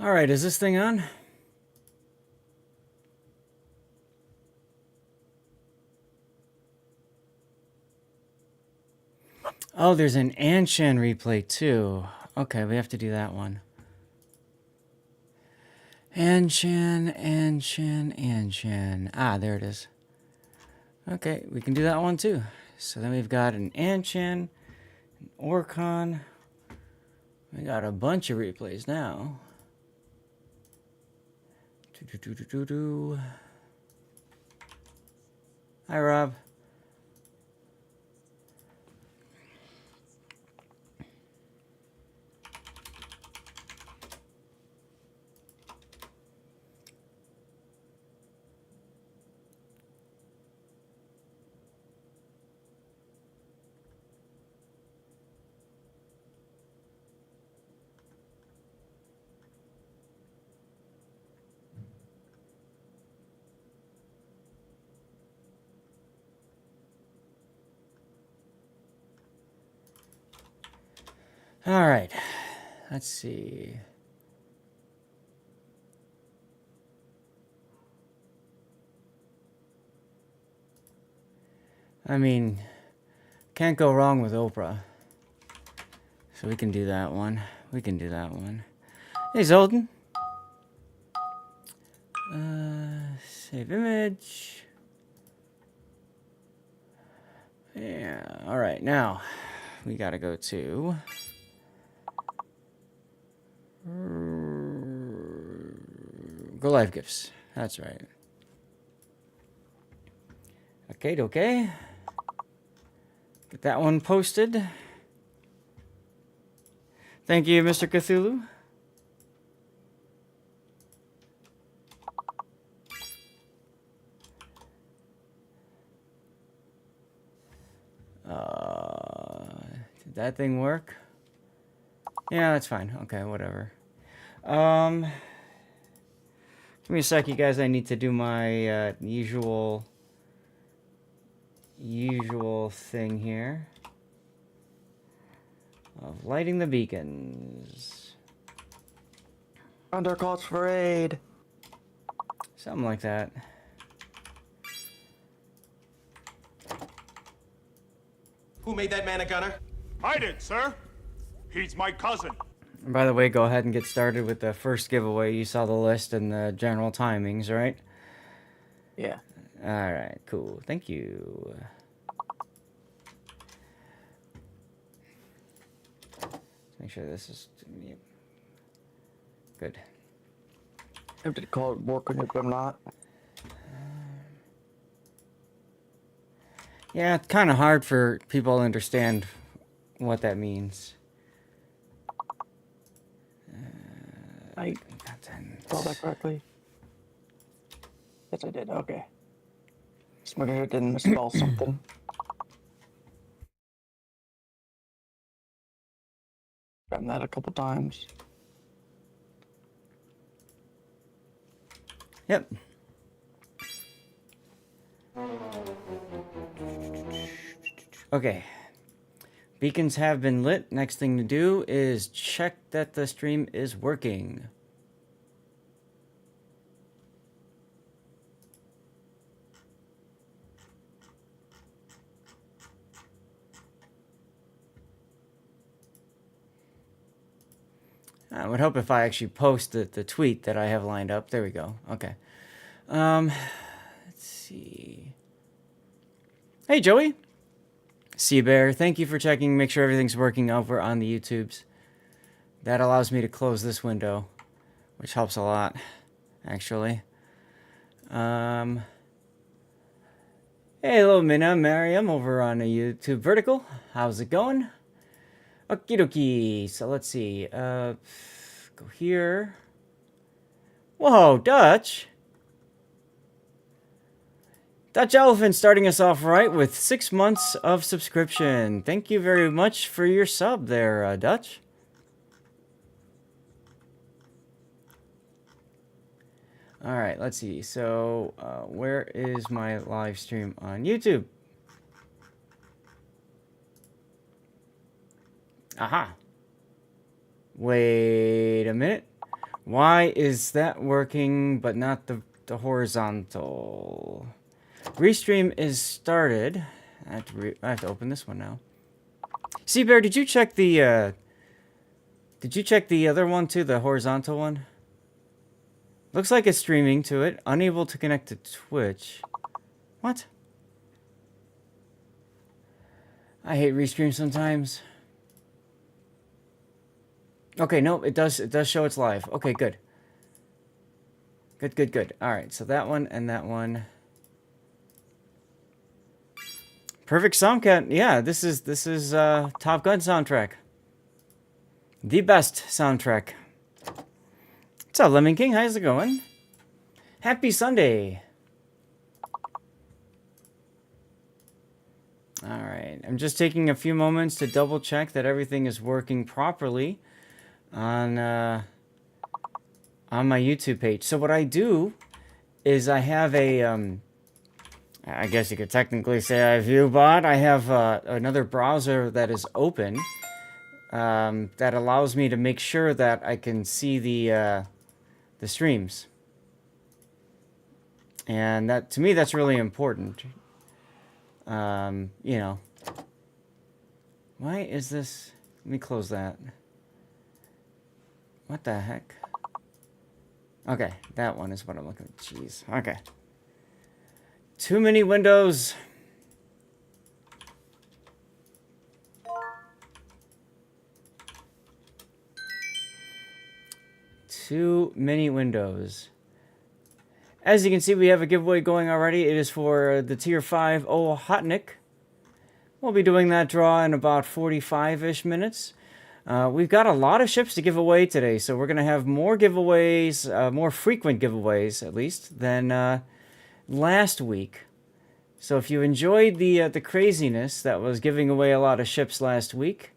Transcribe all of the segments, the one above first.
All right, is this thing on? Oh, there's an Anshan replay too. Okay, we have to do that one. Anshan, Anshan, Anshan. Ah, there it is. Okay, we can do that one too. So then we've got an Anshan, an Orcon. We got a bunch of replays now. Hi, Rob. All right, let's see. I mean, can't go wrong with Oprah. So we can do that one. We can do that one. Hey, Zoltan. Save image. Yeah, all right, now we gotta go to Go Live Gifts. That's right. Okay. Get that one posted. Thank you, Mr. Cthulhu. Did that thing work? Yeah, that's fine. Okay, whatever. Give me a sec, you guys. I need to do my usual thing here of lighting the beacons. Under calls for aid. Something like that. Who made that man a gunner? I did, sir. He's my cousin. And by the way, go ahead and get started with the first giveaway. You saw the list and the general timings, right? Yeah. All right, cool. Thank you. Make sure this is good. I did call it work on it, but I'm not. Yeah, it's kind of hard for people to understand what that means. I spelled that correctly. Yes, I did. Okay. Just making sure I didn't misspell something. Done that a couple times. Yep. Okay. Beacons have been lit. Next thing to do is check that the stream is working. I would hope if I actually post the tweet that I have lined up. There we go. Okay. Let's see. Hey, Joey. Sea Bear, thank you for checking. Make sure everything's working over on the YouTubes. That allows me to close this window, which helps a lot, actually. Hey, hello, Minna, Mariam, over on the YouTube Vertical. How's it going? Okie dokie. So let's see. Go here. Whoa, Dutch. Dutch Elephant starting us off right with 6 months of subscription. Thank you very much for your sub there, Dutch. All right, let's see. So, where is my live stream on YouTube? Aha. Wait a minute. Why is that working, but not the horizontal? Restream is started. I have to open this one now. Seabear, did you check the other one too, the horizontal one? Looks like it's streaming to it. Unable to connect to Twitch. What? I hate Restream sometimes. Okay, no, it does show it's live. Okay, good. Good. All right, so that one and that one. Perfect soundcat. Yeah, this is Top Gun soundtrack. The best soundtrack. What's up, Lemming King? How's it going? Happy Sunday. All right, I'm just taking a few moments to double check that everything is working properly on my YouTube page. So what I do is I have a I guess you could technically say I have ViewBot. I have another browser that is open that allows me to make sure that I can see the streams. And that, to me, that's really important. You know. Why is this? Let me close that. What the heck? Okay, that one is what I'm looking at. Jeez. Okay. Too many windows. Too many windows. As you can see, we have a giveaway going already. It is for the Tier 5 Hotnik. We'll be doing that draw in about 45-ish minutes. We've got a lot of ships to give away today, so we're going to have more giveaways, more frequent giveaways, at least, than last week. So if you enjoyed the craziness that was giving away a lot of ships last week,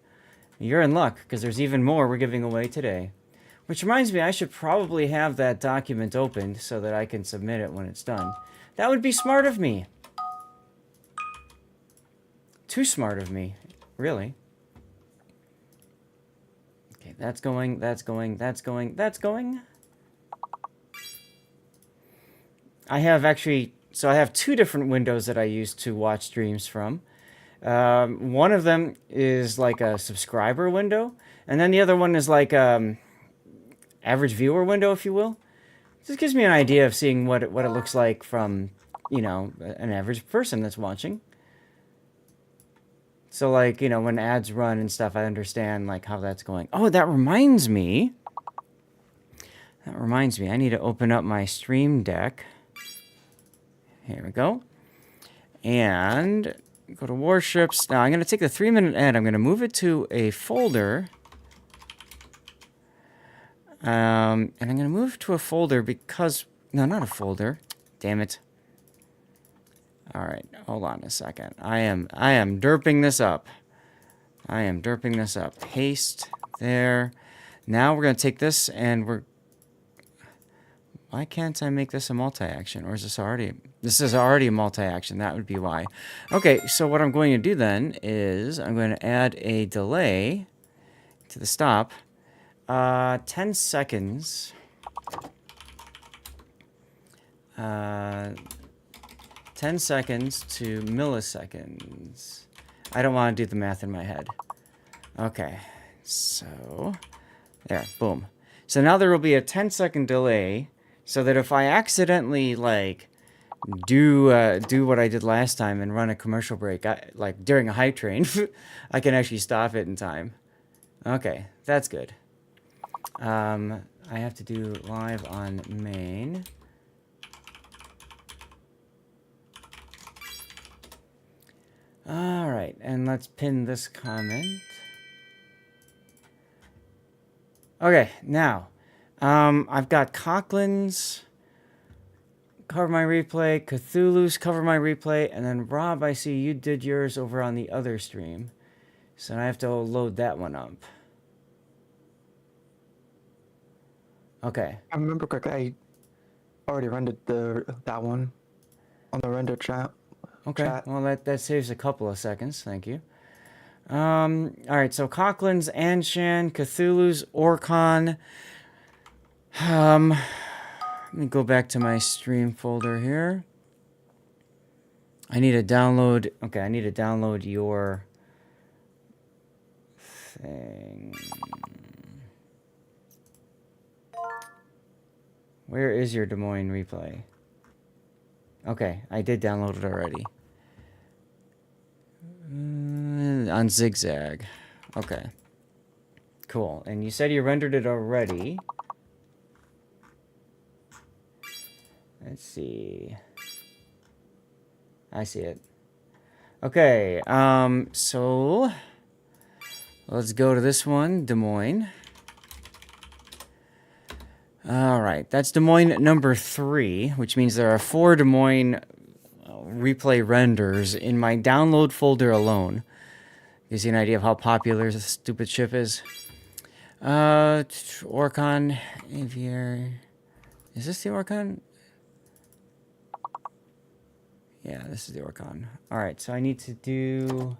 you're in luck, because there's even more we're giving away today. Which reminds me, I should probably have that document opened so that I can submit it when it's done. That would be smart of me. Too smart of me, really. Okay, that's going. I have actually, so I have two different windows that I use to watch streams from. One of them is like a subscriber window, and then the other one is like average viewer window, if you will. This gives me an idea of seeing what it looks like from, you know, an average person that's watching. So, like, you know, when ads run and stuff, I understand, like, how that's going. Oh, that reminds me. I need to open up my Stream Deck. Here we go. And go to Warships. Now, I'm going to take the 3-minute ad. I'm going to move it to a folder. And I'm going to move to a folder because... No, not a folder. Damn it. All right, hold on a second. I am derping this up. Paste there. Now we're going to take this and we're... Why can't I make this a multi-action? Or is this already... This is already a multi-action. That would be why. Okay, so what I'm going to do then is I'm going to add a delay to the stop. 10 seconds. 10 seconds to milliseconds. I don't want to do the math in my head. Okay, so there, boom. So now there will be a 10-second delay, so that if I accidentally like do what I did last time and run a commercial break, like during a hype train, I can actually stop it in time. Okay, that's good. I have to do live on main. All right, and let's pin this comment. Okay, now, I've got Coughlin's cover my replay, Cthulhu's cover my replay, and then Rob, I see you did yours over on the other stream. So I have to load that one up. Okay. I remember correctly, I already rendered that one on the render chat. Okay, well that saves a couple of seconds, thank you. Alright, so Coughlin's Anshan, Cthulhu's Orcon, Let me go back to my stream folder here. I need to download. Okay, I need to download your thing. Where is your Des Moines replay? Okay, I did download it already. On Zigzag. Okay. Cool. And you said you rendered it already. Let's see. I see it. Okay, so let's go to this one, Des Moines. All right, that's Des Moines number 3, which means there are 4 Des Moines replay renders in my download folder alone. Gives you an idea of how popular this stupid ship is. Orcon, Aviary. Is this the Orcon? Yeah, this is the Orcon. All right, so I need to do...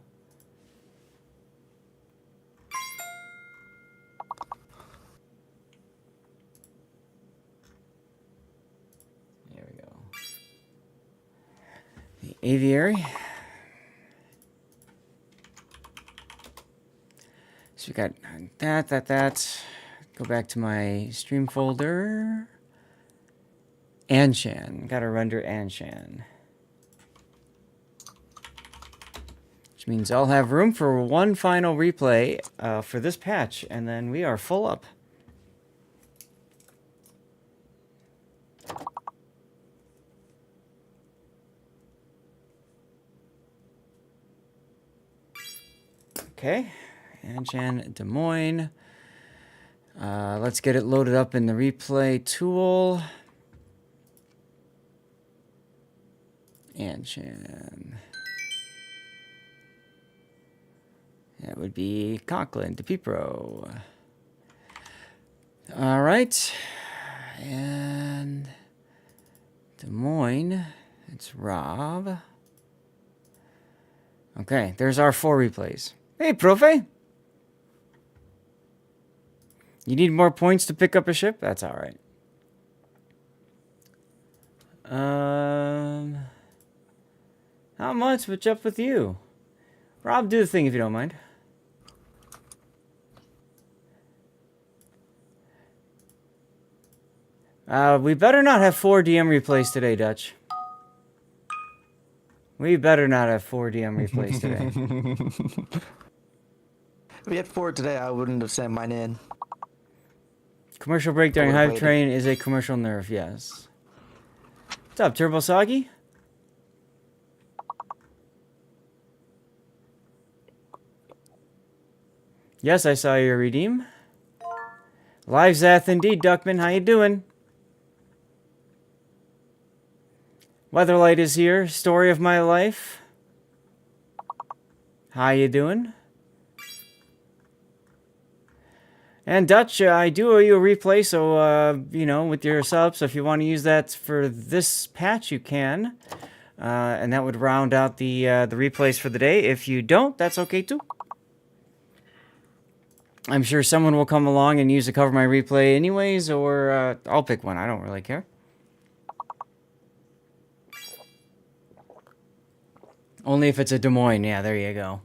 There we go. The Aviary. So we got that. Go back to my stream folder. Anshan. Gotta render Anshan. Which means I'll have room for one final replay for this patch, and then we are full up. Okay, Anshan Des Moines. Let's get it loaded up in the replay tool. Anshan. That would be Conklin, DePipro. All right. And Des Moines, it's Rob. Okay, there's our 4 replays. Hey, Profe. You need more points to pick up a ship? That's all right. Not much, what's up with you? Rob, do the thing if you don't mind. We better not have 4 DM replays today, Dutch. We better not have 4 DM replays today. If we had 4 today, I wouldn't have sent mine in. Commercial break during Would've Hive waited. Train is a commercial nerf, yes. What's up, Turbo Soggy? Yes, I saw your redeem. Live Zath indeed, Duckman. How you doing? Weatherlight is here. Story of my life. How you doing? And Dutch, I do owe you a replay, so, you know, with your subs, so if you want to use that for this patch, you can. And that would round out the replays for the day. If you don't, that's okay too. I'm sure someone will come along and use to cover my replay anyways, or I'll pick one. I don't really care. Only if it's a Des Moines. Yeah, there you go.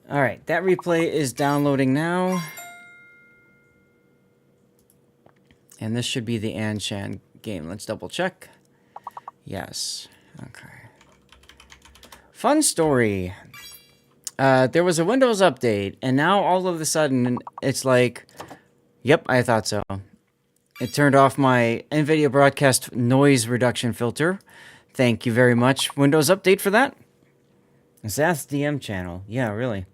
All right, that replay is downloading now. And this should be the Anshan game. Let's double check. Yes. Okay. Fun story. There was a Windows update, and now all of a sudden, it's like, yep, I thought so. It turned off my NVIDIA Broadcast noise reduction filter. Thank you very much, Windows Update, for that. Zath's DM channel. Yeah, really.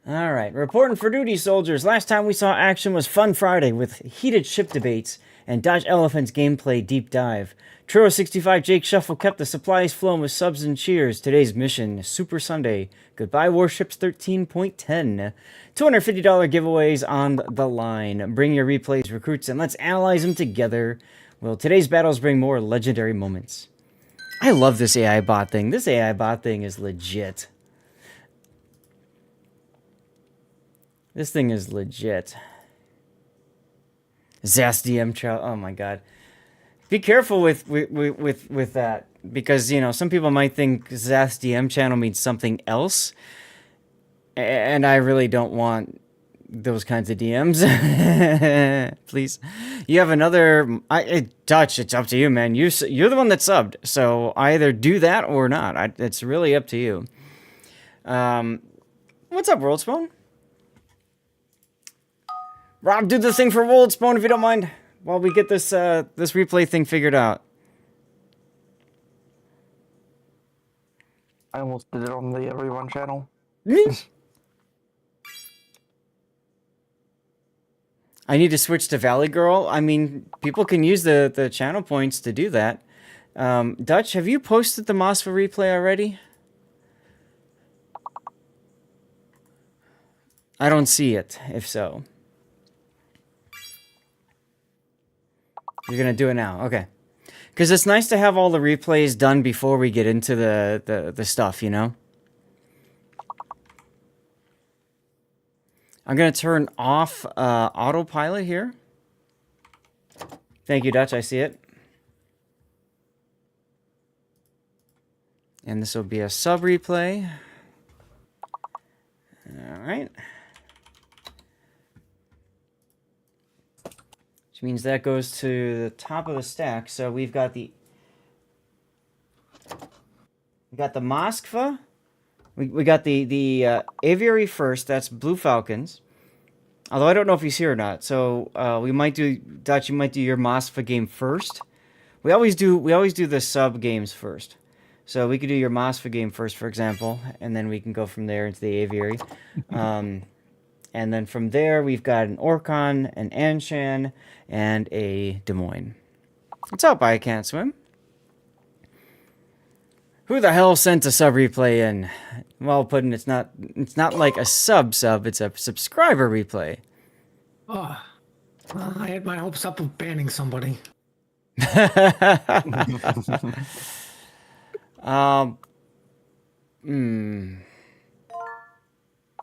All right, reporting for duty, soldiers. Last time we saw action was Fun Friday with heated ship debates and Dodge Elephant's gameplay deep dive. Truro65 Jake Shuffle kept the supplies flowing with subs and cheers. Today's mission, Super Sunday. Goodbye Warships 13.10. $250 giveaways on the line. Bring your replays, recruits, and let's analyze them together. Will today's battles bring more legendary moments? I love this AI bot thing. This AI bot thing is legit. This thing is legit. ZASDM child. Oh my god. Be careful with that, because you know some people might think ZASDM channel means something else, and I really don't want those kinds of DMs. Please. You have another Dutch, it's up to you, man. You're the one that subbed, so either do that or not. It's really up to you. What's up, World Spawn? Rob, do the thing for World Spawn if you don't mind, while we get this this replay thing figured out. I almost did it on the Everyone channel. I need to switch to Valley Girl. I mean, people can use the channel points to do that. Dutch, have you posted the Mosfa replay already? I don't see it, if so. You're going to do it now. Okay. Because it's nice to have all the replays done before we get into the stuff, you know? I'm going to turn off autopilot here. Thank you, Dutch. I see it. And this will be a sub replay. All right. Which means that goes to the top of the stack. So we've got the Moskva. We got the Aviary first. That's Blue Falcons. Although I don't know if he's here or not. So we might do, Dutch, you might do your Moskva game first. We always do the sub games first. So we could do your Moskva game first, for example, and then we can go from there into the Aviary. And then from there, we've got an Orcon, an Anshan, and a Des Moines. What's up, I Can't Swim? Who the hell sent a sub replay in? Well, Puddin', it's not like a sub, it's a subscriber replay. Oh, well, I had my hopes up of banning somebody.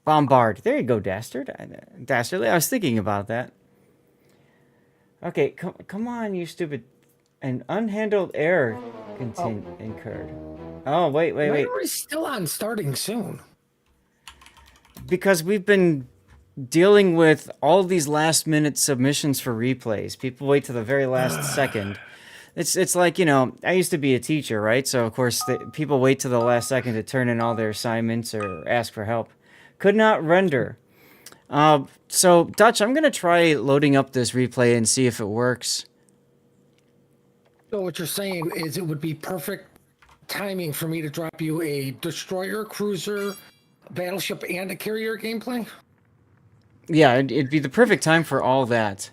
Bombard. There you go, Dastardly. I was thinking about that. Okay, come on, you stupid. An unhandled error incurred. Oh, wait. Why are we still on starting soon? Because we've been dealing with all these last-minute submissions for replays. People wait to the very last second. It's like, you know, I used to be a teacher, right? So, of course, people wait to the last second to turn in all their assignments or ask for help. Could not render. So, Dutch, I'm going to try loading up this replay and see if it works. So what you're saying is it would be perfect timing for me to drop you a destroyer, cruiser, battleship, and a carrier gameplay? Yeah, it'd be the perfect time for all that.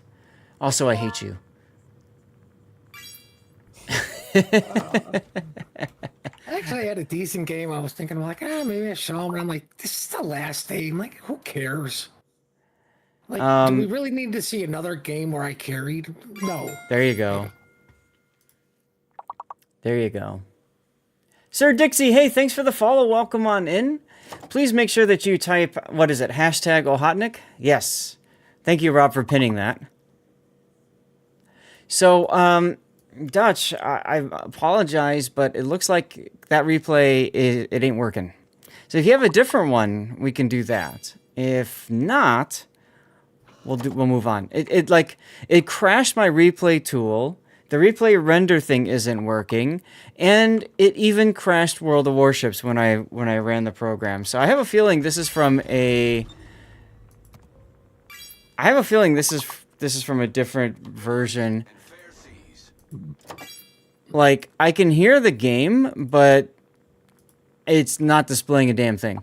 Also, I hate you. Actually, I had a decent game. I was thinking, like, maybe I show them. And I'm like, this is the last day. I'm like, who cares? Like, do we really need to see another game where I carried? No. There you go. There you go. Sir Dixie, hey, thanks for the follow. Welcome on in. Please make sure that you type, what is it, hashtag Ohotnik? Yes. Thank you, Rob, for pinning that. So, Dutch, I apologize, but it looks like that replay, it ain't working. So if you have a different one, we can do that. If not, we'll move on. It crashed my replay tool. The replay render thing isn't working, and it even crashed World of Warships when I ran the program. So I have a feeling this is from a. I have a feeling this is from a different version. Like, I can hear the game, but it's not displaying a damn thing.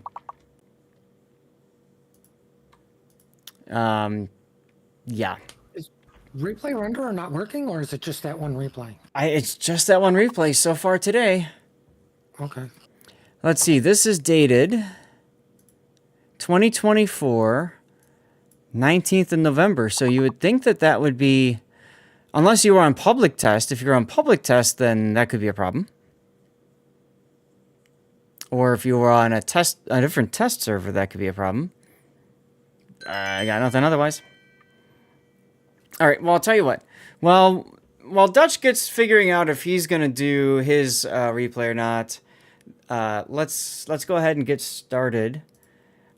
Yeah. Is replay renderer not working, or is it just that one replay? It's just that one replay so far today. Okay. Let's see. This is dated 2024, 19th of November. So you would think that would be, unless you were on public test. If you're on public test, then that could be a problem. Or if you were on a different test server, that could be a problem. I got nothing otherwise. All right, well, I'll tell you what. Well, while Dutch gets figuring out if he's going to do his replay or not, let's go ahead and get started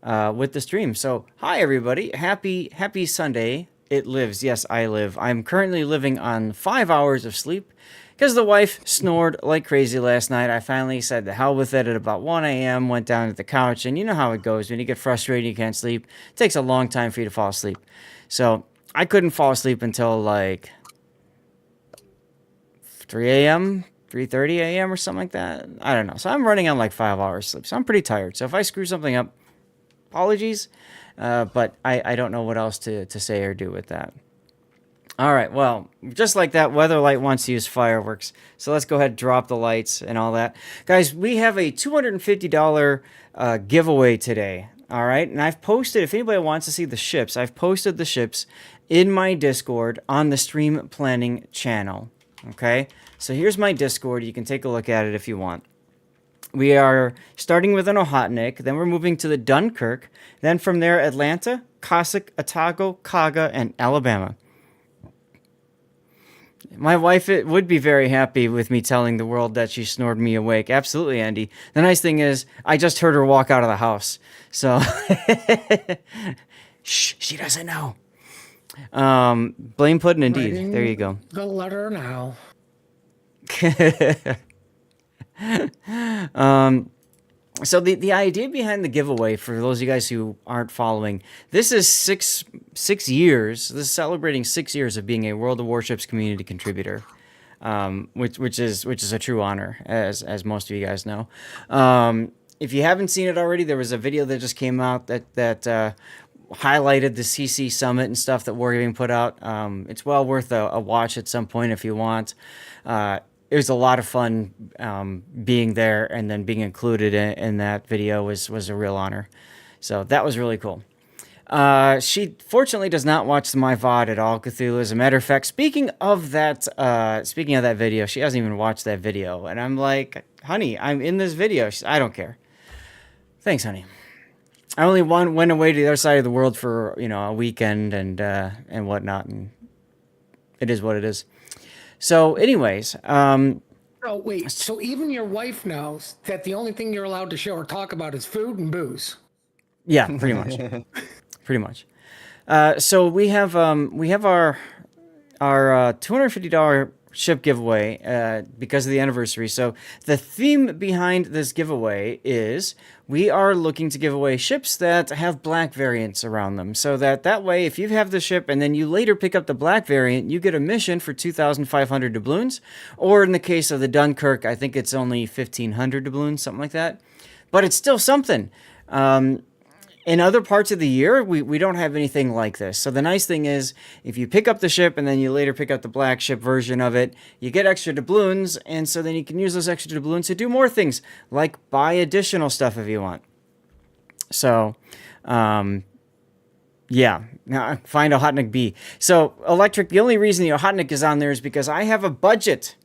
with the stream. So, hi, everybody. Happy Sunday. It lives. Yes, I live. I'm currently living on 5 hours of sleep because the wife snored like crazy last night. I finally said the hell with it at about 1 a.m., went down to the couch, and you know how it goes. When you get frustrated, you can't sleep. It takes a long time for you to fall asleep. So I couldn't fall asleep until like 3 a.m., 3:30 a.m. or something like that. I don't know. So I'm running on like 5 hours sleep. So I'm pretty tired. So if I screw something up, apologies. But I don't know what else to say or do with that. All right, well, just like that, Weatherlight wants to use fireworks. So let's go ahead and drop the lights and all that. Guys, we have a $250 giveaway today. All right, and I've posted, if anybody wants to see the ships, I've posted the ships in my Discord on the Stream Planning channel. Okay, so here's my Discord. You can take a look at it if you want. We are starting with an Ohotnik, then we're moving to the Dunkirk, then from there, Atlanta, Cossack, Otago, Kaga, and Alabama. My wife would be very happy with me telling the world that she snored me awake. Absolutely, Andy. The nice thing is, I just heard her walk out of the house. So, shh, she doesn't know. Blame pudding indeed. Writing There you go. the letter now. So the idea behind the giveaway, for those of you guys who aren't following, this is six years. This is celebrating 6 years of being a World of Warships community contributor, which is a true honor, as most of you guys know. If you haven't seen it already, there was a video that just came out that highlighted the CC Summit and stuff that Wargaming put out. It's well worth a watch at some point if you want. It was a lot of fun being there, and then being included in that video was a real honor. So that was really cool. She fortunately does not watch my VOD at all, Cthulhu. As a matter of fact, speaking of that video, she hasn't even watched that video. And I'm like, honey, I'm in this video. She's, I don't care. Thanks, honey. I only went away to the other side of the world for, a weekend and whatnot, and it is what it is. So, anyways, Oh, wait. So even your wife knows that the only thing you're allowed to show or talk about is food and booze. yeah, pretty much, pretty much. So we have our $250 ship giveaway because of the anniversary. So the theme behind this giveaway is we are looking to give away ships that have black variants around them. So that way, if you have the ship and then you later pick up the black variant, you get a mission for 2,500 doubloons. Or in the case of the Dunkirk, I think it's only 1,500 doubloons, something like that. But it's still something. In other parts of the year, we don't have anything like this. So the nice thing is, if you pick up the ship and then you later pick up the black ship version of it, you get extra doubloons, and so then you can use those extra doubloons to do more things, like buy additional stuff if you want. So, yeah. Now, find Ohotnik B. So, Electric, the only reason the Ohotnik is on there is because I have a budget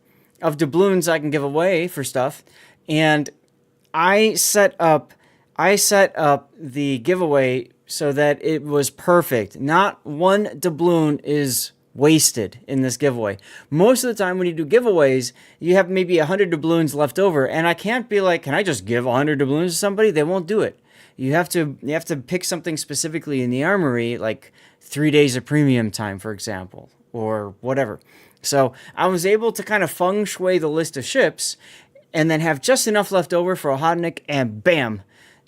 of doubloons I can give away for stuff, and I set up the giveaway so that it was perfect. Not one doubloon is wasted in this giveaway. Most of the time when you do giveaways, you have maybe 100 doubloons left over, and I can't be like, can I just give 100 doubloons to somebody? They won't do it. You have to pick something specifically in the armory, like 3 days of premium time, for example, or whatever. So I was able to kind of feng shui the list of ships and then have just enough left over for a Ohotnik, and bam,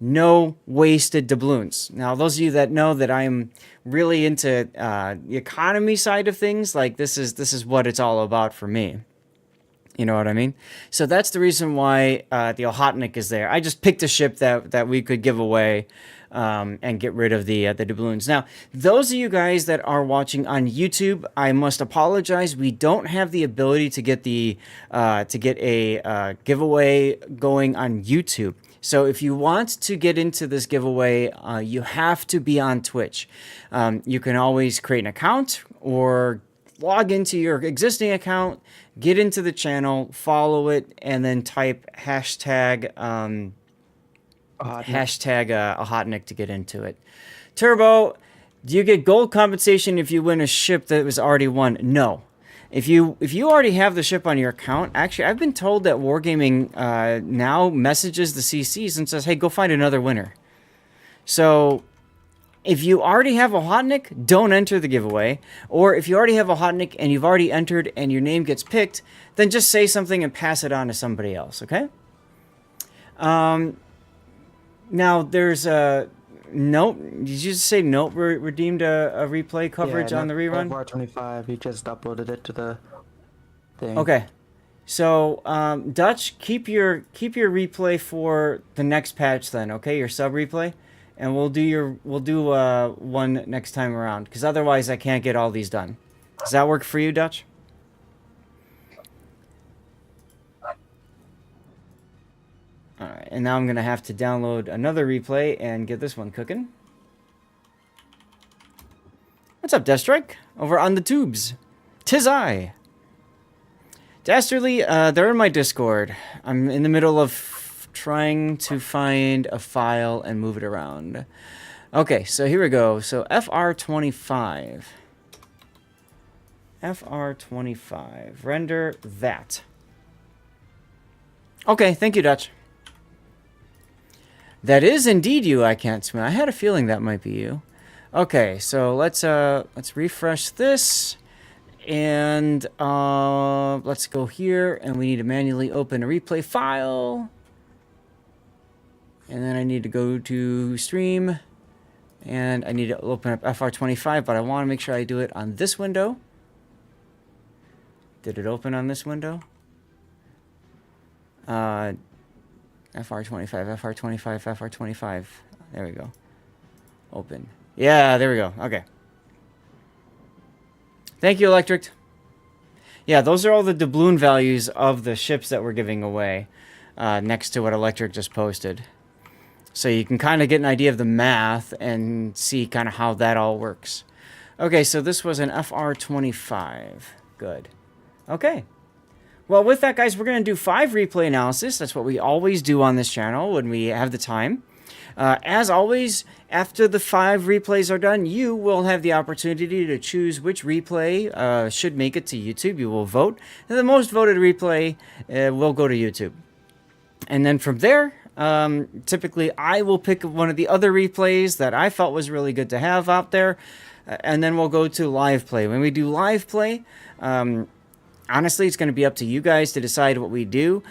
no wasted doubloons. Now, those of you that know that I'm really into the economy side of things, like this is what it's all about for me. You know what I mean? So that's the reason why the Ohotnik is there. I just picked a ship that we could give away and get rid of the doubloons. Now, those of you guys that are watching on YouTube, I must apologize. We don't have the ability to get a giveaway going on YouTube. So if you want to get into this giveaway, you have to be on Twitch. You can always create an account or log into your existing account, get into the channel, follow it, and then type hashtag Ohotnik to get into it. Turbo, Do you get gold compensation if you win a ship that was already won? No. If you already have the ship on your account, actually, I've been told that Wargaming now messages the CCs and says, hey, go find another winner. So if you already have a Hotnik, don't enter the giveaway. Or if you already have a Hotnik and you've already entered and your name gets picked, then just say something and pass it on to somebody else, okay? Now, there's a... Nope. Did you just say nope? Redeemed a replay coverage on the rerun? FR25. He just uploaded it to the thing. Okay. So, Dutch, keep your replay for the next patch then, okay? Your sub replay, and we'll do one next time around, because otherwise I can't get all these done. Does that work for you, Dutch? All right, and now I'm gonna have to download another replay and get this one cooking. What's up, Deathstrike? Over on the tubes. 'Tis I. Dastardly, they're in my Discord. I'm in the middle of trying to find a file and move it around. Okay, so here we go. So FR25. FR25. Render that. Okay, thank you, Dutch. That is indeed you, I can't swim. I had a feeling that might be you. Okay, so let's refresh this. And let's go here, and we need to manually open a replay file. And then I need to go to stream, and I need to open up FR25, but I want to make sure I do it on this window. Did it open on this window? FR25, FR25, FR25. There we go. Open. Yeah, there we go. Okay. Thank you, Electric. Yeah, those are all the doubloon values of the ships that we're giving away next to what Electric just posted. So you can kind of get an idea of the math and see kind of how that all works. Okay, so this was an FR25. Good. Okay. Well, with that, guys, we're going to do 5 replay analysis. That's what we always do on this channel when we have the time. As always, after the 5 replays are done, you will have the opportunity to choose which replay should make it to YouTube. You will vote, and the most voted replay will go to YouTube. And then from there, typically I will pick one of the other replays that I felt was really good to have out there, and then we'll go to live play. When we do live play, honestly, it's going to be up to you guys to decide what we do.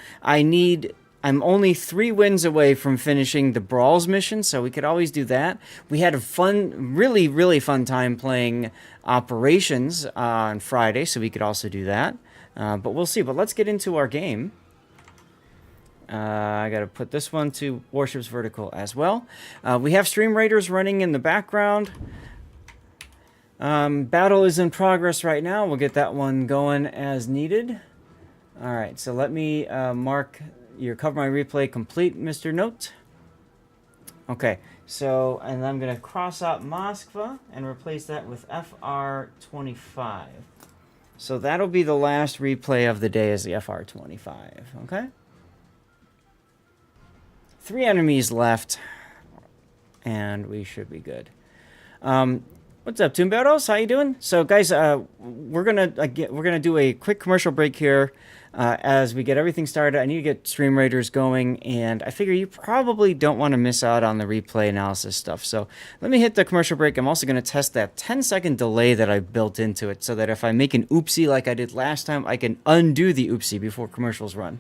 I'm only 3 wins away from finishing the Brawls mission, so we could always do that. We had a fun, really, really fun time playing Operations on Friday, so we could also do that. But we'll see. But let's get into our game. I got to put this one to Warships Vertical as well. We have Stream Raiders running in the background. Battle is in progress right now. We'll get that one going as needed. All right, so let me mark your cover my replay complete, Mr. Note. Okay, so, and I'm going to cross out Moskva and replace that with FR25. So that'll be the last replay of the day as the FR25, okay? 3 enemies left, and we should be good. What's up, Toombattles? How you doing? So, guys, we're gonna do a quick commercial break here as we get everything started. I need to get Stream Raiders going, and I figure you probably don't want to miss out on the replay analysis stuff. So, let me hit the commercial break. I'm also going to test that 10-second delay that I built into it, so that if I make an oopsie like I did last time, I can undo the oopsie before commercials run.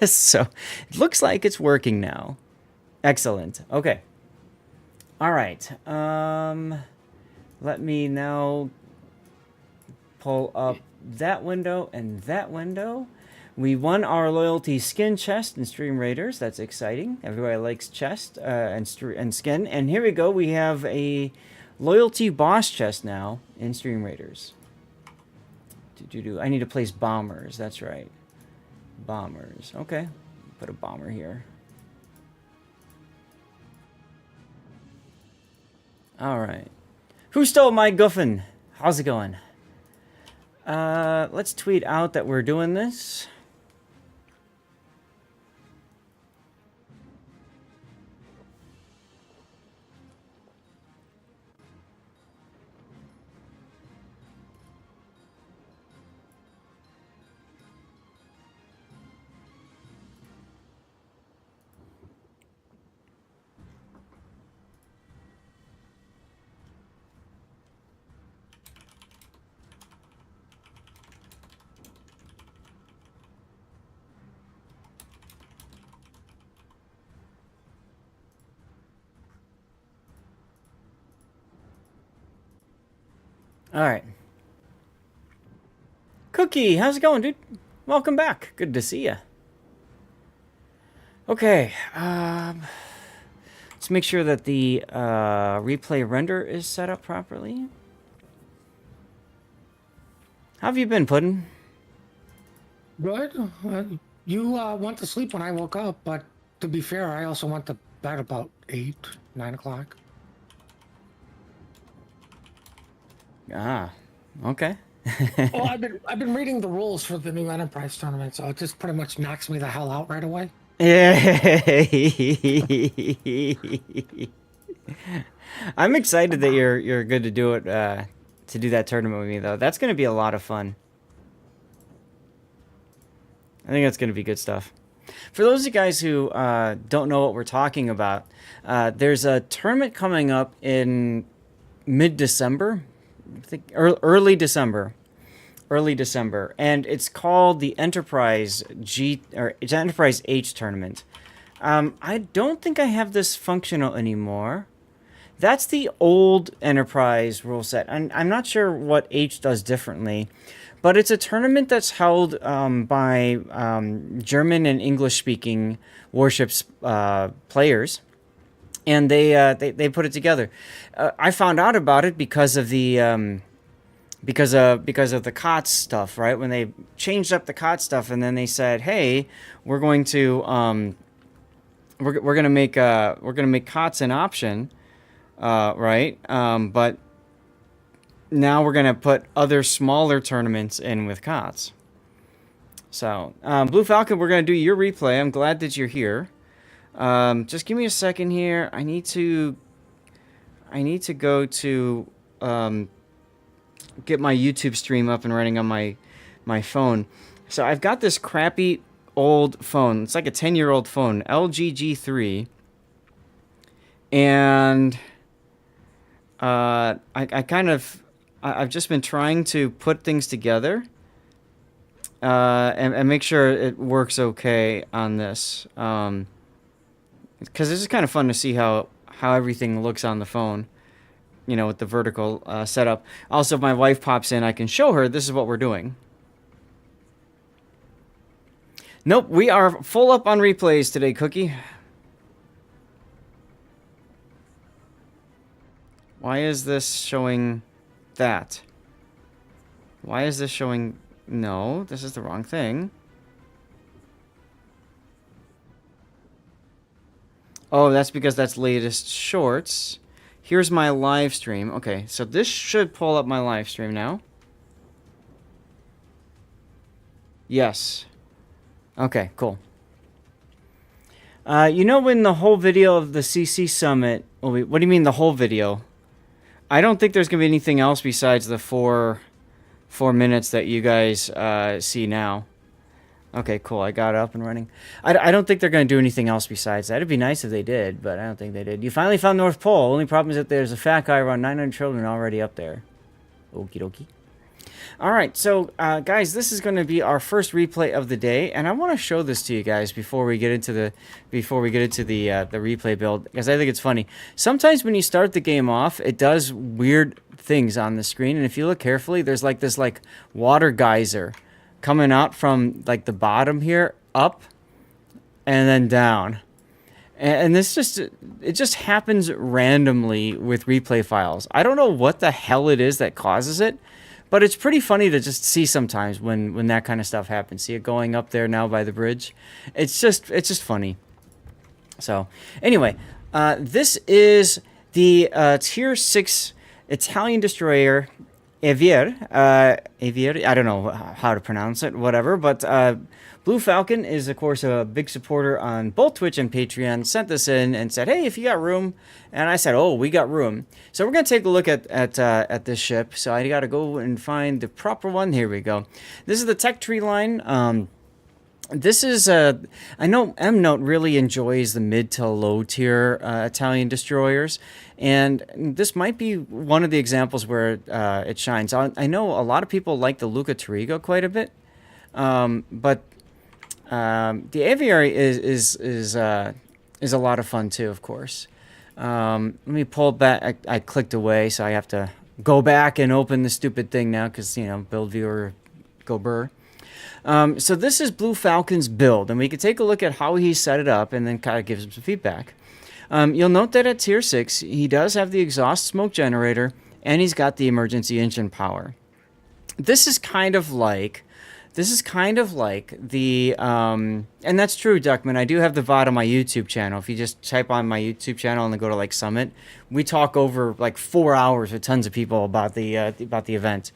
So, it looks like it's working now. Excellent. Okay. All right. Let me now pull up that window and that window. We won our loyalty skin chest in Stream Raiders. That's exciting. Everybody likes chest and skin. And here we go. We have a loyalty boss chest now in Stream Raiders. I need to place bombers. That's right. Bombers. Okay. Put a bomber here. All right. Who stole my guffin? How's it going? Let's tweet out that we're doing this. All right. Cookie, how's it going, dude? Welcome back. Good to see you. Okay. Let's make sure that the replay render is set up properly. How have you been, Puddin'? Good. You went to sleep when I woke up, but to be fair, I also went to bed about 8, 9 o'clock. Ah, okay. Well, I've been reading the rules for the new Enterprise tournament, so it just pretty much knocks me the hell out right away. I'm excited that you're good to do it to do that tournament with me though. That's going to be a lot of fun. I think that's going to be good stuff. For those of you guys who don't know what we're talking about, there's a tournament coming up in mid-December, I think early December, and it's called the Enterprise it's Enterprise H tournament. I don't think I have this functional anymore. That's the old Enterprise rule set, and I'm not sure what H does differently, but it's a tournament that's held by German and English-speaking warships players, and they put it together. I found out about it because of the because of the COTS stuff, right? When they changed up the COTS stuff, and then they said, "Hey, we're going to we're gonna make COTS an option." Right? But now we're going to put other smaller tournaments in with COTS. So, Blue Falcon, we're going to do your replay. I'm glad that you're here. Just give me a second here. I need to go to get my YouTube stream up and running on my phone. So I've got this crappy old phone. It's like a 10-year-old phone, LG G3. And I've just been trying to put things together and make sure it works okay on this, because this is kind of fun to see how everything looks on the phone, you know, with the vertical setup. Also, if my wife pops in, I can show her this is what we're doing. Nope, we are full up on replays today, Cookie. Why is this showing that? Why is this showing... No, this is the wrong thing. Oh, that's because that's latest shorts. Here's my live stream. Okay, so this should pull up my live stream now. Yes. Okay, cool. You know when the whole video of the CC Summit... Oh, wait, what do you mean the whole video? I don't think there's going to be anything else besides the four minutes that you guys see now. Okay, cool. I got it up and running. I don't think they're going to do anything else besides that. It'd be nice if they did, but I don't think they did. You finally found North Pole. Only problem is that there's a fat guy around 900 children already up there. Okie dokie. All right, so guys, this is going to be our first replay of the day, and I want to show this to you guys before we get into the replay build, because I think it's funny. Sometimes when you start the game off, it does weird things on the screen, and if you look carefully, there's like this water geyser coming out from like the bottom here up and then down. And this just happens randomly with replay files. I don't know what the hell it is that causes it. But it's pretty funny to just see sometimes when that kind of stuff happens. See it going up there now by the bridge. It's just funny. So anyway, this is the Tier 6 Italian destroyer Avail. Avail. I don't know how to pronounce it. Whatever. But Blue Falcon is, of course, a big supporter on both Twitch and Patreon. Sent this in and said, "Hey, if you got room," and I said, "Oh, we got room." So we're gonna take a look at this ship. So I got to go and find the proper one. Here we go. This is the Tech Tree line. This is I know M Note really enjoys the mid to low tier Italian destroyers, and this might be one of the examples where it shines. I know a lot of people like the Luca Tarigo quite a bit, but the Aviary is a lot of fun too, of course. Let me pull back. I clicked away, so I have to go back and open the stupid thing now because, build viewer, go burr. So this is Blue Falcon's build, and we can take a look at how he set it up and then kind of give him some feedback. You'll note that at tier 6, he does have the exhaust smoke generator, and he's got the emergency engine power. This is kind of like the, and that's true, Duckman. I do have the VOD on my YouTube channel. If you just type on my YouTube channel and then go to like Summit, we talk over like 4 hours with tons of people about the event.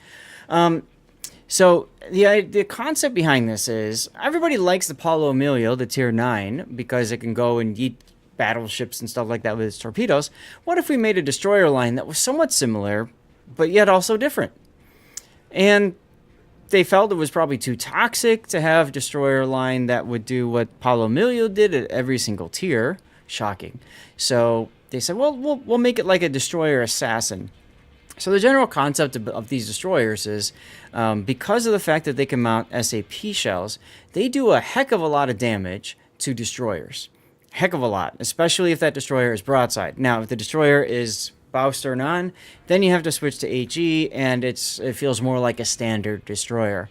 So the concept behind this is everybody likes the Paulo Emilio, the tier 9, because it can go and eat battleships and stuff like that with its torpedoes. What if we made a destroyer line that was somewhat similar, but yet also different? And they felt it was probably too toxic to have a destroyer line that would do what Paulo Emilio did at every single tier. Shocking. So they said, well, we'll make it like a destroyer assassin. So the general concept of these destroyers is because of the fact that they can mount SAP shells, they do a heck of a lot of damage to destroyers. Heck of a lot, especially if that destroyer is broadside. Now, if the destroyer is bow stern on, then you have to switch to HE, and it feels more like a standard destroyer.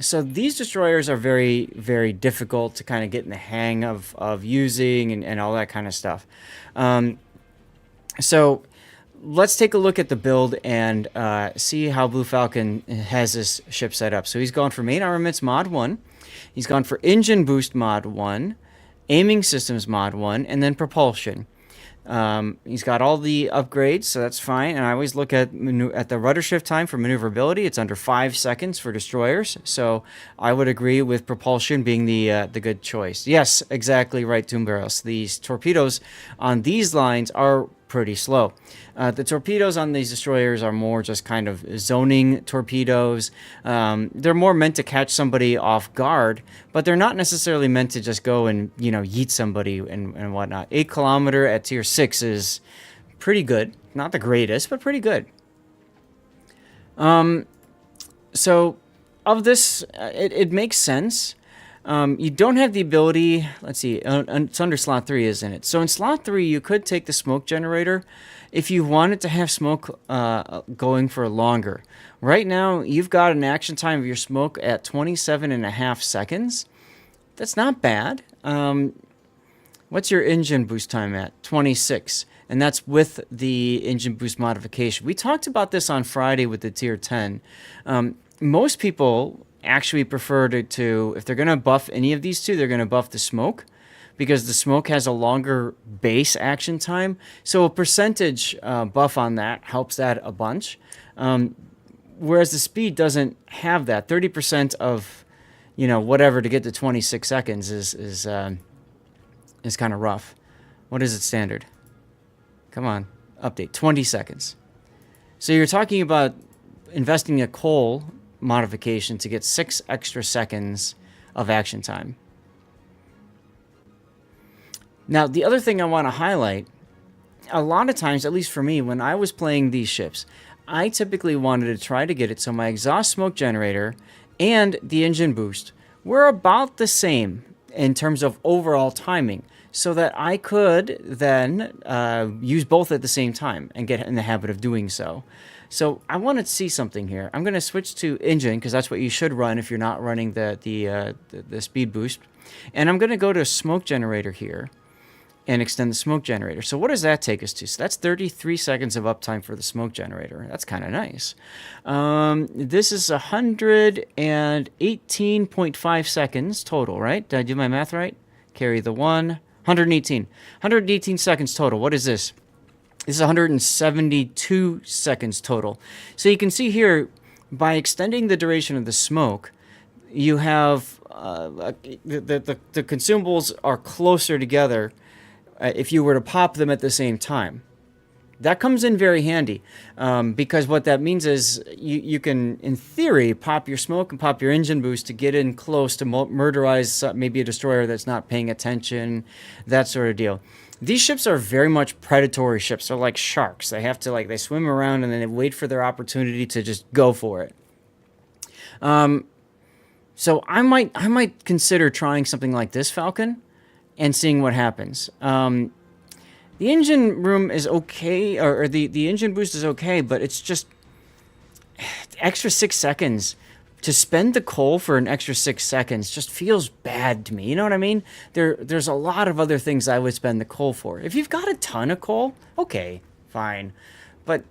So these destroyers are very, very difficult to kind of get in the hang of using and all that kind of stuff. So let's take a look at the build and see how Blue Falcon has this ship set up. So he's gone for main armaments mod 1. He's gone for engine boost mod 1, aiming systems mod 1, and then propulsion. He's got all the upgrades, so that's fine. And I always look at the rudder shift time for maneuverability. It's under 5 seconds for destroyers, so I would agree with propulsion being the good choice. Yes, exactly right, Toombarrows. These torpedoes on these lines are pretty slow. The torpedoes on these destroyers are more just kind of zoning torpedoes. They're more meant to catch somebody off guard, but they're not necessarily meant to just go and, yeet somebody and whatnot. 8 kilometer at tier 6 is pretty good. Not the greatest, but pretty good. So of this, it makes sense. You don't have the ability, let's see, it's under slot 3, isn't it? So in slot 3, you could take the smoke generator if you wanted to have smoke going for longer. Right now, you've got an action time of your smoke at 27.5 seconds. That's not bad. What's your engine boost time at? 26. And that's with the engine boost modification. We talked about this on Friday with the tier 10. Most people actually prefer to if they're going to buff any of these two, they're going to buff the smoke because the smoke has a longer base action time. So a percentage buff on that helps that a bunch. Whereas the speed doesn't have that. 30% of, whatever to get to 26 seconds is kind of rough. What is it standard? Come on, update, 20 seconds. So you're talking about investing a coal modification to get 6 extra seconds of action time. Now, the other thing I want to highlight, a lot of times, at least for me, when I was playing these ships, I typically wanted to try to get it so my exhaust smoke generator and the engine boost were about the same in terms of overall timing, so that I could then use both at the same time and get in the habit of doing so. So I want to see something here. I'm going to switch to engine because that's what you should run if you're not running the speed boost. And I'm going to go to smoke generator here and extend the smoke generator. So what does that take us to? So that's 33 seconds of uptime for the smoke generator. That's kind of nice. This is 118.5 seconds total, right? Did I do my math right? Carry the 1. 118 seconds total. What is this? This is 172 seconds total. So you can see here, by extending the duration of the smoke, you have the consumables are closer together if you were to pop them at the same time. That comes in very handy because what that means is you can, in theory, pop your smoke and pop your engine boost to get in close to murderize maybe a destroyer that's not paying attention, that sort of deal. These ships are very much predatory ships. They're like sharks. They have to they swim around and then they wait for their opportunity to just go for it. So I might consider trying something like this Falcon and seeing what happens. The engine room is okay, or the engine boost is okay, but it's just extra 6 seconds. To spend the coal for an extra 6 seconds just feels bad to me. You know what I mean? There's a lot of other things I would spend the coal for. If you've got a ton of coal, okay, fine. But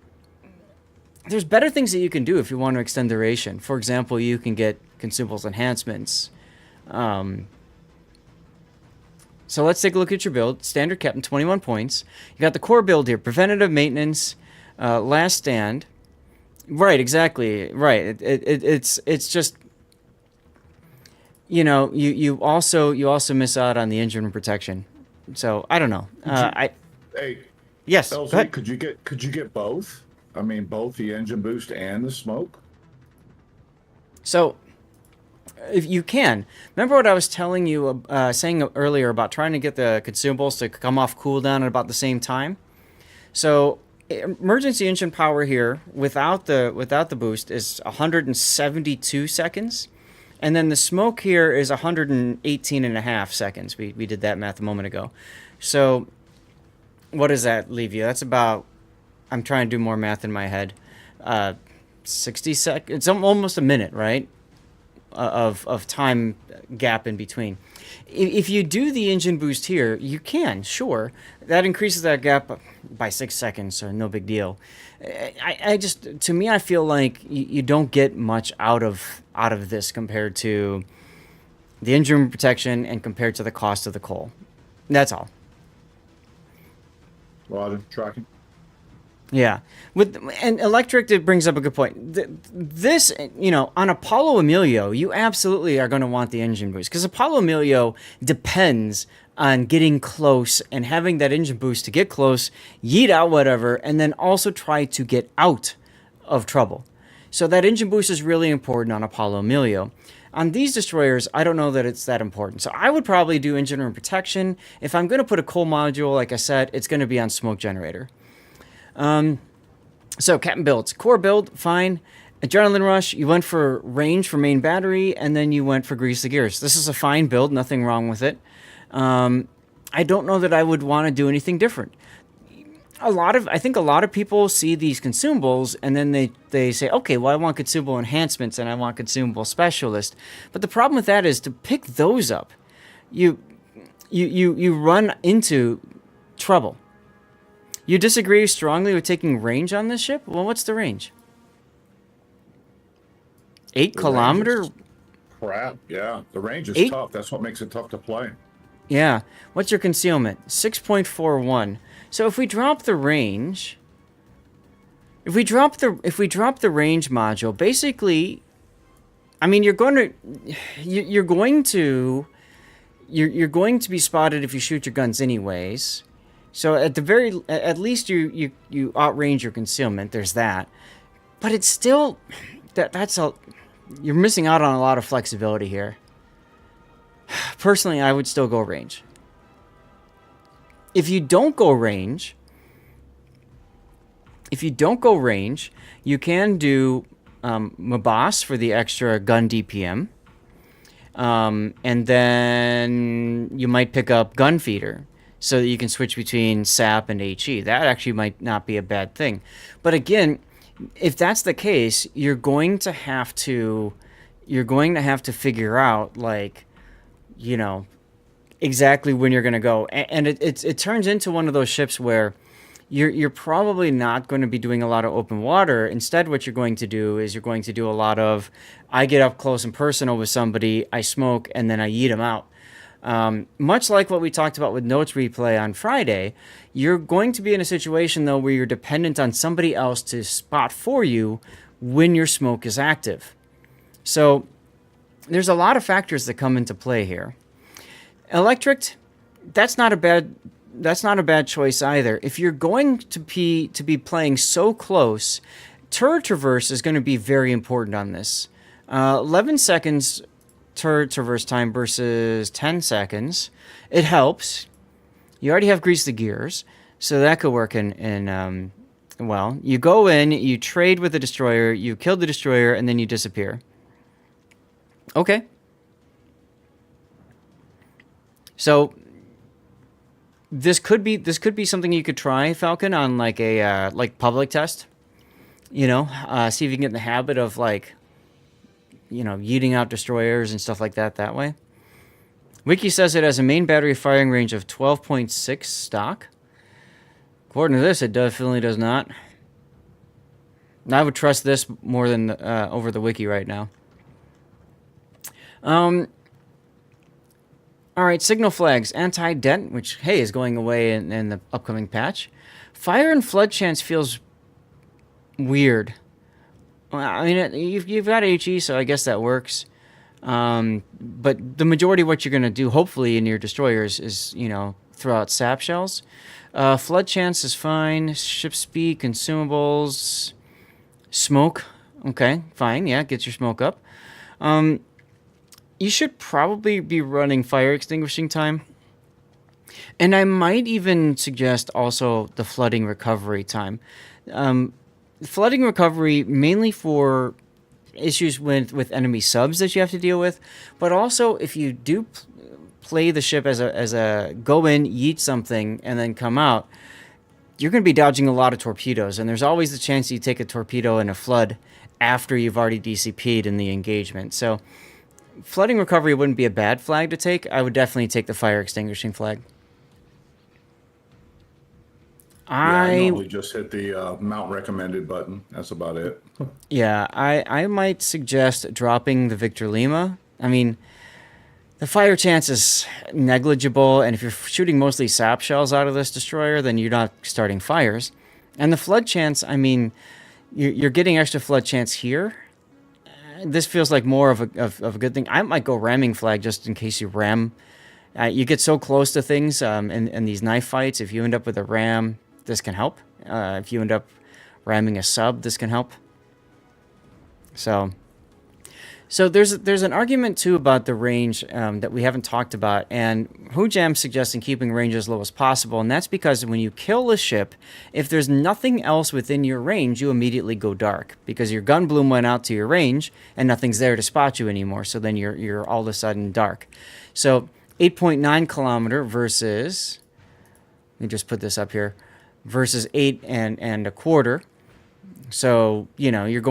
there's better things that you can do if you want to extend duration. For example, you can get consumables enhancements. So let's take a look at your build. Standard Captain, 21 points. You got the core build here. Preventative maintenance, last stand. Right, exactly. Right. It's just, you know, you also miss out on the engine room protection. So I don't know. Hey, Yes. Go LZ, ahead. could you get both? I mean, both the engine boost and the smoke. So if you can, remember what I was telling you, saying earlier about trying to get the consumables to come off cooldown at about the same time. So emergency engine power here without the boost is 172 seconds, and then the smoke here is 118 and a half seconds. We did that math a moment ago. So what does that leave you? That's about, I'm trying to do more math in my head, 60 seconds. It's almost a minute, right? Of time gap in between. If you do the engine boost here, you can, sure. That increases that gap by 6 seconds, so no big deal. I just, to me, I feel like you don't get much out of this compared to the engine room protection and compared to the cost of the coal. That's all. Roger, tracking. Yeah, and electric, it brings up a good point. This, you know, on Apollo Emilio, you absolutely are going to want the engine boost because Apollo Emilio depends on getting close and having that engine boost to get close, yeet out whatever, and then also try to get out of trouble. So that engine boost is really important on Apollo Emilio. On these destroyers, I don't know that it's that important. So I would probably do engine room protection. If I'm going to put a coal module, like I said, it's going to be on smoke generator. So Captain builds. Core build, fine. Adrenaline Rush, you went for range for main battery, and then you went for grease the gears. This is a fine build, nothing wrong with it. I don't know that I would want to do anything different. I think a lot of people see these consumables, and then they say, okay, well, I want consumable enhancements, and I want consumable specialist. But the problem with that is to pick those up, you run into trouble. You disagree strongly with taking range on this ship? Well, what's the range? 8 kilometer? Crap, yeah. The range is 8? tough. That's what makes it tough to play. Yeah. What's your concealment? 6.41. So if we drop the range, if we drop the range module, basically, I mean, you're going to be spotted if you shoot your guns anyways. So at least you outrange your concealment. There's that, but it's still you're missing out on a lot of flexibility here. Personally, I would still go range. If you don't go range, you can do Mabas for the extra gun DPM, and then you might pick up gun feeder, so that you can switch between SAP and HE. That actually might not be a bad thing. But again, if that's the case, you're going to have to figure out, like, you know, exactly when you're going to go. And it turns into one of those ships where you're probably not going to be doing a lot of open water. Instead, what you're going to do is you're going to do a lot of, I get up close and personal with somebody, I smoke, and then I yeet them out. Much like what we talked about with notes replay on Friday, you're going to be in a situation, though, where you're dependent on somebody else to spot for you when your smoke is active. So there's a lot of factors that come into play here. Electric, that's not a bad choice either. If you're going to be playing so close, turret traverse is going to be very important on this. 11 seconds turret traverse time versus 10 seconds. It helps. You already have grease the gears, so that could work in well. You go in, you trade with the destroyer, you kill the destroyer, and then you disappear. Okay. So this could be something you could try, Falcon, on like a like public test. You know, see if you can get in the habit of like, you know, yeeting out destroyers and stuff like that way. Wiki says it has a main battery firing range of 12.6 stock. According to this, it definitely does not. And I would trust this more than over the wiki right now. All right, signal flags, anti-dent, which, hey, is going away in the upcoming patch. Fire and flood chance feels weird. Well, I mean, you've got HE, so I guess that works. But the majority of what you're going to do, hopefully, in your destroyers is, you know, throw out sap shells. Flood chance is fine. Ship speed, consumables, smoke. Okay, fine. Yeah, get your smoke up. You should probably be running fire extinguishing time. And I might even suggest also the flooding recovery time. Flooding recovery mainly for issues with enemy subs that you have to deal with, but also if you do play the ship as a go in, yeet something, and then come out, you're going to be dodging a lot of torpedoes, and there's always the chance you take a torpedo in a flood after you've already DCP'd in the engagement. So flooding recovery wouldn't be a bad flag to take. I would definitely take the fire extinguishing flag. I normally just hit the mount recommended button. That's about it. Yeah, I might suggest dropping the Victor Lima. I mean, the fire chance is negligible, and if you're shooting mostly sap shells out of this destroyer, then you're not starting fires. And the flood chance, I mean, you're getting extra flood chance here. This feels like more of a good thing. I might go ramming flag just in case you ram. You get so close to things in these knife fights. If you end up with a ram, this can help. If you end up ramming a sub, this can help. So there's an argument too about the range that we haven't talked about, and Hujam's suggesting keeping range as low as possible, and that's because when you kill a ship, if there's nothing else within your range, you immediately go dark because your gun bloom went out to your range and nothing's there to spot you anymore. So then you're all of a sudden dark. So 8.9 kilometer versus, let me just put this up here, versus 8 and a quarter. So, you know, you're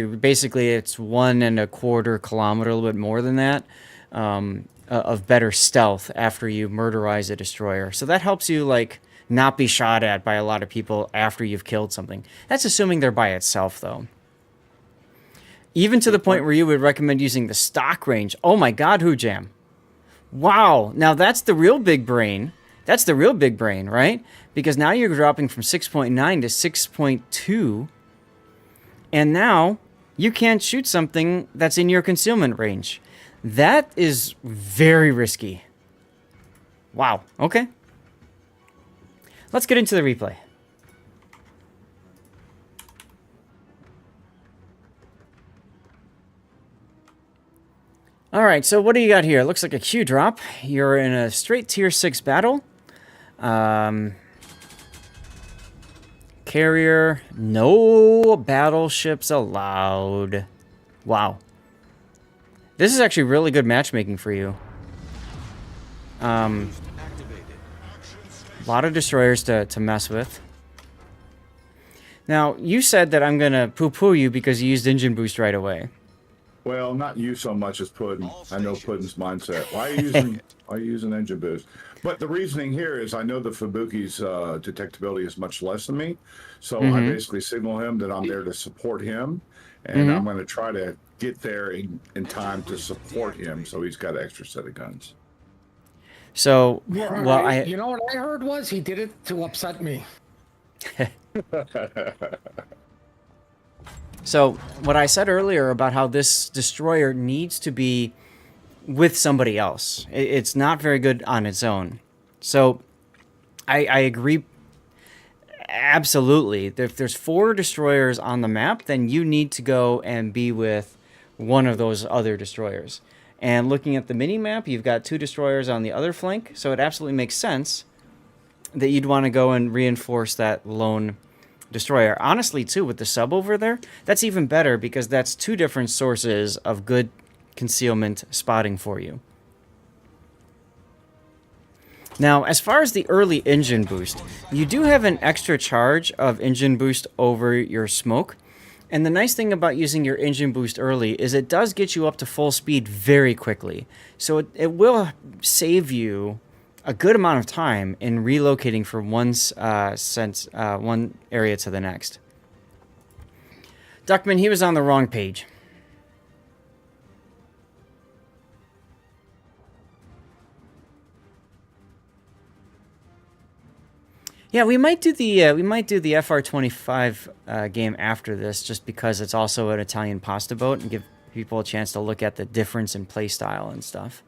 basically, it's 1 1/4 kilometer, a little bit more than that, of better stealth after you murderize a destroyer. So that helps you, like, not be shot at by a lot of people after you've killed something. That's assuming they're by itself, though. Even to the point where you would recommend using the stock range. Oh my God, Hujam. Wow. Now that's the real big brain. That's the real big brain, right? Because now you're dropping from 6.9 to 6.2. And now you can't shoot something that's in your concealment range. That is very risky. Wow. Okay. Let's get into the replay. All right, so what do you got here? It looks like a Q drop. You're in a straight tier 6 battle. Carrier, no battleships allowed. Wow. This is actually really good matchmaking for you. A lot of destroyers to mess with. Now, you said that I'm going to poo-poo you because you used engine boost right away. Well, not you so much as Puddin. I know Puddin's mindset. Why are you using engine boost? But the reasoning here is I know the Fubuki's detectability is much less than me. So I basically signal him that I'm there to support him. And I'm going to try to get there in time to support him so he's got an extra set of guns. So, Yeah, well, you know what I heard was he did it to upset me. So, what I said earlier about how this destroyer needs to be with somebody else. It's not very good on its own. So, I agree absolutely. If there's 4 destroyers on the map, then you need to go and be with one of those other destroyers. And looking at the mini-map, you've got 2 destroyers on the other flank, so it absolutely makes sense that you'd want to go and reinforce that lone destroyer. Honestly, too, with the sub over there, that's even better because that's 2 different sources of good concealment spotting for you. Now, as far as the early engine boost, you do have an extra charge of engine boost over your smoke. And the nice thing about using your engine boost early is it does get you up to full speed very quickly. So it will save you a good amount of time in relocating from one area to the next. Duckman, he was on the wrong page. Yeah, we might do the FR25 game after this, just because it's also an Italian pasta boat, and give people a chance to look at the difference in play style and stuff.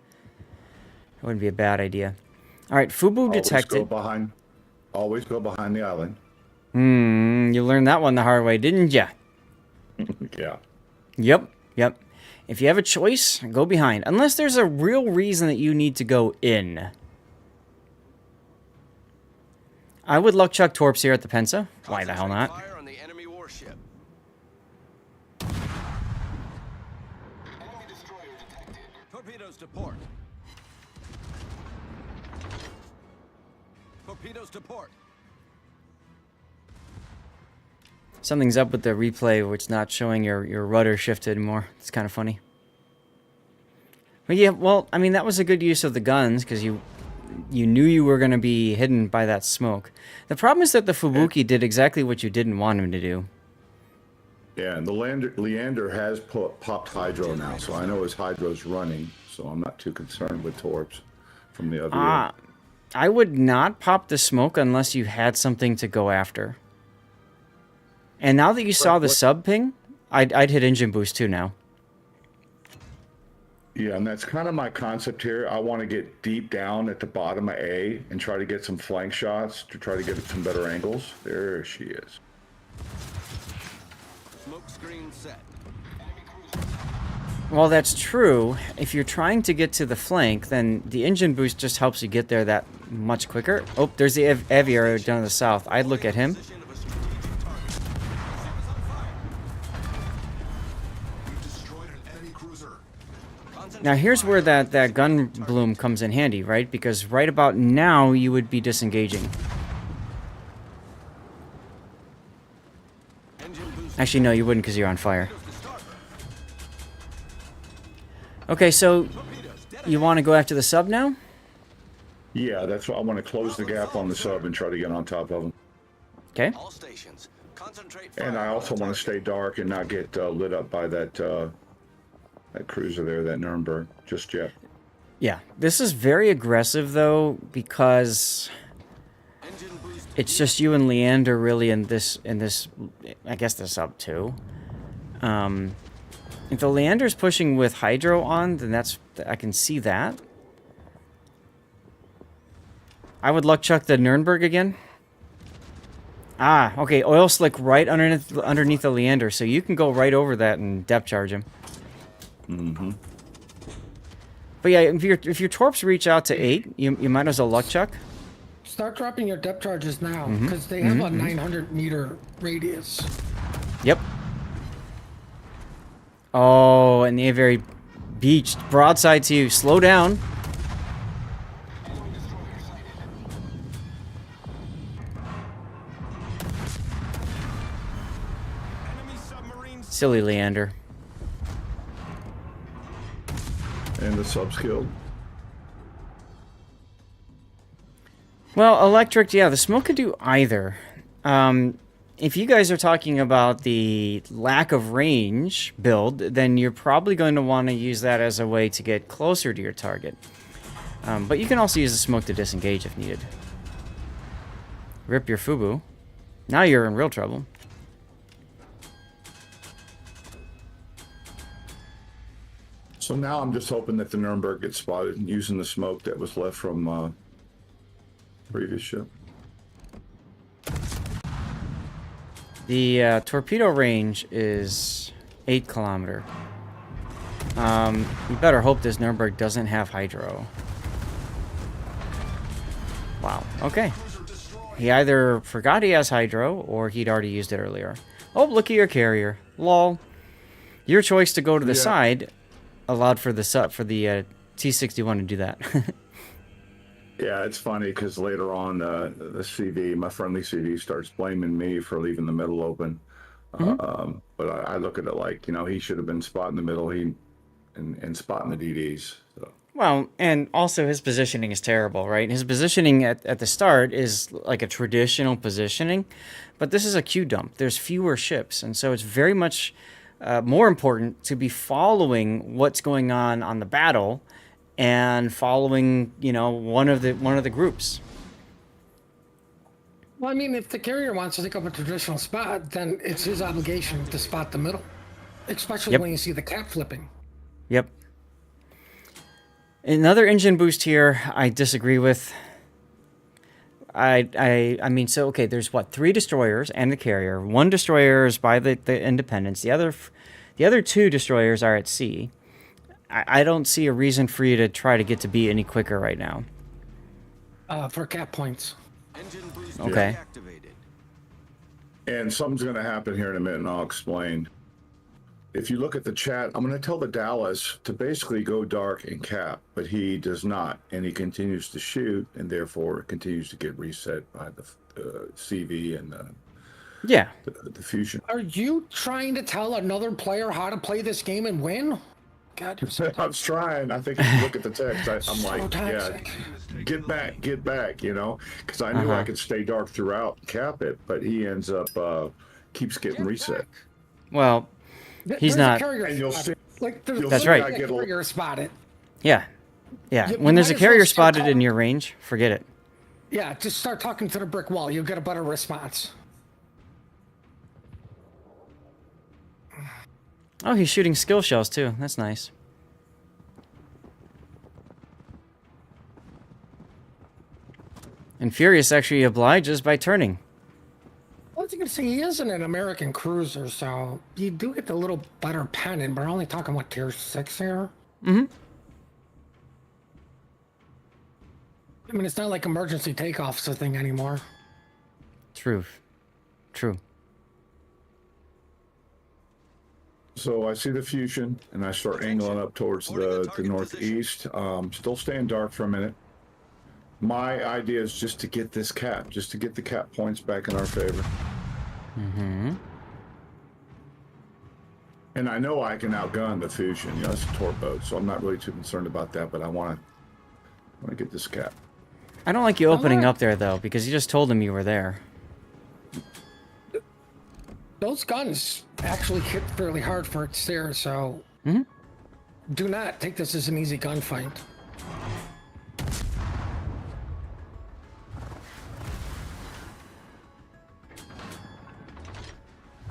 It wouldn't be a bad idea. All right, Fubu detected. Always go behind the island. You learned that one the hard way, didn't ya? Yeah. Yep. If you have a choice, go behind, unless there's a real reason that you need to go in. I would luck chuck Torps here at the Pensa. Why the hell not? Fire on the enemy warship. Enemy destroyer detected. Torpedoes to port. Torpedoes to port. Something's up with the replay, where it's not showing your rudder shift anymore. It's kind of funny. But yeah, well, I mean, that was a good use of the guns, because you knew you were going to be hidden by that smoke. The problem is that the Fubuki did exactly what you didn't want him to do. Yeah, and the Leander has popped hydro now, so I know his hydro's running, so I'm not too concerned with Torps from the other end. I would not pop the smoke unless you had something to go after. And now that you saw the sub ping, I'd hit engine boost too now. Yeah, and that's kind of my concept here. I want to get deep down at the bottom of A and try to get some flank shots to try to get some better angles. There she is. Smoke screen set. Well, that's true. If you're trying to get to the flank, then the engine boost just helps you get there that much quicker. Oh, there's the aviator down to the south. I'd look at him. Position of a strategic target. Ship is on fire. We've destroyed an enemy cruiser. Now here's where that gun bloom comes in handy, right? Because right about now you would be disengaging. Actually, no, you wouldn't, because you're on fire. Okay, so you want to go after the sub now? Yeah, that's what I want to close the gap on the sub and try to get on top of them. Okay. All stations. Concentrate And I also want to stay dark and not get lit up by that cruiser there, that Nuremberg, just yet. Yeah, this is very aggressive though, because it's just you and Leander really in this. I guess the sub too. If the Leander's pushing with hydro on, then I can see that. I would luck chuck the Nuremberg again. Ah, okay, oil slick right underneath the Leander, so you can go right over that and depth charge him. Mm-hmm. But yeah, if your torps reach out to 8, you might as well luck chuck. Start dropping your depth charges now, because they have a 900-meter radius. Yep. Oh, and the aviary beached. Broadside to you. Slow down. Silly Leander. And the sub's killed. Well, electric, yeah, the smoke could do either. If you guys are talking about the lack of range build, then you're probably going to want to use that as a way to get closer to your target. But you can also use the smoke to disengage if needed. Rip your Fubu. Now you're in real trouble. So now I'm just hoping that the Nuremberg gets spotted using the smoke that was left from previous ship. The torpedo range is 8 kilometer. You better hope this Nuremberg doesn't have hydro. Wow, okay. He either forgot he has hydro, or he'd already used it earlier. Oh, look at your carrier. Lol. Your choice to go to the side allowed for the T-61 to do that. Yeah, it's funny because later on, the CV, my friendly CV, starts blaming me for leaving the middle open. But I look at it like, he should have been spotting the middle, and spotting the DDs. So. Well, and also his positioning is terrible, right? His positioning at the start is like a traditional positioning, but this is a queue dump. There's fewer ships, and so it's very much more important to be following what's going on the battle, and following one of the groups. Well, I mean, if the carrier wants to take up a traditional spot, then it's his obligation to spot the middle, especially when you see the cap flipping. Yep. Another engine boost here I disagree with. I mean, so okay, there's what, 3 destroyers and the carrier. 1 destroyer is by the Independence. The other 2 destroyers are at sea. I don't see a reason for you to try to get to B any quicker right now. For cap points. Engine boost Okay. deactivated. And something's going to happen here in a minute, and I'll explain. If you look at the chat, I'm going to tell the Dallas to basically go dark and cap, but he does not, and he continues to shoot, and therefore continues to get reset by the CV and the fusion. Are you trying to tell another player how to play this game and win? God, you're so I was trying. I think if you look at the text, I'm so like, toxic. yeah, get back, because I knew I could stay dark throughout and cap it, but he ends up keeps getting reset. Well, he's not. And you'll see. That's right. I get a carrier spotted. Yeah. You When there's a might as well carrier start spotted in your range, forget it. Yeah, just start talking to the brick wall. You'll get a better response. Oh, he's shooting skill shells too. That's nice. And Furious actually obliges by turning. I was going to say, he isn't an American cruiser, so you do get a little better pennant, but we're only talking, what, tier 6 here? Mm-hmm. I mean, it's not like emergency takeoff's a thing anymore. True. So I see the fusion, and I start angling up towards the northeast. Still staying dark for a minute. My idea is just to get this cap, just to get the cap points back in our favor. Mm-hmm. And I know I can outgun the fusion. It's a torpedo, so I'm not really too concerned about that. But I want to get this cap. I don't like you opening up there though, because you just told him you were there. Those guns actually hit fairly hard for its there, so do not take this as an easy gunfight.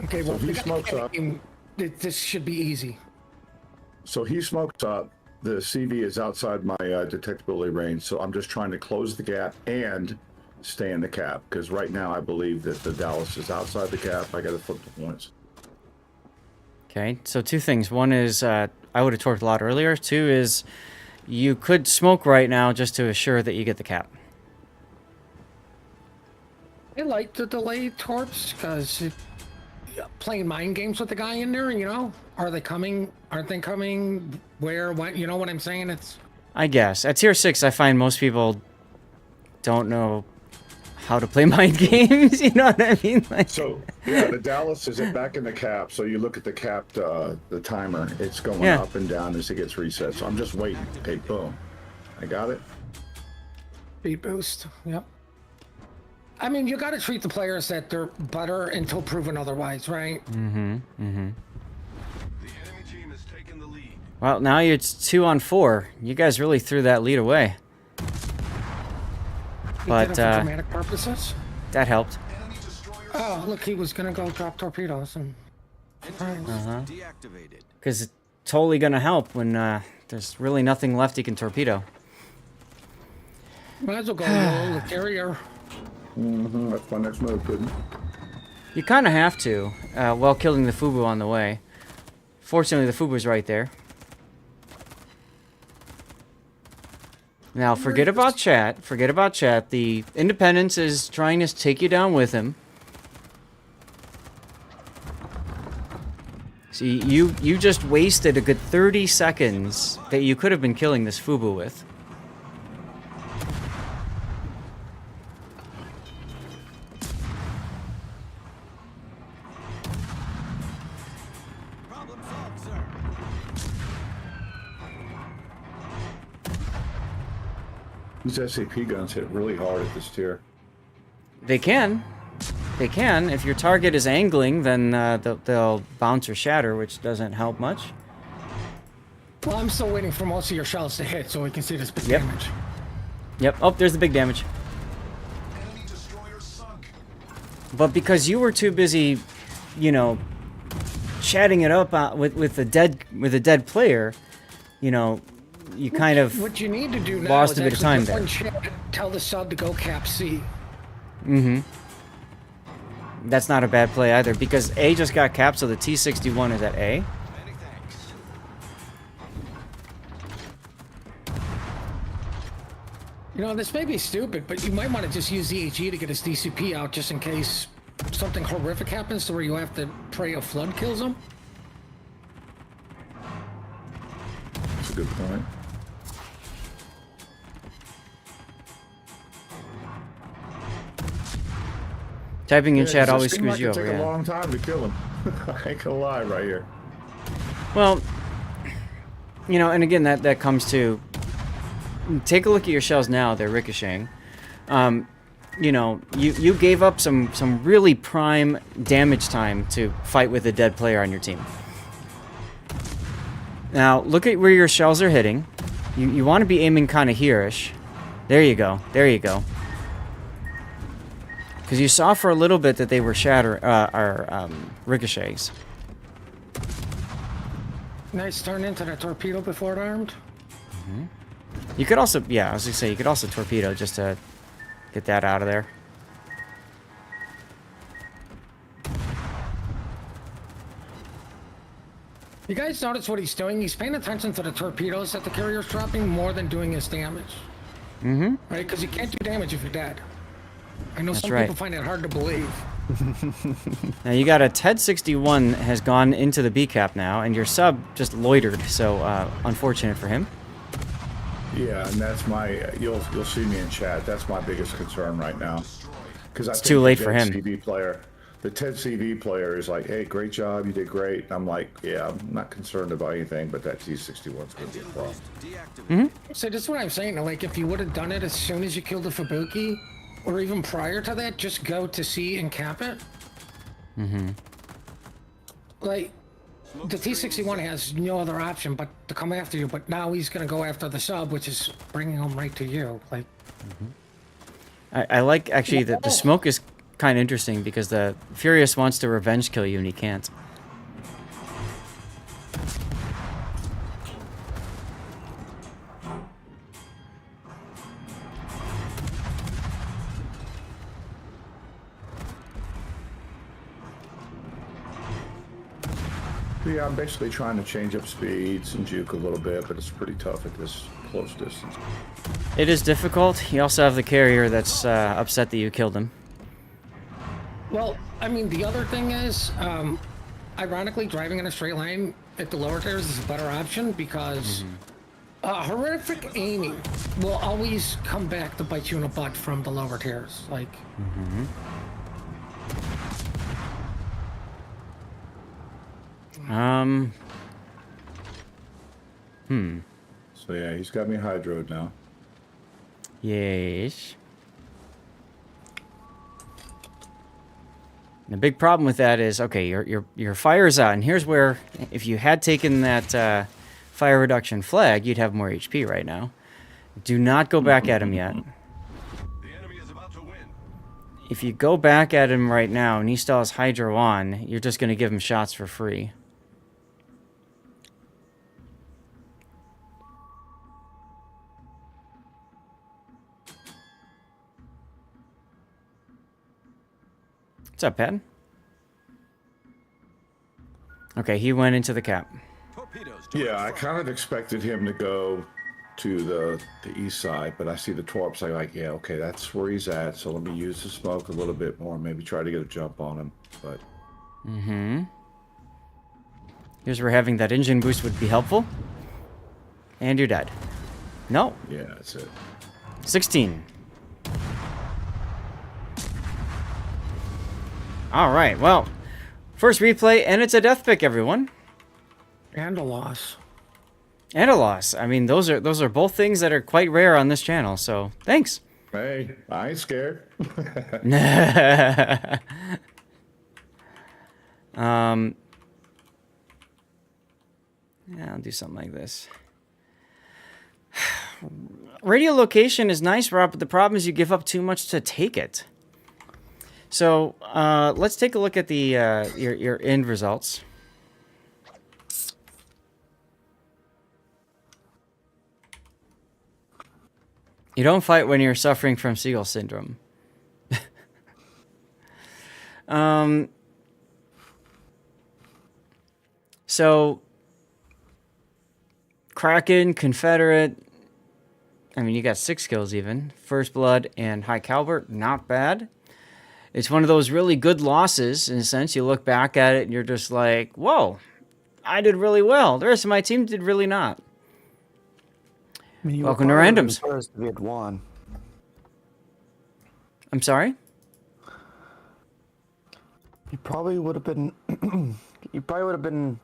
Okay, well, he smokes up. This should be easy. So he smokes up. The CV is outside my detectability range, so I'm just trying to close the gap and stay in the cap, because right now I believe that the Dallas is outside the cap. I got to flip the points. Okay, so 2 things. One is I would have torqued a lot earlier. 2 is you could smoke right now just to assure that you get the cap. I like the delayed torps because playing mind games with the guy in there, are they coming? Aren't they coming? Where? What? You know what I'm saying? It's. I guess at tier 6, I find most people don't know how to play mind games. You know what I mean? Like... So yeah, the Dallas is back in the cap. So you look at the cap, the timer. It's going up and down as it gets reset. So I'm just waiting. Okay, boom. I got it. Speed boost. Yep. I mean, you got to treat the players that they're better until proven otherwise, right? The enemy team has taken the lead. Well, now it's 2 on 4. You guys really threw that lead away. But for dramatic purposes. That helped. Enemy destroyer Oh, look, he was gonna go drop torpedoes and. engine boost deactivated. Because it's totally going to help when there's really nothing left you can torpedo. Might as well go roll the carrier. That's my next move, couldn't it? You kind of have to, while killing the Fubu on the way. Fortunately, the Fubu's right there. Now, forget about chat. Forget about chat. The Independence is trying to take you down with him. See, you just wasted a good 30 seconds that you could have been killing this Fubu with. These SAP guns hit really hard at this tier. They can. They can. If your target is angling, then they'll bounce or shatter, which doesn't help much. Well, I'm still waiting for most of your shells to hit so we can see this big Yep. damage. Yep. Oh, there's the big damage. Enemy destroyer sunk. But because you were too busy, you know, chatting it up with a dead player, you know, you kind of What you need to do now lost is a bit of actually time get there. one chat, tell the sub to go cap C. That's not a bad play either, because A just got capped, so the T-61 is at A. Many thanks. You know, this may be stupid, but you might want to just use the AG to get his DCP out just in case something horrific happens to where you have to pray a flood kills him. That's a good point. Typing in Yeah, chat it always seemed screws like you it'd over. take a Yeah. long time to kill him. I ain't gonna lie right here. Well, you know, and again, that comes to take a look at your shells now. They're ricocheting. You know, you gave up some really prime damage time to fight with a dead player on your team. Now, look at where your shells are hitting. You want to be aiming kind of here-ish. There you go. There you go. Because you saw for a little bit that they were ricochets. Nice turn into that torpedo before it armed. You could also, yeah, I was gonna say, you could also torpedo just to get that out of there. You guys notice what he's doing? He's paying attention to the torpedoes that the carrier's dropping more than doing his damage. Mm-hmm. Right? Because you can't do damage if you're dead. I know That's some right. people find it hard to believe. Now you got a TED 61 has gone into the B cap now, and your sub just loitered, so unfortunate for him. Yeah, and that's my. You'll see me in chat. That's my biggest concern right now. Because It's too late for him. The TED CV player is like, "Hey, great job, you did great." I'm like, "Yeah, I'm not concerned about anything, but that T-61's going to be a problem." So this is what I'm saying. Like, if you would have done it as soon as you killed the Fubuki, or even prior to that, just go to C and cap it. Like, the T-61 has no other option but to come after you, but now he's going to go after the sub, which is bringing him right to you. Like, I like, actually, the smoke is kind of interesting because the Furious wants to revenge kill you and he can't. Yeah, I'm basically trying to change up speeds and juke a little bit, but it's pretty tough at this close distance. It is difficult. You also have the carrier that's upset that you killed him. well, I mean, the other thing is, ironically, driving in a straight line at the lower tiers is a better option because horrific aiming will always come back to bite you in the butt from the lower tiers. Like, So yeah, he's got me hydroed now. Yes. The big problem with that is, okay, your fire's out, and here's where, if you had taken that fire reduction flag, you'd have more HP right now. Do not go back at him yet. The enemy is about to win. If you go back at him right now and he still has hydro on, you're just going to give him shots for free. What's up, Pat? Okay, he went into the cap. Torpedoes. Yeah, I kind of expected him to go to the east side, but I see the torps. I'm like, yeah, okay, that's where he's at. So let me use the smoke a little bit more, maybe try to get a jump on him. But Here's where having that engine boost would be helpful. And you're dead. No, yeah, that's it. 16. All right, well, first replay, and it's a death pick, everyone. and a loss. And a loss. I mean, those are both things that are quite rare on this channel. So thanks. Hey, I ain't scared. Yeah, I'll do something like this. Radio location is nice, Rob, but the problem is you give up too much to take it. So let's take a look at the your end results. You don't fight when you're suffering from seagull syndrome. So Kraken, Confederate. I mean, you got 6 kills even. First Blood and High Caliber, not bad. It's one of those really good losses, in a sense. You look back at it and you're just like, whoa, I did really well. The rest of my team did really not. I mean, Welcome to Randoms. First, we had won. I'm sorry? He probably would have been. He probably would have been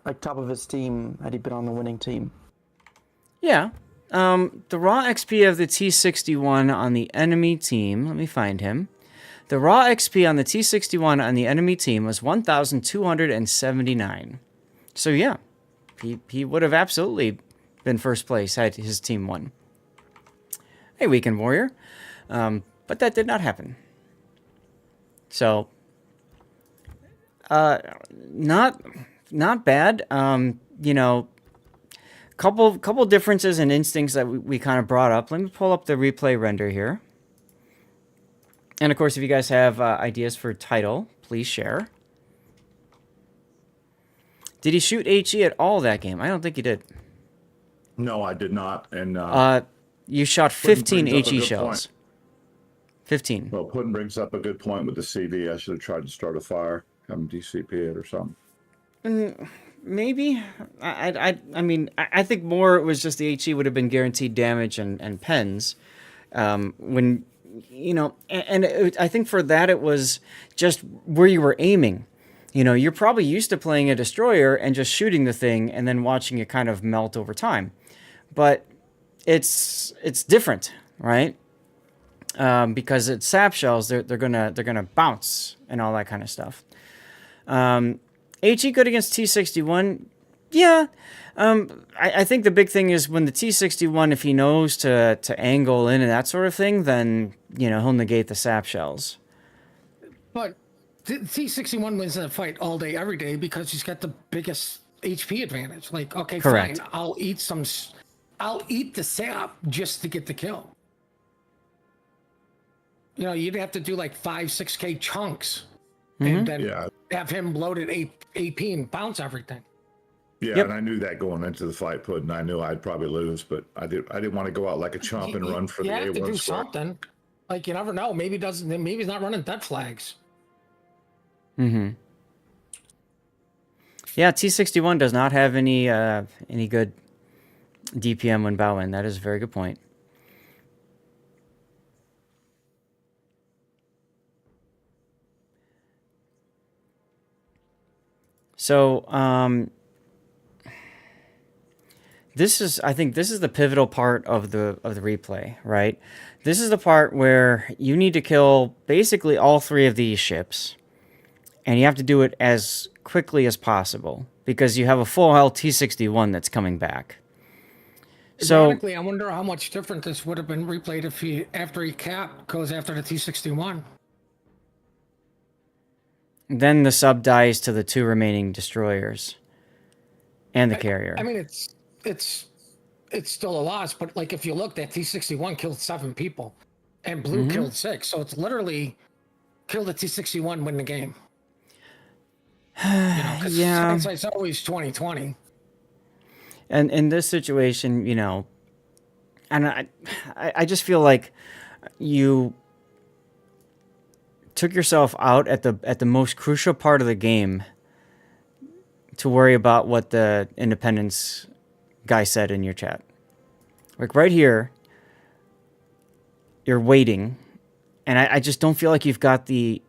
like top of his team had he been on the winning team. Yeah. The raw XP of the T-61 on the enemy team, let me find him. The raw XP on the T-61 on the enemy team was 1,279. So yeah, he would have absolutely been first place had his team won. Hey, Weekend Warrior. But that did not happen. So, not bad. You know, couple differences in instincts that we kind of brought up. Let me pull up the replay render here. And of course, if you guys have ideas for title, please share. Did he shoot HE at all that game? I don't think he did. No, I did not. And you shot 15 brings up a HE good shells. point. 15. Well, Puddin brings up a good point with the CV. I should have tried to start a fire, come DCP it or something. Maybe. I mean, I think more it was just the HE would have been guaranteed damage and pens. When, you know, I think for that it was just where you were aiming. You know, you're probably used to playing a destroyer and just shooting the thing and then watching it kind of melt over time. But it's different, right? Because it's sap shells, they're gonna bounce and all that kind of stuff. HE good against T-61, yeah. I think the big thing is when the T-61, if he knows to angle in and that sort of thing, then you know he'll negate the sap shells. But T-61 wins that fight all day, every day because he's got the biggest HP advantage. Like, okay, Correct. fine, I'll eat the sap just to get the kill. You know, you'd have to do like 5-6K chunks and then have him loaded AP and bounce everything. Yeah, Yep. and I knew that going into the fight, Puddin. I knew I'd probably lose, but I didn't want to go out like a chump and run for the You have to A1 do square. something. Like, you never know. Maybe he's not running dead flags. Mm-hmm. Yeah, T-61 does not have any good DPM when bowing. That is a very good point. So, I think this is the pivotal part of the replay, right? This is the part where you need to kill basically all 3 of these ships, and you have to do it as quickly as possible because you have a full health T-61 that's coming back. So, Ironically, I wonder how much different this would have been replayed if after he goes after the T-61. then the sub dies to the 2 remaining destroyers and the carrier. I mean, it's still a loss, but like if you look, that T-61 killed 7 people, and Blue killed 6. So it's literally kill the T-61, win the game. You know, because hindsight's always 20/20. And in this situation, you know, and I just feel like you took yourself out at the most crucial part of the game to worry about what the Independence guy said in your chat. Like right here, you're waiting, and I just don't feel like you've got the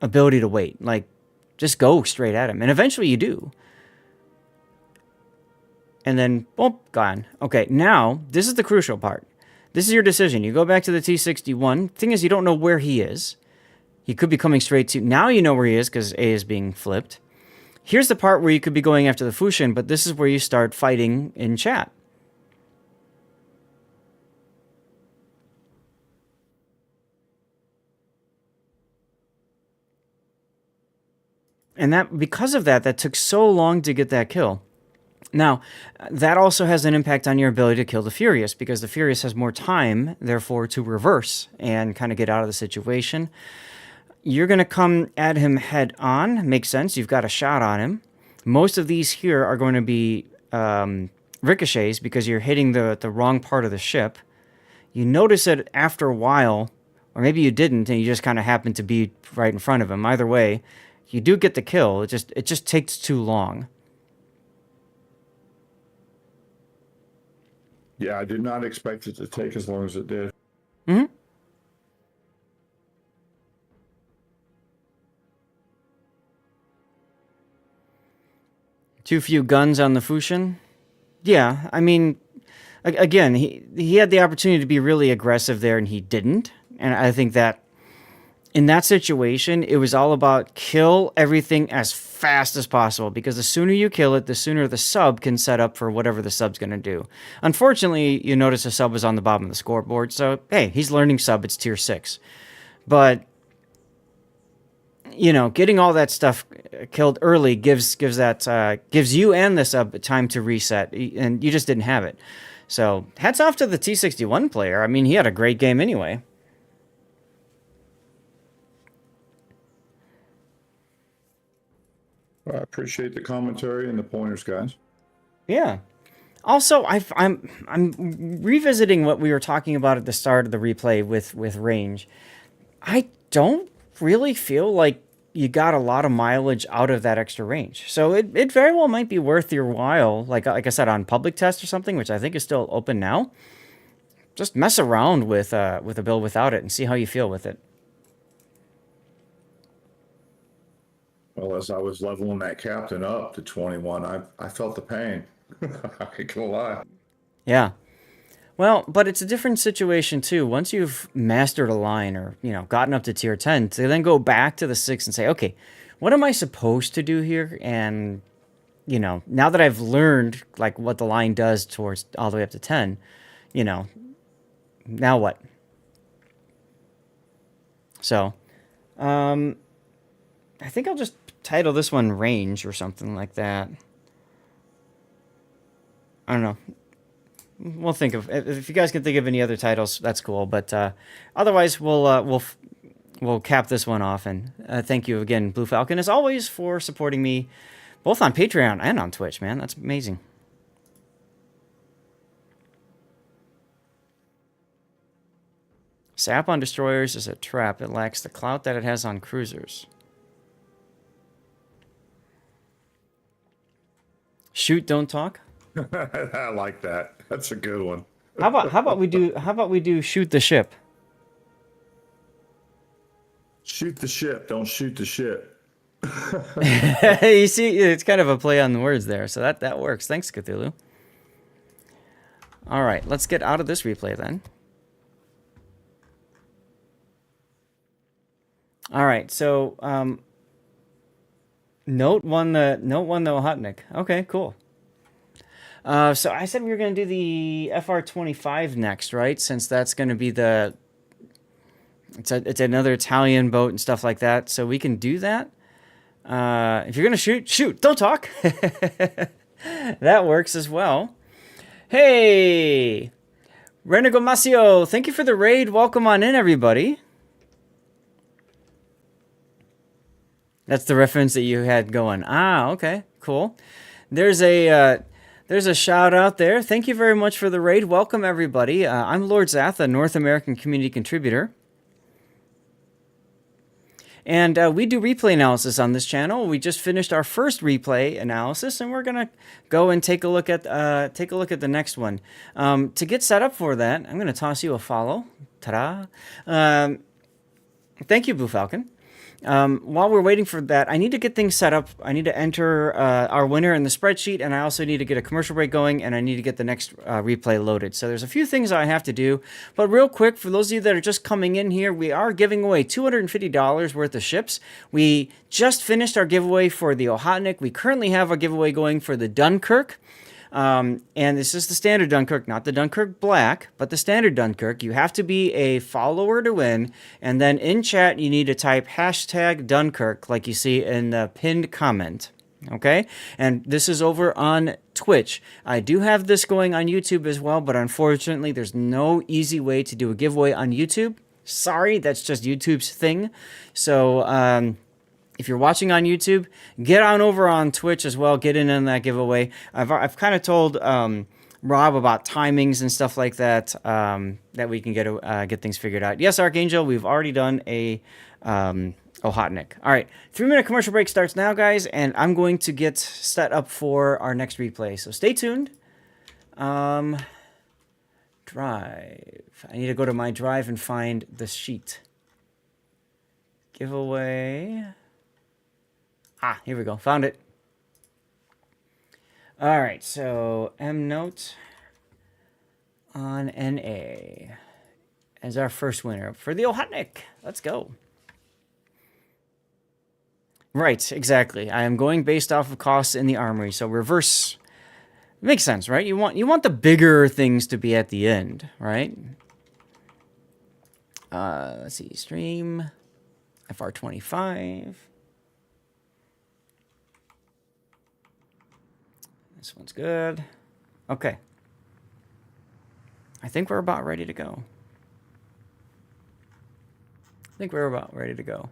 ability to wait. Like, just go straight at him, and eventually you do. and then, boom, gone. Okay, now, this is the crucial part. This is your decision. You go back to the T-61. Thing is, you don't know where he is. He could be coming straight to... Now you know where he is, because A is being flipped. Here's the part where you could be going after the Fushin, but this is where you start fighting in chat. And that, because of that, that took so long to get that kill. Now, that also has an impact on your ability to kill the Furious, because the Furious has more time, therefore, to reverse and kind of get out of the situation. You're going to come at him head on. Makes sense. You've got a shot on him. Most of these here are going to be ricochets because you're hitting the wrong part of the ship. You notice it after a while, or maybe you didn't, and you just kind of happened to be right in front of him. Either way, you do get the kill. It just takes too long. Yeah, I did not expect it to take as long as it did. Mm-hmm. Too few guns on the Fushin? Yeah, I mean, again, he had the opportunity to be really aggressive there, and he didn't. And I think that in that situation, it was all about kill everything as fast as possible, because the sooner you kill it, the sooner the sub can set up for whatever the sub's going to do. Unfortunately, you notice the sub was on the bottom of the scoreboard, so hey, he's learning sub, it's tier 6. But, you know, getting all that stuff killed early gives you and the sub time to reset, and you just didn't have it. So, hats off to the T-61 player. I mean, he had a great game anyway. I appreciate the commentary and the pointers, guys. Yeah. Also, I'm revisiting what we were talking about at the start of the replay with range. I don't really feel like you got a lot of mileage out of that extra range. So it very well might be worth your while, like I said, on public test or something, which I think is still open now. Just mess around with a build without it and see how you feel with it. Well, as I was leveling that captain up to 21, I felt the pain. I ain't gonna lie. Yeah. Well, but it's a different situation too. Once you've mastered a line or, you know, gotten up to tier 10, to then go back to the 6 and say, okay, what am I supposed to do here? And, you know, now that I've learned like what the line does towards all the way up to 10, you know, now what? So, I think I'll just title this one Range or something like that. I don't know. We'll think of, if you guys can think of any other titles, that's cool. But otherwise, we'll cap this one off. And thank you again, Blue Falcon, as always, for supporting me both on Patreon and on Twitch, man. That's amazing. Sap on destroyers is a trap. It lacks the clout that it has on cruisers. Shoot, don't talk. I like that. That's a good one. How about we do shoot the ship? Shoot the ship, don't shoot the ship. You see, it's kind of a play on the words there, so that works. Thanks, Cthulhu. All right, let's get out of this replay then. All right, so Note won the Ohotnik. Okay, cool. So I said we were going to do the FR-25 next, right? Since that's going to be it's another Italian boat and stuff like that. So we can do that. If you're going to shoot, don't talk. That works as well. Hey, Renego Masio, thank you for the raid. Welcome on in, everybody. That's the reference that you had going. Ah, okay, cool. There's a shout out there. Thank you very much for the raid. Welcome, everybody. I'm Lord Zath, a North American community contributor. And we do replay analysis on this channel. We just finished our first replay analysis, and we're gonna go and take a look at the next one. To get set up for that, I'm gonna toss you a follow. Ta-da! Thank you, Blue Falcon. While we're waiting for that, I need to get things set up. I need to enter our winner in the spreadsheet, and I also need to get a commercial break going, and I need to get the next replay loaded. So there's a few things I have to do. But real quick, for those of you that are just coming in here, we are giving away $250 worth of ships. We just finished our giveaway for the Ohotnik. We currently have a giveaway going for the Dunkirk. And this is the standard Dunkirk, not the Dunkirk Black, but the standard Dunkirk. You have to be a follower to win, and then in chat you need to type hashtag Dunkirk like you see in the pinned comment. Okay? And this is over on Twitch. I do have this going on YouTube as well, but unfortunately there's no easy way to do a giveaway on YouTube. Sorry, that's just YouTube's thing. So, if you're watching on YouTube, get on over on Twitch as well. Get in on that giveaway. I've kind of told Rob about timings and stuff like that, that we can get things figured out. Yes, Archangel, we've already done a Ohotnik. All right, 3-minute commercial break starts now, guys, and I'm going to get set up for our next replay. So stay tuned. Drive. I need to go to my drive and find the sheet. Giveaway. Ah, here we go. Found it. All right, so M note on NA as our first winner for the Ohotnik. Let's go. Right, exactly. I am going based off of costs in the armory, so reverse makes sense, right? You want the bigger things to be at the end, right? Let's see, stream FR25. This one's good. Okay. I think we're about ready to go. Ready to go,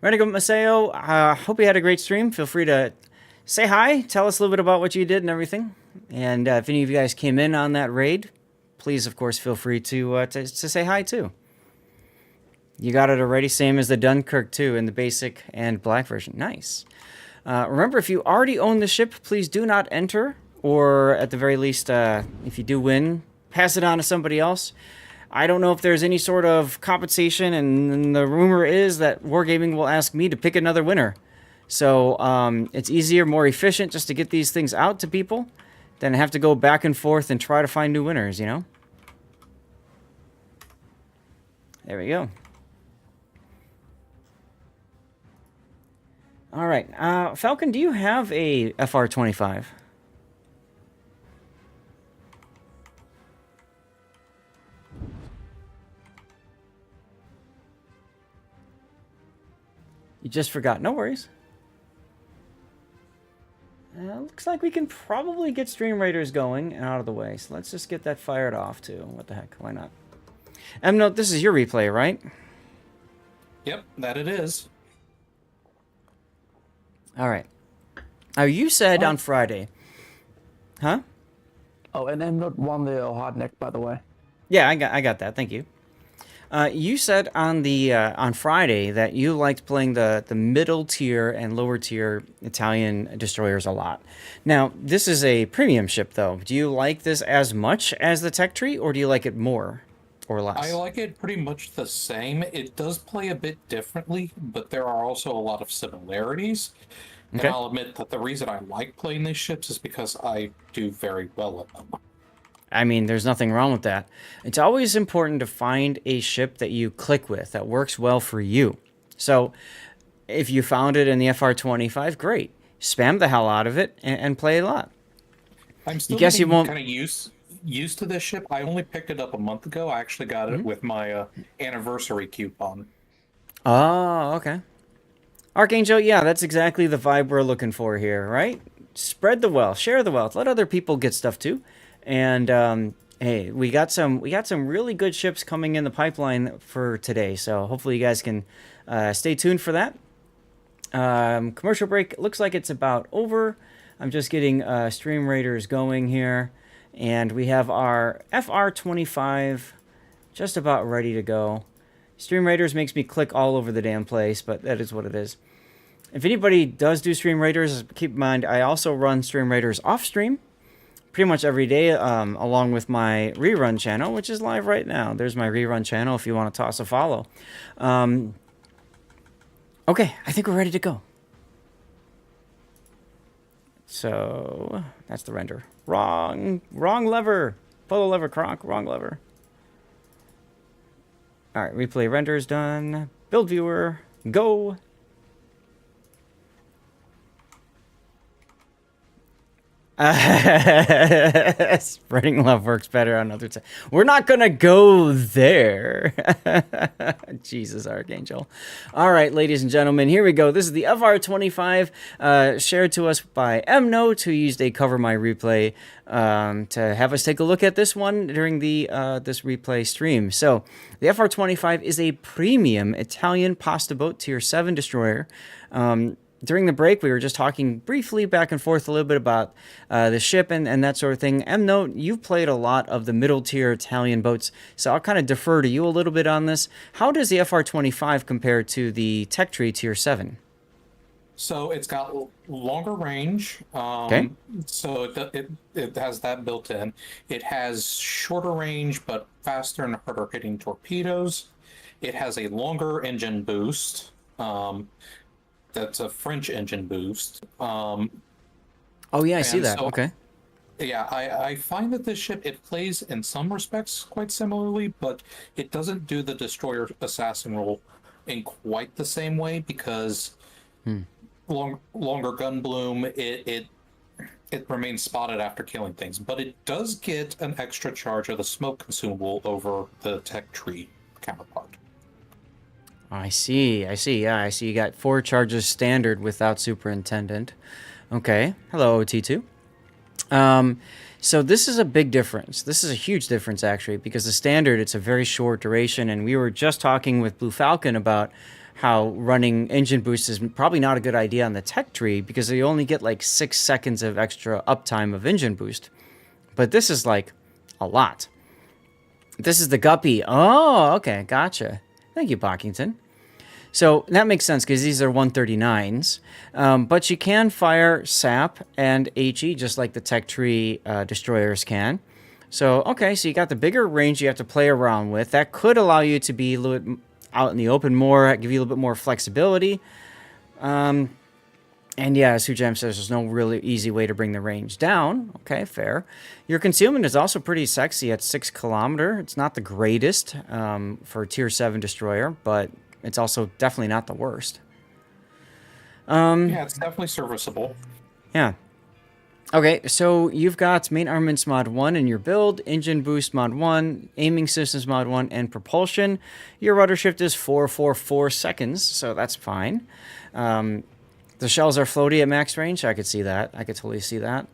Maseo. Hope you had a great stream. Feel free to say hi. Tell us a little bit about what you did and everything. And if any of you guys came in on that raid, please, of course, feel free to say hi, too. You got it already. Same as the Dunkirk, too, in the basic and black version. Nice. Remember, if you already own the ship, please do not enter, or at the very least, if you do win, pass it on to somebody else. I don't know if there's any sort of compensation, and the rumor is that Wargaming will ask me to pick another winner. So it's easier, more efficient just to get these things out to people than have to go back and forth and try to find new winners, you know? There we go. All right, Falcon, do you have a FR25? You just forgot. No worries. Looks like we can probably get Stream Raiders going and out of the way. So let's just get that fired off too. What the heck? Why not? M-Note, this is your replay, right? Yep, that it is. All right. Now, you said on Friday. Huh? Oh, and M-Note won the Ohotnik, by the way. Yeah, I got that. Thank you. You said on Friday that you liked playing the middle tier and lower tier Italian destroyers a lot. Now, this is a premium ship, though. Do you like this as much as the tech tree, or do you like it more or less? I like it pretty much the same. It does play a bit differently, but there are also a lot of similarities. Okay. And I'll admit that the reason I like playing these ships is because I do very well at them. I mean, there's nothing wrong with that. It's always important to find a ship that you click with, that works well for you. So, if you found it in the FR25, great. Spam the hell out of it and play a lot. I'm still kind of used to this ship. I only picked it up a month ago. I actually got it with my anniversary coupon. Oh, okay. Archangel, yeah, that's exactly the vibe we're looking for here, right? Spread the wealth, share the wealth, let other people get stuff too. And hey, we got some really good ships coming in the pipeline for today, so hopefully you guys can stay tuned for that. Commercial break looks like it's about over. I'm just getting Stream Raiders going here, and we have our FR25 just about ready to go. Stream Raiders makes me click all over the damn place, but that is what it is. If anybody does do Stream Raiders, keep in mind I also run Stream Raiders off stream pretty much every day, along with my rerun channel, which is live right now. There's my rerun channel if you want to toss a follow. Okay, I think we're ready to go. So that's the render. Wrong lever. Pull the lever, Kronk. Wrong lever. All right, replay render is done. Build viewer, go. Spreading love works better on other times. We're not gonna go there. Jesus, Archangel. All right, ladies and gentlemen, here we go. This is the FR25 shared to us by MNote, who used a Cover My Replay to have us take a look at this one during the this replay stream. So the FR25 is a premium Italian pasta boat tier 7 destroyer. During the break, we were just talking briefly back and forth a little bit about the ship and that sort of thing. MNote, you've played a lot of the middle tier Italian boats, so I'll kind of defer to you a little bit on this. How does the FR25 compare to the Tech Tree tier 7? So it's got longer range. Okay. So it has that built in. It has shorter range, but faster and harder hitting torpedoes. It has a longer engine boost. That's a French engine boost. Oh yeah, I see that. So, okay. Yeah, I find that this ship, it plays in some respects quite similarly, but it doesn't do the destroyer assassin role in quite the same way because longer gun bloom, it remains spotted after killing things, but it does get an extra charge of the smoke consumable over the Tech Tree counterpart. I see. Yeah, I see you got 4 charges standard without superintendent. Okay. Hello, OT2. So this is a big difference. This is a huge difference, actually, because the standard, it's a very short duration, and we were just talking with Blue Falcon about how running engine boost is probably not a good idea on the Tech Tree because you only get like 6 seconds of extra uptime of engine boost. But this is like a lot. This is the Guppy. Oh, okay, gotcha. Thank you, Bockington. So that makes sense because these are 139s. But you can fire SAP and HE just like the Tech Tree destroyers can. So, okay, so you got the bigger range you have to play around with. That could allow you to be a little bit out in the open more, give you a little bit more flexibility. And yeah, as Hujam says, there's no really easy way to bring the range down. Okay, fair. Your concealment is also pretty sexy at 6 kilometer. It's not the greatest for a tier 7 destroyer, but it's also definitely not the worst. Yeah, it's definitely serviceable. Yeah. Okay, so you've got main armaments mod 1 in your build, engine boost mod 1, aiming systems mod 1, and propulsion. Your rudder shift is 444 seconds, so that's fine. The shells are floaty at max range. I could see that. I could totally see that.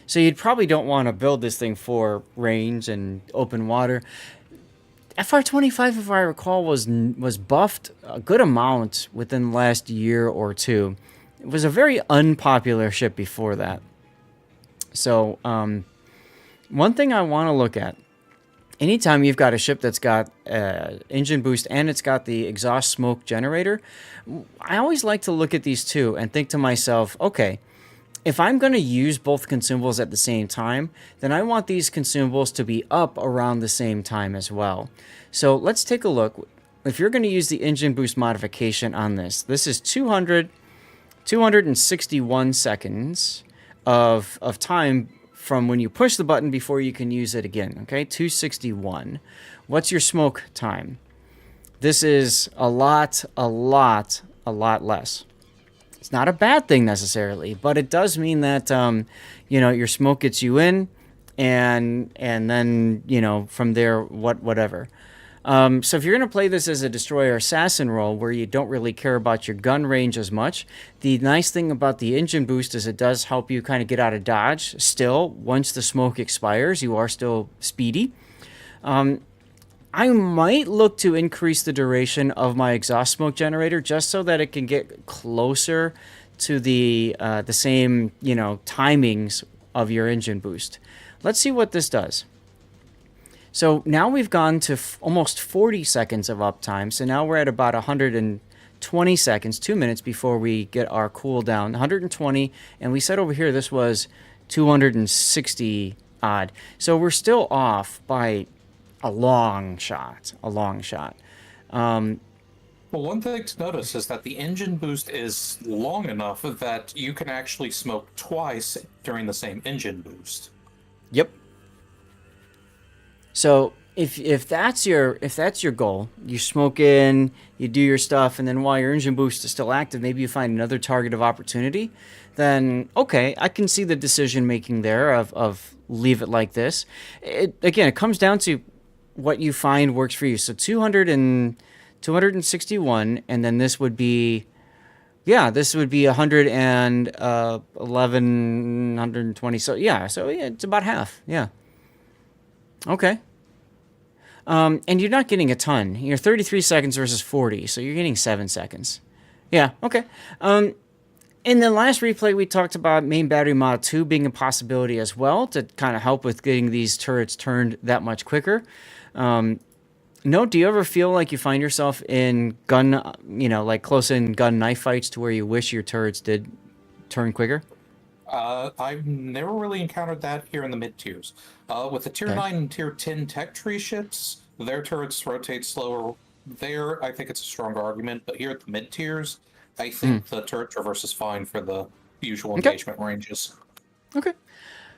So you probably don't want to build this thing for range and open water. FR25, if I recall, was buffed a good amount within the last year or two. It was a very unpopular ship before that. So one thing I want to look at, anytime you've got a ship that's got engine boost and it's got the exhaust smoke generator, I always like to look at these two and think to myself, okay, if I'm going to use both consumables at the same time, then I want these consumables to be up around the same time as well. So let's take a look. If you're going to use the engine boost modification on this is 261 seconds of time from when you push the button before you can use it again, okay? 261. What's your smoke time? This is a lot less. It's not a bad thing necessarily, but it does mean that, your smoke gets you in and then, from there, whatever. So if you're going to play this as a destroyer assassin role where you don't really care about your gun range as much, the nice thing about the engine boost is it does help you kind of get out of dodge. Still, once the smoke expires, you are still speedy. I might look to increase the duration of my exhaust smoke generator just so that it can get closer to the same, timings of your engine boost. Let's see what this does. So now we've gone to almost 40 seconds of uptime. So now we're at about 120 seconds, 2 minutes before we get our cooldown. 120, and we said over here this was 260 odd. So we're still off by a long shot. Well, one thing to notice is that the engine boost is long enough that you can actually smoke twice during the same engine boost. Yep. So if that's your goal, you smoke in, you do your stuff, and then while your engine boost is still active, maybe you find another target of opportunity, then okay, I can see the decision making there of leave it like this. It comes down to what you find works for you. So 261, and then this would be 111, 120. So yeah, it's about half. Yeah. Okay. And you're not getting a ton. You're 33 seconds versus 40, so you're getting 7 seconds. Yeah, okay. In the last replay, we talked about main battery mod 2 being a possibility as well to kind of help with getting these turrets turned that much quicker. No, do you ever feel like you find yourself in gun, like close-in gun knife fights to where you wish your turrets did turn quicker? I've never really encountered that here in the mid-tiers. With the Tier Okay. 9 and Tier 10 tech tree ships, their turrets rotate slower. There, I think it's a stronger argument, but here at the mid-tiers, I think the turret traverse is fine for the usual Okay. engagement ranges. Okay.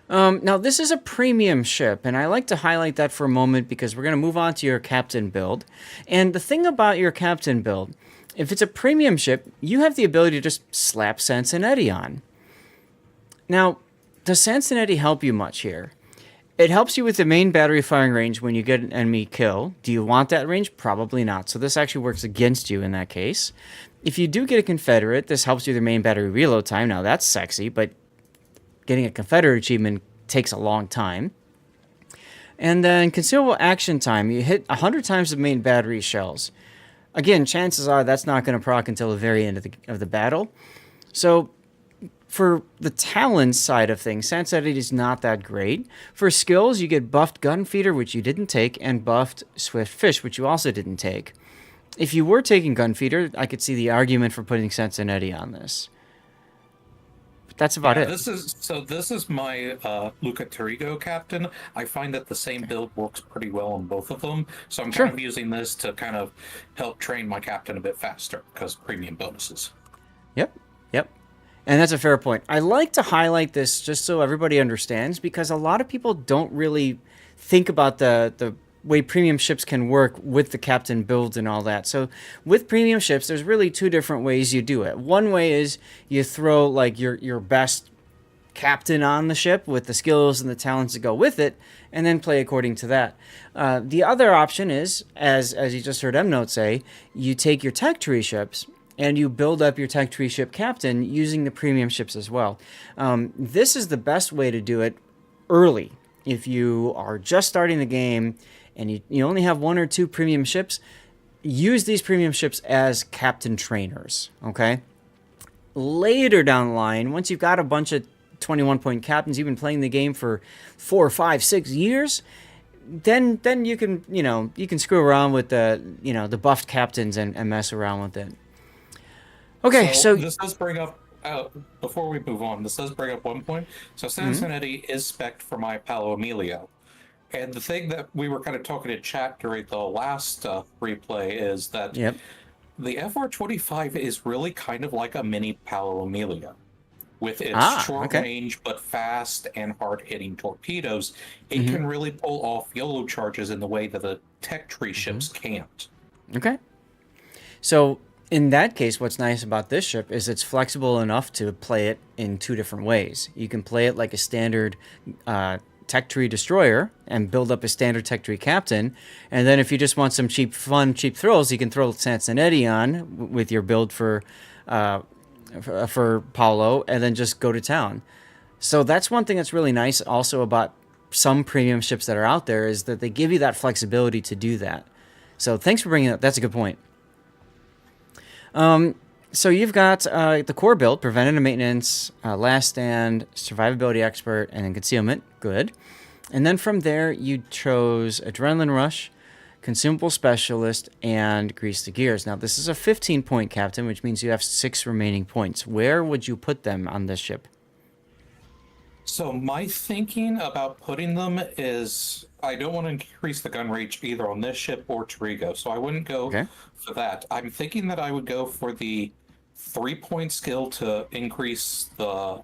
Now, this is a premium ship, and I like to highlight that for a moment because we're going to move on to your captain build. And the thing about your captain build, if it's a premium ship, you have the ability to just slap Sense and Eddy on. Now, does Sense and Eddy help you much here? It helps you with the main battery firing range when you get an enemy kill. Do you want that range? Probably not. So this actually works against you in that case. If you do get a Confederate, this helps you with your main battery reload time. Now, that's sexy, but getting a Confederate achievement takes a long time. And then consumable action time. You hit 100 times the main battery shells. Again, chances are that's not going to proc until the very end of the battle. So for the talent side of things, Sense Eddy is not that great. For skills, you get buffed Gun Feeder, which you didn't take, and buffed Swift Fish, which you also didn't take. If you were taking Gun Feeder, I could see the argument for putting Sense and Eddy on this. But that's about it. This is my Luca Tarigo captain. I find that the same build works pretty well on both of them. So I'm kind of using this to kind of help train my captain a bit faster because premium bonuses. Yep. And that's a fair point. I like to highlight this just so everybody understands because a lot of people don't really think about the way premium ships can work with the captain builds and all that. So with premium ships, there's really two different ways you do it. One way is you throw like your best captain on the ship with the skills and the talents to go with it, and then play according to that. The other option is, as you just heard M-Note say, you take your tech tree ships and you build up your tech tree ship captain using the premium ships as well. This is the best way to do it early. If you are just starting the game and you only have 1 or 2 premium ships, use these premium ships as captain trainers, okay? Later down the line, once you've got a bunch of 21-point captains, you've been playing the game for 4, 5, 6 years, then you can screw around with the buffed captains and mess around with it. Okay, so this does bring up, before we move on, this does bring up one point. So Sense and Eddy is spec'd for my Palo Emilio. And the thing that we were kind of talking in chat during the last replay is that the FR-25 is really kind of like a mini Palo Emilio. With its short range but fast and hard-hitting torpedoes, it can really pull off YOLO charges in the way that the tech tree ships can't. Okay. So in that case, what's nice about this ship is it's flexible enough to play it in 2 different ways. You can play it like a standard tech tree destroyer and build up a standard tech tree captain. And then if you just want some cheap thrills, you can throw Sense and Eddy on with your build for Paulo and then just go to town. So that's one thing that's really nice also about some premium ships that are out there is that they give you that flexibility to do that. So thanks for bringing that. That's a good point. So you've got the core build, preventative maintenance, last stand, survivability expert, and then concealment. Good. And then from there, you chose adrenaline rush, consumable specialist, and grease the gears. Now, this is a 15-point captain, which means you have 6 remaining points. Where would you put them on this ship? So my thinking about putting them is I don't want to increase the gun range either on this ship or Torigo, so I wouldn't go Okay. for that. I'm thinking that I would go for the 3-point skill to increase the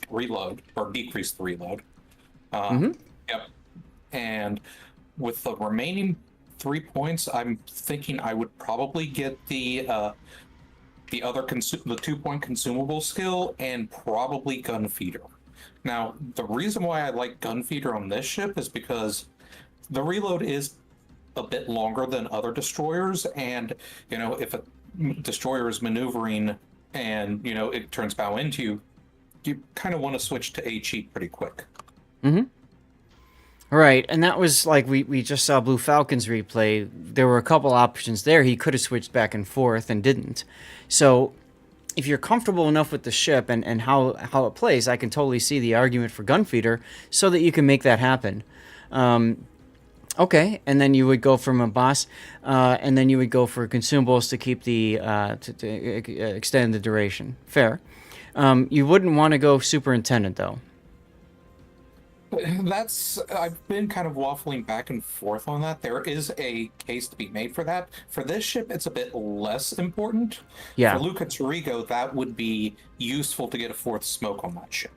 reload or decrease the reload. Yep. And with the remaining 3 points, I'm thinking I would probably get the other the 2-point consumable skill and probably gun feeder. Now, the reason why I like gun feeder on this ship is because the reload is a bit longer than other destroyers, and if a destroyer is maneuvering and it turns bow into you, you kind of want to switch to HE pretty quick. Right, and that was like we just saw Blue Falcon's replay. There were a couple options there. He could have switched back and forth and didn't. So if you're comfortable enough with the ship and how it plays, I can totally see the argument for Gunfeeder so that you can make that happen. Okay, and then you would go from a boss, and then you would go for consumables to keep the to extend the duration. Fair. You wouldn't want to go Superintendent though. I've been kind of waffling back and forth on that. There is a case to be made for that. For this ship, it's a bit less important. Yeah. For Luca Torigo, that would be useful to get a 4th smoke on that ship.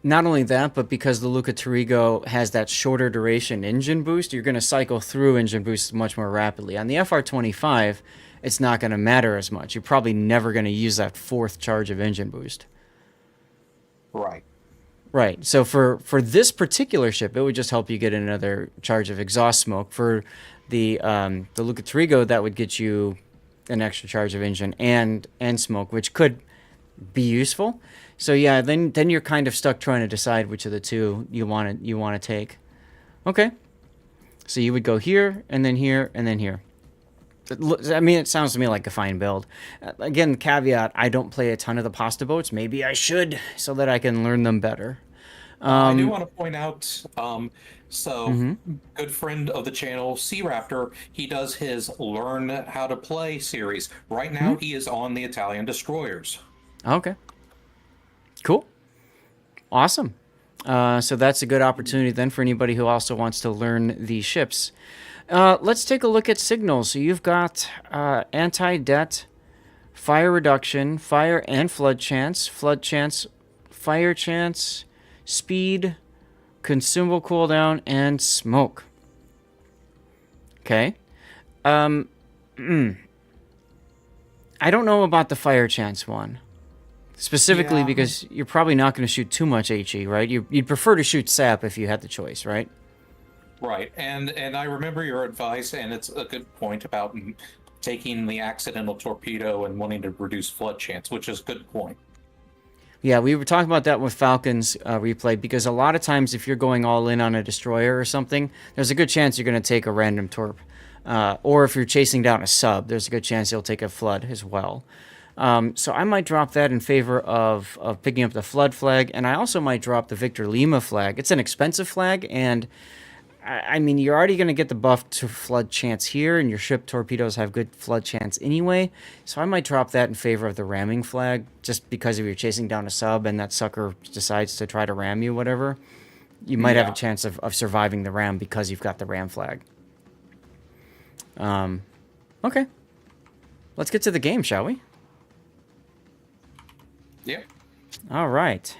Not only that, but because the Luca Torigo has that shorter duration engine boost, you're going to cycle through engine boosts much more rapidly. On the FR-25, it's not going to matter as much. You're probably never going to use that 4th charge of engine boost. Right. Right. So for this particular ship, it would just help you get another charge of exhaust smoke. For the Luca Torigo, that would get you an extra charge of engine and smoke, which could be useful. So yeah, then you're kind of stuck trying to decide which of the two you want to take. Okay. So you would go here and then here and then here. I mean, it sounds to me like a fine build. Again, caveat, I don't play a ton of the pasta boats. Maybe I should, so that I can learn them better. I do want to point out, good friend of the channel, Sea Raptor, he does his Learn How to Play series. Right now, he is on the Italian destroyers. Okay. Cool. Awesome. So that's a good opportunity then for anybody who also wants to learn these ships. Let's take a look at signals. So you've got anti-det, fire reduction, fire and flood chance, fire chance, speed, consumable cooldown, and smoke. Okay. I don't know about the fire chance one. Specifically because you're probably not going to shoot too much HE, right? You'd prefer to shoot SAP if you had the choice, right? Right, and I remember your advice, and it's a good point about taking the accidental torpedo and wanting to reduce flood chance, which is a good point. Yeah, we were talking about that with Falcon's replay, because a lot of times if you're going all in on a destroyer or something, there's a good chance you're going to take a random torp. Or if you're chasing down a sub, there's a good chance you'll take a flood as well. So I might drop that in favor of picking up the flood flag, and I also might drop the Victor Lima flag. It's an expensive flag, and I mean, you're already going to get the buff to flood chance here, and your ship torpedoes have good flood chance anyway. So I might drop that in favor of the ramming flag, just because if you're chasing down a sub and that sucker decides to try to ram you, whatever, you might have a chance of surviving the ram because you've got the ram flag. Okay. Let's get to the game, shall we? Yep. All right.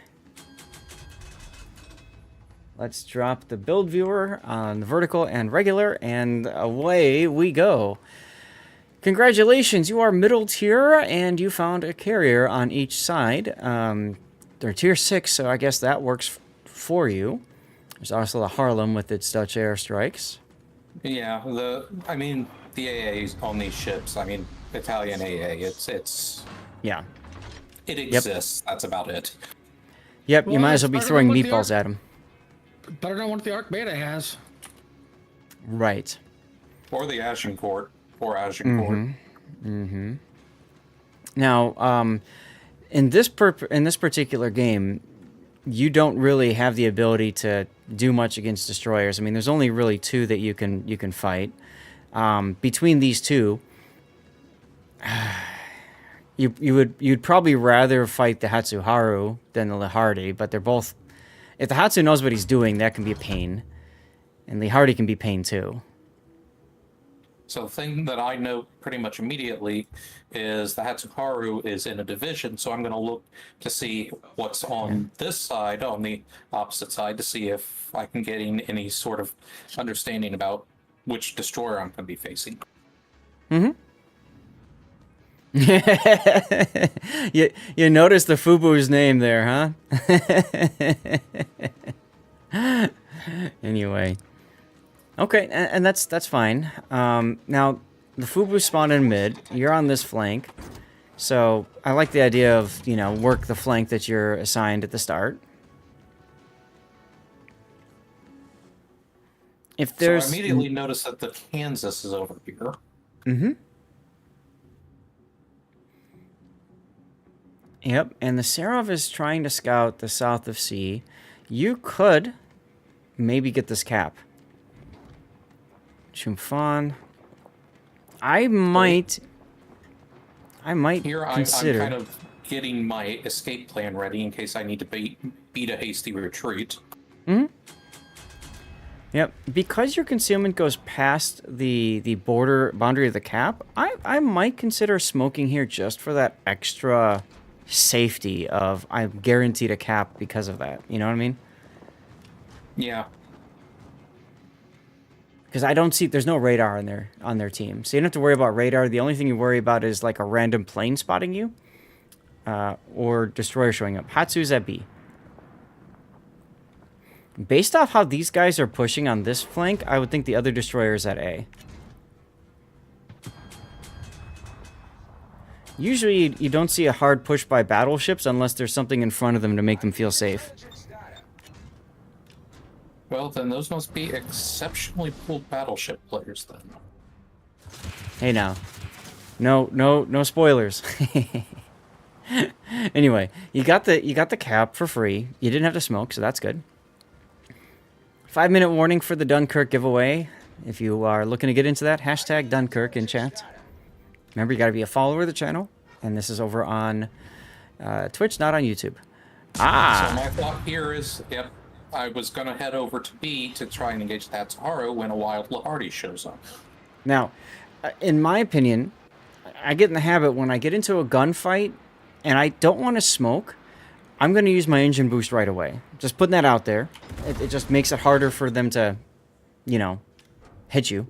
Let's drop the build viewer on the vertical and regular, and away we go. Congratulations, you are middle tier, and you found a carrier on each side. They're tier 6, so I guess that works for you. There's also the Harlem with its Dutch airstrikes. Yeah, the AAs on these ships, Italian AA, it's Yeah. it exists. That's about it. Yep, you Well, might as well be it's throwing better than what meatballs at them. Better than what the Arc Beta has. Right. Or the Agincourt. Court. Now, in this particular game, you don't really have the ability to do much against destroyers. I mean, there's only really 2 that you can fight. Between these 2, you'd probably rather fight the Hatsuharu than the Lehardi, but they're both If the Hatsu knows what he's doing, that can be a pain. And Lee Hardy can be pain too. So the thing that I know pretty much immediately is the Hatsuharu is in a division, so I'm going to look to see what's on this side, on the opposite side, to see if I can get any sort of understanding about which destroyer I'm going to be facing. Mm-hmm. you notice the Fubu's name there, huh? Anyway. Okay, and that's fine. Now, the Fubu spawn in mid. You're on this flank. So, I like the idea of, you know, work the flank that you're assigned at the start. If there's... So I immediately notice that the Kansas is over here. Mm-hmm. Yep, and the Serov is trying to scout the south of C. You could maybe get this cap. Chumfan. I might Here consider... I'm kind of getting my escape plan ready in case I need to beat a hasty retreat. Mm-hmm. Yep, because your concealment goes past the boundary of the cap, I might consider smoking here just for that extra safety of I'm guaranteed a cap because of that. You know what I mean? Yeah. Because I don't see, there's no radar on their team. So you don't have to worry about radar. The only thing you worry about is like a random plane spotting you. Or destroyer showing up. Hatsu's at B. Based off how these guys are pushing on this flank, I would think the other destroyer is at A. Usually you don't see a hard push by battleships unless there's something in front of them to make them feel safe. Well, then those must be exceptionally cool battleship players, then. Hey now. No spoilers. Anyway, you got the cap for free. You didn't have to smoke, so that's good. 5-minute warning for the Dunkirk giveaway. If you are looking to get into that, hashtag Dunkirk in chat. Remember, you got to be a follower of the channel, and this is over on Twitch, not on YouTube. So my thought here is, yep, I was going to head over to B to try and engage Tatsuharu when a wild Lahardi shows up. Now, in my opinion, I get in the habit when I get into a gunfight and I don't want to smoke, I'm going to use my engine boost right away. Just putting that out there. It just makes it harder for them to, you know, hit you.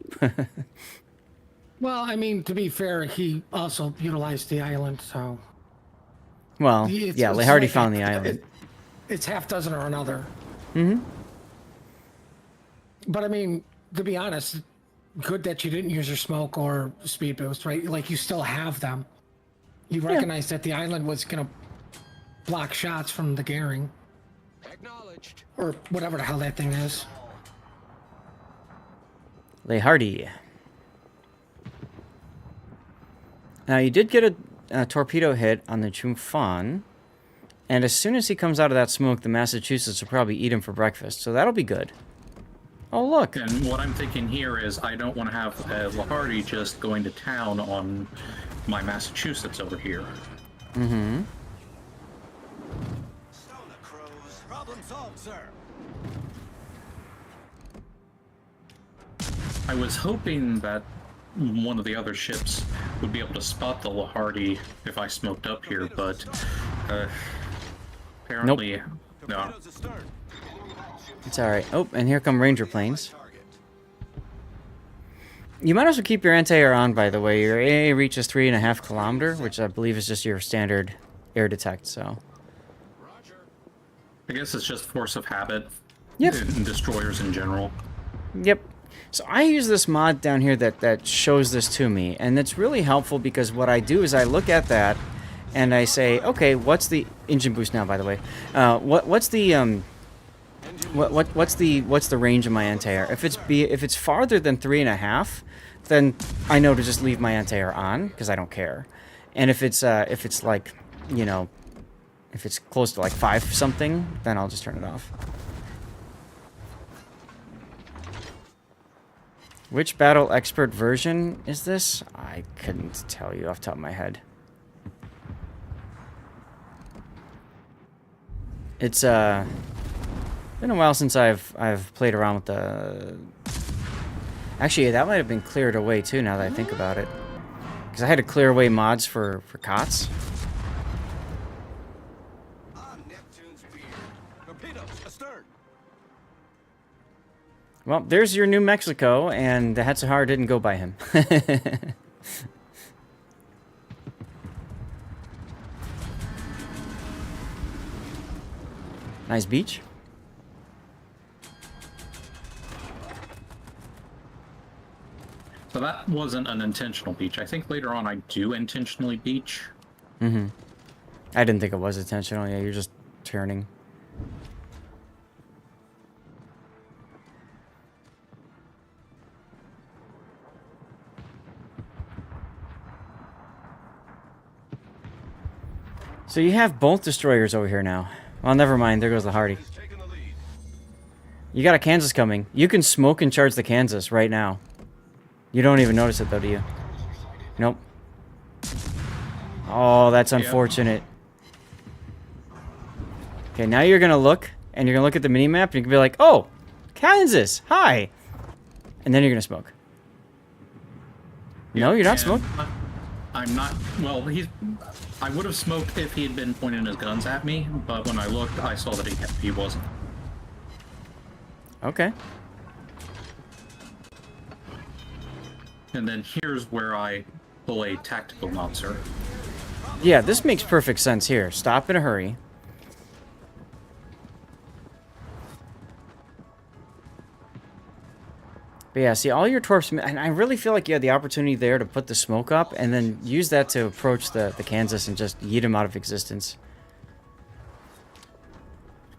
Well, I mean, to be fair, he also utilized the island, so... Well, It's Lehardy like found the island. It's half dozen or another. Mm-hmm. But I mean, to be honest, good that you didn't use your smoke or speed boost, right? Like, you still have them. You recognize that the island was going to block shots from the Gehring. Acknowledged. Or whatever the hell that thing is. Lehardy. Now, you did get a torpedo hit on the Chumfan, and as soon as he comes out of that smoke, the Massachusetts will probably eat him for breakfast, so that'll be good. Oh, look. And what I'm thinking here is I don't want to have Lahardi just going to town on my Massachusetts over here. Mm-hmm. Stone the crows. Problem solved, sir. I was hoping that one of the other ships would be able to spot the Lahardi if I smoked up here, but apparently, no. Torpedoes astern. It's alright. Oh, and here come Ranger planes. You might also keep your anti-air on, by the way. Your AA reaches 3.5 kilometers, which I believe is just your standard air detect, so... I guess it's just force of habit. Yep. And destroyers in general. Yep. So I use this mod down here that shows this to me, and it's really helpful because what I do is I look at that and I say, okay, what's the engine boost now? By the way, what's the what's the range of my anti-air? If it's farther than 3.5, then I know to just leave my anti-air on because I don't care. And if it's like, you know, if it's close to like 5 something, then I'll just turn it off. Which battle expert version is this? I couldn't tell you off the top of my head. It's Been a while since I've played around with the... Actually, that might have been cleared away too, now that I think about it. Because I had to clear away mods for COTS. On Neptune's pier. Torpedoes astern. Well, there's your New Mexico, and the Hetzahar didn't go by him. Nice beach. So that wasn't an intentional beach. I think later on I do intentionally beach. Mm-hmm. I didn't think it was intentional. Yeah, you're just turning. So you have both destroyers over here now. Well, never mind. There goes the Hardy. Is taking the lead. You got a Kansas coming. You can smoke and charge the Kansas right now. You don't even notice it, though, do you? Nope. Oh, that's unfortunate. Okay, now you're going to look, and you're going to look at the mini-map, and you can be like, oh, Kansas, hi. And then you're going to smoke. No, you're not And smoking. I'm not. Well, I would have smoked if he had been pointing his guns at me, but when I looked, I saw that he wasn't. Okay. And then here's where I pull a tactical noncer. Yeah, this makes perfect sense here. Stop in a hurry. But yeah, see, all your torps, and I really feel like you had the opportunity there to put the smoke up and then use that to approach the Kansas and just yeet him out of existence.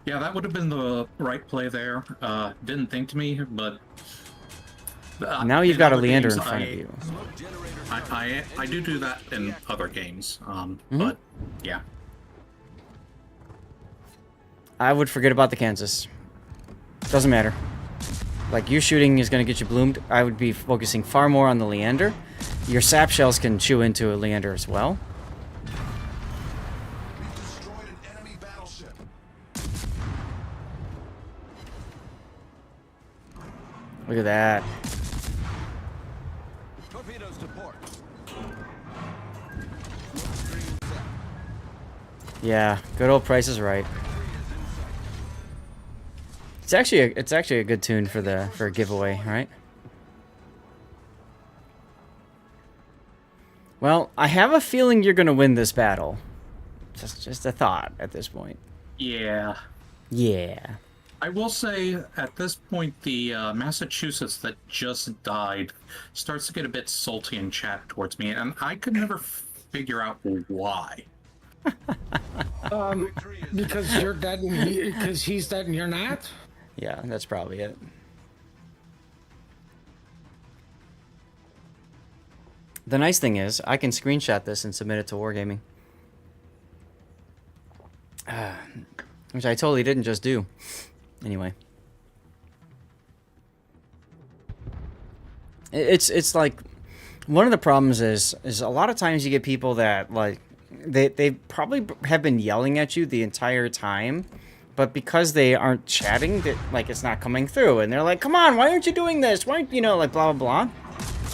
Yeah, that would have been the right play there. Didn't think to me, but... Now you've in got a other Leander games, in front of you. I do that in other games, Mm-hmm. but yeah. I would forget about the Kansas. Doesn't matter. Like, you shooting is going to get you bloomed. I would be focusing far more on the Leander. Your sap shells can chew into a Leander as well. We've destroyed an enemy battleship. Look at that. Torpedoes to port. Yeah, good old Price is Right. It's actually a good tune for a giveaway, right? Well, I have a feeling you're gonna win this battle. Just a thought at this point. Yeah. Yeah. I will say, at this point, the Massachusetts that just died starts to get a bit salty in chat towards me, and I could never figure out why. Because you're dead and because he's dead and you're not. Yeah, that's probably it. The nice thing is, I can screenshot this and submit it to Wargaming. Which I totally didn't just do. Anyway. It's like, one of the problems is a lot of times you get people that, like, they probably have been yelling at you the entire time, but because they aren't chatting, that, like, it's not coming through, and they're like, come on, why aren't you doing this? Why, you know, like, blah, blah, blah.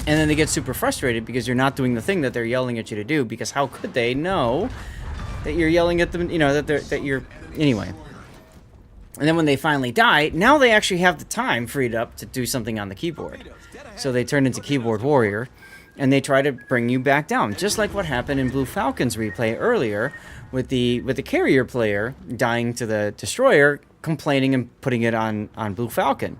And then they get super frustrated because you're not doing the thing that they're yelling at you to do, because how could they know that you're yelling at them, you know, that you're, anyway. And then when they finally die, now they actually have the time freed up to do something on the keyboard. So they turn into keyboard warrior, and they try to bring you back down, just like what happened in Blue Falcon's replay earlier, with the carrier player dying to the destroyer, complaining and putting it on Blue Falcon.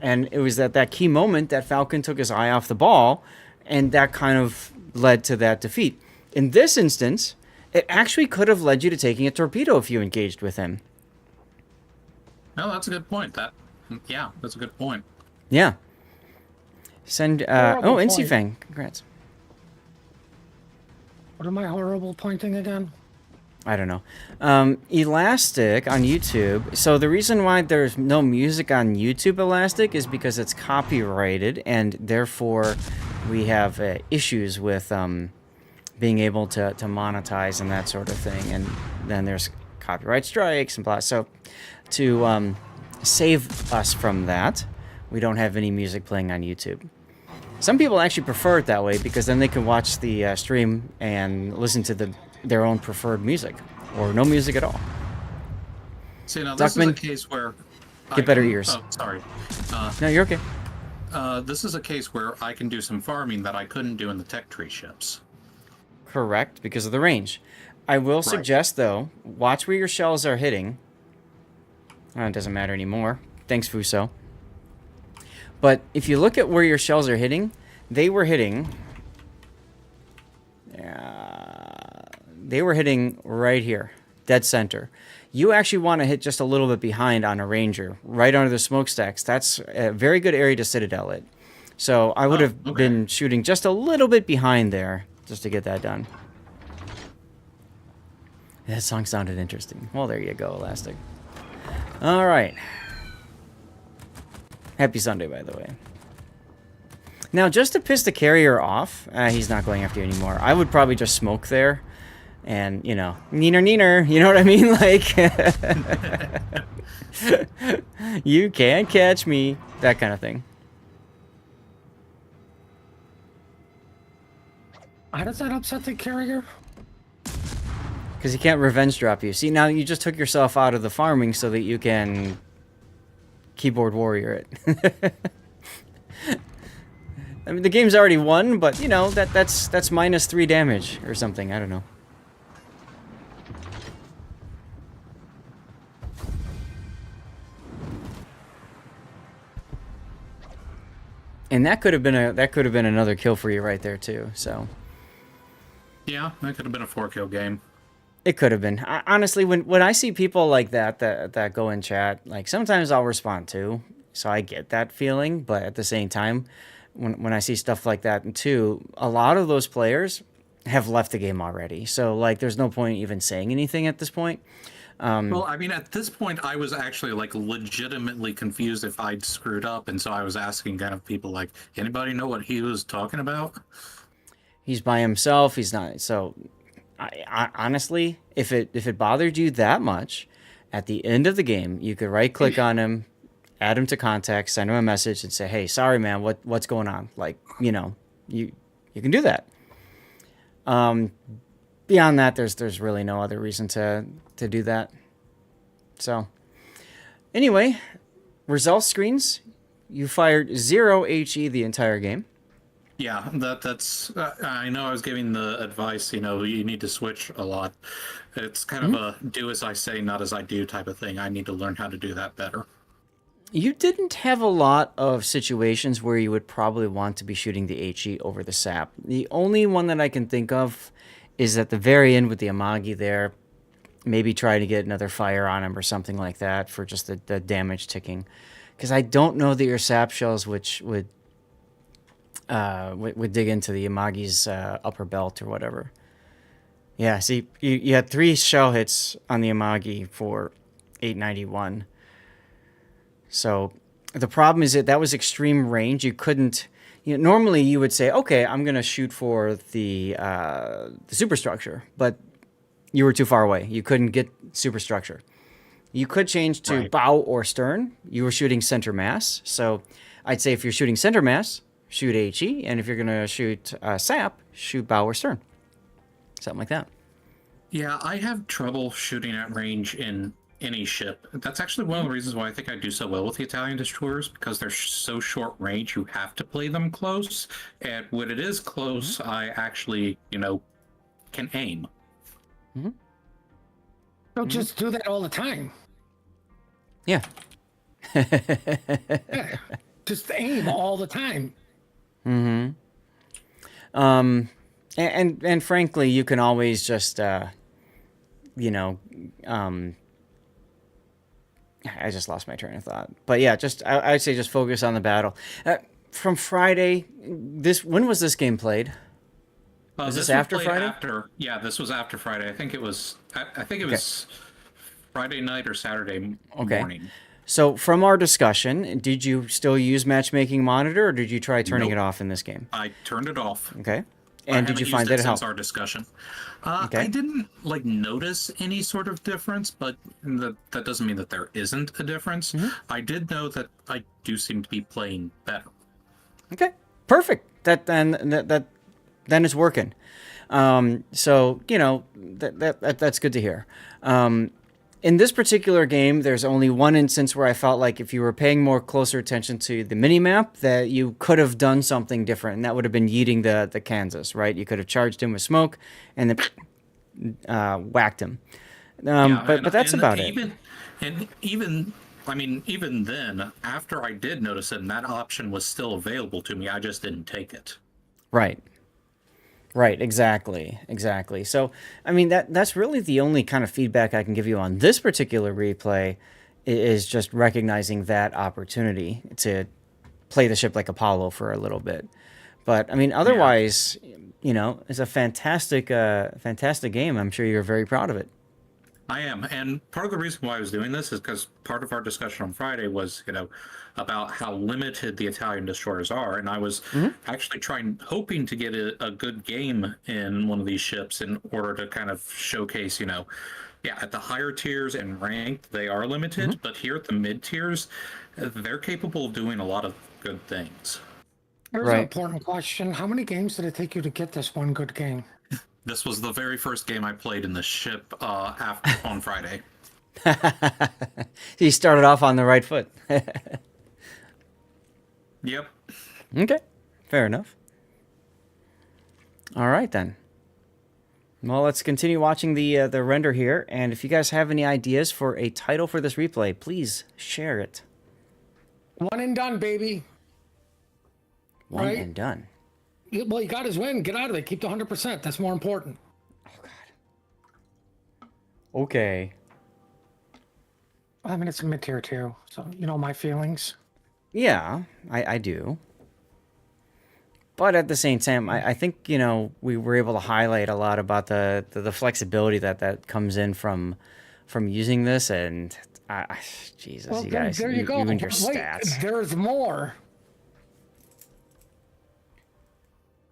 And it was at that key moment that Falcon took his eye off the ball, and that kind of led to that defeat. In this instance, it actually could have led you to taking a torpedo if you engaged with him. No, that's a good point. Yeah, that's a good point. Yeah. Send, Horrible NC point. Fang, congrats. What am I horrible pointing again? I don't know. Elastic on YouTube. So the reason why there's no music on YouTube Elastic is because it's copyrighted, and therefore we have issues with being able to monetize and that sort of thing. And then there's copyright strikes and blah. So to save us from that. We don't have any music playing on YouTube. Some people actually prefer it that way because then they can watch the stream and listen to their own preferred music, or no music at all. See, now this is a case where... Get better ears. Oh, sorry. No, you're okay. This is a case where I can do some farming that I couldn't do in the tech tree ships. Correct, because of the range. I will suggest, though, watch where your shells are hitting. It doesn't matter anymore. Thanks, Fuso. But if you look at where your shells are hitting, they were hitting right here, dead center. You actually want to hit just a little bit behind on a Ranger, right under the smokestacks. That's a very good area to Citadel it. So I would have been shooting just a little bit behind there, just to get that done. That song sounded interesting. Well, there you go, Elastic. All right. Happy Sunday, by the way. Now, just to piss the carrier off, he's not going after you anymore. I would probably just smoke there. And, you know, neener, neener, you know what I mean? Like, you can't catch me. That kind of thing. How does that upset the carrier? Because he can't revenge drop you. See, now you just took yourself out of the farming so that you can keyboard warrior it. I mean, the game's already won, but, you know, that's -3 damage or something. I don't know. And that could have been another kill for you right there too. So Yeah, that could have been a 4-kill game. it could have been. Honestly, when I see people like that go in chat, like sometimes I'll respond too. So I get that feeling, but at the same time, when I see stuff like that too, a lot of those players have left the game already. So like, there's no point even saying anything at this point. Well, I mean, at this point, I was actually like legitimately confused if I'd screwed up, and so I was asking kind of people like, anybody know what he was talking about? He's by himself. He's not. So, I honestly, if it bothered you that much, at the end of the game, you could right click on him, add him to contacts, send him a message, and say, "Hey, sorry, man. What's going on?" Like, you know, you can do that. Beyond that, there's really no other reason to do that. So, anyway, results screens. You fired 0 HE the entire game. Yeah, that's. I know I was giving the advice. You know, you need to switch a lot. It's kind of a do as I say, not as I do type of thing. I need to learn how to do that better. You didn't have a lot of situations where you would probably want to be shooting the HE over the SAP. The only one that I can think of is at the very end with the Amagi there. Maybe try to get another fire on him or something like that for just the damage ticking. Because I don't know that your SAP shells which would dig into the Amagi's upper belt or whatever. Yeah, see, you had 3 shell hits on the Amagi for 891. So the problem is that was extreme range. You couldn't... You know, normally you would say, okay, I'm going to shoot for the superstructure, but you were too far away. You couldn't get superstructure. You could change to bow or stern. You were shooting center mass. So I'd say if you're shooting center mass, shoot HE, and if you're going to shoot SAP, shoot bow or stern. Something like that. Yeah, I have trouble shooting at range in any ship. That's actually one of the reasons why I think I do so well with the Italian destroyers, because they're so short range, you have to play them close. And when it is close, I actually, you know, can aim. Don't just do that all the time. Yeah. Yeah. Just aim all the time. And frankly, you can always just, I just lost my train of thought. But yeah, I'd say just focus on the battle. From Friday, when was this game played? Was this after Friday? Yeah, this was after Friday. I think it was. I think it was Friday night or Saturday morning. So from our discussion, did you still use matchmaking monitor, or did you try turning it off in this game? I turned it off. Okay. And did you find that it since helped? our discussion. Okay. I didn't notice any sort of difference, but that doesn't mean that there isn't a difference. I did know that I do seem to be playing better. Okay, perfect. Then it's working. So that's good to hear. In this particular game, there's only one instance where I felt like if you were paying more closer attention to the mini-map, that you could have done something different, and that would have been yeeting the Kansas, right? You could have charged him with smoke and then whacked him. But that's about it. Even then, after I did notice it, and that option was still available to me, I just didn't take it. Right, exactly. So, I mean, that's really the only kind of feedback I can give you on this particular replay is just recognizing that opportunity to play the ship like Apollo for a little bit. But, I mean, otherwise, it's a fantastic game. I'm sure you're very proud of it. I am, and part of the reason why I was doing this is because part of our discussion on Friday was, about how limited the Italian destroyers are, and I was actually hoping to get a good game in one of these ships in order to kind of showcase, at the higher tiers and ranked, they are limited, but here at the mid tiers, they're capable of doing a lot of good things. Here's an important question. How many games did it take you to get this one good game? This was the very first game I played in the ship on Friday. He started off on the right foot. Yep. Okay, fair enough. All right, then. Well, let's continue watching the render here, and if you guys have any ideas for a title for this replay, please share it. One and done, baby. One and done. Well, you got his win. Get out of it. Keep the 100%. That's more important. Oh, God. Okay. I mean, it's a mid-tier too, so you know my feelings. Yeah, I do. But at the same time, I think, we were able to highlight a lot about the flexibility that comes in from using this, and Jesus, Well, you guys, there you go. you and your Wait, stats. there's more.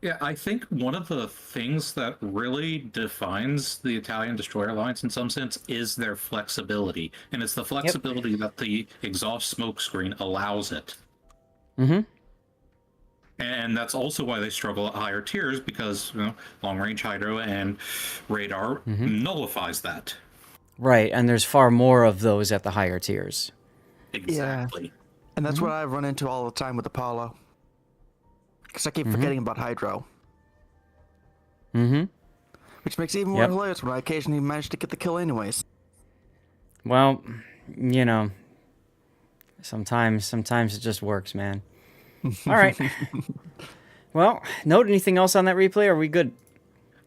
Yeah, I think one of the things that really defines the Italian destroyer alliance in some sense is their flexibility. And it's the flexibility that the exhaust smoke screen allows it. Mm-hmm. And that's also why they struggle at higher tiers, because long range hydro and radar nullifies that. Right, and there's far more of those at the higher tiers. Exactly. Yeah. And that's what I run into all the time with Apollo. Because I keep forgetting about hydro. Mm-hmm. Which makes it even more hilarious when I occasionally manage to get the kill anyways. Well, sometimes it just works, man. All right. Well, note anything else on that replay? Are we good?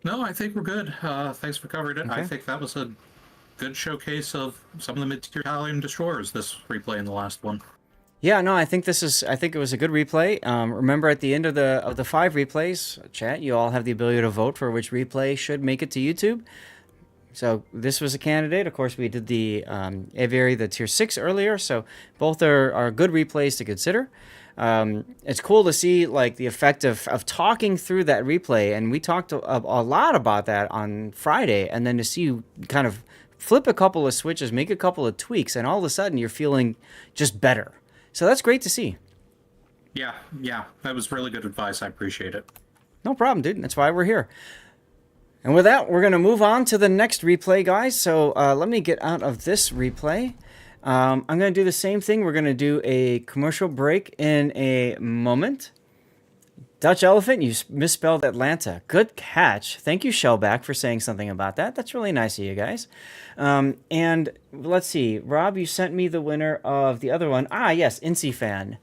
No, I think we're good. Thanks for covering it. Okay. I think that was a good showcase of some of the mid-tier Italian destroyers, this replay in the last one. Yeah, no, I think it was a good replay. Remember, at the end of the 5 replays, chat, you all have the ability to vote for which replay should make it to YouTube. So this was a candidate. Of course, we did the Aviary, the Tier 6 earlier, so both are good replays to consider. It's cool to see the effect of talking through that replay, and we talked a lot about that on Friday, and then to see you kind of flip a couple of switches, make a couple of tweaks, and all of a sudden you're feeling just better. So that's great to see. Yeah, that was really good advice. I appreciate it. No problem, dude. That's why we're here. And with that, we're going to move on to the next replay, guys. So let me get out of this replay. I'm going to do the same thing. We're going to do a commercial break in a moment. Dutch Elephant, you misspelled Atlanta. Good catch. Thank you, Shellback, for saying something about that. That's really nice of you guys. And let's see. Rob, you sent me the winner of the other one. Yes, Incy Fan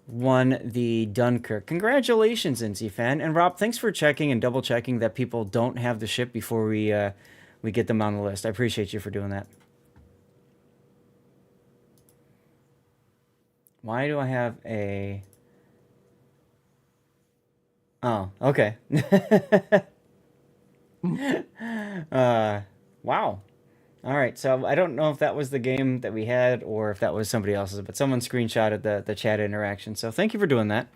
won the Dunkirk. Congratulations, Incy Fan. And Rob, thanks for checking and double checking that people don't have the ship before we get them on the list. I appreciate you for doing that. Why do I have a... Oh, okay. Wow. All right, so I don't know if that was the game that we had or if that was somebody else's, but someone screenshotted the chat interaction. So thank you for doing that.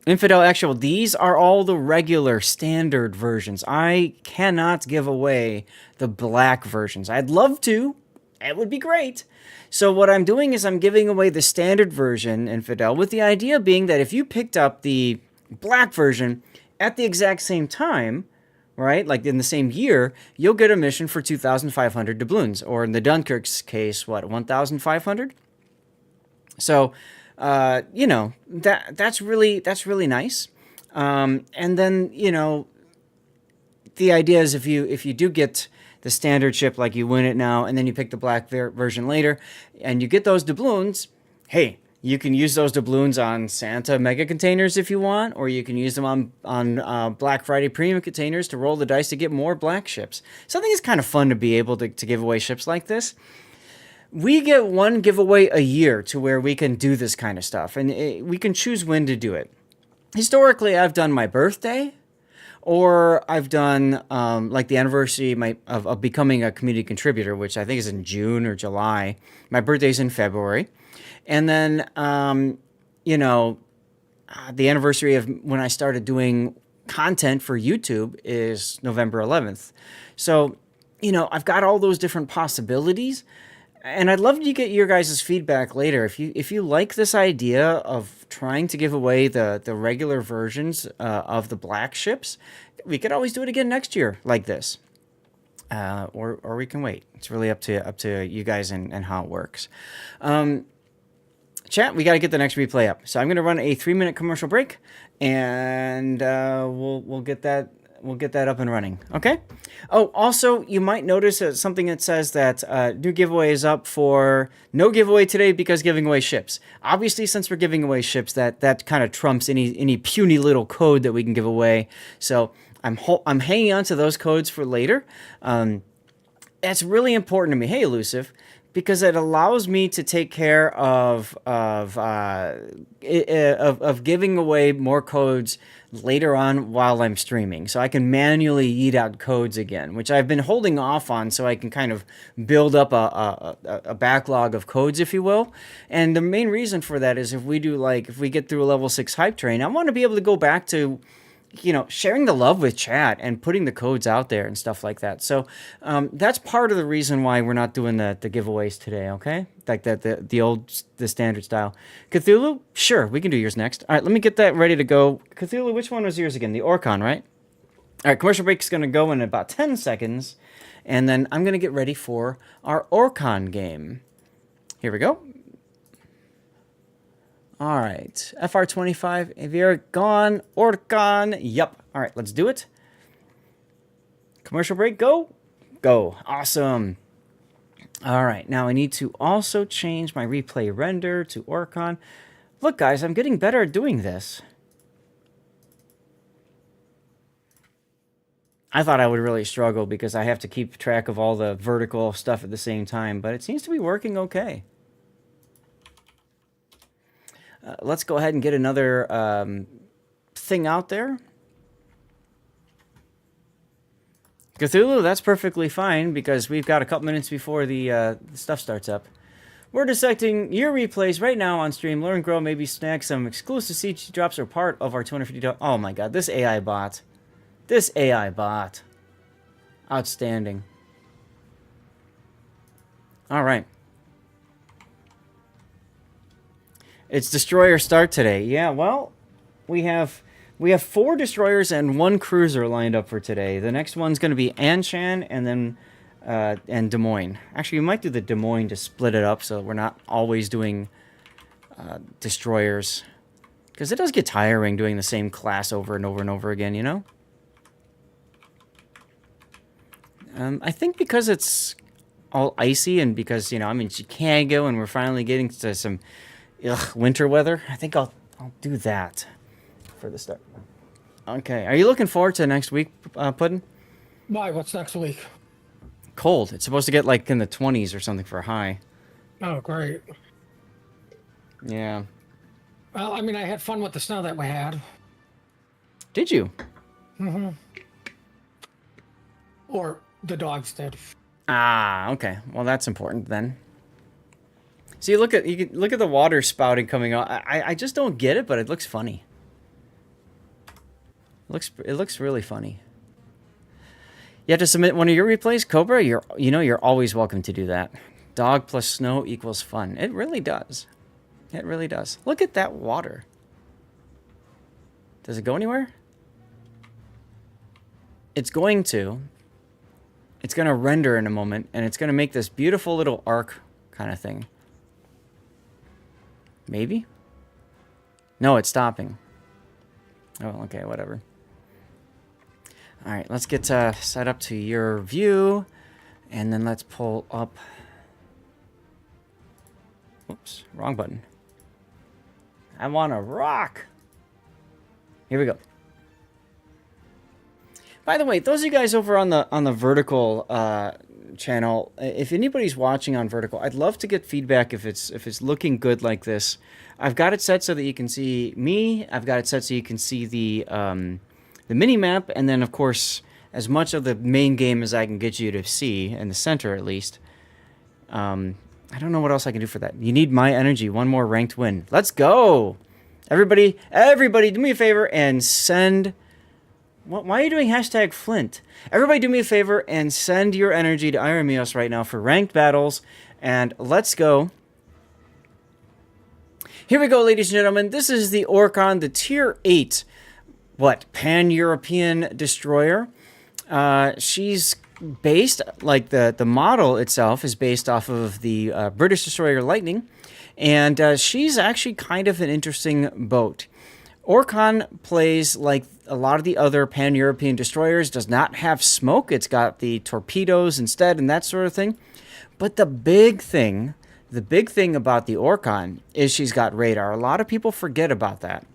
Infidel Actual, these are all the regular standard versions. I cannot give away the black versions. I'd love to. It would be great. So what I'm doing is I'm giving away the standard version, Infidel, with the idea being that if you picked up the black version at the exact same time, right, like in the same year, you'll get a mission for 2,500 doubloons, or in the Dunkirk's case, what, 1,500? So, you know, that's really nice. And then, you know, the idea is if you do get the standard ship, like you win it now, and then you pick the black version later, and you get those doubloons, hey, you can use those doubloons on Santa mega containers if you want, or you can use them on Black Friday premium containers to roll the dice to get more black ships. So I think it's kind of fun to be able to give away ships like this. We get one giveaway a year to where we can do this kind of stuff, and we can choose when to do it. Historically, I've done my birthday, or I've done like the anniversary of becoming a community contributor, which I think is in June or July. My birthday's in February. And then, you know, the anniversary of when I started doing content for YouTube is November 11th. So, you know, I've got all those different possibilities. And I'd love to get your guys' feedback later. If you like this idea of trying to give away the regular versions of the black ships, we could always do it again next year like this. Or we can wait. It's really up to you guys and how it works. Chat, we got to get the next replay up. So I'm going to run a 3-minute commercial break, and we'll get that up and running. Okay. Oh, also, you might notice something that says that new giveaway is up for no giveaway today because giving away ships. Obviously, since we're giving away ships, that kind of trumps any puny little code that we can give away. So I'm hanging on to those codes for later. That's really important to me. Hey, Elusive. Because it allows me to take care of giving away more codes later on while I'm streaming. So I can manually eat out codes again, which I've been holding off on so I can kind of build up a backlog of codes, if you will. And the main reason for that is if we get through a level 6 hype train, I want to be able to go back to, you know, sharing the love with chat and putting the codes out there and stuff like that. So that's part of the reason why we're not doing the giveaways today, okay? Like the standard style. Cthulhu, sure, we can do yours next. All right, let me get that ready to go. Cthulhu, which one was yours again? The Orcon, right? All right, commercial break is going to go in about 10 seconds, and then I'm going to get ready for our Orcon game. Here we go. All right, FR25, Aviator gone, Orcon, yep. All right, let's do it. Commercial break, go. Awesome. All right, now I need to also change my replay render to Orcon. Look, guys, I'm getting better at doing this. I thought I would really struggle because I have to keep track of all the vertical stuff at the same time, but it seems to be working okay. Let's go ahead and get another thing out there. Cthulhu, that's perfectly fine because we've got a couple minutes before the stuff starts up. We're dissecting your replays right now on stream. Learn, grow, maybe snag some exclusive CG drops are part of our $250. Oh my god, this AI bot. This AI bot. Outstanding. All right. It's destroyer start today. Yeah, well, we have 4 destroyers and 1 cruiser lined up for today. The next one's going to be Anshan and then and Des Moines. Actually, we might do the Des Moines to split it up so we're not always doing destroyers. Because it does get tiring doing the same class over and over and over again, you know? I think because it's all icy and because, you know, I mean, Chicago and we're finally getting to some winter weather, I think I'll do that for the start. Okay, are you looking forward to next week, Puddin'? Why? What's next week? Cold. It's supposed to get like in the 20s or something for a high. Oh, great. Yeah. Well, I mean, I had fun with the snow that we had. Did you? Mm-hmm. Or the dogs did. Ah, okay. Well, that's important then. See, you can look at the water spouting coming out. I just don't get it, but it looks funny. It looks really funny. You have to submit one of your replays, Cobra. You're always welcome to do that. Dog plus snow equals fun. It really does. It really does. Look at that water. Does it go anywhere? It's going to. It's going to render in a moment, and it's going to make this beautiful little arc kind of thing. Maybe? No, it's stopping. Oh, okay, whatever. All right, let's get set up to your view, and then let's pull up. Oops, wrong button. I want to rock. Here we go. By the way, those of you guys over on the vertical channel, if anybody's watching on vertical, I'd love to get feedback if it's looking good like this. I've got it set so that you can see me. I've got it set so you can see the mini map, and then of course as much of the main game as I can get you to see in the center at least. I don't know what else I can do for that. You need my energy. One more ranked win. Let's go, everybody! Everybody, do me a favor and send. Why are you doing hashtag Flint? Everybody do me a favor and send your energy to Iron Mios right now for ranked battles. And let's go. Here we go, ladies and gentlemen. This is the Orcon, the Tier 8, Pan-European destroyer. She's based, like the model itself is based off of the British destroyer Lightning. And she's actually kind of an interesting boat. Orcon plays like a lot of the other Pan-European destroyers, does not have smoke. It's got the torpedoes instead and that sort of thing. But the big thing about the Orcon is she's got radar. A lot of people forget about that.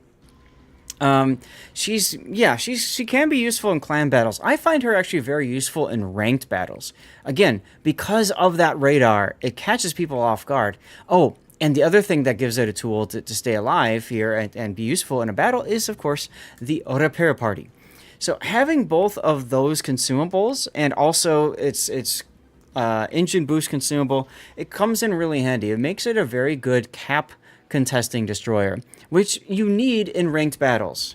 She can be useful in clan battles. I find her actually very useful in ranked battles. Again, because of that radar, it catches people off guard. Oh, and the other thing that gives it a tool to stay alive here and be useful in a battle is, of course, the repair party. So having both of those consumables and also its engine boost consumable, it comes in really handy. It makes it a very good cap contesting destroyer, which you need in ranked battles.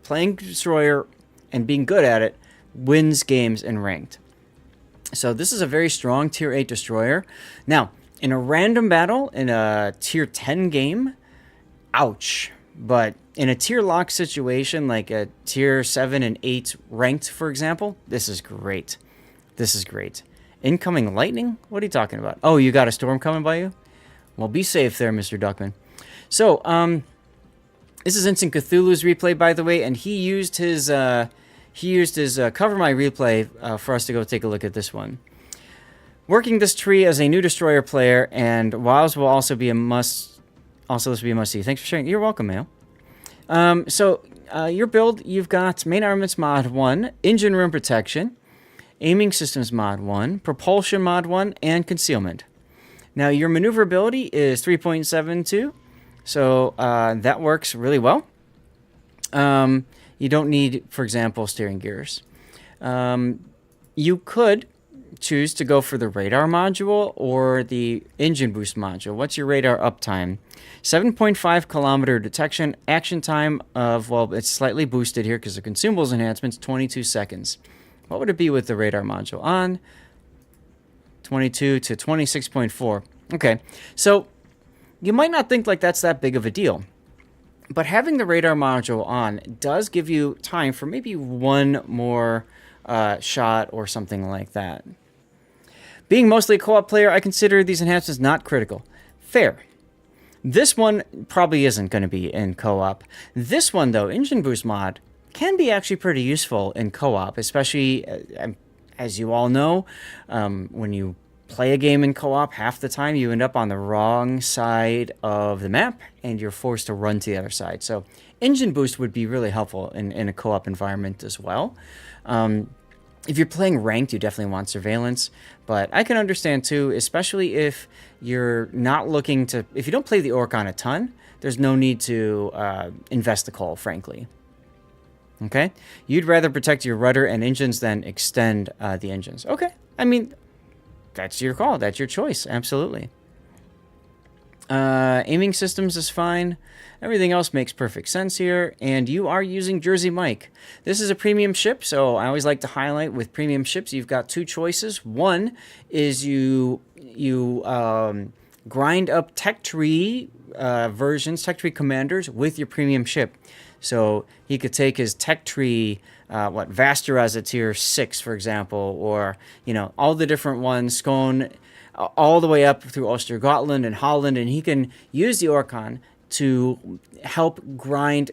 Playing destroyer and being good at it wins games in ranked. So this is a very strong Tier 8 destroyer. Now, in a random battle, in a Tier 10 game, ouch. But in a tier lock situation, like a Tier 7 and 8 ranked, for example, this is great. This is great. Incoming lightning? What are you talking about? Oh, you got a storm coming by you? Well, be safe there, Mr. Duckman. So, this is Instant Cthulhu's replay, by the way, and he used his cover my replay for us to go take a look at this one. Working this tree as a new destroyer player, and Wilds will also be a must. Also, this will be a must-see. Thanks for sharing. You're welcome, Mayo. Your build, you've got main armaments mod 1, engine room protection, aiming systems mod 1, propulsion mod 1, and concealment. Now, your maneuverability is 3.72, so that works really well. You don't need, for example, steering gears. You could choose to go for the radar module or the engine boost module. What's your radar uptime? 7.5 kilometer detection. Action time of, well, it's slightly boosted here because of consumables enhancements, 22 seconds. What would it be with the radar module on? 22 to 26.4. Okay, so you might not think like that's that big of a deal. But having the radar module on does give you time for maybe one more shot or something like that. Being mostly a co-op player, I consider these enhancements not critical. Fair. This one probably isn't going to be in co-op. This one, though, Engine Boost mod, can be actually pretty useful in co-op, especially, as you all know, when you play a game in co-op, half the time you end up on the wrong side of the map, and you're forced to run to the other side. So Engine Boost would be really helpful in a co-op environment as well. If you're playing ranked, you definitely want surveillance, but I can understand too, especially if you're not looking to, if you don't play the Orcon a ton, there's no need to invest the coal, frankly. Okay? You'd rather protect your rudder and engines than extend the engines. Okay. I mean, that's your call. That's your choice. Absolutely. Aiming systems is fine. Everything else makes perfect sense here. And you are using Jersey Mike. This is a premium ship, so I always like to highlight with premium ships, you've got two choices. One is you grind up tech tree versions, tech tree commanders with your premium ship. So he could take his tech tree, Vaster as a tier 6, for example, or, all the different ones, Scone, all the way up through Ostergotland and Holland, and he can use the Orcon to help grind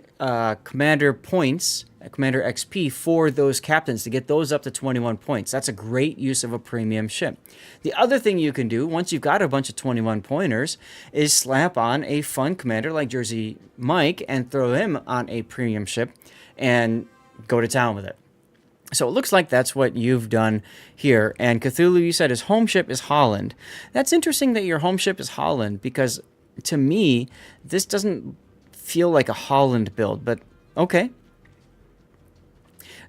commander points, commander XP for those captains to get those up to 21 points. That's a great use of a premium ship. The other thing you can do, once you've got a bunch of 21 pointers, is slap on a fun commander like Jersey Mike and throw him on a premium ship and go to town with it. So it looks like that's what you've done here. And Cthulhu, you said his home ship is Holland. That's interesting that your home ship is Holland, because to me, this doesn't feel like a Holland build, but okay.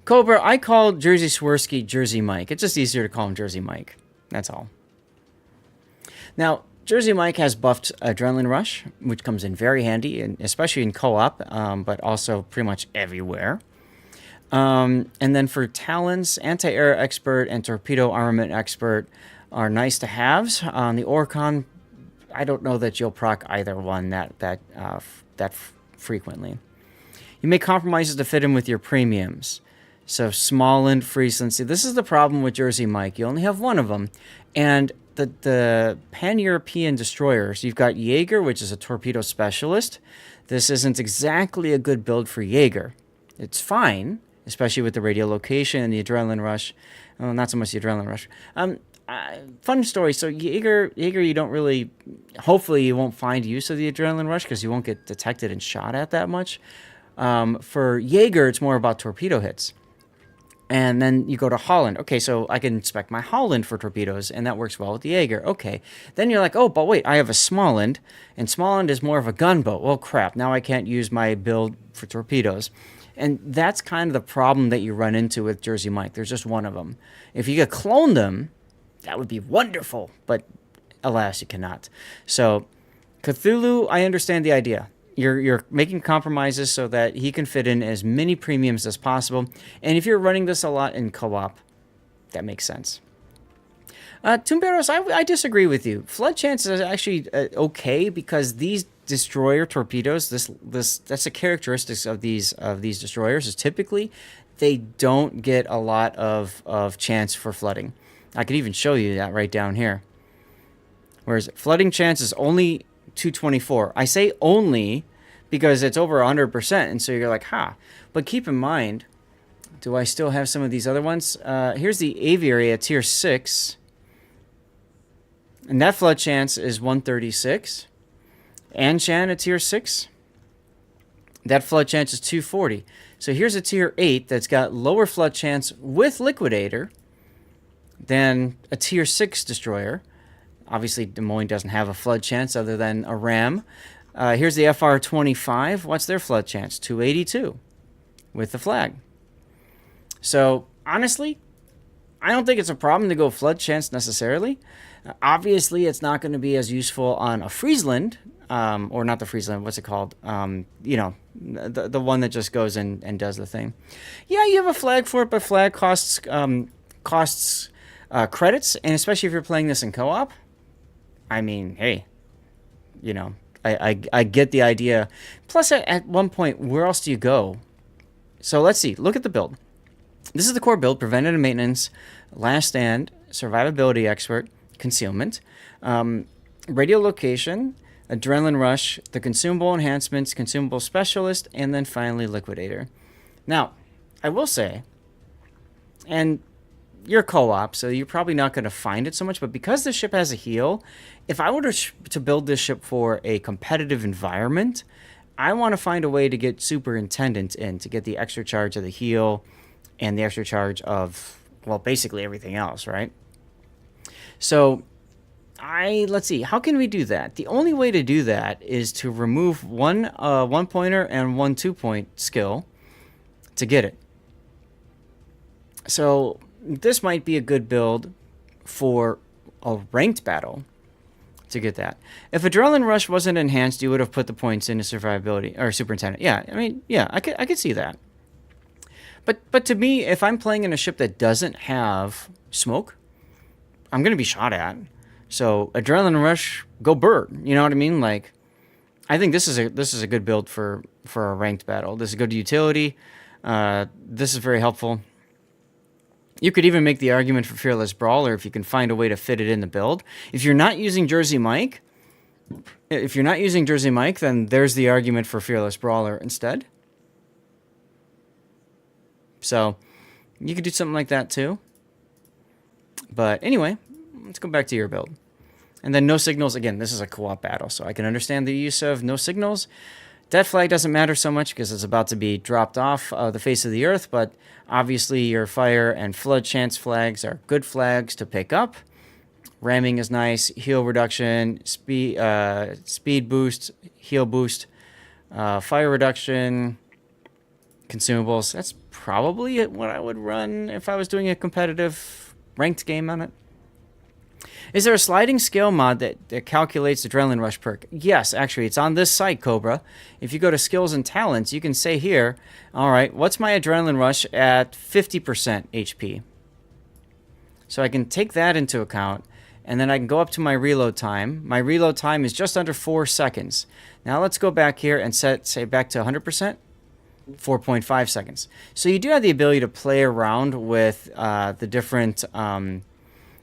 Cobra, I call Jersey Swirsky Jersey Mike. It's just easier to call him Jersey Mike. That's all. Now, Jersey Mike has buffed Adrenaline Rush, which comes in very handy, and especially in co-op, but also pretty much everywhere. And then for Talons, Anti-Air Expert and Torpedo Armament Expert are nice to haves. On the Orcon, I don't know that you'll proc either one that frequently. You make compromises to fit in with your premiums. So Smallland, Friesland. See, this is the problem with Jersey Mike. You only have one of them. And the Pan-European destroyers, you've got Jaeger, which is a torpedo specialist. This isn't exactly a good build for Jaeger. It's fine, especially with the radio location and the adrenaline rush. Well, not so much the adrenaline rush. Fun story. So Jaeger, you don't really. Hopefully, you won't find use of the adrenaline rush because you won't get detected and shot at that much. For Jaeger, it's more about torpedo hits. And then you go to Holland. Okay, so I can inspect my Holland for torpedoes, and that works well with the Jaeger. Okay. Then you're like, oh, but wait, I have a Smallland, and Smallland is more of a gunboat. Well, crap, now I can't use my build for torpedoes. And that's kind of the problem that you run into with Jersey Mike. There's just one of them. If you could clone them, that would be wonderful, but alas, you cannot. So Cthulhu, I understand the idea. You're making compromises so that he can fit in as many premiums as possible. And if you're running this a lot in co-op, that makes sense. Tumberos, I disagree with you. Flood chance is actually okay because these destroyer torpedoes, that's the characteristics of these destroyers, is typically they don't get a lot of chance for flooding. I could even show you that right down here. Whereas flooding chance is only 224. I say only because it's over 100%, and so you're like, But keep in mind, do I still have some of these other ones? Here's the Aviary at tier 6, and that flood chance is 136. Anshan at tier 6, that flood chance is 240. So here's a tier 8 that's got lower flood chance with Liquidator than a tier 6 destroyer. Obviously, Des Moines doesn't have a flood chance other than a ram. Here's the FR-25. What's their flood chance? 282 with the flag. So, honestly, I don't think it's a problem to go flood chance necessarily. Obviously, it's not going to be as useful on a Friesland, or not the Friesland, what's it called? The one that just goes and does the thing. Yeah, you have a flag for it, but flag costs credits, and especially if you're playing this in co-op. I mean, hey, I get the idea. Plus, at one point, where else do you go? So let's see. Look at the build. This is the core build: preventative maintenance, last stand, survivability expert, concealment, radio location, adrenaline rush, the consumable enhancements, consumable specialist, and then finally liquidator. Now, I will say, and you're co-op, so you're probably not going to find it so much, but because this ship has a heal, if I were to build this ship for a competitive environment, I want to find a way to get Superintendent in to get the extra charge of the heal and the extra charge of, well, basically everything else, right? So let's see, how can we do that? The only way to do that is to remove one pointer and one 2-point skill to get it. So this might be a good build for a ranked battle to get that. If Adrenaline Rush wasn't enhanced, you would have put the points into survivability or superintendent. Yeah, I mean, yeah, I could see that. But to me, if I'm playing in a ship that doesn't have smoke, I'm gonna be shot at. So Adrenaline Rush, go bird. You know what I mean? Like, I think this is a good build for a ranked battle. This is good utility. This is very helpful. You could even make the argument for Fearless Brawler if you can find a way to fit it in the build. If you're not using Jersey Mike, then there's the argument for Fearless Brawler instead. So you could do something like that too. But anyway, let's go back to your build. And then no signals. Again, this is a co-op battle, so I can understand the use of no signals. Death flag doesn't matter so much because it's about to be dropped off the face of the earth, but obviously your fire and flood chance flags are good flags to pick up. Ramming is nice. Heal reduction, speed boost, heal boost, fire reduction, consumables. That's probably what I would run if I was doing a competitive ranked game on it. Is there a sliding scale mod that calculates Adrenaline Rush perk? Yes, actually, it's on this site, Cobra. If you go to Skills and Talents, you can say here, all right, what's my Adrenaline Rush at 50% HP? So I can take that into account, and then I can go up to my reload time. My reload time is just under 4 seconds. Now let's go back here and set, say, back to 100%. 4.5 seconds. So you do have the ability to play around with the different...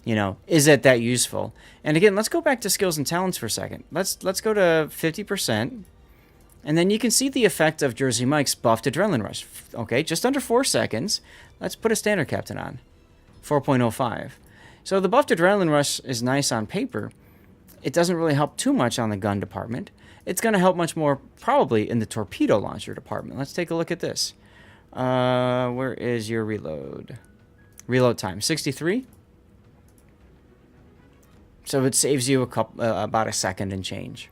you know, is it that useful? And again, let's go back to skills and talents for a second. Let's go to 50%. And then you can see the effect of Jersey Mike's buffed Adrenaline Rush. Okay, just under 4 seconds. Let's put a standard captain on. 4.05. So the buffed Adrenaline Rush is nice on paper. It doesn't really help too much on the gun department. It's going to help much more probably in the torpedo launcher department. Let's take a look at this. Where is your reload? Reload time, 63. So it saves you about a second and change.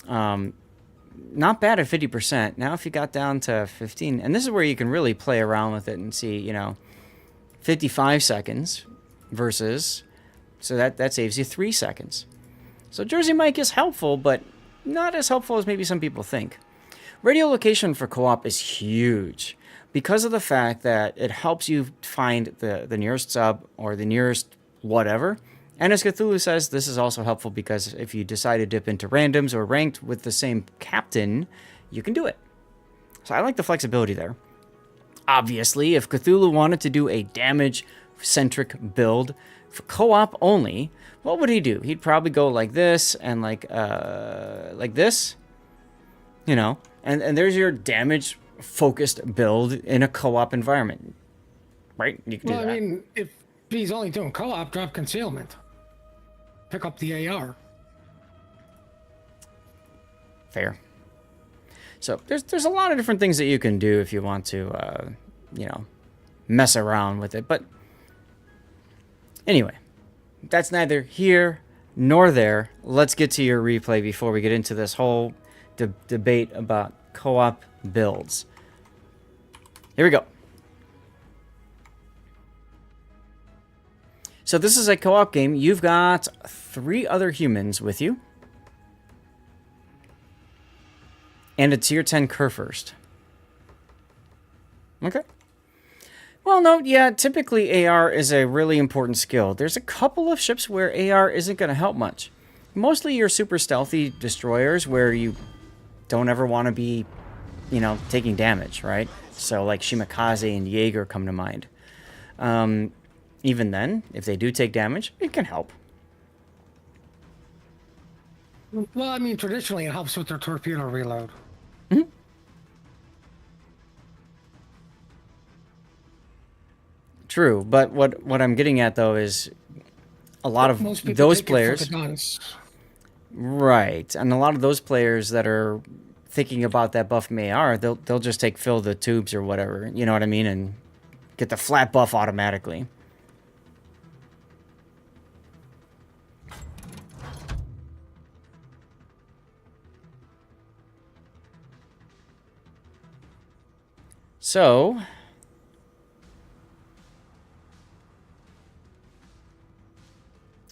Not bad at 50%. Now if you got down to 15, and this is where you can really play around with it and see, you know, 55 seconds versus, so that saves you 3 seconds. So Jersey Mike is helpful, but not as helpful as maybe some people think. Radio location for co-op is huge because of the fact that it helps you find the nearest sub or the nearest whatever. And as Cthulhu says, this is also helpful because if you decide to dip into randoms or ranked with the same captain, you can do it. So I like the flexibility there. Obviously, if Cthulhu wanted to do a damage-centric build for co-op only, what would he do? He'd probably go like this and like this, you know, and there's your damage-focused build in a co-op environment, right? You can do that. Well, I mean, if he's only doing co-op, drop concealment. Pick up the AR. Fair. So there's a lot of different things that you can do if you want to, you know, mess around with it. But anyway, that's neither here nor there. Let's get to your replay before we get into this whole debate about co-op builds. Here we go. So this is a co-op game. You've got 3 other humans with you. And a tier 10 Kurfürst. Okay. Well, no, yeah, typically AR is a really important skill. There's a couple of ships where AR isn't going to help much. Mostly your super stealthy destroyers where you don't ever want to be, you know, taking damage, right? So like Shimakaze and Jaeger come to mind. Even then, if they do take damage, it can help. Well, I mean, traditionally it helps with their torpedo reload. Mm-hmm. True, but what I'm getting at though is a lot of Most people those take it for players, the guns. right? And a lot of those players that are thinking about that buff AR, they'll just fill the tubes or whatever, you know what I mean, and get the flat buff automatically. So,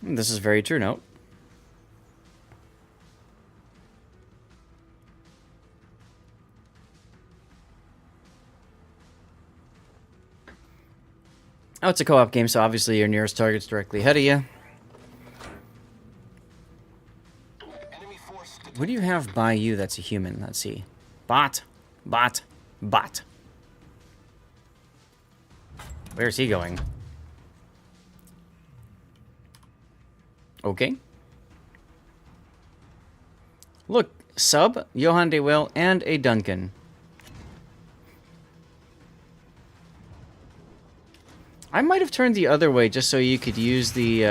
this is very true, note. Oh, it's a co-op game, so obviously your nearest target's directly ahead of you. Enemy force detected. What do you have by you that's a human? Let's see. Bot. Bot. Bot. Where's he going? Okay. Look, sub, Johan de Will, and a Duncan. I might have turned the other way just so you could use the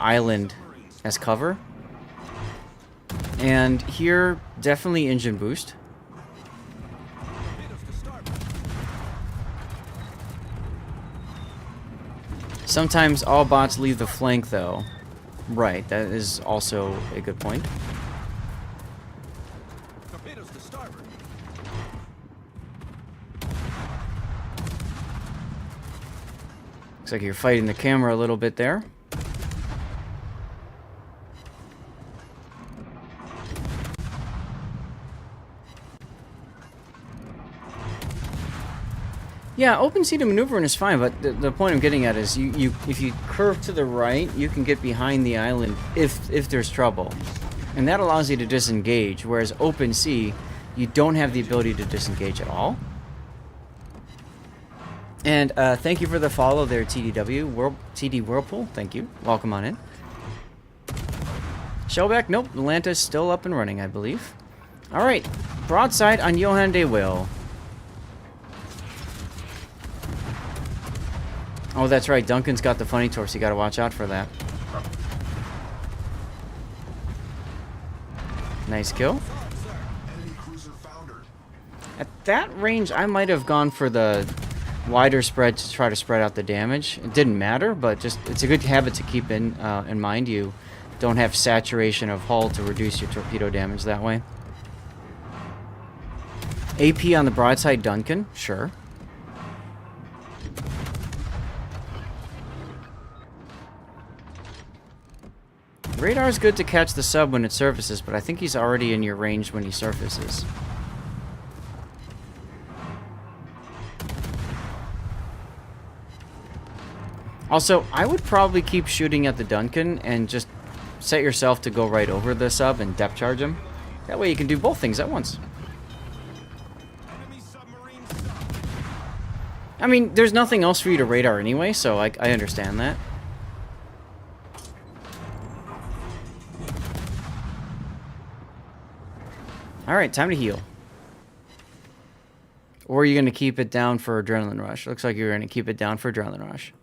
island as cover. And here, definitely engine boost. Sometimes all bots leave the flank, though. Right, that is also a good point. Looks like you're fighting the camera a little bit there. Yeah, open seated maneuvering is fine, but the point I'm getting at is if you curve to the right, you can get behind the island if there's trouble. And that allows you to disengage, whereas open sea, you don't have the ability to disengage at all. And thank you for the follow there, TDW. TD Whirlpool, thank you. Welcome on in. Shellback, nope. Atlanta's still up and running, I believe. Alright, broadside on Johan de Will. Oh, that's right. Duncan's got the funny torch. You gotta watch out for that. Nice kill. At that range, I might have gone for the wider spread to try to spread out the damage. It didn't matter, but just it's a good habit to keep in mind. You don't have saturation of hull to reduce your torpedo damage that way. AP on the broadside Duncan, sure. Radar is good to catch the sub when it surfaces, but I think he's already in your range when he surfaces. Also, I would probably keep shooting at the Duncan and just set yourself to go right over the sub and depth charge him. That way you can do both things at once. I mean, there's nothing else for you to radar anyway, so I understand that. Alright, time to heal. Or are you going to keep it down for Adrenaline Rush? Looks like you're going to keep it down for Adrenaline Rush.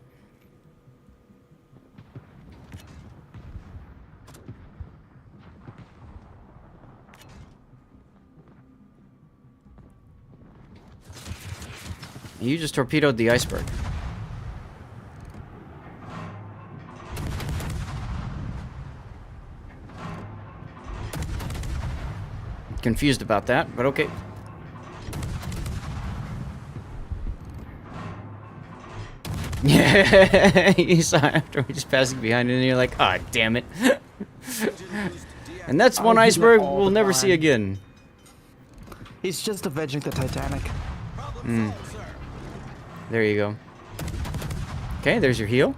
You just torpedoed the iceberg. Confused about that, but okay. Yeah, you saw after we just passing behind it, and you're like, ah, oh, damn it. And that's one iceberg we'll never see again. He's just avenging the Titanic. There you go. Okay, there's your heal.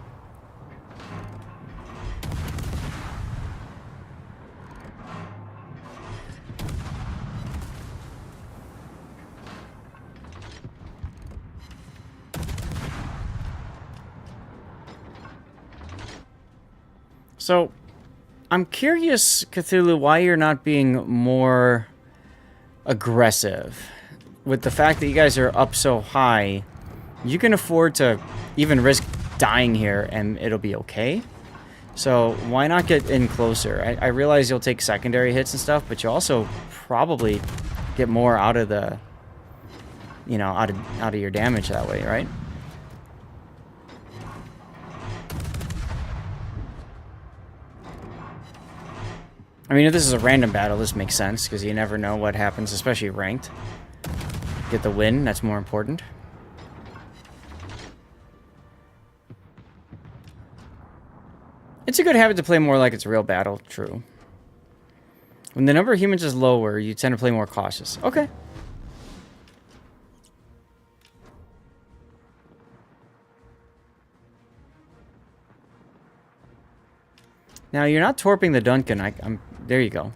So, I'm curious, Cthulhu, why you're not being more aggressive. With the fact that you guys are up so high, you can afford to even risk dying here and it'll be okay. So, why not get in closer? I realize you'll take secondary hits and stuff, but you also probably get more out of the, you know, out of your damage that way, right? I mean, if this is a random battle, this makes sense, because you never know what happens, especially ranked. Get the win, that's more important. It's a good habit to play more like it's a real battle, true. When the number of humans is lower, you tend to play more cautious. Okay. Now, you're not torping the Duncan. I'm there you go.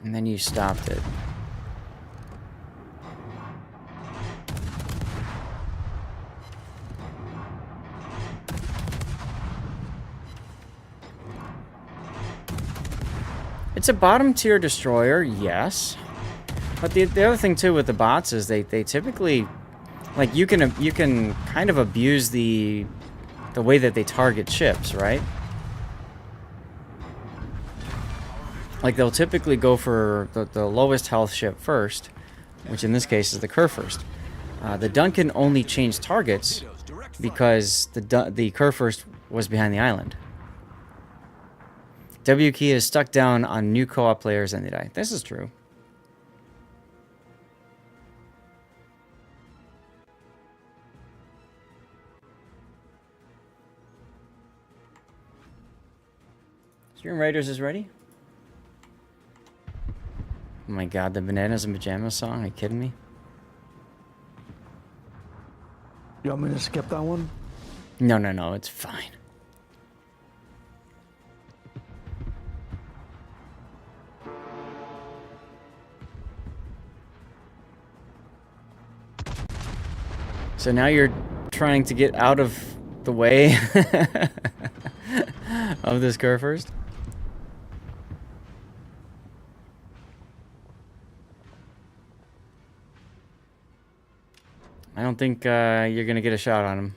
And then you stopped it. It's a bottom tier destroyer, yes. But the other thing too with the bots is they typically, like, you can kind of abuse the way that they target ships, right? Like, they'll typically go for the lowest health ship first, which in this case is the Kerr first. The Duncan only changed targets because the Kerr first was behind the island. W key is stuck down on new co-op players and they die. This is true. Stream Raiders is ready. Oh my god, the Bananas and Pajamas song? Are you kidding me? You want me to skip that one? No, it's fine. So now you're trying to get out of the way of this Kerr first? I don't think you're going to get a shot on him.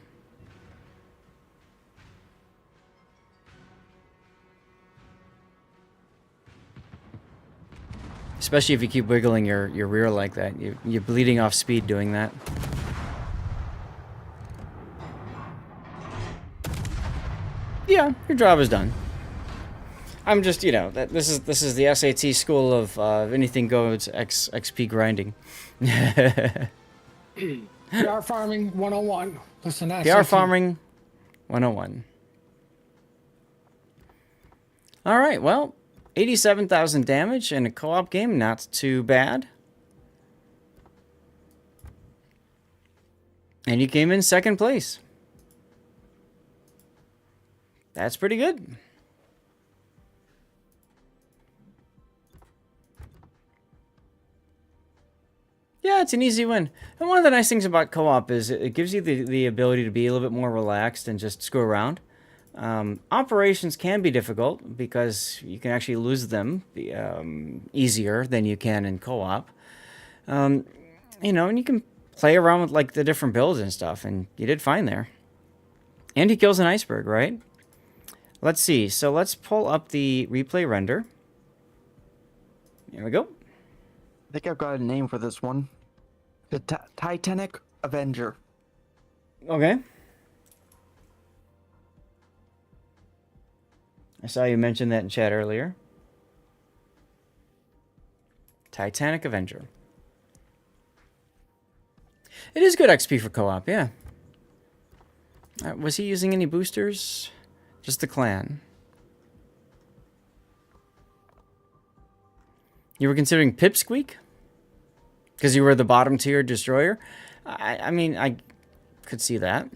Especially if you keep wiggling your rear like that. You're bleeding off speed doing that. Yeah, your job is done. I'm just, you know, this is the SAT school of anything goes XP grinding. PR farming 101. Listen, that's PR farming 101. All right, well, 87,000 damage in a co-op game, not too bad. And you came in second place. That's pretty good. Yeah, it's an easy win. And one of the nice things about co-op is it gives you the ability to be a little bit more relaxed and just screw around. Operations can be difficult because you can actually lose them easier than you can in co-op. You know, and you can play around with like the different builds and stuff, and you did fine there. And he kills an iceberg, right? Let's see. So let's pull up the replay render. There we go. I think I've got a name for this one. The Titanic Avenger. Okay. I saw you mention that in chat earlier. Titanic Avenger. It is good XP for co-op, yeah. Was he using any boosters? Just the clan. You were considering Pipsqueak? Because you were the bottom tier destroyer? I mean, I could see that.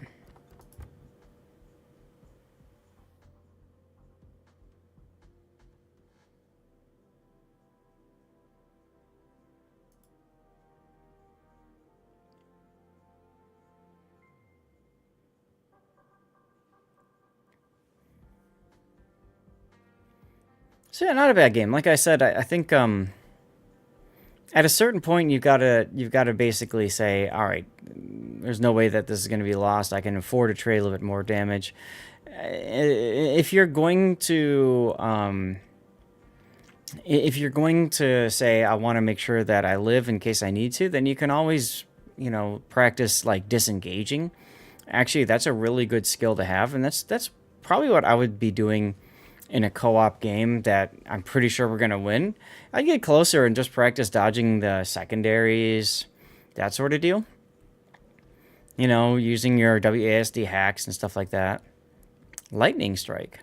So yeah, not a bad game. Like I said, I think at a certain point you've got to basically say, all right, there's no way that this is going to be lost. I can afford to trade a little bit more damage. If you're going to say I want to make sure that I live in case I need to, then you can always, you know, practice like disengaging. Actually, that's a really good skill to have, and that's probably what I would be doing in a co-op game that I'm pretty sure we're going to win. I'd get closer and just practice dodging the secondaries, that sort of deal. You know, using your WASD hacks and stuff like that. Lightning Strike.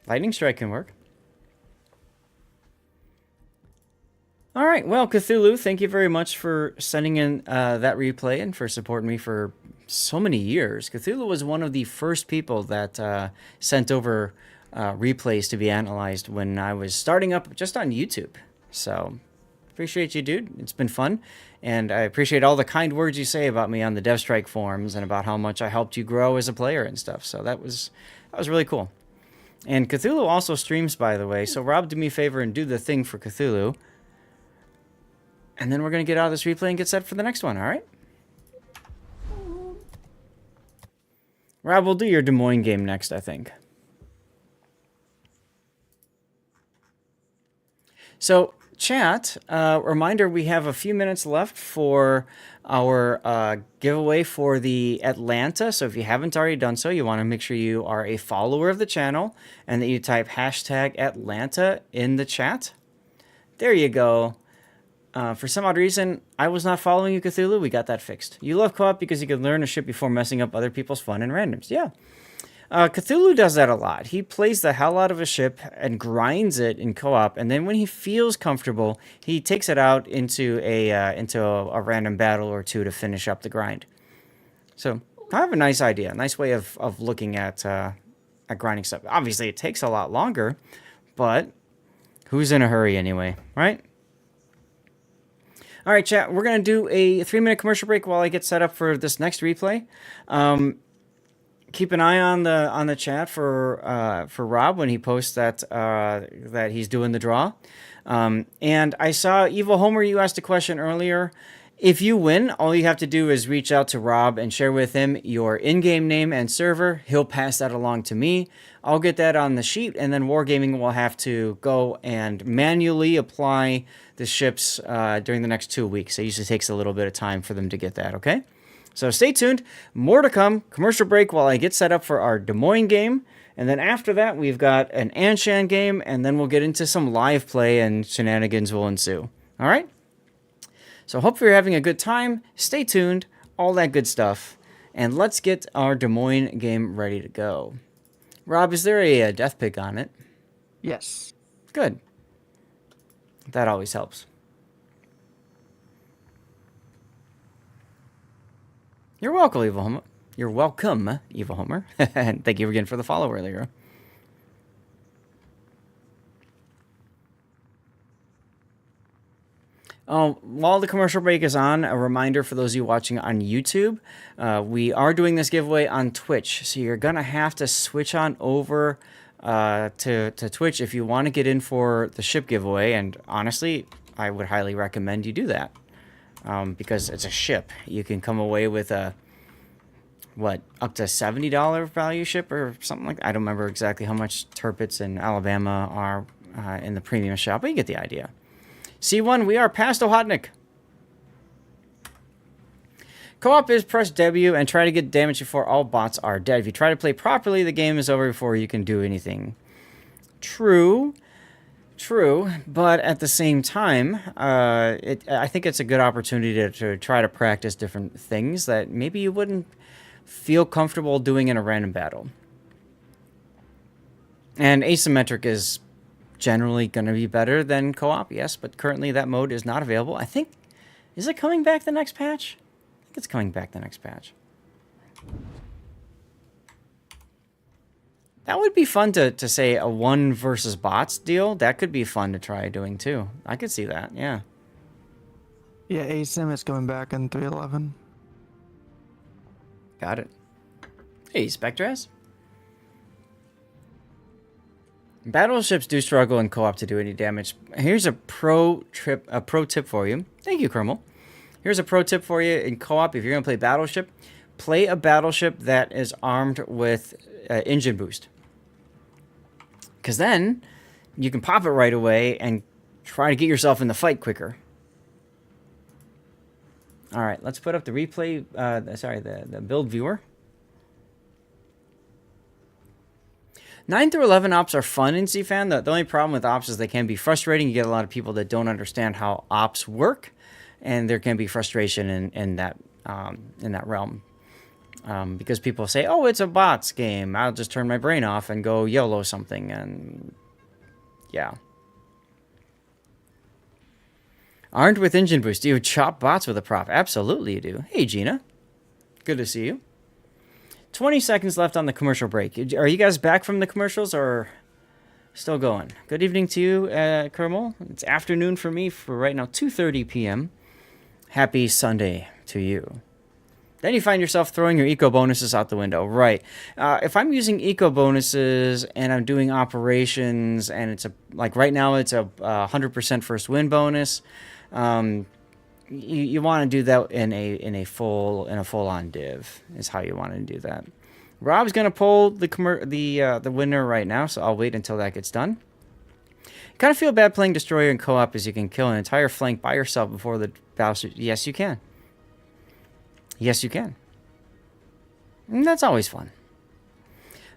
Lightning strike can work. All right, well, Cthulhu, thank you very much for sending in that replay and for supporting me for so many years. Cthulhu was one of the first people that sent over replays to be analyzed when I was starting up just on YouTube. So, appreciate you, dude. It's been fun. And I appreciate all the kind words you say about me on the DevStrike forums and about how much I helped you grow as a player and stuff. So that was really cool. And Cthulhu also streams, by the way. So, Rob, do me a favor and do the thing for Cthulhu. And then we're going to get out of this replay and get set for the next one, all right? Rob, we'll do your Des Moines game next, I think. So, chat, reminder, we have a few minutes left for our giveaway for the Atlanta. So if you haven't already done so, you want to make sure you are a follower of the channel and that you type hashtag Atlanta in the chat. There you go. For some odd reason, I was not following you, Cthulhu. We got that fixed. You love co-op because you can learn a ship before messing up other people's fun and randoms. Yeah. Cthulhu does that a lot. He plays the hell out of a ship and grinds it in co-op, and then when he feels comfortable, he takes it out into a random battle or two to finish up the grind. So, kind of a nice idea. A nice way of looking at grinding stuff. Obviously, it takes a lot longer, but who's in a hurry anyway, right? All right, chat, we're going to do a 3-minute commercial break while I get set up for this next replay. Keep an eye on the chat for Rob when he posts that he's doing the draw. And I saw Evil Homer, you asked a question earlier. If you win, all you have to do is reach out to Rob and share with him your in-game name and server. He'll pass that along to me. I'll get that on the sheet, and then Wargaming will have to go and manually apply the ships during the next 2 weeks. It usually takes a little bit of time for them to get that, okay? So stay tuned. More to come. Commercial break while I get set up for our Des Moines game. And then after that, we've got an Anshan game, and then we'll get into some live play and shenanigans will ensue. All right? So hopefully you're having a good time. Stay tuned. All that good stuff. And let's get our Des Moines game ready to go. Rob, is there a death pick on it? Yes. Good. That always helps. You're welcome, Evil Homer. You're welcome, Evil Homer. And thank you again for the follow earlier. While the commercial break is on, a reminder for those of you watching on YouTube, we are doing this giveaway on Twitch. So you're going to have to switch on over to Twitch if you want to get in for the ship giveaway. And honestly, I would highly recommend you do that. Because it's a ship. You can come away with a, up to $70 value ship or something like that. I don't remember exactly how much Turpits in Alabama are in the premium shop, but you get the idea. C1, we are past Ohotnik. Co-op is press W and try to get damage before all bots are dead. If you try to play properly, the game is over before you can do anything. True, but at the same time, I think it's a good opportunity to try to practice different things that maybe you wouldn't feel comfortable doing in a random battle. And asymmetric is generally going to be better than co-op, yes, but currently that mode is not available. I think, is it coming back the next patch? I think it's coming back the next patch. That would be fun to say a 1 versus bots deal. That could be fun to try doing too. I could see that, yeah. Yeah, ASIM is coming back in 3.11. Got it. Hey, Spectres. Battleships do struggle in co-op to do any damage. Here's a pro tip for you. Thank you, Kermel. Here's a pro tip for you in co-op. If you're going to play Battleship, play a Battleship that is armed with engine boost. Because then you can pop it right away and try to get yourself in the fight quicker. All right, let's put up the replay. The build viewer. 9 through 11 ops are fun in CFAN. The only problem with ops is they can be frustrating. You get a lot of people that don't understand how ops work, and there can be frustration in that realm. Because people say, oh, it's a bots game. I'll just turn my brain off and go YOLO something. And yeah. Armed with engine boost, do you chop bots with a prop? Absolutely you do. Hey, Gina. Good to see you. 20 seconds left on the commercial break. Are you guys back from the commercials or still going? Good evening to you, Kermel. It's afternoon for me for right now, 2:30 p.m. Happy Sunday to you. Then you find yourself throwing your eco bonuses out the window. Right. If I'm using eco bonuses and I'm doing operations and it's like right now it's a 100% first win bonus, you want to do that in a full on div is how you want to do that. Rob's gonna pull the winner right now, so I'll wait until that gets done. Kind of feel bad playing destroyer in co-op as you can kill an entire flank by yourself before the battle. Yes, you can. Yes, you can. And that's always fun.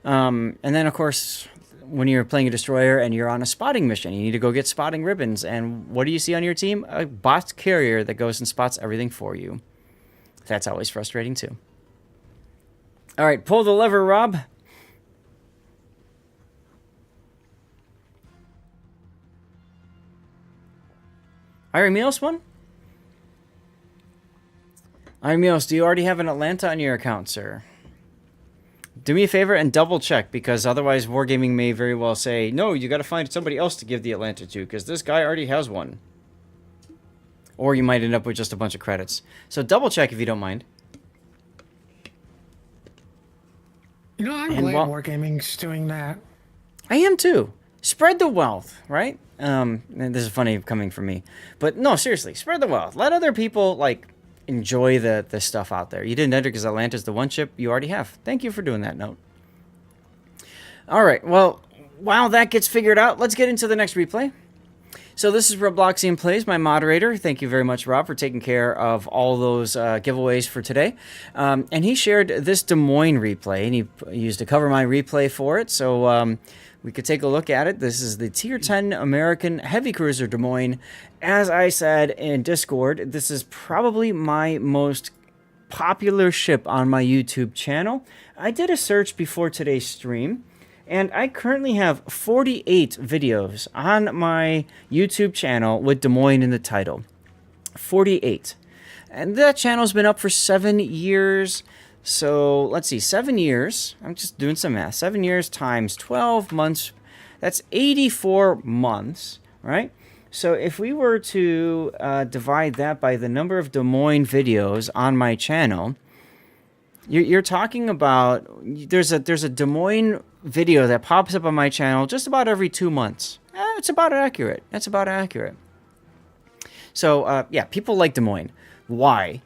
And then, of course, when you're playing a destroyer and you're on a spotting mission, you need to go get spotting ribbons. And what do you see on your team? A bot carrier that goes and spots everything for you. That's always frustrating, too. All right, pull the lever, Rob. Iremios one? Iremios, do you already have an Atlanta on your account, sir? Do me a favor and double check, because otherwise Wargaming may very well say, no, you got to find somebody else to give the Atlanta to, because this guy already has one. Or you might end up with just a bunch of credits. So double check if you don't mind. You know, I'm glad Wargaming's doing that. I am too. Spread the wealth, right? And this is funny coming from me. But no, seriously, spread the wealth. Let other people, like, enjoy the stuff out there. You didn't enter because Atlanta's the one ship you already have. Thank you for doing that note. All right, well, while that gets figured out, let's get into the next replay. So this is Robloxian Plays, my moderator. Thank you very much, Rob, for taking care of all those giveaways for today. And he shared this Des Moines replay, and he used a cover my replay for it. So we could take a look at it. This is the Tier 10 American Heavy Cruiser Des Moines. As I said in Discord, this is probably my most popular ship on my YouTube channel. I did a search before today's stream, and I currently have 48 videos on my YouTube channel with Des Moines in the title. 48. And that channel's been up for 7 years. So let's see, 7 years. I'm just doing some math. 7 years times 12 months. That's 84 months, right? So if we were to divide that by the number of Des Moines videos on my channel, you're talking about there's a Des Moines video that pops up on my channel just about every 2 months. It's about accurate. That's about accurate. So yeah, people like Des Moines. Why?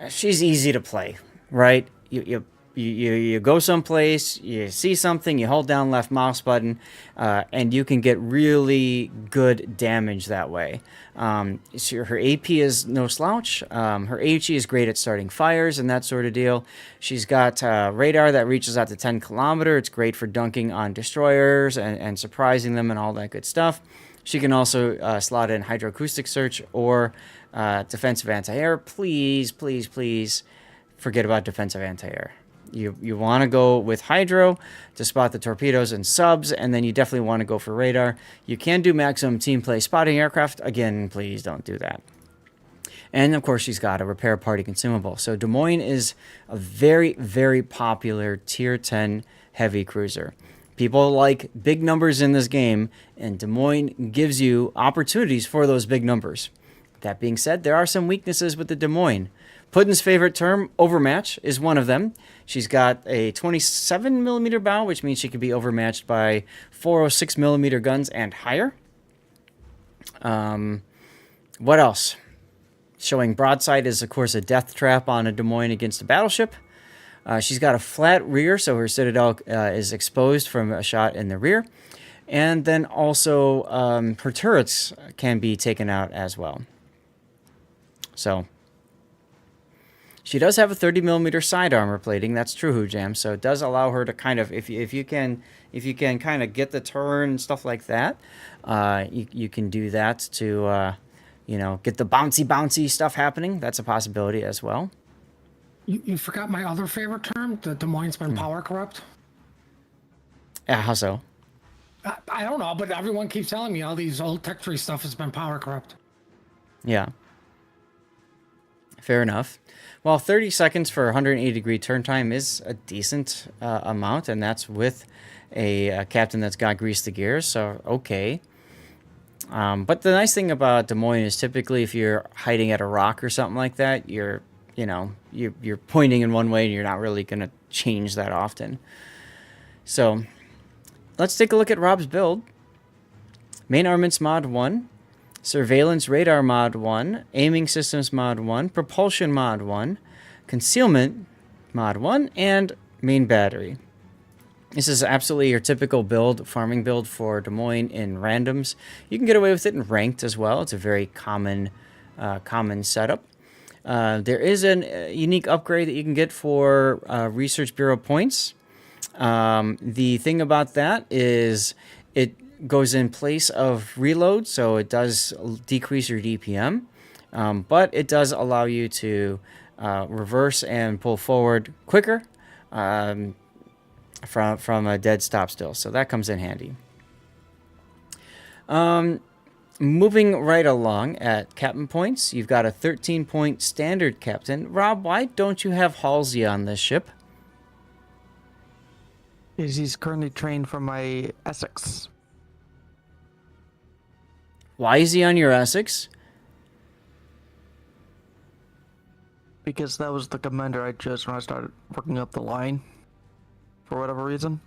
She's easy to play, right? You go someplace, you see something, you hold down left mouse button, and you can get really good damage that way. So her AP is no slouch. Her HE is great at starting fires and that sort of deal. She's got radar that reaches out to 10 kilometers. It's great for dunking on destroyers and surprising them and all that good stuff. She can also slot in hydroacoustic search or defensive anti-air. Please, please, please forget about defensive anti-air. You want to go with hydro to spot the torpedoes and subs, and then you definitely want to go for radar. You can do maximum team play spotting aircraft. Again, please don't do that. And, of course, she's got a repair party consumable. So Des Moines is a very, very popular Tier 10 heavy cruiser. People like big numbers in this game, and Des Moines gives you opportunities for those big numbers. That being said, there are some weaknesses with the Des Moines. Putin's favorite term, overmatch, is one of them. She's got a 27mm bow, which means she can be overmatched by 406mm guns and higher. What else? Showing broadside is, of course, a death trap on a Des Moines against a battleship. She's got a flat rear, so her citadel is exposed from a shot in the rear. And then also her turrets can be taken out as well. So she does have a 30mm side armor plating. That's true, Hoojam. So it does allow her to kind of, if you can kind of get the turn and stuff like that, you can do that to, get the bouncy stuff happening. That's a possibility as well. You forgot my other favorite term. The Des Moines been power corrupt. Yeah, how so? I don't know, but everyone keeps telling me all these old tech tree stuff has been power corrupt. Yeah. Fair enough. Well, 30 seconds for 180-degree turn time is a decent amount, and that's with a captain that's got grease the gears, so okay. But the nice thing about Des Moines is typically if you're hiding at a rock or something like that, you're pointing in one way and you're not really going to change that often. So let's take a look at Rob's build. Main Armaments Mod 1, Surveillance Radar Mod 1, Aiming Systems Mod 1, Propulsion Mod 1, Concealment Mod 1, and Main Battery. This is absolutely your typical build, farming build for Des Moines in randoms. You can get away with it in ranked as well. It's a very common setup. There is a unique upgrade that you can get for Research Bureau points. The thing about that is it goes in place of reload, so it does decrease your DPM, but it does allow you to reverse and pull forward quicker from a dead stop still, so that comes in handy. Moving right along at captain points, you've got a 13-point standard captain. Rob, why don't you have Halsey on this ship? Because he's currently trained for my Essex. Why is he on your Essex? Because that was the commander I chose when I started working up the line. For whatever reason.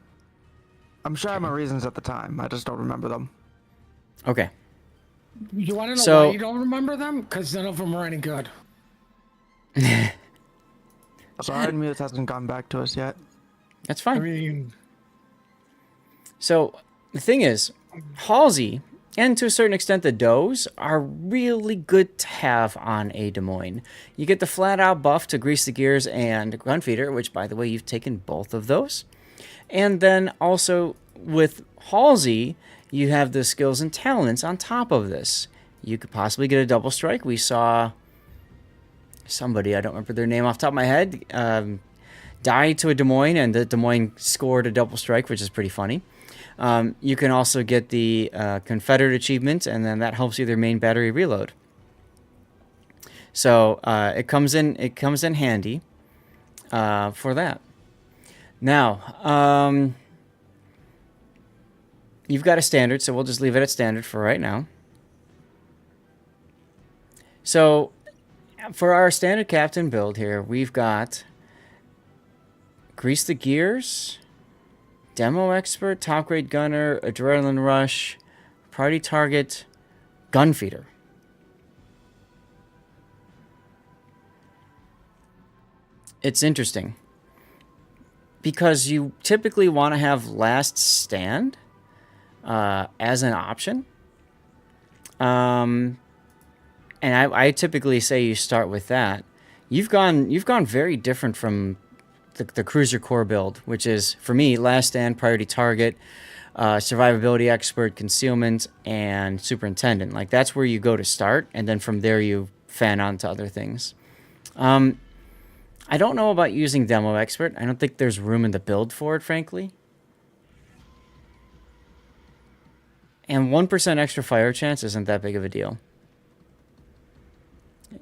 I'm sure I had my reasons at the time. I just don't remember them. Okay. You want to know So- why you don't remember them? Because none of them were any good. So our Muse hasn't gone back to us yet. That's I fine. mean, So the thing is, Halsey, and to a certain extent the Does, are really good to have on a Des Moines. You get the flat-out buff to Grease the Gears and Gunfeeder, which, by the way, you've taken both of those. And then also with Halsey, you have the skills and talents on top of this. You could possibly get a double strike. We saw somebody, I don't remember their name off the top of my head, die to a Des Moines, and the Des Moines scored a double strike, which is pretty funny. You can also get the Confederate achievement, and then that helps you their main battery reload. So it comes in handy for that. Now, you've got a standard, so we'll just leave it at standard for right now. So for our standard captain build here, we've got Grease the Gears, Demo Expert, Top Grade Gunner, Adrenaline Rush, Priority Target, Gunfeeder. It's interesting because you typically want to have Last Stand as an option. And I typically say you start with that. You've gone very different from the Cruiser Core build, which is, for me, Last Stand, Priority Target, Survivability Expert, Concealment, and Superintendent. Like, that's where you go to start, and then from there you fan on to other things. I don't know about using Demo Expert. I don't think there's room in the build for it, frankly. And 1% extra fire chance isn't that big of a deal.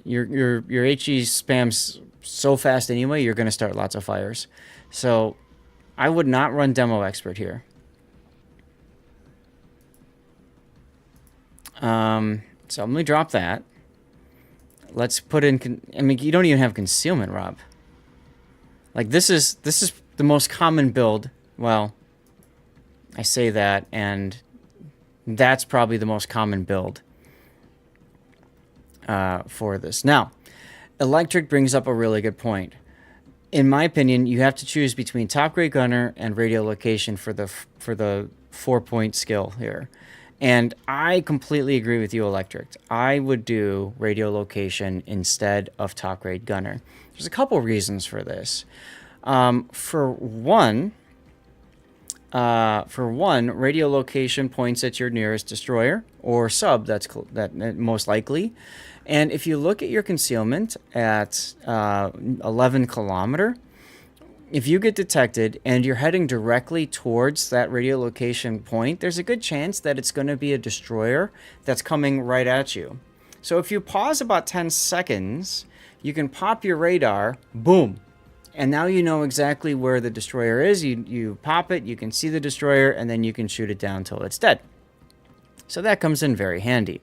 Your HE spams so fast anyway, you're going to start lots of fires. So I would not run Demo Expert here. So I'm going to drop that. Let's put in... I mean, you don't even have Concealment, Rob. Like, this is the most common build. Well, I say that, and that's probably the most common build for this. Now, Electric brings up a really good point. In my opinion, you have to choose between Top Grade Gunner and Radio Location for the 4-point skill here. And I completely agree with you, Electric. I would do Radio Location instead of Top Grade Gunner. There's a couple reasons for this. For one, Radio Location points at your nearest destroyer or sub. That most likely, And if you look at your concealment at 11 kilometer, if you get detected and you're heading directly towards that radiolocation point, there's a good chance that it's going to be a destroyer that's coming right at you. So if you pause about 10 seconds, you can pop your radar, boom, and now you know exactly where the destroyer is. You pop it, you can see the destroyer, and then you can shoot it down until it's dead. So that comes in very handy.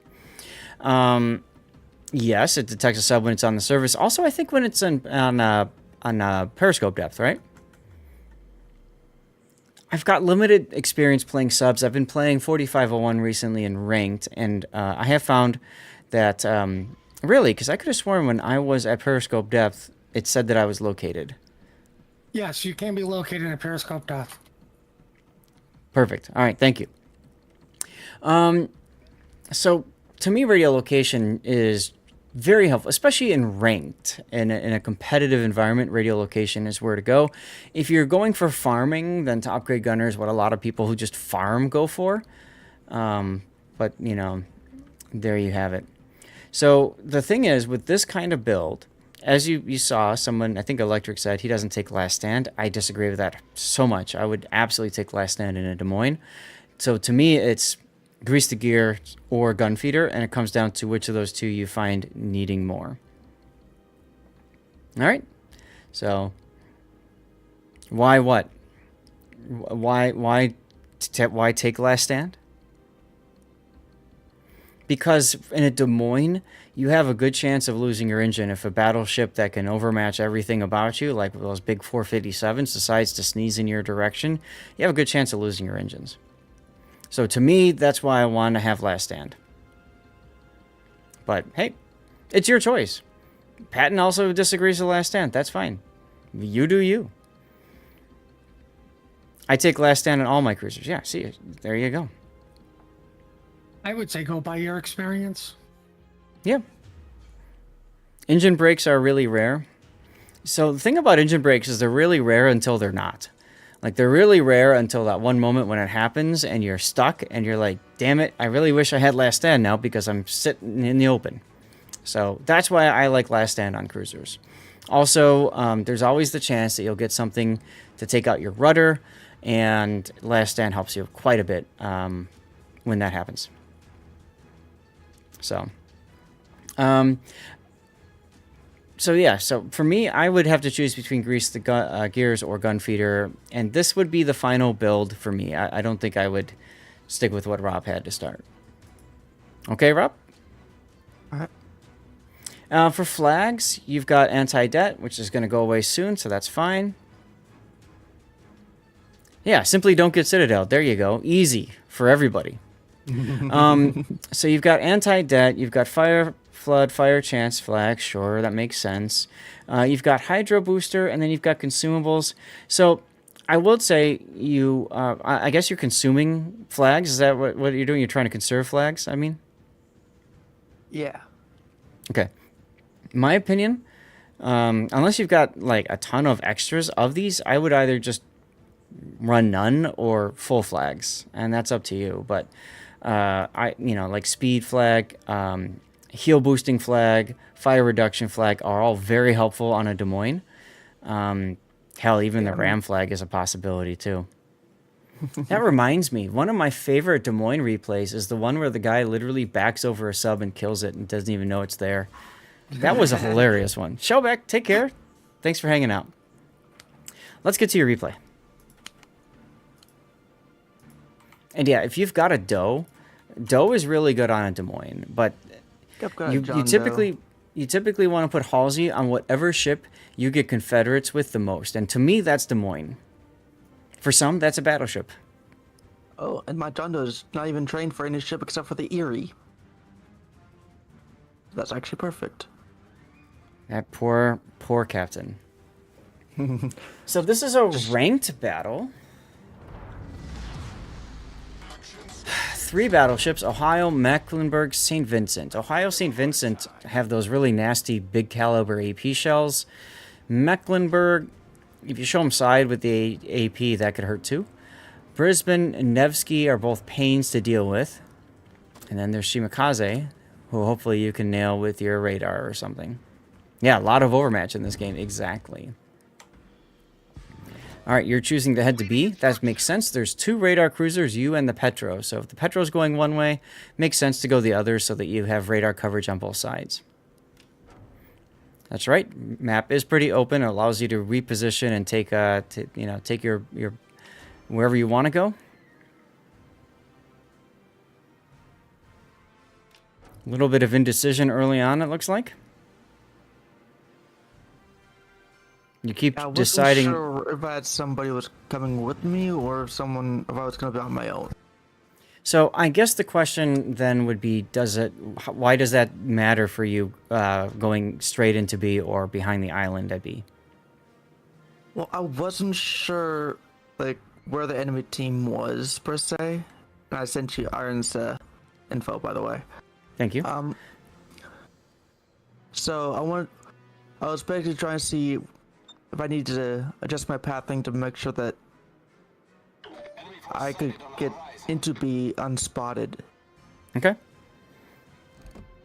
Yes, it detects a sub when it's on the surface. Also, I think when it's on periscope depth, right? I've got limited experience playing subs. I've been playing 4501 recently in ranked, and I have found that, really, because I could have sworn when I was at periscope depth, it said that I was located. Yes, you can be located at periscope depth. Perfect. All right, thank you. So, to me, radiolocation is very helpful, especially in ranked. In a competitive environment, radiolocation is where to go. If you're going for farming, then to upgrade gunner is what a lot of people who just farm go for. But, you know, there you have it. So the thing is, with this kind of build, as you saw, someone, I think Electric said, he doesn't take last stand. I disagree with that so much. I would absolutely take last stand in a Des Moines. So to me, it's grease the gear or gun feeder, and it comes down to which of those two you find needing more. All right. So why what? Why take last stand? Because in a Des Moines, you have a good chance of losing your engine if a battleship that can overmatch everything about you, like those big 457s, decides to sneeze in your direction. You have a good chance of losing your engines. So to me, that's why I want to have last stand. But hey, it's your choice. Patton also disagrees with last stand. That's fine. You do you. I take last stand on all my cruisers. Yeah, see, there you go. I would say go by your experience. Yeah. Engine brakes are really rare. So the thing about engine brakes is they're really rare until they're not. Like, they're really rare until that one moment when it happens and you're stuck and you're like, damn it, I really wish I had last stand now because I'm sitting in the open. So that's why I like last stand on cruisers. Also, there's always the chance that you'll get something to take out your rudder, and last stand helps you quite a bit when that happens. So, yeah, so for me, I would have to choose between grease the gears or gun feeder, and this would be the final build for me. I don't think I would stick with what Rob had to start. Okay, Rob? All right. For flags, you've got anti-det, which is going to go away soon, so that's fine. Yeah, simply don't get Citadel. There you go. Easy for everybody. So you've got anti-det, you've got fire flood, fire chance flag. Sure, that makes sense. You've got hydro booster, and then you've got consumables. So I would say you, I guess you're consuming flags. Is that what you're doing? You're trying to conserve flags, I mean? Yeah. Okay. My opinion, unless you've got like a ton of extras of these, I would either just run none or full flags, and that's up to you. But like speed flag, heal boosting flag, fire reduction flag are all very helpful on a Des Moines. Hell, even the ram flag is a possibility too. That reminds me, one of my favorite Des Moines replays is the one where the guy literally backs over a sub and kills it and doesn't even know it's there. That was a hilarious one. Shellback, take care. Thanks for hanging out. Let's get to your replay. And yeah, if you've got a doe is really good on a Des Moines, but you typically want to put Halsey on whatever ship you get Confederates with the most, and to me that's Des Moines. For some, that's a battleship. Oh, and my John Doe's not even trained for any ship except for the Erie. That's actually perfect. That poor captain. So this is a ranked battle. 3 battleships: Ohio, Mecklenburg, St. Vincent. Ohio, St. Vincent have those really nasty big caliber AP shells. Mecklenburg, if you show them side with the AP, that could hurt too. Brisbane and Nevsky are both pains to deal with. And then there's Shimakaze, who hopefully you can nail with your radar or something. Yeah, a lot of overmatch in this game, exactly. All right, you're choosing to head to B. That makes sense. There's 2 radar cruisers, you and the Petro. So if the Petro's going one way, makes sense to go the other so that you have radar coverage on both sides. That's right. Map is pretty open. It allows you to reposition and take take your wherever you want to go. A little bit of indecision early on, it looks like. You keep I wasn't deciding. sure if I had somebody was coming with me or if I was going to be on my own. So I guess the question then would be, why does that matter for you going straight into B or behind the island at B? Well, I wasn't sure like where the enemy team was per se. And I sent you Iron's info, by the way. Thank you. So I was basically trying to see if I needed to adjust my pathing to make sure that I could get into B unspotted. Okay.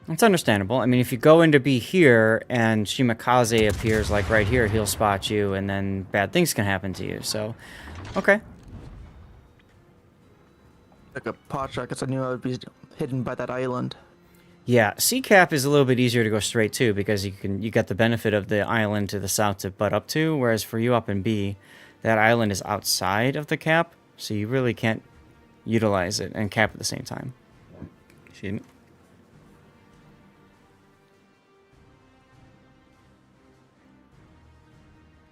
That's understandable. I mean, if you go into B here and Shimakaze appears like right here, he'll spot you and then bad things can happen to you. So, okay. Like a pot shot, because I knew I would be hidden by that island. Yeah, C cap is a little bit easier to go straight to because you get the benefit of the island to the south to butt up to, whereas for you up in B, that island is outside of the cap, so you really can't utilize it and cap at the same time. Excuse me.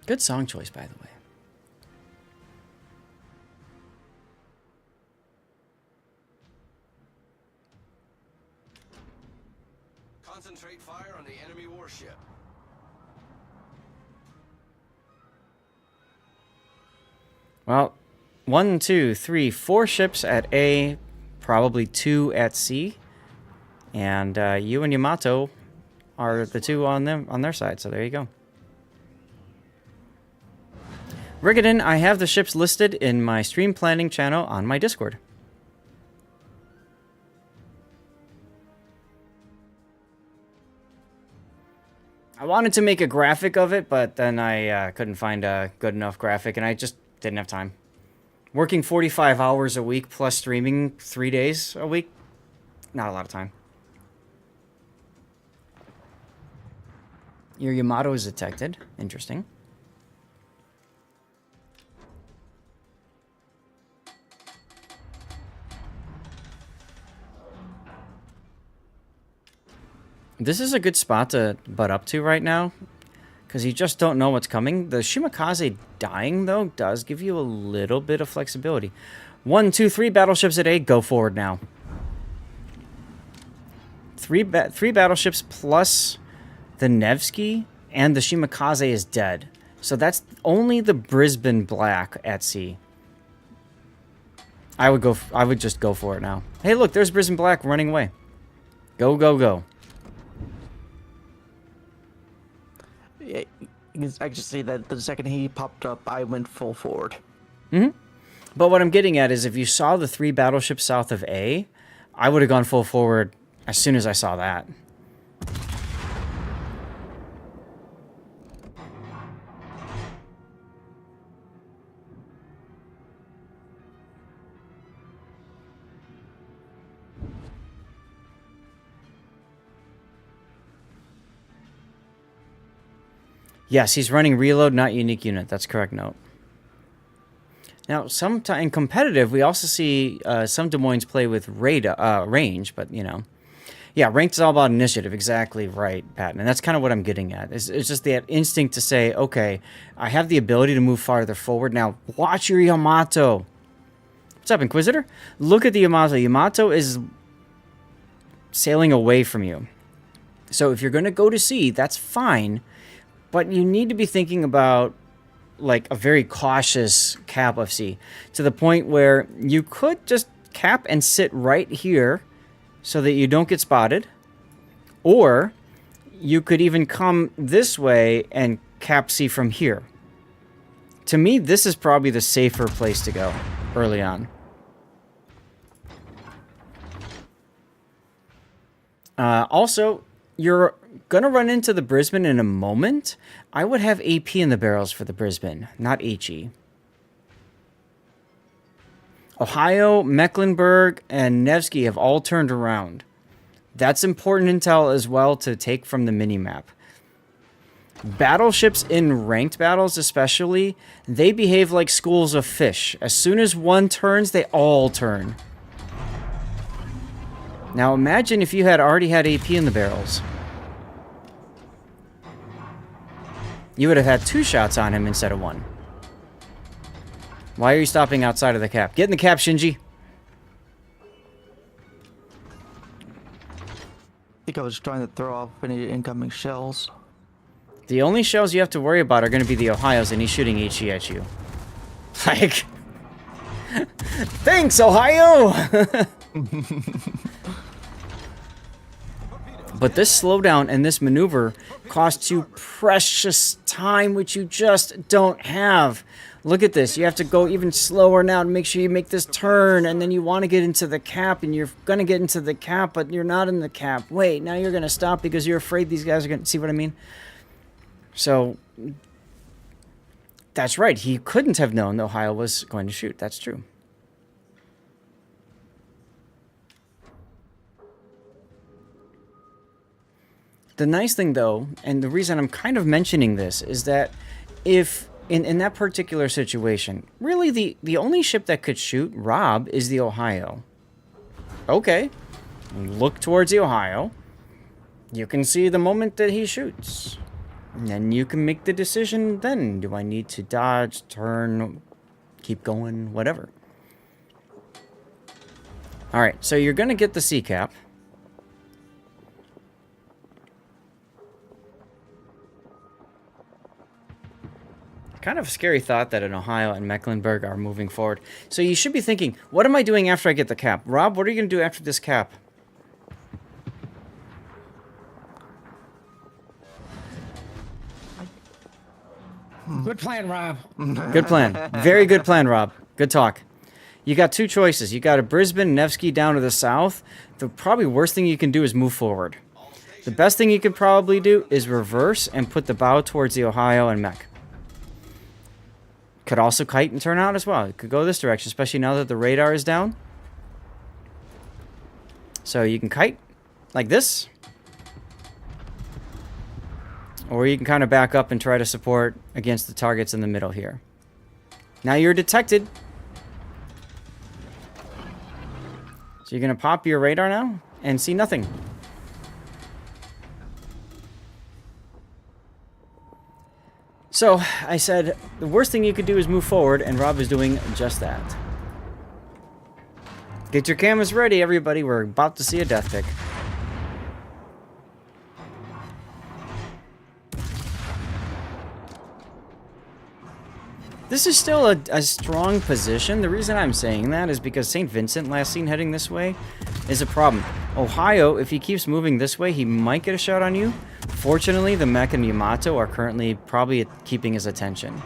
Good song choice, by the way. Concentrate fire on the enemy warship. Well, 1, 2, 3, 4 ships at A, probably 2 at C, and you and Yamato are the 2 on their side. So there you go. Rigadin, I have the ships listed in my stream planning channel on my Discord. I wanted to make a graphic of it, but then I couldn't find a good enough graphic, and I just didn't have time. Working 45 hours a week plus streaming 3 days a week, not a lot of time. Your Yamato is detected. Interesting. This is a good spot to butt up to right now, because you just don't know what's coming. The Shimakaze dying, though, does give you a little bit of flexibility. 1, 2, 3 battleships at A, go forward now. Three battleships plus the Nevsky, and the Shimakaze is dead. So that's only the Brisbane Black at sea. I would just go for it now. Hey, look, there's Brisbane Black running away. Go, go, go. Yeah, I just see that the second he popped up, I went full forward. Mm-hmm. But what I'm getting at is if you saw the 3 battleships south of A, I would have gone full forward as soon as I saw that. Yes, he's running reload, not unique unit. That's correct note. Now, in competitive, we also see some Des Moines play with range, but, you know. Yeah, ranked is all about initiative. Exactly right, Patton. And that's kind of what I'm getting at. It's just that instinct to say, okay, I have the ability to move farther forward. Now, watch your Yamato. What's up, Inquisitor? Look at the Yamato. Yamato is sailing away from you. So if you're going to go to sea, that's fine. But you need to be thinking about like a very cautious cap of C to the point where you could just cap and sit right here so that you don't get spotted. Or you could even come this way and cap C from here. To me, this is probably the safer place to go early on. Also, you're going to run into the Brisbane in a moment. I would have AP in the barrels for the Brisbane, not HE. Ohio, Mecklenburg, and Nevsky have all turned around. That's important intel as well to take from the minimap. Battleships in ranked battles especially, they behave like schools of fish. As soon as one turns, they all turn. Now imagine if you had already had AP in the barrels. You would have had 2 shots on him instead of 1. Why are you stopping outside of the cap? Get in the cap, Shinji. I think I was trying to throw off any incoming shells. The only shells you have to worry about are going to be the Ohios, and he's shooting HE at you. Like... Thanks, Ohio! But this slowdown and this maneuver costs you precious time, which you just don't have. Look at this. You have to go even slower now to make sure you make this turn, and then you want to get into the cap, and you're going to get into the cap, but you're not in the cap. Wait, now you're going to stop because you're afraid these guys are going to... See what I mean? So, that's right. He couldn't have known Ohio was going to shoot. That's true. The nice thing, though, and the reason I'm kind of mentioning this, is that if, in that particular situation, really the only ship that could shoot Rob is the Ohio. Okay. Look towards the Ohio. You can see the moment that he shoots. And then you can make the decision then. Do I need to dodge, turn, keep going, whatever. Alright, so you're going to get the C cap. Kind of a scary thought that an Ohio and Mecklenburg are moving forward. So you should be thinking, what am I doing after I get the cap? Rob, what are you going to do after this cap? Good plan, Rob. Good plan. Very good plan, Rob. Good talk. You got 2 choices. You got a Brisbane, Nevsky down to the south. The probably worst thing you can do is move forward. The best thing you could probably do is reverse and put the bow towards the Ohio and Mech. Could also kite and turn out as well. It could go this direction, especially now that the radar is down. So you can kite like this. Or you can kind of back up and try to support against the targets in the middle here. Now you're detected. So you're going to pop your radar now and see nothing. So, I said, the worst thing you could do is move forward, and Rob is doing just that. Get your cameras ready, everybody. We're about to see a death pick. This is still a strong position. The reason I'm saying that is because St. Vincent, last seen heading this way, is a problem. Ohio, if he keeps moving this way, he might get a shot on you. Fortunately, the Mech and Yamato are currently probably keeping his attention.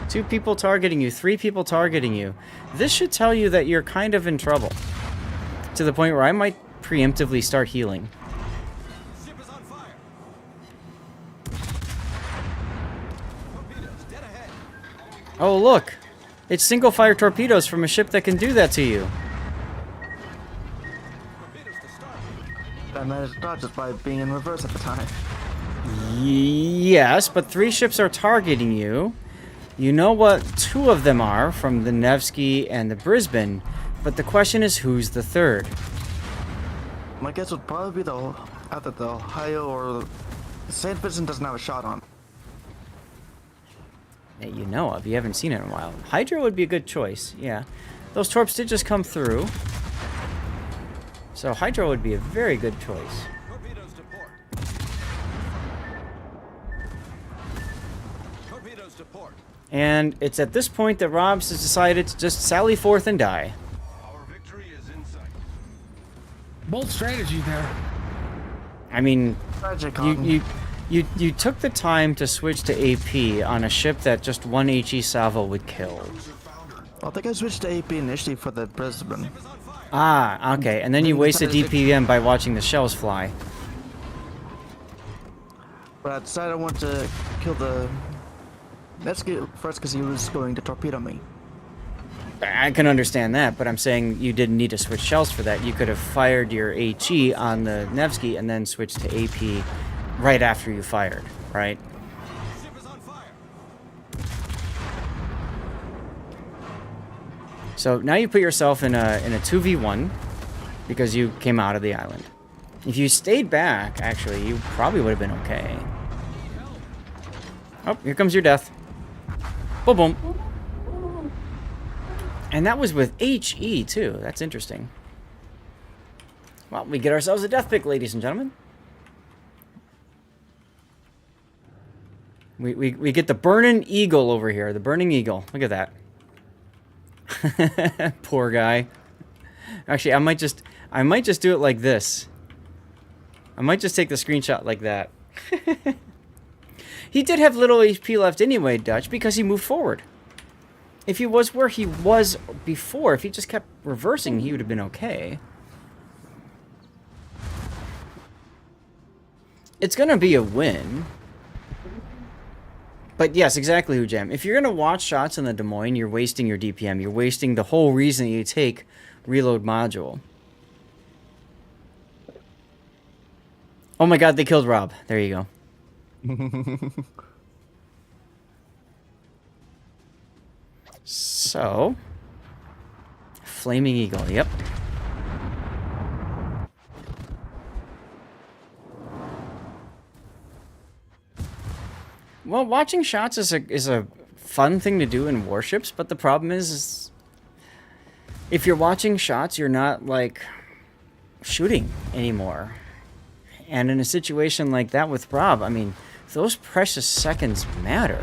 Two people targeting you, 3 people targeting you. This should tell you that you're kind of in trouble. To the point where I might preemptively start healing. Oh, look! It's single-fire torpedoes from a ship that can do that to you. I managed to dodge it by being in reverse at the time. Yes, but 3 ships are targeting you. You know what 2 of them are, from the Nevsky and the Brisbane, but the question is who's the 3rd? My guess would probably be either the Ohio or St. Vincent doesn't have a shot on. That you know of. You haven't seen it in a while. Hydra would be a good choice, yeah. Those torps did just come through. So Hydra would be a very good choice. Torpedoes to port. Torpedoes to port. And it's at this point that Robs has decided to just sally forth and die. Our victory is in sight. Bold strategy there. I mean, Tragic you took the time to switch to AP on a ship that just one HE salvo would kill. I think I switched to AP initially for the Brisbane. Ah, okay. And then you wasted DPM by watching the shells fly. But I decided I wanted to kill the Nevsky first because he was going to torpedo me. I can understand that, but I'm saying you didn't need to switch shells for that. You could have fired your HE on the Nevsky and then switched to AP right after you fired, right? So now you put yourself in a 2v1 because you came out of the island. If you stayed back, actually, you probably would have been okay. Oh, here comes your death. Boom, boom. And that was with HE, too. That's interesting. Well, we get ourselves a death pick, ladies and gentlemen. We get the Burning Eagle over here. The Burning Eagle. Look at that. Poor guy. Actually, I might just do it like this. I might just take the screenshot like that. He did have little HP left anyway, Dutch, because he moved forward. If he was where he was before, if he just kept reversing, he would have been okay. It's going to be a win. But yes, exactly, Hujam. If you're going to watch shots in the Des Moines, you're wasting your DPM. You're wasting the whole reason you take reload module. Oh my god, they killed Rob. There you go. So, Flaming Eagle, yep. Well, watching shots is a fun thing to do in warships, but the problem is if you're watching shots, you're not, like, shooting anymore. And in a situation like that with Rob, I mean, those precious seconds matter.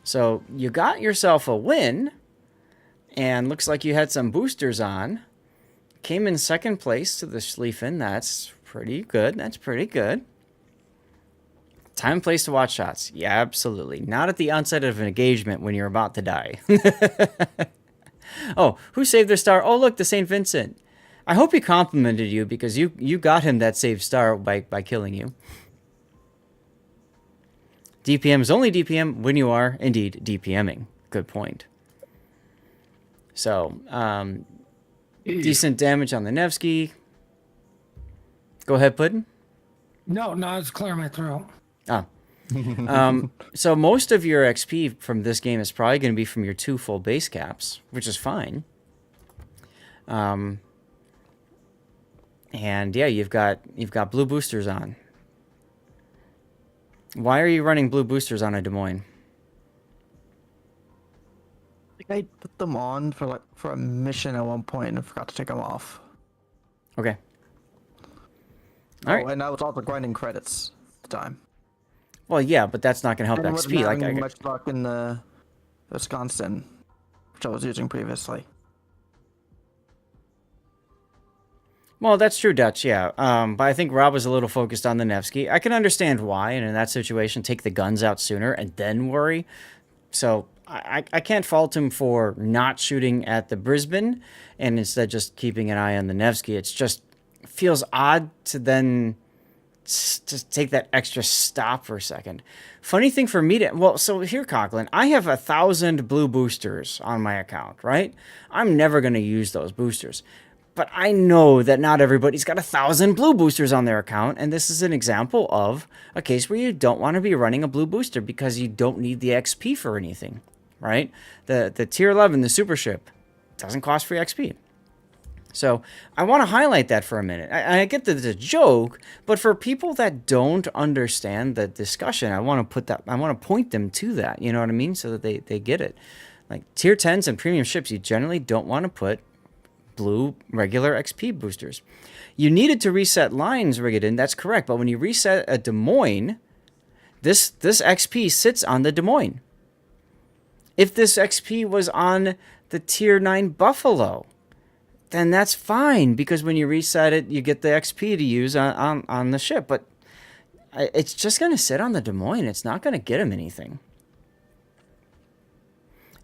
So you got yourself a win, and looks like you had some boosters on. Came in second place to the Schlieffen. That's pretty good. That's pretty good. Time and place to watch shots. Yeah, absolutely. Not at the onset of an engagement when you're about to die. Oh, who saved their star? Oh, look, the St. Vincent. I hope he complimented you because you got him that saved star by killing you. DPM is only DPM when you are, indeed, DPMing. Good point. So, decent damage on the Nevsky. Go ahead, Puddin'. No, it's clearing my throat. Ah. So most of your XP from this game is probably going to be from your 2 full base caps, which is fine. And yeah, you've got blue boosters on. Why are you running blue boosters on a Des Moines? I think I put them on for a mission at one point and forgot to take them off. Okay. All right. And I was also grinding credits at the time. Well, yeah, but that's not going to help And XP. wasn't having much luck in the Wisconsin, which I was using previously. Well, that's true, Dutch, yeah. But I think Rob was a little focused on the Nevsky. I can understand why, and in that situation, take the guns out sooner and then worry. So I can't fault him for not shooting at the Brisbane and instead just keeping an eye on the Nevsky. It's just feels odd to then just take that extra stop for a second. Funny thing for me to... Well, so here, Conklin, I have 1,000 blue boosters on my account, right? I'm never going to use those boosters. But I know that not everybody's got 1,000 blue boosters on their account, and this is an example of a case where you don't want to be running a blue booster because you don't need the XP for anything, right? The Tier 11, the super ship, doesn't cost free XP. So I want to highlight that for a minute. I get that it's a joke, but for people that don't understand the discussion, I want to point them to that, you know what I mean? So that they get it. Like Tier 10s and premium ships, you generally don't want to put blue regular XP boosters. You needed to reset lines, Rigadin, that's correct, but when you reset a Des Moines, this XP sits on the Des Moines. If this XP was on the Tier 9 Buffalo, then that's fine, because when you reset it, you get the XP to use on the ship, but it's just going to sit on the Des Moines. It's not going to get him anything.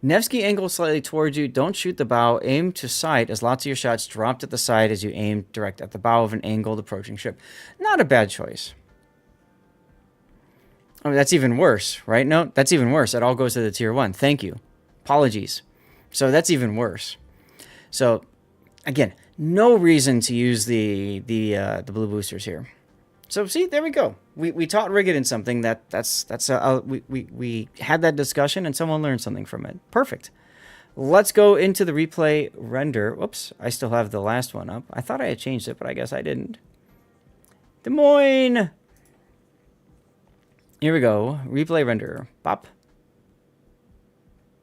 Nevsky angles slightly towards you. Don't shoot the bow. Aim to side as lots of your shots dropped at the side as you aim direct at the bow of an angled approaching ship. Not a bad choice. I mean, that's even worse, right? No, that's even worse. It all goes to the tier 1. Thank you. Apologies. So that's even worse. So, again, no reason to use the blue boosters here. So see, there we go. We taught Rigadin something we had that discussion and someone learned something from it. Perfect. Let's go into the replay render. Whoops, I still have the last one up. I thought I had changed it, but I guess I didn't. Des Moines. Here we go. Replay render. Pop.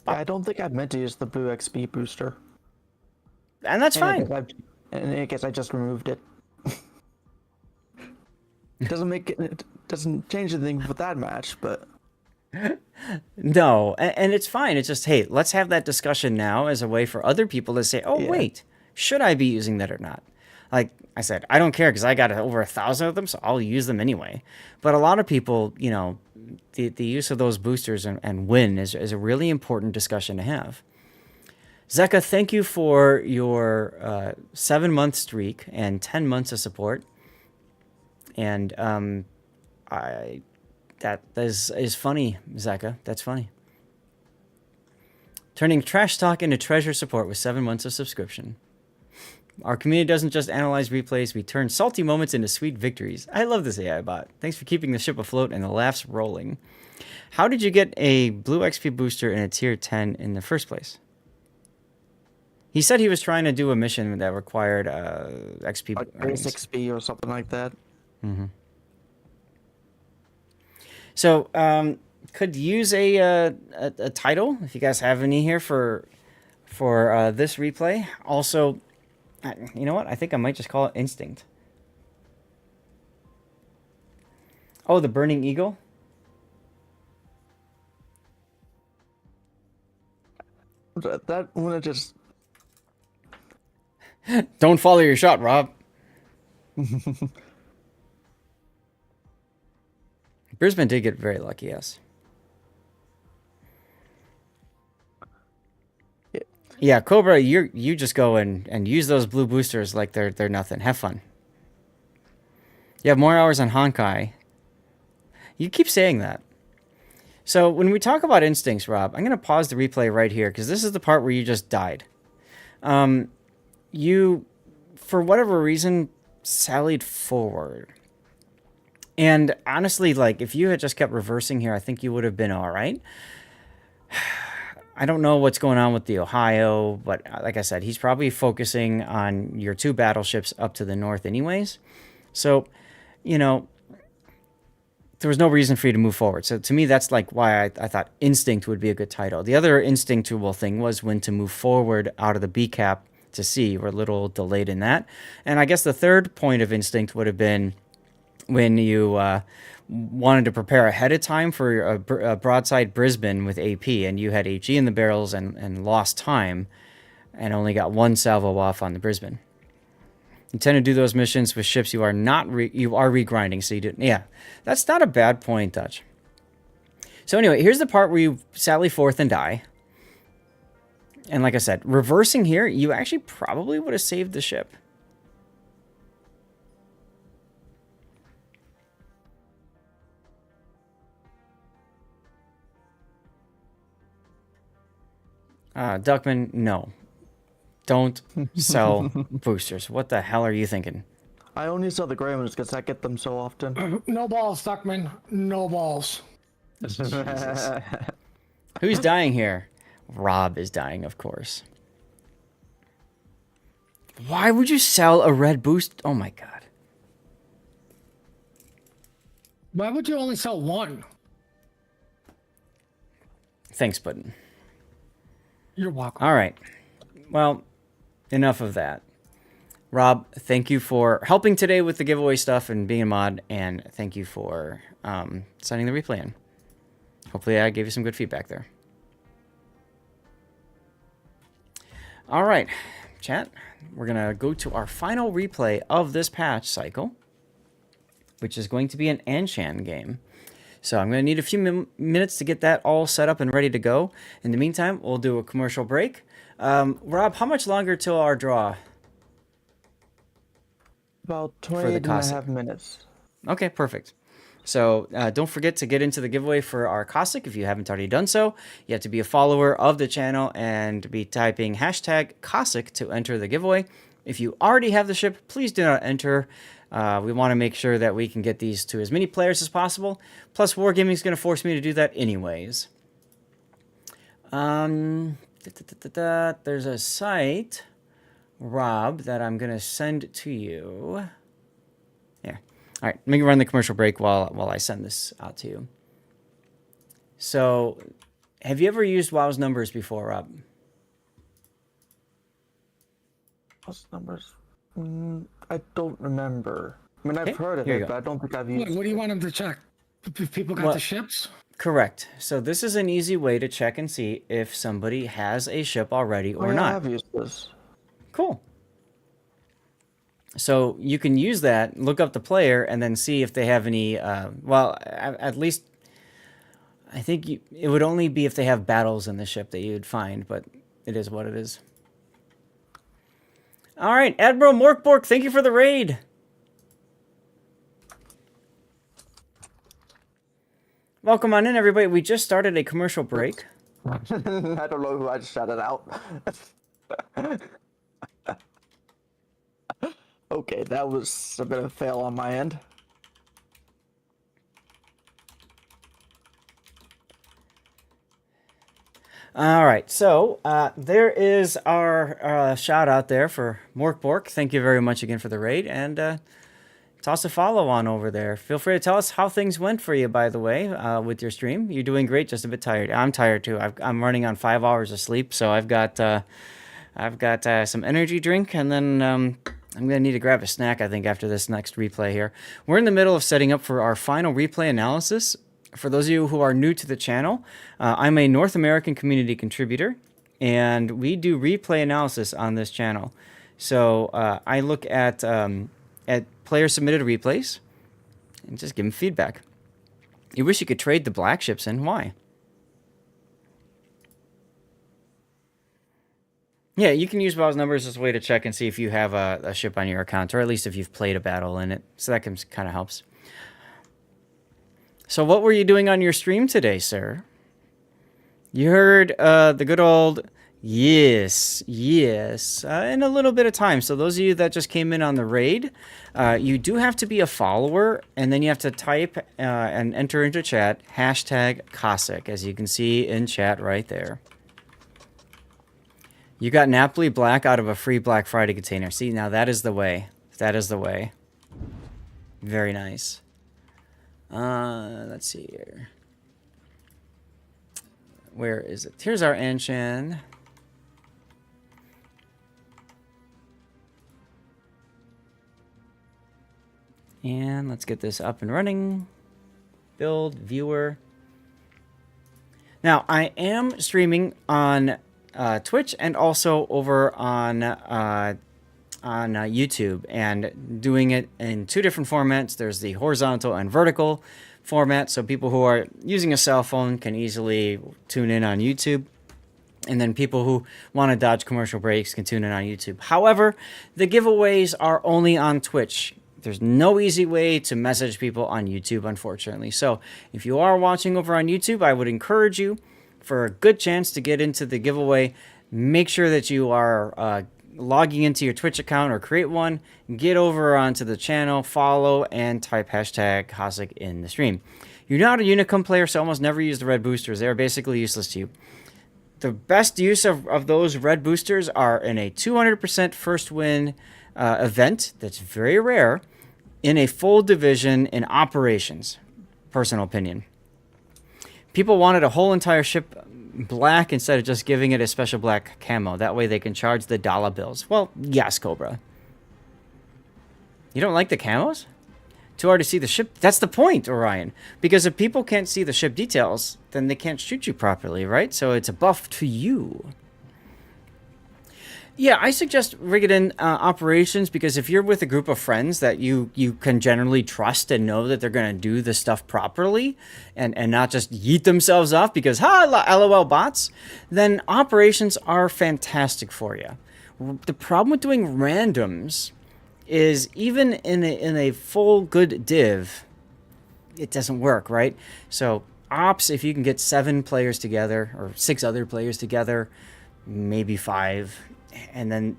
Yeah, I don't think I meant to use the blue XP booster. And that's fine. And I guess I just removed it. It doesn't change anything with that match, but No, and it's fine. It's just, hey, let's have that discussion now as a way for other people to say, oh, Yeah. wait, should I be using that or not? Like I said, I don't care because I got over 1,000 of them, so I'll use them anyway. But a lot of people, you know, the use of those boosters and win is a really important discussion to have. Zeka, thank you for your 7-month streak and 10 months of support. And that is funny, Zeka. That's funny. Turning trash talk into treasure support with 7 months of subscription. Our community doesn't just analyze replays, we turn salty moments into sweet victories. I love this AI bot. Thanks for keeping the ship afloat and the laughs rolling. How did you get a blue XP booster in a tier 10 in the first place? He said he was trying to do a mission that required XP. like base XP or something like that. Mm-hmm. So, could use a title if you guys have any here for this replay. Also, you know what? I think I might just call it Instinct. Oh, the Burning Eagle. That one just Don't follow your shot, Rob. Brisbane did get very lucky, yes. Yeah, Cobra, you just go and use those blue boosters like they're nothing. Have fun. You have more hours on Honkai. You keep saying that. So when we talk about instincts, Rob, I'm going to pause the replay right here because this is the part where you just died. You, for whatever reason, sallied forward. And honestly, like, if you had just kept reversing here, I think you would have been all right. I don't know what's going on with the Ohio, but like I said, he's probably focusing on your 2 battleships up to the north anyways. So, you know, there was no reason for you to move forward. So to me, that's like why I thought Instinct would be a good title. The other instinctual thing was when to move forward out of the B cap to C. We're a little delayed in that. And I guess the third point of Instinct would have been when you wanted to prepare ahead of time for a broadside Brisbane with AP, and you had HE in the barrels and lost time and only got 1 salvo off on the Brisbane. You tend to do those missions with ships you are regrinding, so you didn't. Yeah, that's not a bad point, Dutch. So anyway, here's the part where you sally forth and die. And like I said, reversing here, you actually probably would have saved the ship. Duckman, no. Don't sell boosters. What the hell are you thinking? I only sell the gray ones because I get them so often. No balls, Stuckman. No balls. Who's dying here? Rob is dying, of course. Why would you sell a red boost? Oh my god. Why would you only sell 1? Thanks, Puddin'. You're welcome. All right. Well, enough of that. Rob, thank you for helping today with the giveaway stuff and being a mod, and thank you for sending the replay in. Hopefully I gave you some good feedback there. All right, chat. We're going to go to our final replay of this patch cycle, which is going to be an Anshan game. So I'm going to need a few minutes to get that all set up and ready to go. In the meantime, we'll do a commercial break. Rob, how much longer till our draw? About the 28 and a Cossack. half minutes. Okay, perfect. So don't forget to get into the giveaway for our Cossack if you haven't already done so. You have to be a follower of the channel and be typing hashtag Cossack to enter the giveaway. If you already have the ship, please do not enter. We want to make sure that we can get these to as many players as possible. Plus, Wargaming is going to force me to do that anyways. There's a site, Rob, that I'm going to send to you. There. All right, let me run the commercial break while I send this out to you. So, have you ever used WoW's numbers before, Rob? What's the numbers? I don't remember. I mean, I've Okay, heard of here you it, go. but I don't think I've What, used what it. do you want him to check? If people got What? the ships? Correct. So this is an easy way to check and see if somebody has a ship already Oh, or yeah, I not. have used this. Cool. So you can use that, look up the player, and then see if they have any, well, at least, I think it would only be if they have battles in the ship that you would find, but it is what it is. All right, Admiral Morkbork, thank you for the raid. Welcome on in, everybody. We just started a commercial break. I don't know who I just shouted out. Okay, that was a bit of a fail on my end. All right, so there is our shout out there for Morkbork. Thank you very much again for the raid, and toss a follow on over there. Feel free to tell us how things went for you, by the way, with your stream. You're doing great, just a bit tired. I'm tired too. I'm running on 5 hours of sleep, so I've got some energy drink, and then I'm gonna need to grab a snack, I think, after this next replay here. We're in the middle of setting up for our final replay analysis. For those of you who are new to the channel, I'm a North American community contributor, and we do replay analysis on this channel. So I look at player-submitted replays and just give them feedback. You wish you could trade the black ships in. Why? Yeah, you can use WoW's numbers as a way to check and see if you have a ship on your account, or at least if you've played a battle in it. So that kind of helps. So what were you doing on your stream today, sir? You heard the good old yes, in a little bit of time. So those of you that just came in on the raid, you do have to be a follower, and then you have to type and enter into chat hashtag Cossack, as you can see in chat right there. You got Napoli Black out of a free Black Friday container. See, now that is the way. That is the way. Very nice. Let's see here. Where is it? Here's our Anshan. And let's get this up and running. Build, viewer. Now, I am streaming on Twitch and also over on YouTube, and doing it in two different formats. There's the horizontal and vertical format, so people who are using a cell phone can easily tune in on YouTube, and then people who want to dodge commercial breaks can tune in on YouTube. However, the giveaways are only on Twitch. There's no easy way to message people on YouTube, unfortunately. So if you are watching over on YouTube, I would encourage you, for a good chance to get into the giveaway, make sure that you are logging into your Twitch account or create one, get over onto the channel, follow, and type hashtag Cossack in the stream. You're not a Unicum player, so almost never use the red boosters. They're basically useless to you. The best use of those red boosters are in a 200% first win event that's very rare, in a full division in operations. Personal opinion. People wanted a whole entire ship black instead of just giving it a special black camo. That way they can charge the dollar bills. Well, yes, Cobra. You don't like the camos? Too hard to see the ship? That's the point, Orion. Because if people can't see the ship details, then they can't shoot you properly, right? So it's a buff to you. Yeah, I suggest rig it in operations, because if you're with a group of friends that you can generally trust and know that they're going to do the stuff properly and not just yeet themselves off because, LOL bots, then operations are fantastic for you. The problem with doing randoms is even in a full good div, it doesn't work, right? So ops, if you can get 7 players together or 6 other players together, maybe 5, and then,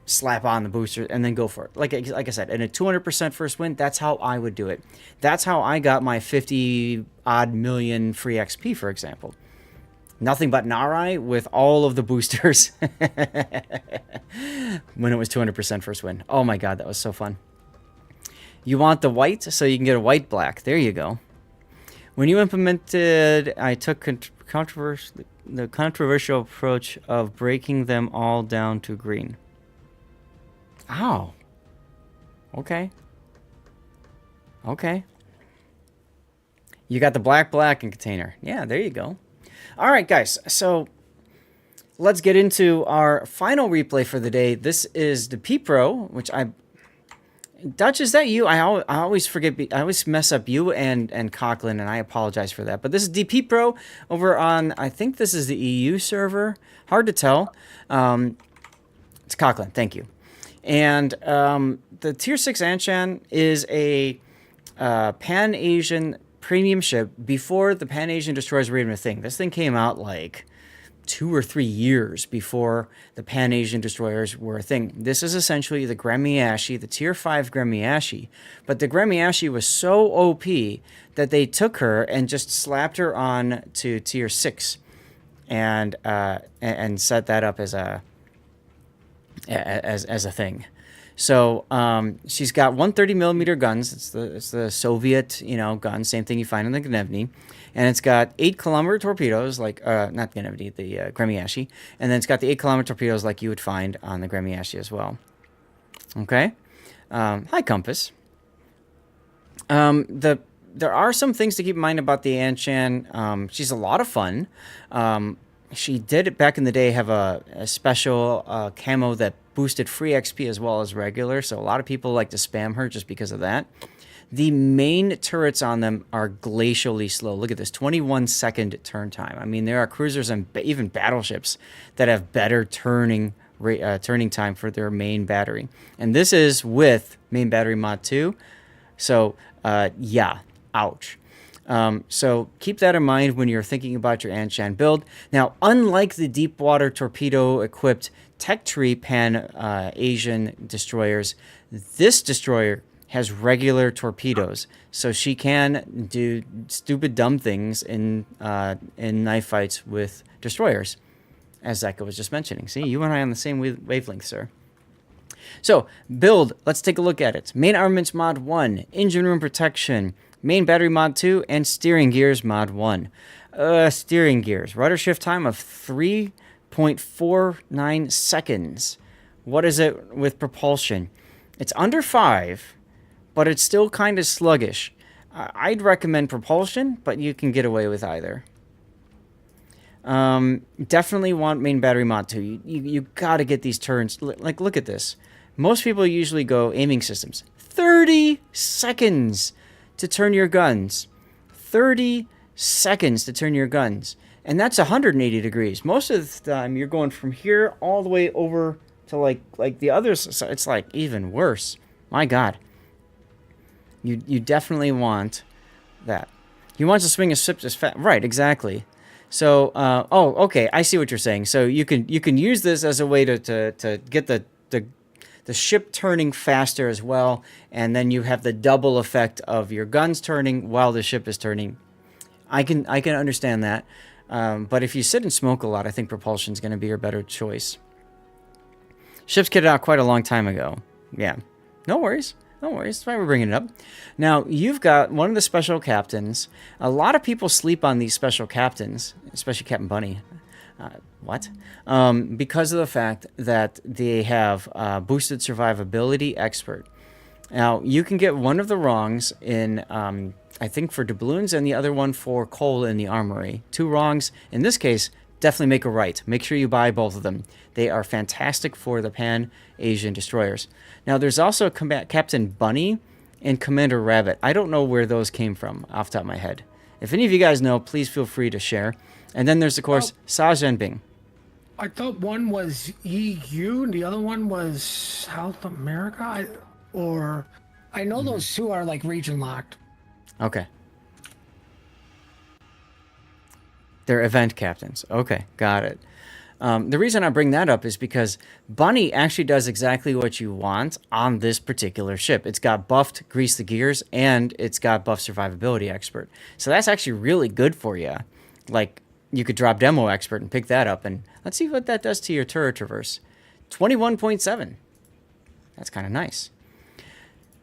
slap on the booster and then go for it. Like I said, in a 200% first win, that's how I would do it. That's how I got my 50 odd million free XP, for example. Nothing but Narai with all of the boosters when it was 200% first win. Oh my god, that was so fun. You want the white, so you can get a white black. There you go. When you implemented, I took the controversial approach of breaking them all down to green. Ow. Okay. Okay. You got the black in container. Yeah, there you go. All right, guys. So let's get into our final replay for the day. This is the P Pro, which Dutch, is that you? I always forget. I always mess up you and Coughlin, and I apologize for that. But this is DP Pro over on, I think this is the EU server. Hard to tell. It's Coughlin. Thank you. And the Tier 6 Anshan is a Pan-Asian premium ship before the Pan-Asian destroyers were even a thing. This thing came out like 2 or 3 years before the Pan-Asian destroyers were a thing. This is essentially the Gremiashi, the Tier 5 Gremiashi. But the Gremiashi was so OP that they took her and just slapped her on to Tier 6 and set that up as a thing. So she's got 130mm guns. It's the Soviet, gun, same thing you find in the Gnevny. And it's got 8km torpedoes, like, not Gnevny, the Gremiashi. And then it's got the 8km torpedoes like you would find on the Gremiashi as well. Okay? Hi, Compass. There are some things to keep in mind about the Anshan. She's a lot of fun. She did, back in the day, have a special camo that boosted free XP as well as regular, so a lot of people like to spam her just because of that. The main turrets on them are glacially slow. Look at this, 21-second turn time. I mean, there are cruisers and even battleships that have better turning time for their main battery. And this is with main battery mod 2. So, yeah, ouch. So keep that in mind when you're thinking about your Anshan build. Now, unlike the deep water torpedo equipped Tech Tree Pan Asian destroyers, this destroyer has regular torpedoes, so she can do stupid dumb things in knife fights with destroyers, as Zeka was just mentioning. See, you and I on the same wavelength, sir. So build, let's take a look at it. Main armaments mod 1, engine room protection, main battery mod 2, and steering gears mod 1. Steering gears. Rudder shift time of 3.49 seconds. What is it with propulsion? It's under 5, but it's still kind of sluggish. I'd recommend propulsion, but you can get away with either. Definitely want main battery mod 2. You got to get these turns. Like, look at this. Most people usually go aiming systems. 30 seconds to turn your guns. 30 seconds to turn your guns. And that's 180 degrees. Most of the time, you're going from here all the way over to like the others. So it's like even worse. My God. You definitely want that. You want to swing a ship as fast. Right, exactly. So, okay, I see what you're saying. So you can use this as a way to get the ship turning faster as well, and then you have the double effect of your guns turning while the ship is turning. I can understand that, but if you sit and smoke a lot, I think propulsion is going to be your better choice. Ships kitted out quite a long time ago. Yeah, no worries. No worries. That's why we're bringing it up. Now, you've got one of the special captains. A lot of people sleep on these special captains, especially Captain Bunny. What? Because of the fact that they have boosted survivability expert. Now, you can get one of the wrongs in, I think, for doubloons, and the other one for coal in the armory. 2 wrongs, in this case, definitely make a right. Make sure you buy both of them. They are fantastic for the Pan-Asian destroyers. Now, there's also Captain Bunny and Commander Rabbit. I don't know where those came from off the top of my head. If any of you guys know, please feel free to share. And then there's, of course, Sa Zhenbing. I thought one was EU and the other one was South America. I know those two are like region locked. Okay. They're event captains. Okay, got it. The reason I bring that up is because Bunny actually does exactly what you want on this particular ship. It's got buffed Grease the Gears, and it's got buffed Survivability Expert. So that's actually really good for you. Like, you could drop Demo Expert and pick that up, and let's see what that does to your turret traverse. 21.7. That's kind of nice.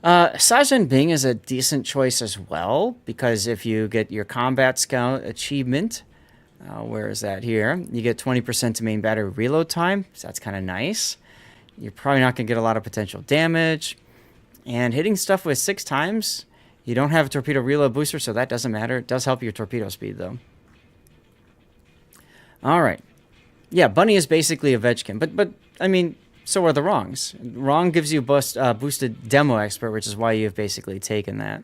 Sa Zhenbing is a decent choice as well, because if you get your Combat Scout achievement, where is that here? You get 20% to main battery reload time, so that's kind of nice. You're probably not going to get a lot of potential damage. And hitting stuff with 6 times, you don't have a torpedo reload booster, so that doesn't matter. It does help your torpedo speed, though. All right. Yeah, Bunny is basically a Vegkin, but I mean, so are the Wrongs. Wrong gives you boosted Demo Expert, which is why you've basically taken that.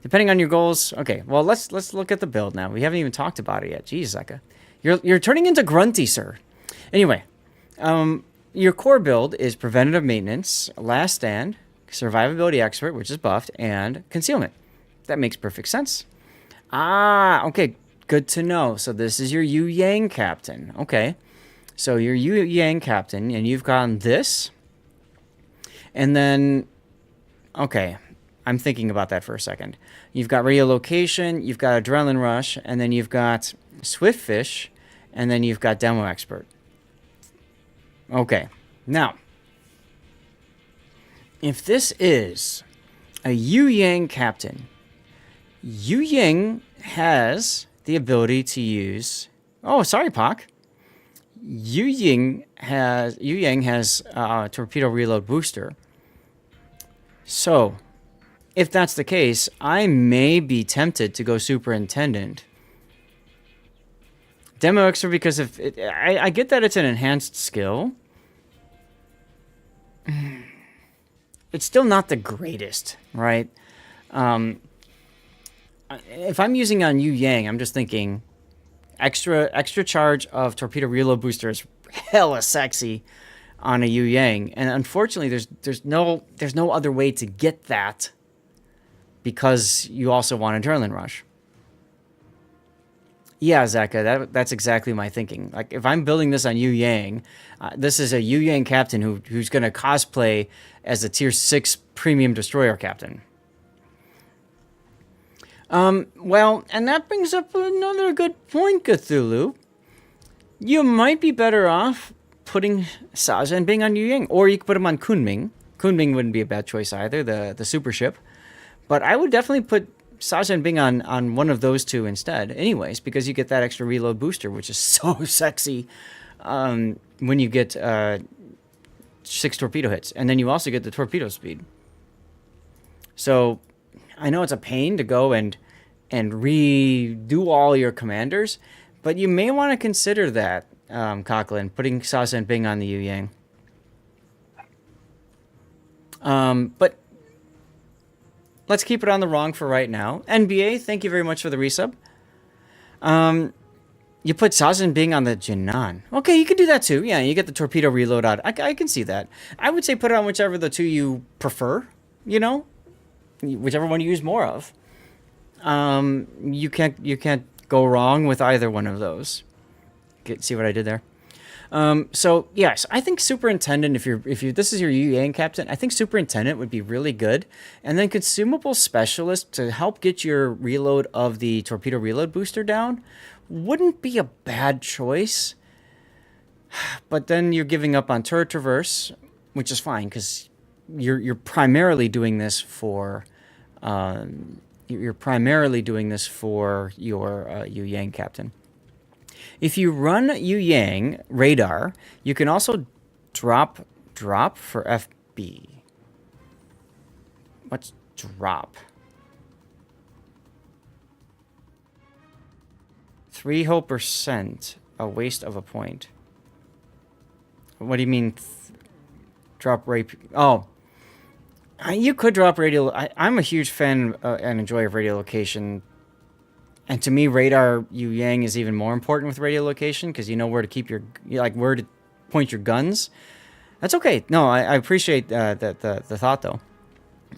Depending on your goals, okay. Well, let's look at the build now. We haven't even talked about it yet. Jeez, Zeka. You're turning into Grunty, sir. Anyway, your core build is Preventative Maintenance, Last Stand, Survivability Expert, which is buffed, and Concealment. That makes perfect sense. Okay. Good to know. So this is your Yu Yang captain. Okay. So your Yu Yang captain, and you've gotten this. And then, okay, I'm thinking about that for a second. You've got Radiolocation, you've got Adrenaline Rush, and then you've got Swift Fish, and then you've got Demo Expert. Okay. Now, if this is a Yu Yang captain, Yu Yang has the ability to use... Oh, sorry, Pak. Yu Yang has torpedo reload booster. So, if that's the case, I may be tempted to go Superintendent. Demo Expert, because if I get that it's an enhanced skill. It's still not the greatest, right? If I'm using on Yu Yang, I'm just thinking extra charge of torpedo reload booster is hella sexy on a Yu Yang, and unfortunately, there's no other way to get that because you also want Adrenaline Rush. Yeah, Zaka, that's exactly my thinking. Like, if I'm building this on Yu Yang, this is a Yu Yang captain who's going to cosplay as a Tier 6 Premium Destroyer captain. Well, and that brings up another good point, Cthulhu. You might be better off putting Sa Zhenbing on Yu Yang, or you could put him on Kunming. Kunming wouldn't be a bad choice either, the super ship. But I would definitely put Sa Zhenbing on one of those two instead, anyways, because you get that extra reload booster, which is so sexy when you get 6 torpedo hits. And then you also get the torpedo speed. So I know it's a pain to go and redo all your commanders, but you may want to consider that, Coughlin, putting Sa Zhenbing on the Yu Yang. But let's keep it on the wrong for right now. NBA, thank you very much for the resub. You put Sa Zhenbing on the Jinan. Okay, you can do that too. Yeah, you get the torpedo reload out. I can see that. I would say put it on whichever the two you prefer, you know? Whichever one you use more of. You can't go wrong with either one of those. See what I did there? So yes, I think Superintendent, if this is your Yu Yang captain, I think Superintendent would be really good. And then Consumable Specialist to help get your reload of the torpedo reload booster down wouldn't be a bad choice. But then you're giving up on turret traverse, which is fine because you're primarily doing this for your Yu Yang captain. If you run Yu Yang radar, you can also drop for FB. What's drop? 3 whole %. a waste of a point. What do you mean? Drop rate? Oh, you could drop radio. I'm a huge fan and enjoyer of radiolocation. And to me, radar Yu Yang is even more important with radiolocation because you know where to keep your, like where to point your guns. That's okay. No, I appreciate the thought though.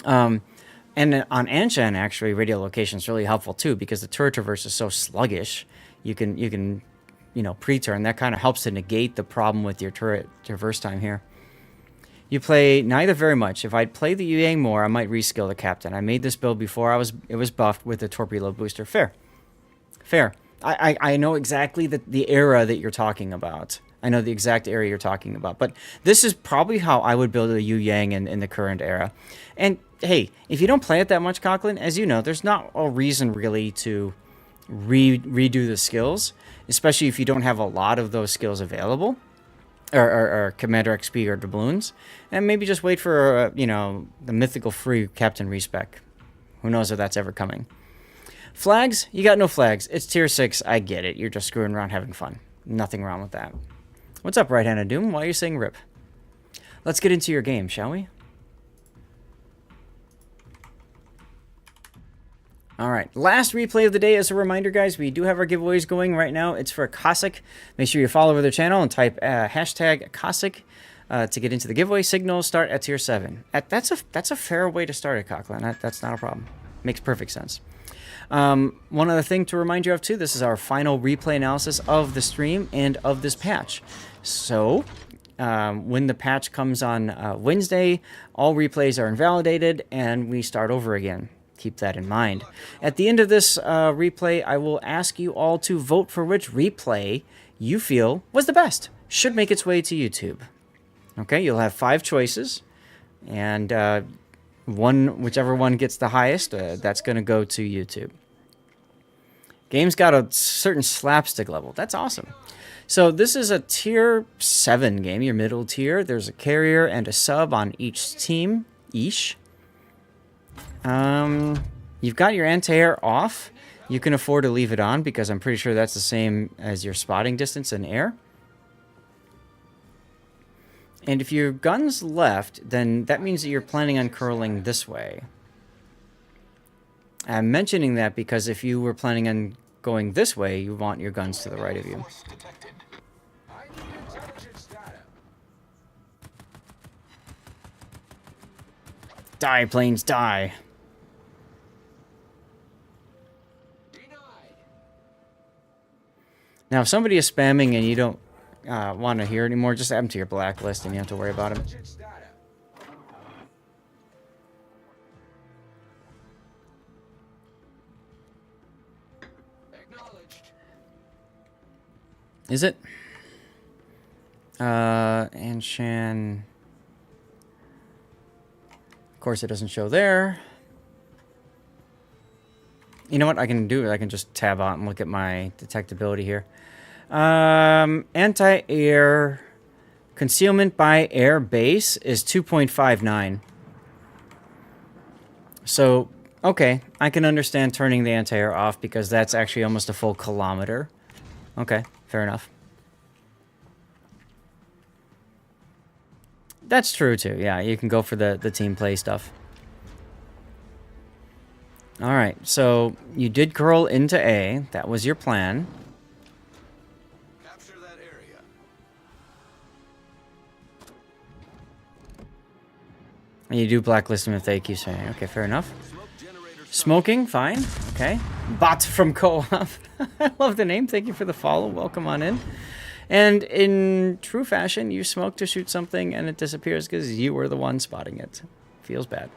And on Anshan, actually, radiolocation is really helpful too because the turret traverse is so sluggish. You can pre-turn. That kind of helps to negate the problem with your turret traverse time here. You play neither very much. If I'd play the Yu Yang more, I might reskill the captain. I made this build before it was buffed with the torpedo booster. Fair. I know exactly the era that you're talking about. I know the exact area you're talking about. But this is probably how I would build a Yu Yang in the current era. And hey, if you don't play it that much, Coughlin, as you know, there's not a reason really to redo the skills, especially if you don't have a lot of those skills available, or Commander XP or doubloons, and maybe just wait for the mythical free Captain Respec. Who knows if that's ever coming. Flags? You got no flags. It's tier 6. I get it. You're just screwing around having fun. Nothing wrong with that. What's up, Right-Handed Doom? Why are you saying rip? Let's get into your game, shall we? Alright, last replay of the day. As a reminder, guys, we do have our giveaways going right now. It's for Cossack. Make sure you follow their channel and type hashtag Cossack to get into the giveaway. Signals start at tier 7. That's a fair way to start it, Coughlin. That's not a problem. Makes perfect sense. One other thing to remind you of, too, this is our final replay analysis of the stream and of this patch. So, when the patch comes on Wednesday, all replays are invalidated, and we start over again. Keep that in mind. At the end of this replay, I will ask you all to vote for which replay you feel was the best. Should make its way to YouTube. Okay, you'll have 5 choices, and whichever one gets the highest, that's going to go to YouTube. Game's got a certain slapstick level. That's awesome. So this is a tier 7 game, your middle tier. There's a carrier and a sub on each team. You've got your anti-air off. You can afford to leave it on because I'm pretty sure that's the same as your spotting distance in air. And if your gun's left, then that means that you're planning on curling this way. I'm mentioning that because if you were planning on going this way, you want your guns to the right of you. Die, planes, die. Now, if somebody is spamming and you don't want to hear anymore, just add them to your blacklist and you don't have to worry about them. Is it? Anshan. Of course, it doesn't show there. You know what I can do? I can just tab out and look at my detectability here. Anti-air concealment by air base is 2.59. So, okay, I can understand turning the anti-air off because that's actually almost a full kilometer. Okay, fair enough. That's true too. Yeah, you can go for the team play stuff. All right, so you did curl into A. That was your plan. Capture that area. And you do blacklist them if they keep saying, okay, fair enough. Smoking, fine. Okay. Bot from Co-op. I love the name. Thank you for the follow. Welcome on in. And in true fashion, you smoke to shoot something and it disappears because you were the one spotting it. Feels bad.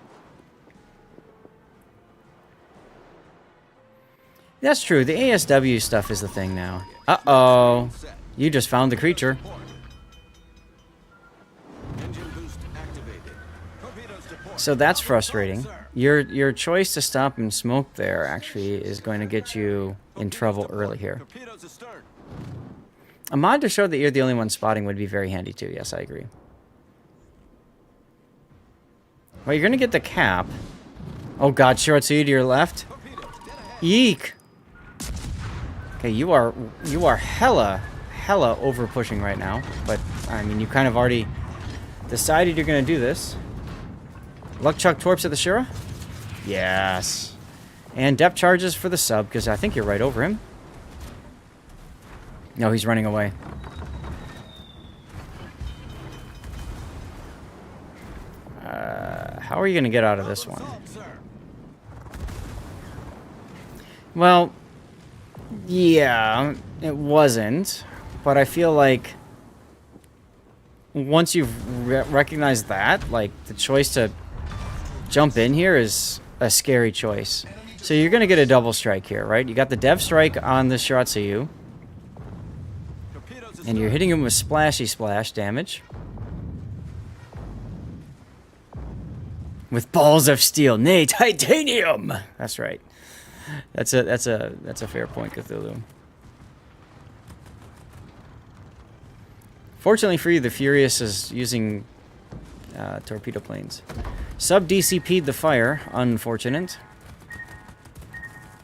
That's true. The ASW stuff is the thing now. Uh-oh. You just found the creature. So that's frustrating. Your choice to stop and smoke there actually is going to get you in trouble early here. A mod to show that you're the only one spotting would be very handy too. Yes, I agree. Well, you're going to get the cap. Oh god, Shiratsuyu to your left. Yeek. Okay, you are hella hella over pushing right now, but I mean, you kind of already decided you're going to do this. Luck Chuck torps at the Shira? Yes. And depth charges for the sub, because I think you're right over him. No, he's running away. How are you going to get out of this one? Well, yeah, it wasn't. But I feel like once you've recognized that, like, the choice to jump in here is a scary choice. So you're going to get a double strike here, right? You got the dev strike on the Shiratsuyu. And you're hitting him with splashy splash damage. With balls of steel, nay, titanium. That's right. That's a fair point, Cthulhu. Fortunately for you, the Furious is using torpedo planes. Sub DCP'd the fire, unfortunate.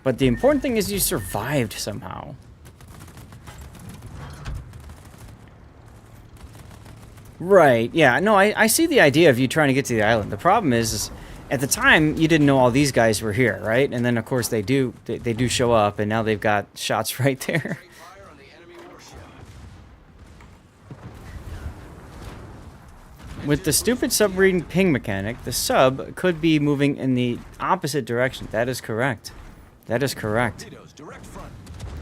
But the important thing is you survived somehow. Right, yeah, no, I see the idea of you trying to get to the island. The problem is at the time, you didn't know all these guys were here, right? And then, of course, they do show up, and now they've got shots right there. With the stupid submarine ping mechanic, the sub could be moving in the opposite direction. That is correct. That is correct.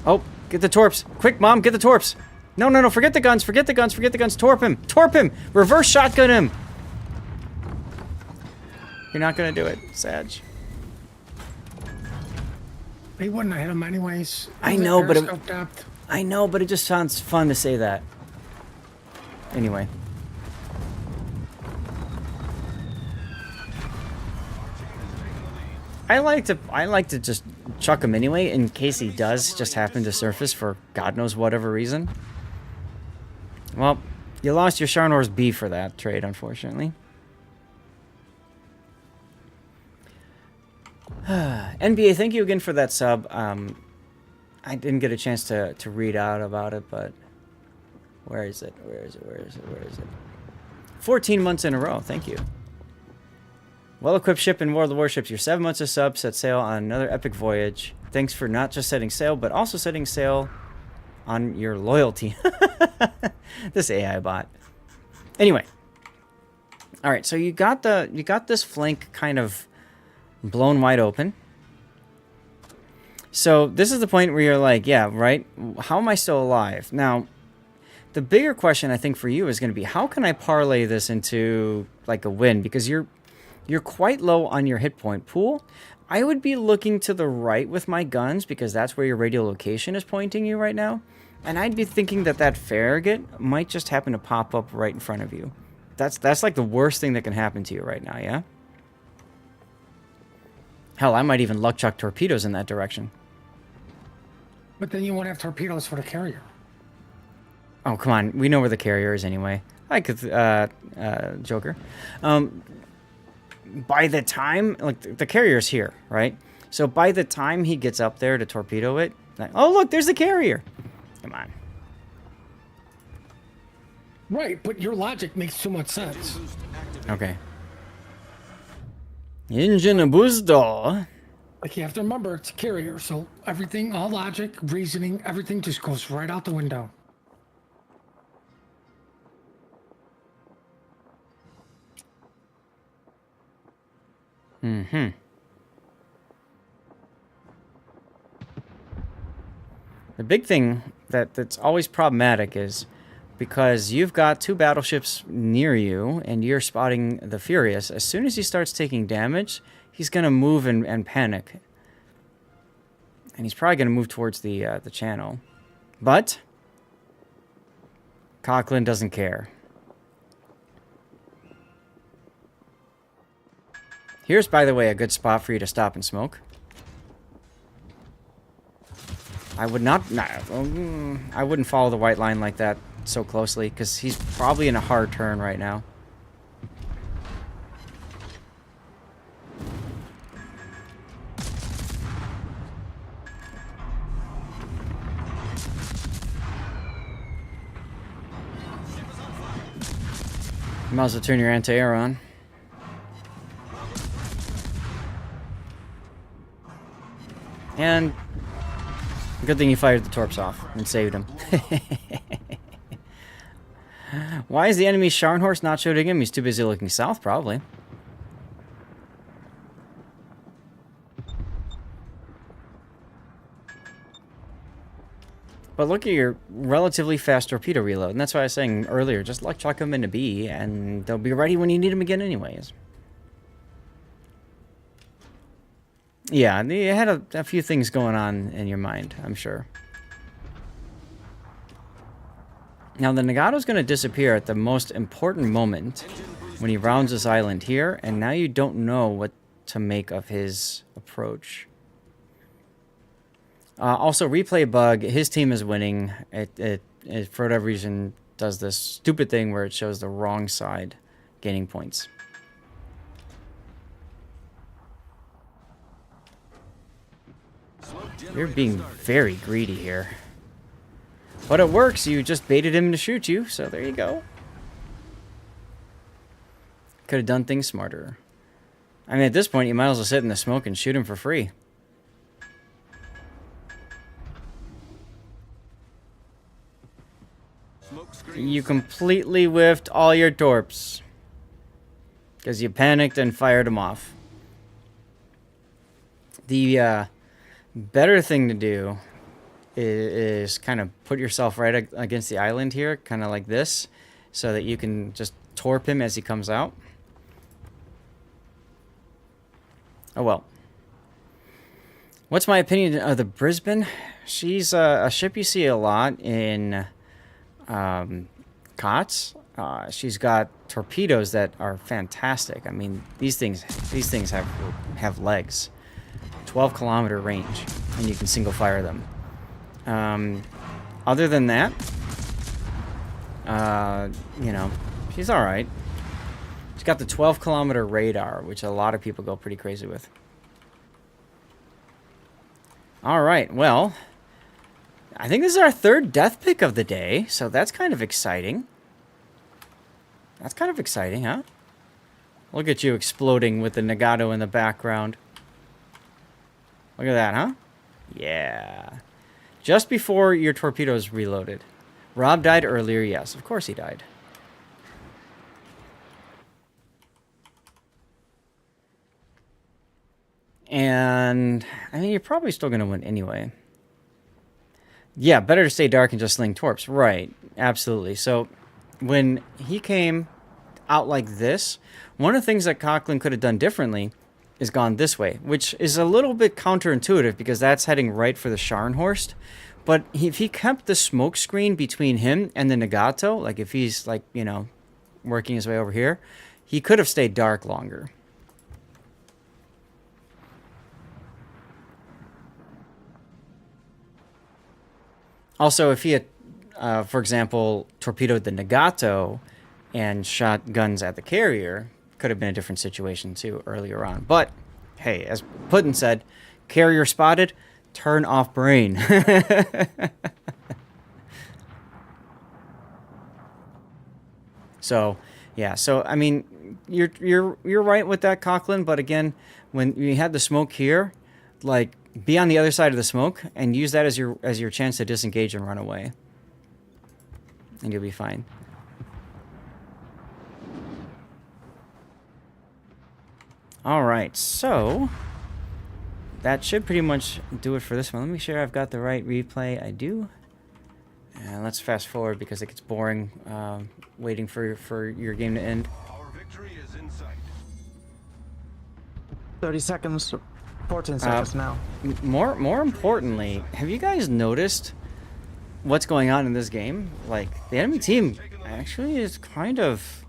Oh, get the torps. Quick, Mom, get the torps. No, no, no, forget the guns, forget the guns, forget the guns. Torp him, torp him. Reverse shotgun him. You're not going to do it, Sag. He wouldn't have hit him anyways. I know, but it just sounds fun to say that. Anyway. I like to just chuck him anyway in case he does just happen to surface for God knows whatever reason. Well, you lost your Sharnor's B for that trade, unfortunately. NBA, thank you again for that sub. I didn't get a chance to read out about it, but where is it? Where is it? Where is it? Where is it? 14 months in a row. Thank you. Well-equipped ship in World of Warships. Your 7 months of sub set sail on another epic voyage. Thanks for not just setting sail, but also setting sail on your loyalty. This AI bot. Anyway. All right, so you got this flank kind of blown wide open. So this is the point where you're like, yeah, right? How am I still alive? Now, the bigger question I think for you is going to be, how can I parlay this into like a win? Because you're quite low on your hit point pool. I would be looking to the right with my guns because that's where your radial location is pointing you right now. And I'd be thinking that Farragut might just happen to pop up right in front of you. That's like the worst thing that can happen to you right now, yeah? Hell, I might even luck chuck torpedoes in that direction. But then you won't have torpedoes for the carrier. Oh, come on. We know where the carrier is anyway. Hi, Joker. By the time, like, the carrier's here, right? So by the time he gets up there to torpedo it, like, oh, look, there's the carrier. Come on. Right, but your logic makes too much sense. Okay. Engine booster. Like, you have to remember, it's a carrier, so everything, all logic, reasoning, everything just goes right out the window. Mm-hmm. The big thing that's always problematic is because you've got 2 battleships near you and you're spotting the Furious, as soon as he starts taking damage, he's going to move and panic. And he's probably going to move towards the channel. But Coughlin doesn't care. Here's, by the way, a good spot for you to stop and smoke. I would not... I wouldn't follow the white line like that so closely, because he's probably in a hard turn right now. You might as well turn your anti-air on. And good thing you fired the torps off and saved him. Why is the enemy Scharnhorst not shooting him? He's too busy looking south, probably. But look at your relatively fast torpedo reload. And that's why I was saying earlier, just like chuck them into B, and they'll be ready when you need them again anyways. Yeah, you had a few things going on in your mind, I'm sure. Now, the Nagato's going to disappear at the most important moment when he rounds this island here, and now you don't know what to make of his approach. Also, replay bug, his team is winning. It, for whatever reason, does this stupid thing where it shows the wrong side gaining points. You're being very greedy here. But it works, you just baited him to shoot you, so there you go. Could have done things smarter. I mean, at this point, you might as well sit in the smoke and shoot him for free. You completely whiffed all your torps. Because you panicked and fired them off. The better thing to do is kind of put yourself right against the island here, kind of like this, so that you can just torp him as he comes out. Oh well. What's my opinion of the Brisbane? She's a ship you see a lot in COTS. She's got torpedoes that are fantastic. I mean, these things have legs. 12-kilometer range, and you can single fire them. Other than that, you know, she's all right. She's got the 12-kilometer radar, which a lot of people go pretty crazy with. All right, well, I think this is our third death pick of the day, so that's kind of exciting. That's kind of exciting, huh? Look at you exploding with the Nagato in the background. Look at that, huh? Yeah. Just before your torpedoes reloaded. Rob died earlier, yes. Of course he died. And I mean, you're probably still going to win anyway. Yeah, better to stay dark and just sling torps. Right, absolutely. So when he came out like this, one of the things that Coughlin could have done differently is gone this way, which is a little bit counterintuitive because that's heading right for the Scharnhorst. But if he kept the smoke screen between him and the Nagato, like if he's like, you know, working his way over here, he could have stayed dark longer. Also, if he had, for example, torpedoed the Nagato and shot guns at the carrier, could have been a different situation too earlier on. But hey, as Putin said, carrier spotted, turn off brain. So yeah, so I mean, you're right with that, Coughlin. But again, when you had the smoke here, like be on the other side of the smoke and use that as your chance to disengage and run away, and you'll be fine. All right, so that should pretty much do it for this one. Let me make sure I've got the right replay. I do. And let's fast forward because it gets boring waiting for your game to end. Our victory is in sight. 30 seconds, 14 seconds now. More importantly, have you guys noticed what's going on in this game? Like, the enemy team actually is kind of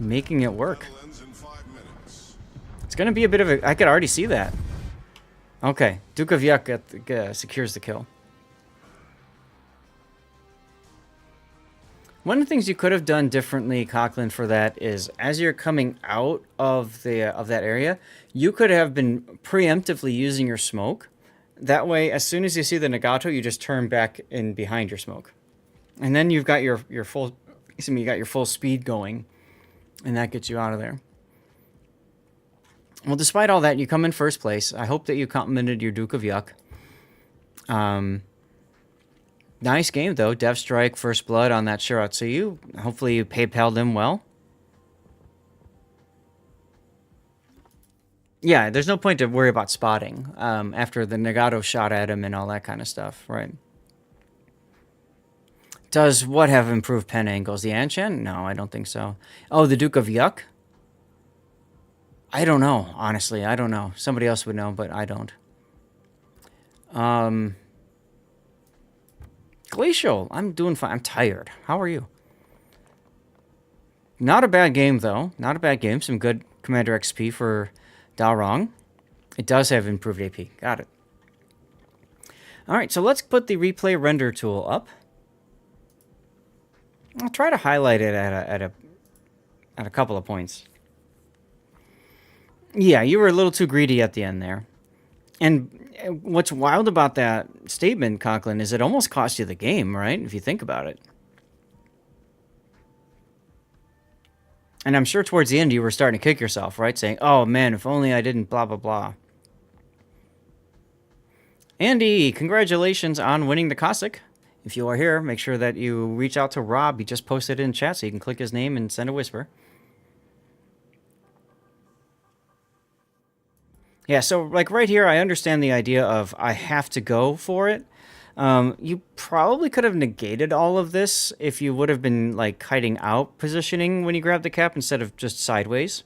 making it work. It's going to be a bit of a... I could already see that. Okay, Duke of Yuck secures the kill. One of the things you could have done differently, Coughlin, for that is as you're coming out of that area, you could have been preemptively using your smoke. That way, as soon as you see the Nagato, you just turn back in behind your smoke. And then you've got your full Assuming you got your full speed going, and that gets you out of there. Well, despite all that, you come in first place. I hope that you complimented your Duke of Yuck. Nice game, though. Death Strike, First Blood on that Shiratsuyu. Hopefully you PayPal'd him well. Yeah, there's no point to worry about spotting after the Nagato shot at him and all that kind of stuff, right? Does what have improved pen angles? The Anshan? No, I don't think so. Oh, the Duke of Yuck? I don't know, honestly. I don't know. Somebody else would know, but I don't. Glacial, I'm doing fine. I'm tired. How are you? Not a bad game, though. Not a bad game. Some good Commander XP for Dalrong. It does have improved AP. Got it. All right, so let's put the replay render tool up. I'll try to highlight it at a couple of points. Yeah, you were a little too greedy at the end there. And what's wild about that statement, Conklin, is it almost cost you the game, right? If you think about it. And I'm sure towards the end you were starting to kick yourself, right? Saying, oh man, if only I didn't blah, blah, blah. Andy, congratulations on winning the Cossack. If you are here, make sure that you reach out to Rob. He just posted it in chat, so you can click his name and send a whisper. Yeah, so like right here, I understand the idea of I have to go for it. You probably could have negated all of this if you would have been like kiting out positioning when you grab the cap instead of just sideways.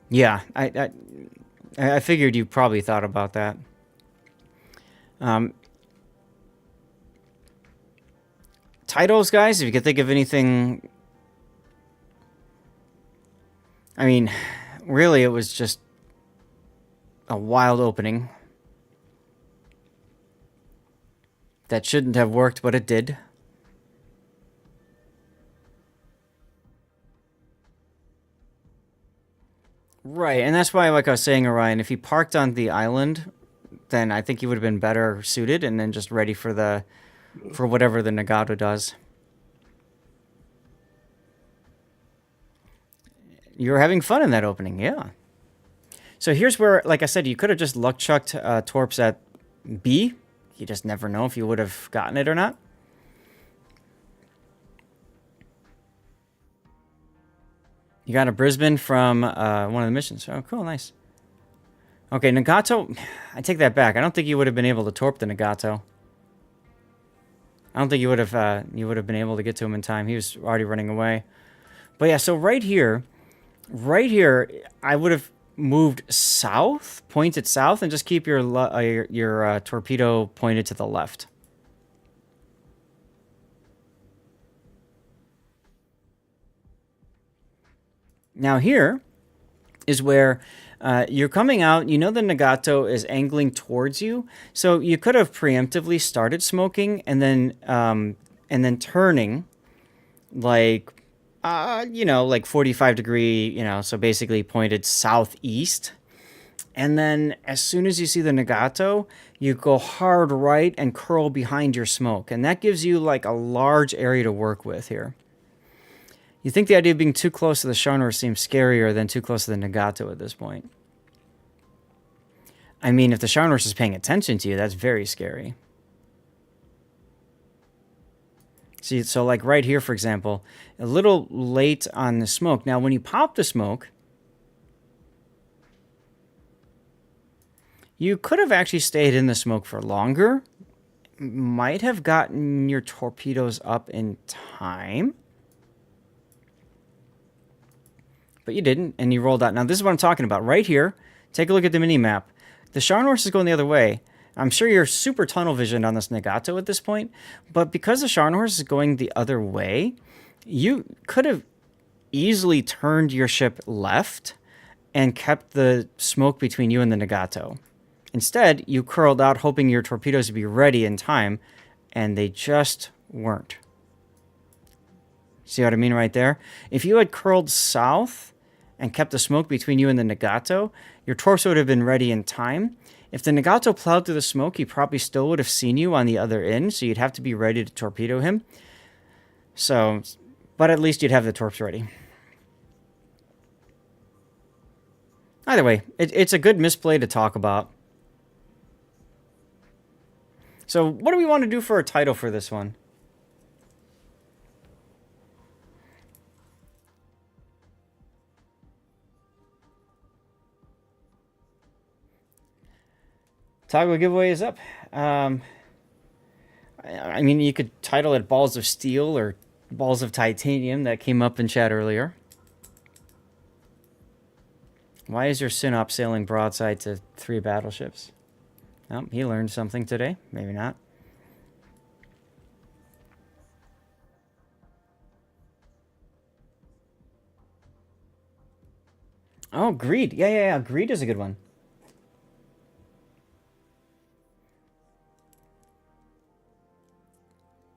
Yeah, I figured you probably thought about that. Titles, guys, if you could think of anything... I mean, really, it was just a wild opening. That shouldn't have worked, but it did. Right, and that's why, like I was saying, Orion, if he parked on the island, then I think he would have been better suited and then just ready for whatever the Nagato does. You were having fun in that opening, yeah. So here's where, like I said, you could have just luck chucked Torps at B. You just never know if you would have gotten it or not. You got a Brisbane from one of the missions. Oh, cool, nice. Okay, Nagato, I take that back. I don't think you would have been able to torp the Nagato. I don't think you would have been able to get to him in time. He was already running away. But yeah, so right here, I would have moved south, pointed south, and just keep your torpedo pointed to the left. Now here is where you're coming out. You know the Nagato is angling towards you, so you could have preemptively started smoking and then turning, like like 45-degree, so basically pointed southeast. And then as soon as you see the Nagato, you go hard right and curl behind your smoke, and that gives you like a large area to work with here. You think the idea of being too close to the Sharnor seems scarier than too close to the Nagato at this point. I mean, if the Sharnor is paying attention to you, that's very scary. See, so like right here, for example, a little late on the smoke. Now, when you pop the smoke, you could have actually stayed in the smoke for longer. Might have gotten your torpedoes up in time. But you didn't, and you rolled out. Now, this is what I'm talking about. Right here, take a look at the mini-map. The Sharnor is going the other way. I'm sure you're super tunnel visioned on this Nagato at this point, but because the Sharnor is going the other way, you could have easily turned your ship left and kept the smoke between you and the Nagato. Instead, you curled out hoping your torpedoes would be ready in time, and they just weren't. See what I mean right there? If you had curled south and kept the smoke between you and the Nagato, your torpedo would have been ready in time. If the Nagato plowed through the smoke, he probably still would have seen you on the other end, so you'd have to be ready to torpedo him. So, but at least you'd have the torps ready. Either way, it's a good misplay to talk about. So, what do we want to do for a title for this one? Toggle giveaway is up. I mean, you could title it Balls of Steel or Balls of Titanium. That came up in chat earlier. Why is your Synop sailing broadside to 3 battleships? Oh, he learned something today. Maybe not. Oh, Greed. Yeah. Greed is a good one.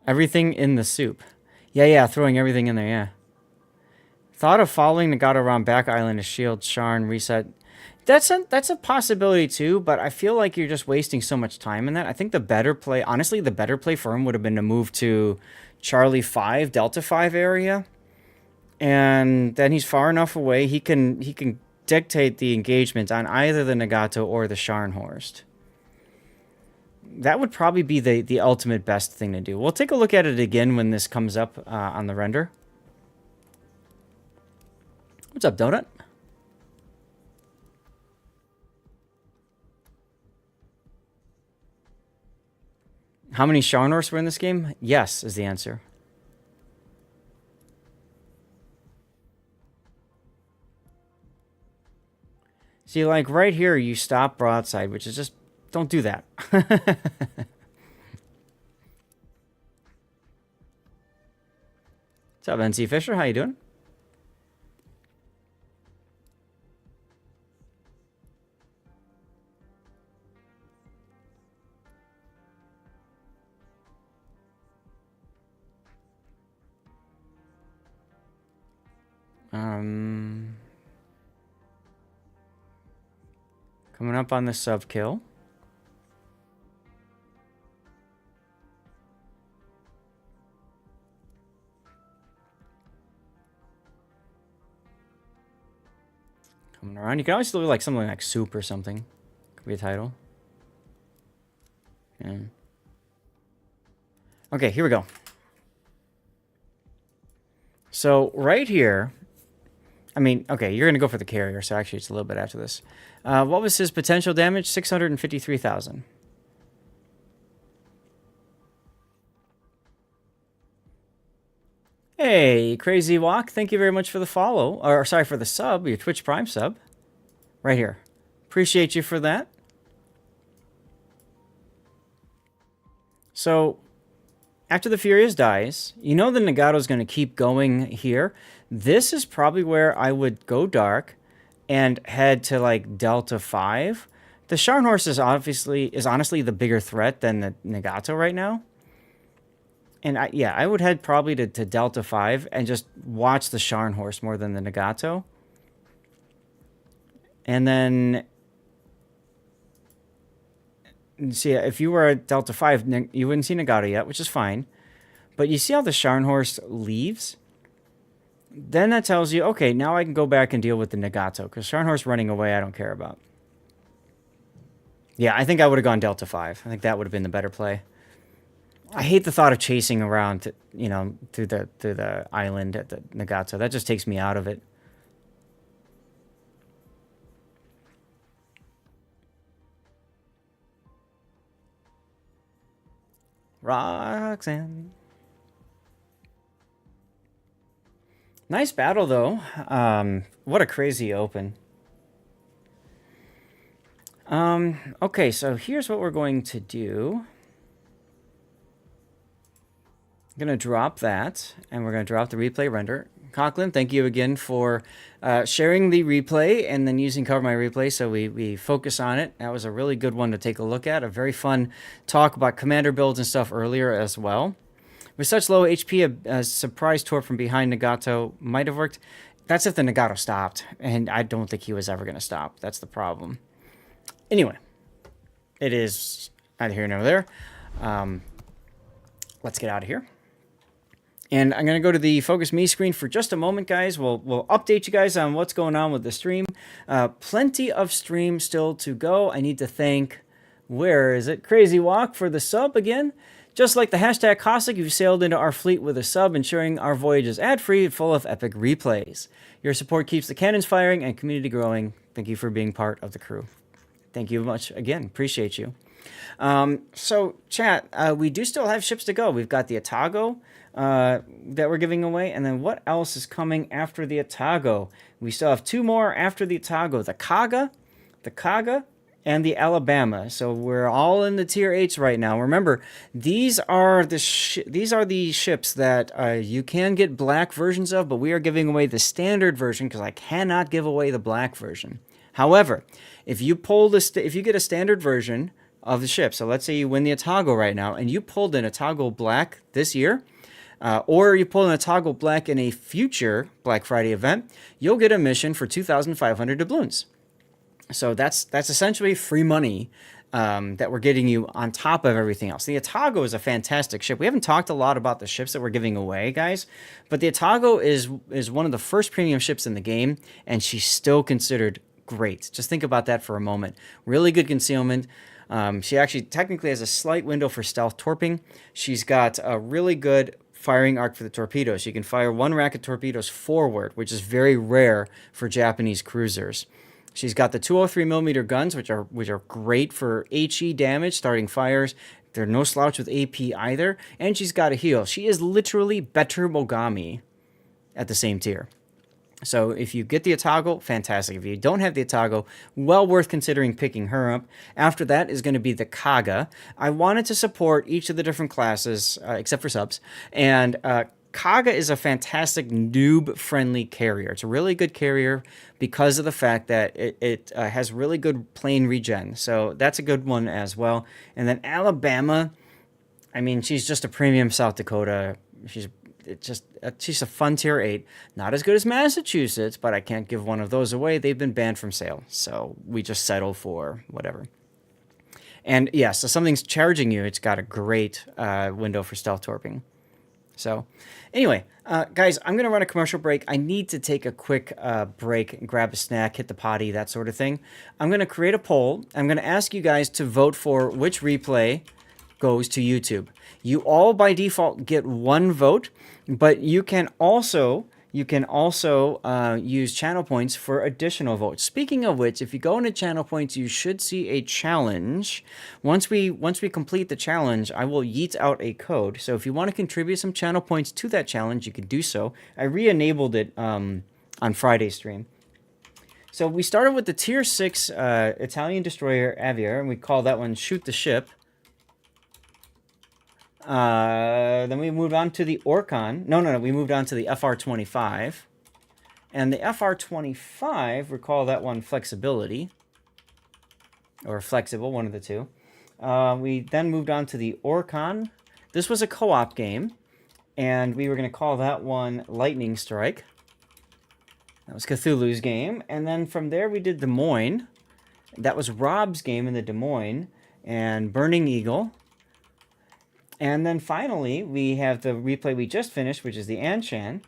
Everything in the soup. Yeah, throwing everything in there, yeah. Thought of following Nagato around back island to shield Sharn reset. That's a possibility too, but I feel like you're just wasting so much time in that. I think the better play, honestly, the better play for him would have been to move to Charlie 5, Delta 5 area. And then he's far enough away, he can dictate the engagement on either the Nagato or the Scharnhorst. That would probably be the ultimate best thing to do. We'll take a look at it again when this comes up on the render. What's up, Donut? How many Scharnhorst were in this game? Yes, is the answer. See, like right here, you stop broadside, which is just, don't do that. What's up, NC Fisher? How you doing? Coming up on the sub kill. Coming around. You can always do like something like soup or something. Could be a title. Yeah. Okay, here we go. So right here, I mean, okay, you're going to go for the carrier, so actually it's a little bit after this. What was his potential damage? 653,000. Hey, Crazy Walk, thank you very much for the follow. Or, sorry, for the sub, your Twitch Prime sub. Right here. Appreciate you for that. So, after the Furious dies, you know the Nagato's going to keep going here. This is probably where I would go dark and head to, like, Delta 5. The Scharnhorst is honestly the bigger threat than the Nagato right now. And I would head probably to Delta 5 and just watch the Scharnhorst more than the Nagato. And then, see, if you were at Delta 5, you wouldn't see Nagato yet, which is fine. But you see how the Scharnhorst leaves? Then that tells you, okay, now I can go back and deal with the Nagato, because Scharnhorst running away I don't care about. Yeah, I think I would have gone Delta 5. I think that would have been the better play. I hate the thought of chasing around, you know, through the island at the Nagato. That just takes me out of it. Roxanne. Nice battle, though. What a crazy open. Okay, so here's what we're going to do. I'm going to drop that, and we're going to drop the replay render. Conklin, thank you again for sharing the replay and then using Cover My Replay so we focus on it. That was a really good one to take a look at. A very fun talk about commander builds and stuff earlier as well. With such low HP, a surprise torp from behind Nagato might have worked. That's if the Nagato stopped, and I don't think he was ever going to stop. That's the problem. Anyway, it is neither here nor there. Let's get out of here. And I'm going to go to the Focus Me screen for just a moment, guys. We'll update you guys on what's going on with the stream. Plenty of stream still to go. I need to thank, where is it? Crazy Walk for the sub again. Just like the hashtag Cossack, you've sailed into our fleet with a sub, ensuring our voyage is ad-free and full of epic replays. Your support keeps the cannons firing and community growing. Thank you for being part of the crew. Thank you much again. Appreciate you. So, chat, we do still have ships to go. We've got the Otago that we're giving away, and then what else is coming after the Otago? We still have 2 more after the Otago. The Kaga, and the Alabama. So we're all in the tier 8s right now. Remember, these are the ships that you can get black versions of, but we are giving away the standard version because I cannot give away the black version. However, if you get a standard version of the ship, so let's say you win the Otago right now, and you pulled an Otago black this year, or you pull an Otago black in a future Black Friday event, you'll get a mission for 2,500 doubloons. So that's essentially free money that we're getting you on top of everything else. The Otago is a fantastic ship. We haven't talked a lot about the ships that we're giving away, guys, but the Otago is one of the first premium ships in the game, and she's still considered great. Just think about that for a moment. Really good concealment. She actually technically has a slight window for stealth torping. She's got a really good firing arc for the torpedoes. You can fire 1 rack of torpedoes forward, which is very rare for Japanese cruisers. She's got the 203mm guns, which are great for HE damage, starting fires. They're no slouch with AP either. And she's got a heal. She is literally better Mogami at the same tier. So if you get the Otago, fantastic. If you don't have the Otago, well worth considering picking her up. After that is going to be the Kaga. I wanted to support each of the different classes, except for subs. And Kaga is a fantastic noob-friendly carrier. It's a really good carrier because of the fact that it has really good plane regen. So that's a good one as well. And then Alabama, I mean, she's just a premium South Dakota. She's a fun tier 8. Not as good as Massachusetts, but I can't give one of those away. They've been banned from sale. So we just settle for whatever. And yeah, so something's charging you. It's got a great window for stealth torping. So anyway, guys, I'm going to run a commercial break. I need to take a quick break and grab a snack, hit the potty, that sort of thing. I'm going to create a poll. I'm going to ask you guys to vote for which replay goes to YouTube. You all by default get 1 vote, but you can also use channel points for additional votes. Speaking of which, if you go into channel points, you should see a challenge. Once we complete the challenge, I will yeet out a code. So if you want to contribute some channel points to that challenge, you can do so. I re-enabled it on Friday's stream. So we started with the tier 6 Italian destroyer Aviator, and we call that one Shoot the Ship. Then we moved on to the Orcon. No, we moved on to the FR-25. And the FR-25, recall that one Flexibility. Or Flexible, one of the two. We then moved on to the Orcon. This was a co-op game. And we were going to call that one Lightning Strike. That was Cthulhu's game. And then from there we did Des Moines. That was Rob's game in the Des Moines. And Burning Eagle. And then finally, we have the replay we just finished, which is the Anshan.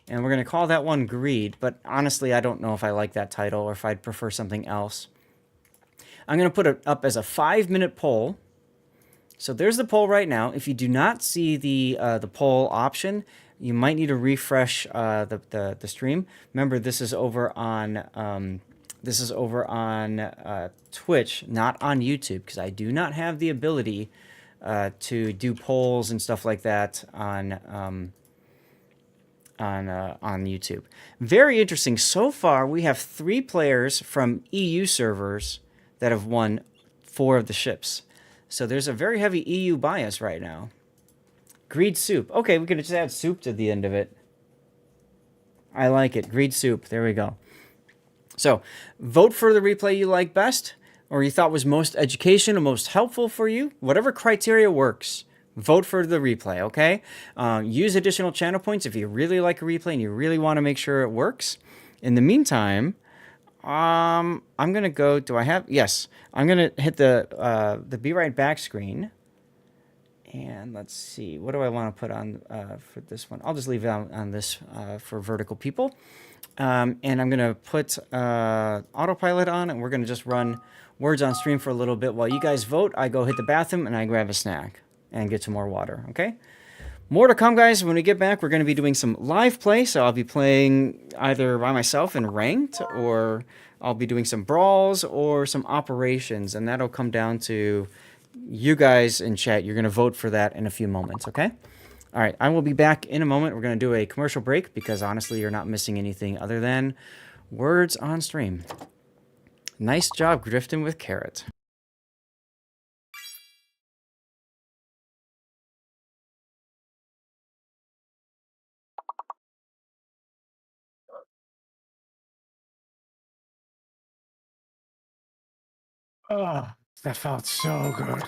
And we're going to call that one Greed. But honestly, I don't know if I like that title or if I'd prefer something else. I'm going to put it up as a 5-minute poll. So there's the poll right now. If you do not see the poll option, you might need to refresh the stream. Remember, this is over on Twitch, not on YouTube, because I do not have the ability to do polls and stuff like that on YouTube. Very interesting. So far, we have 3 players from EU servers that have won 4 of the ships. So there's a very heavy EU bias right now. Greed Soup. Okay, we could just add soup to the end of it. I like it. Greed Soup. There we go. So vote for the replay you like best, or you thought was most educational, most helpful for you. Whatever criteria works. vote for the replay, okay? Use additional channel points if you really like a replay and you really want to make sure it works. In the meantime, I'm gonna go. Do I have? Yes, I'm gonna hit the Be Right Back screen. And let's see, what do I want to put on for this one? I'll just leave it on this for vertical people. And I'm going to put autopilot on, and we're going to just run words on stream for a little bit. While you guys vote, I go hit the bathroom, and I grab a snack and get some more water, okay? More to come, guys. When we get back, we're going to be doing some live play, so I'll be playing either by myself in ranked, or I'll be doing some brawls or some operations, and that'll come down to you guys in chat. You're going to vote for that in a few moments, okay? All right, I will be back in a moment. We're going to do a commercial break because honestly, you're not missing anything other than words on stream. Nice job drifting with Carrot. Oh, that felt so good.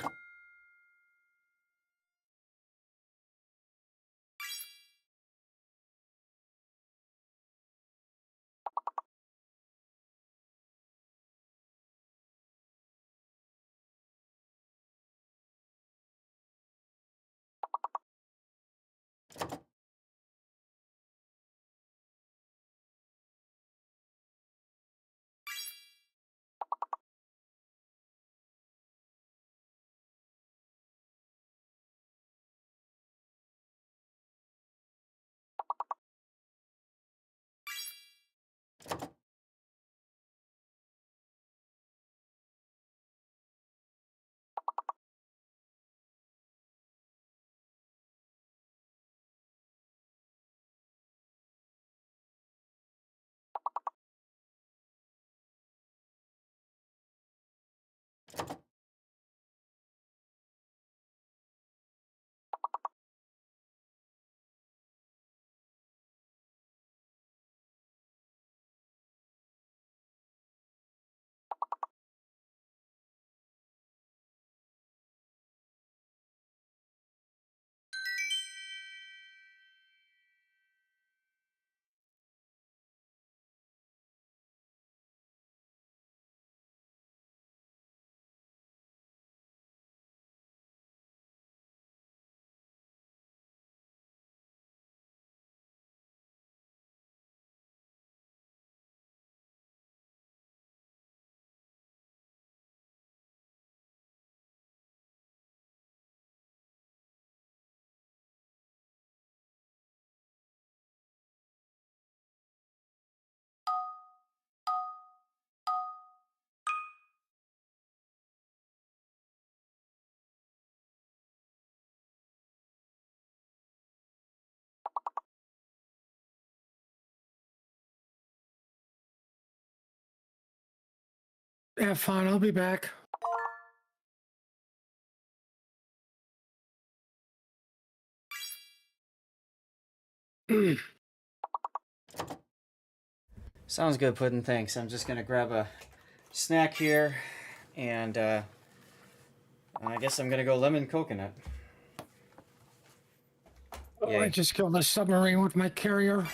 Have fun. I'll be back. Sounds good, Puddin'. Thanks. I'm just going to grab a snack here, and I guess I'm going to go lemon coconut. Oh, Yay. I just killed a submarine with my carrier.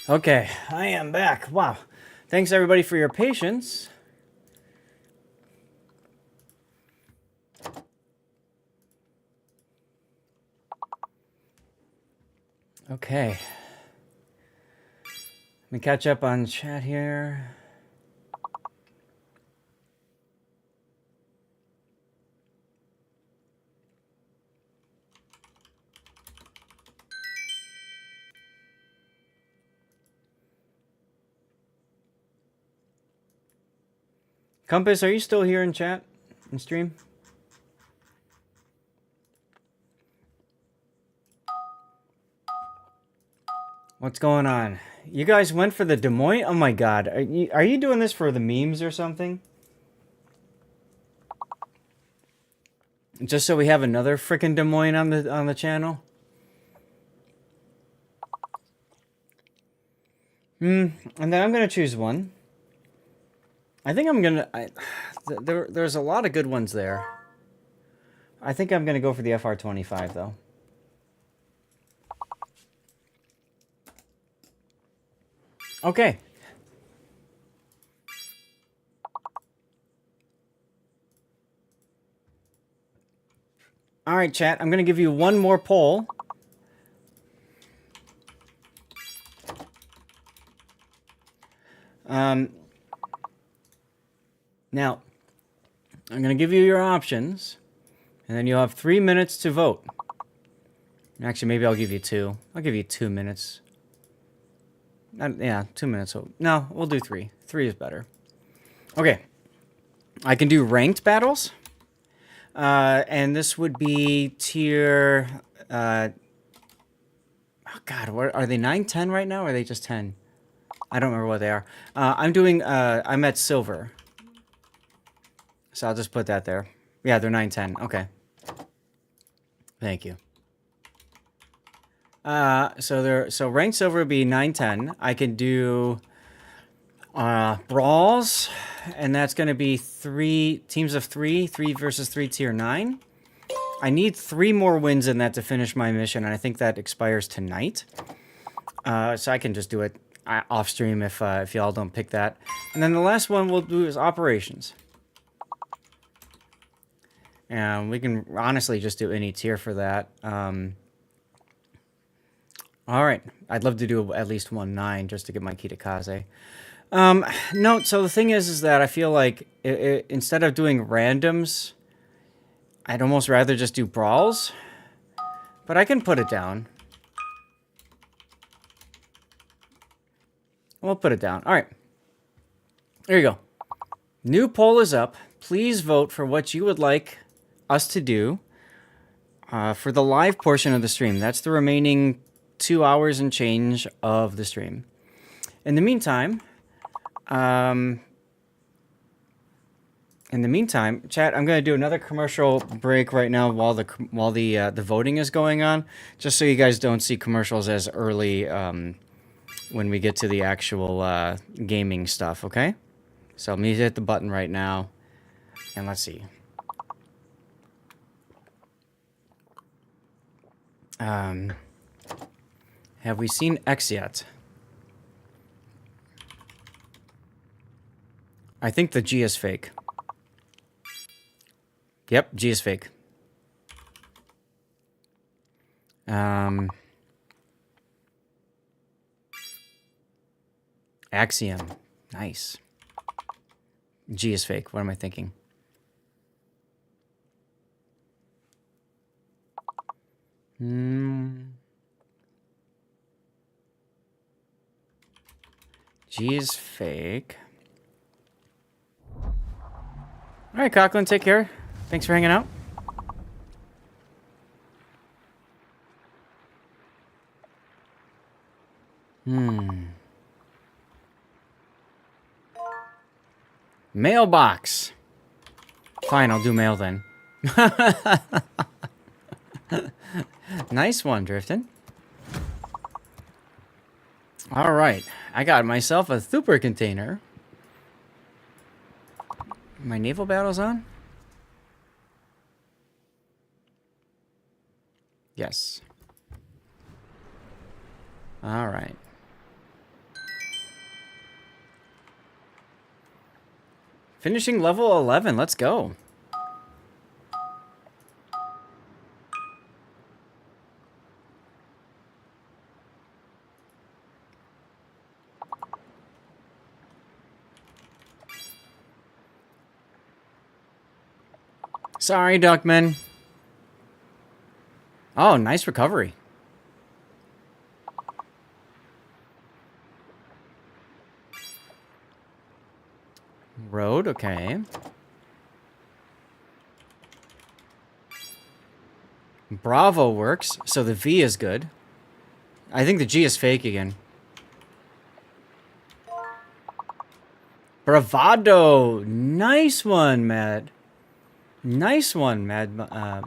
Okay, I am back. Wow. Thanks everybody for your patience. Okay. Let me catch up on chat here. Compass, are you still here in chat and stream? What's going on? You guys went for the Des Moines? Oh my god. Are you doing this for the memes or something? Just so we have another freaking Des Moines on the channel? And then I'm gonna choose one. I think I'm gonna... there's a lot of good ones there. I think I'm gonna go for the FR25 though. Okay. All right, chat. I'm gonna give you one more poll. Now, I'm going to give you your options, and then you'll have 3 minutes to vote. Actually, maybe I'll give you 2. I'll give you 2 minutes. Yeah, 2 minutes. No, we'll do 3. 3 is better. Okay. I can do ranked battles. And this would be tier... oh, God, what, are they 9, 10 right now, or are they just 10? I don't remember what they are. I'm at silver. So I'll just put that there. Yeah, they're 9, 10. Okay. Thank you. So ranked silver would be 9, 10. I can do brawls, and that's going to be 3 teams of 3 versus 3 tier 9. I need 3 more wins in that to finish my mission, and I think that expires tonight. So I can just do it off stream if y'all don't pick that. And then the last one we'll do is operations. And we can honestly just do any tier for that. All right. I'd love to do at least 1-9 just to get my key to Kaze. No, so the thing is that I feel like instead of doing randoms, I'd almost rather just do brawls. But I can put it down. We'll put it down. All right. There you go. New poll is up. Please vote for what you would like us to do for the live portion of the stream. That's the remaining 2 hours and change of the stream. In the meantime, chat, I'm going to do another commercial break right now while the voting is going on, just so you guys don't see commercials as early when we get to the actual gaming stuff, okay? So let me hit the button right now, and let's see. Have we seen X yet? I think the G is fake. Yep, G is fake. Axiom. Nice. G is fake. What am I thinking? G is fake. All right, Coughlin, take care. Thanks for hanging out. Mailbox. Fine, I'll do mail then. Nice one, Driftin. All right, I got myself a super container. My naval battle's on? Yes. All right. Finishing level 11. Let's go. Sorry, Duckman. Oh, nice recovery. Road, okay. Bravo works, so the V is good. I think the G is fake again. Bravado! Nice one, Mad. Nice one, Mad.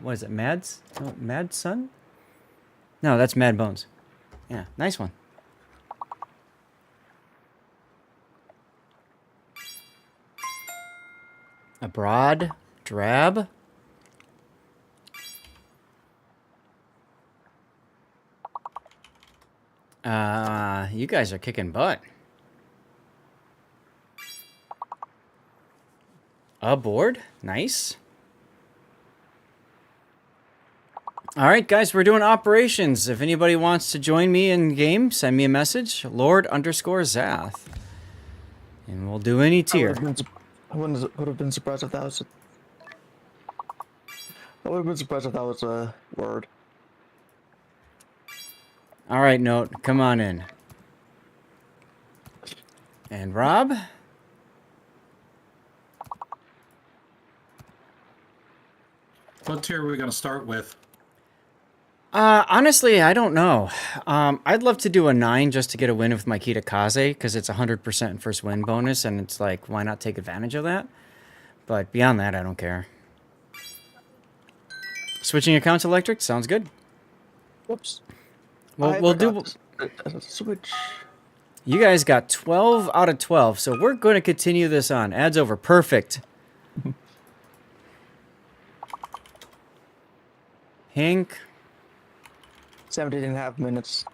What is it, Mads? Oh, Mad Sun? No, that's Mad Bones. Yeah, nice one. Abroad, drab. You guys are kicking butt. Aboard, nice. All right, guys, we're doing operations. If anybody wants to join me in game, send me a message, Lord_Zath, and we'll do any tier. I would have been surprised if that was. I would have been surprised if that was a word. All right, Note, come on in. And Rob? What tier are we going to start with? Honestly, I don't know. I'd love to do a 9 just to get a win with my Kita Kaze, because it's 100% first win bonus, and it's like, why not take advantage of that? But beyond that, I don't care. Switching accounts electric? Sounds good. Whoops. Well, we'll do... Switch. You guys got 12 out of 12, so we're going to continue this on. Ads over. Perfect. Hank. 17.5 minutes.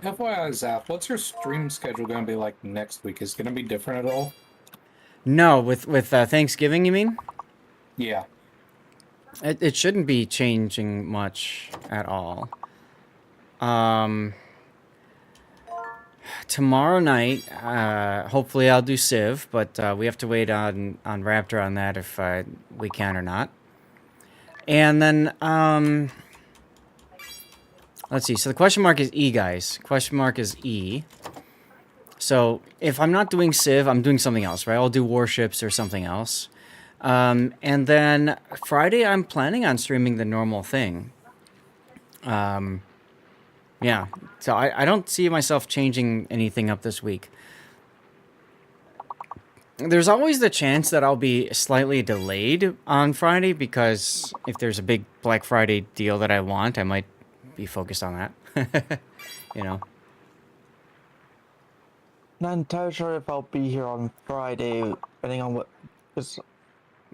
FYI, Zap, what's your stream schedule going to be like next week? Is it going to be different at all? No, with Thanksgiving, you mean? Yeah. It shouldn't be changing much at all. Tomorrow night, hopefully I'll do Civ, but we have to wait on Raptor on that if we can or not. And then, let's see. So the question mark is E, guys. Question mark is E. So if I'm not doing Civ, I'm doing something else, right? I'll do Warships or something else. And then Friday, I'm planning on streaming the normal thing. Yeah. So I don't see myself changing anything up this week. There's always the chance that I'll be slightly delayed on Friday because if there's a big Black Friday deal that I want, I might be focused on that. You know. Not entirely sure if I'll be here on Friday, depending on what, because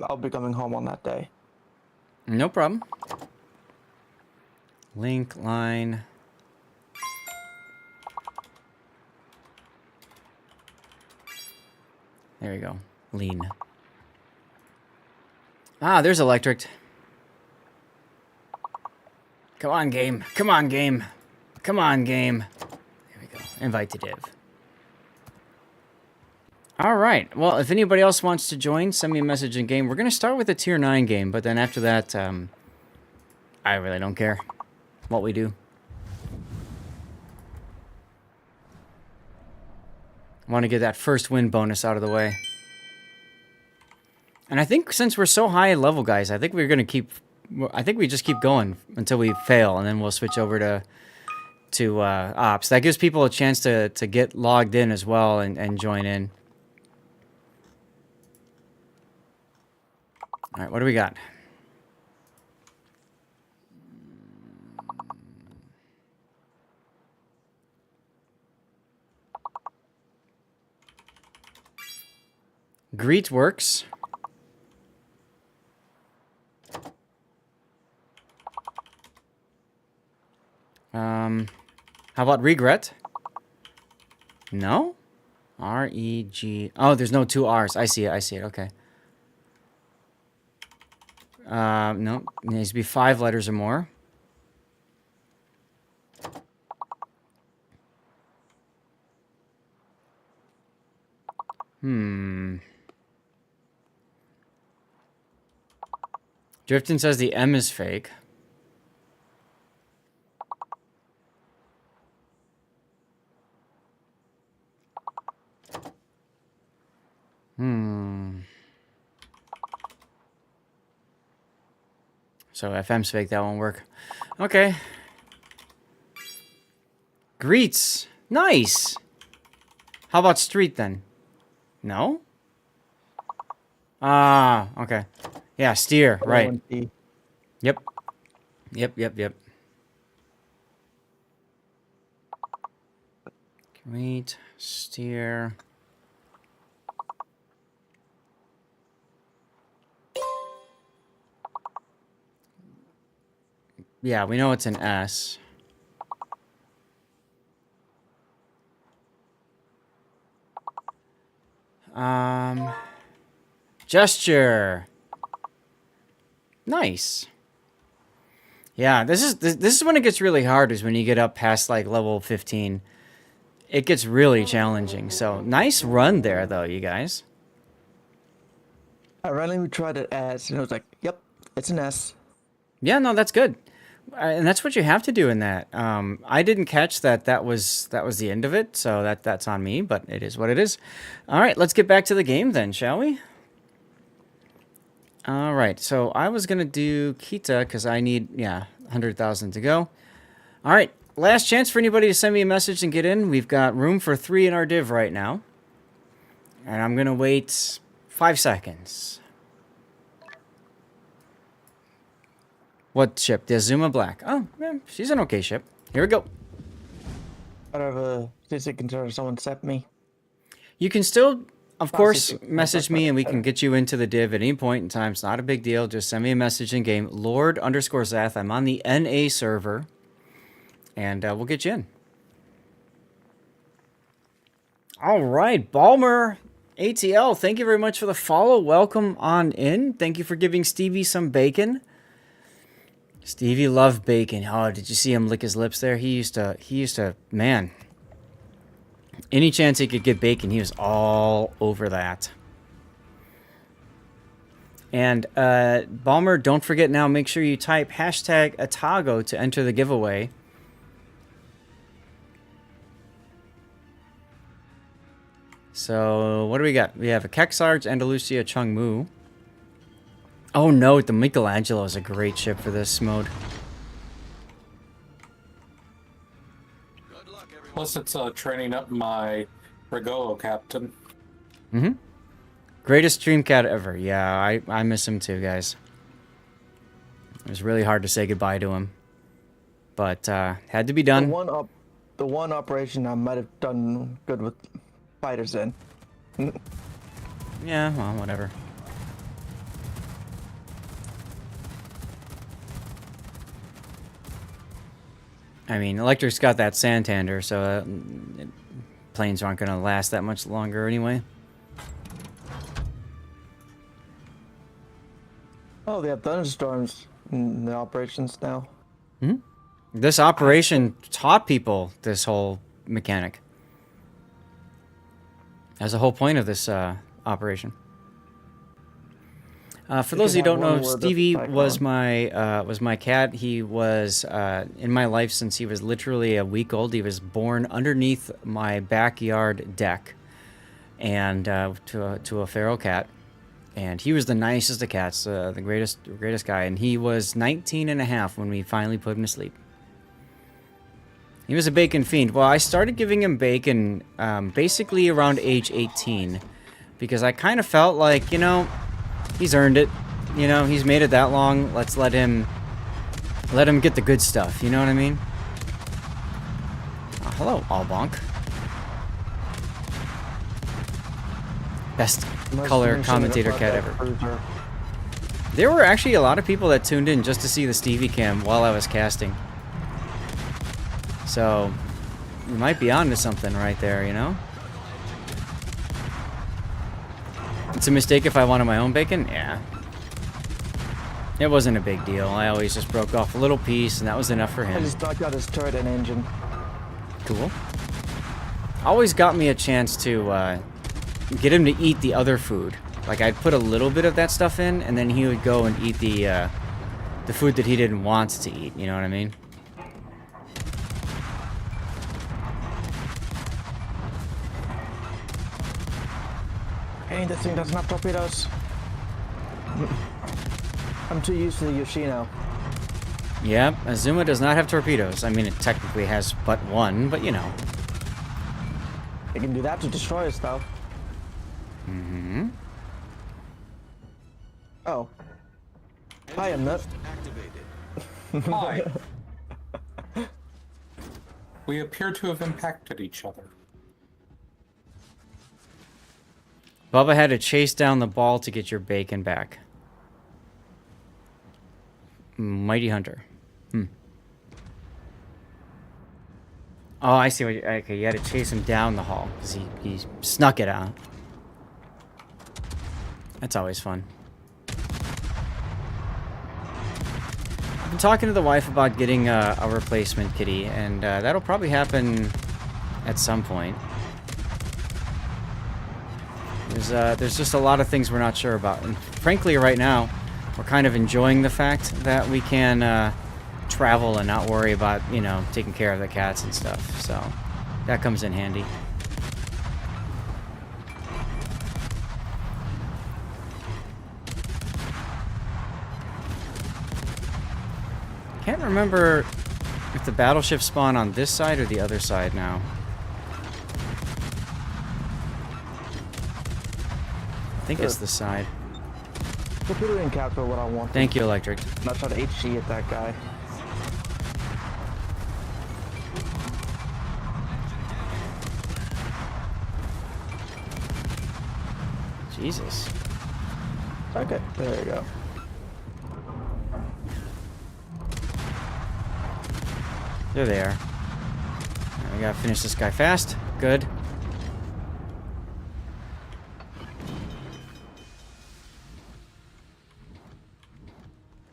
I'll be coming home on that day. No problem. Link line. There we go. Lean. Ah, there's electric. Come on, game. Come on, game. Come on, game. There we go. Invite to div. All right. Well, if anybody else wants to join, send me a message in game. We're going to start with a tier 9 game, but then after that, I really don't care what we do. I want to get that first win bonus out of the way. And I think since we're so high level, guys, I think we're going to keep... I think we just keep going until we fail, and then we'll switch over to ops. That gives people a chance to get logged in as well and join in. All right, what do we got? Greet works. How about regret? No? R-E-G... Oh, there's no two R's. I see it, okay. No, it needs to be 5 letters or more. Drifton says the M is fake. So FM's fake, that won't work. Okay. Greets. Nice. How about street then? No? Ah, okay. Yeah, steer, right. Yep. Yep. Greet, steer. Yeah, we know it's an S. Gesture. Nice. Yeah, this is when it gets really hard, is when you get up past like level 15. It gets really challenging. So, nice run there though, you guys. I randomly tried it as, and it was like, yep, it's an S. Yeah, no, that's good. And that's what you have to do in that. I didn't catch that was the end of it, so that's on me, but it is what it is. All right, let's get back to the game then, shall we? All right, so I was going to do Kita because I need, 100,000 to go. All right, last chance for anybody to send me a message and get in. We've got room for 3 in our div right now. And I'm going to wait 5 seconds. What ship? The Azuma Black. Oh, yeah, she's an okay ship. Here we go. Out of a CC concern, someone sent me. You can still, of course, message me and we can get you into the div at any point in time. It's not a big deal. Just send me a message in game. Lord_Zath. I'm on the NA server. And we'll get you in. All right. Balmer ATL, thank you very much for the follow. Welcome on in. Thank you for giving Stevie some bacon. Stevie loved bacon. Oh, did you see him lick his lips there? He used to, man. Any chance he could get bacon, he was all over that. And, Balmer, don't forget now, make sure you type hashtag Atago to enter the giveaway. So, what do we got? We have a Kexarge, Andalusia, Chungmu. Oh no, the Michelangelo is a great ship for this mode. Plus, it's training up my Regolo captain. Greatest stream cat ever. Yeah, I miss him too, guys. It was really hard to say goodbye to him. But, had to be done. The one operation I might have done good with fighters in. Yeah, well, whatever. I mean, Electric's got that Santander, so planes aren't going to last that much longer anyway. Oh, they have thunderstorms in the operations now. This operation taught people this whole mechanic. That's the whole point of this operation. For those of you who don't know, Stevie was my cat. He was in my life since he was literally a week old. He was born underneath my backyard deck and to a feral cat. And he was the nicest of cats, the greatest guy. And he was 19 and a half when we finally put him to sleep. He was a bacon fiend. Well, I started giving him bacon basically around age 18. Because I kind of felt like, you know, he's earned it. You know, he's made it that long. Let's let him get the good stuff. You know what I mean? Oh, hello, Allbonk. Best color commentator cat ever. There were actually a lot of people that tuned in just to see the Stevie cam while I was casting. So, you might be onto something right there, you know? It's a mistake if I wanted my own bacon? Yeah. It wasn't a big deal. I always just broke off a little piece, and that was enough for I him. just knocked out his turret and engine. Cool. Always got me a chance to get him to eat the other food. Like, I'd put a little bit of that stuff in, and then he would go and eat the food that he didn't want to eat. You know what I mean? Hey, this thing doesn't have torpedoes. I'm too used to the Yoshino. Yeah, Azuma does not have torpedoes. I mean, it technically has but one, but you know. It can do that to destroy us, though. Mm-hmm. Oh. Hi, I'm not. Hi. We appear to have impacted each other. Bubba had to chase down the ball to get your bacon back. Mighty Hunter. Oh, I see what you... Okay, you had to chase him down the hall, because he snuck it out. That's always fun. I've been talking to the wife about getting a replacement kitty, and that'll probably happen at some point. There's just a lot of things we're not sure about. And frankly, right now, we're kind of enjoying the fact that we can travel and not worry about, you know, taking care of the cats and stuff. So that comes in handy. Can't remember if the battleships spawn on this side or the other side now. I think it's the side. Torpedo didn't capture what I want. Thank you, Electric. Not try to HG at that guy. Jesus. Okay, there you go. They're there. We gotta finish this guy fast. Good.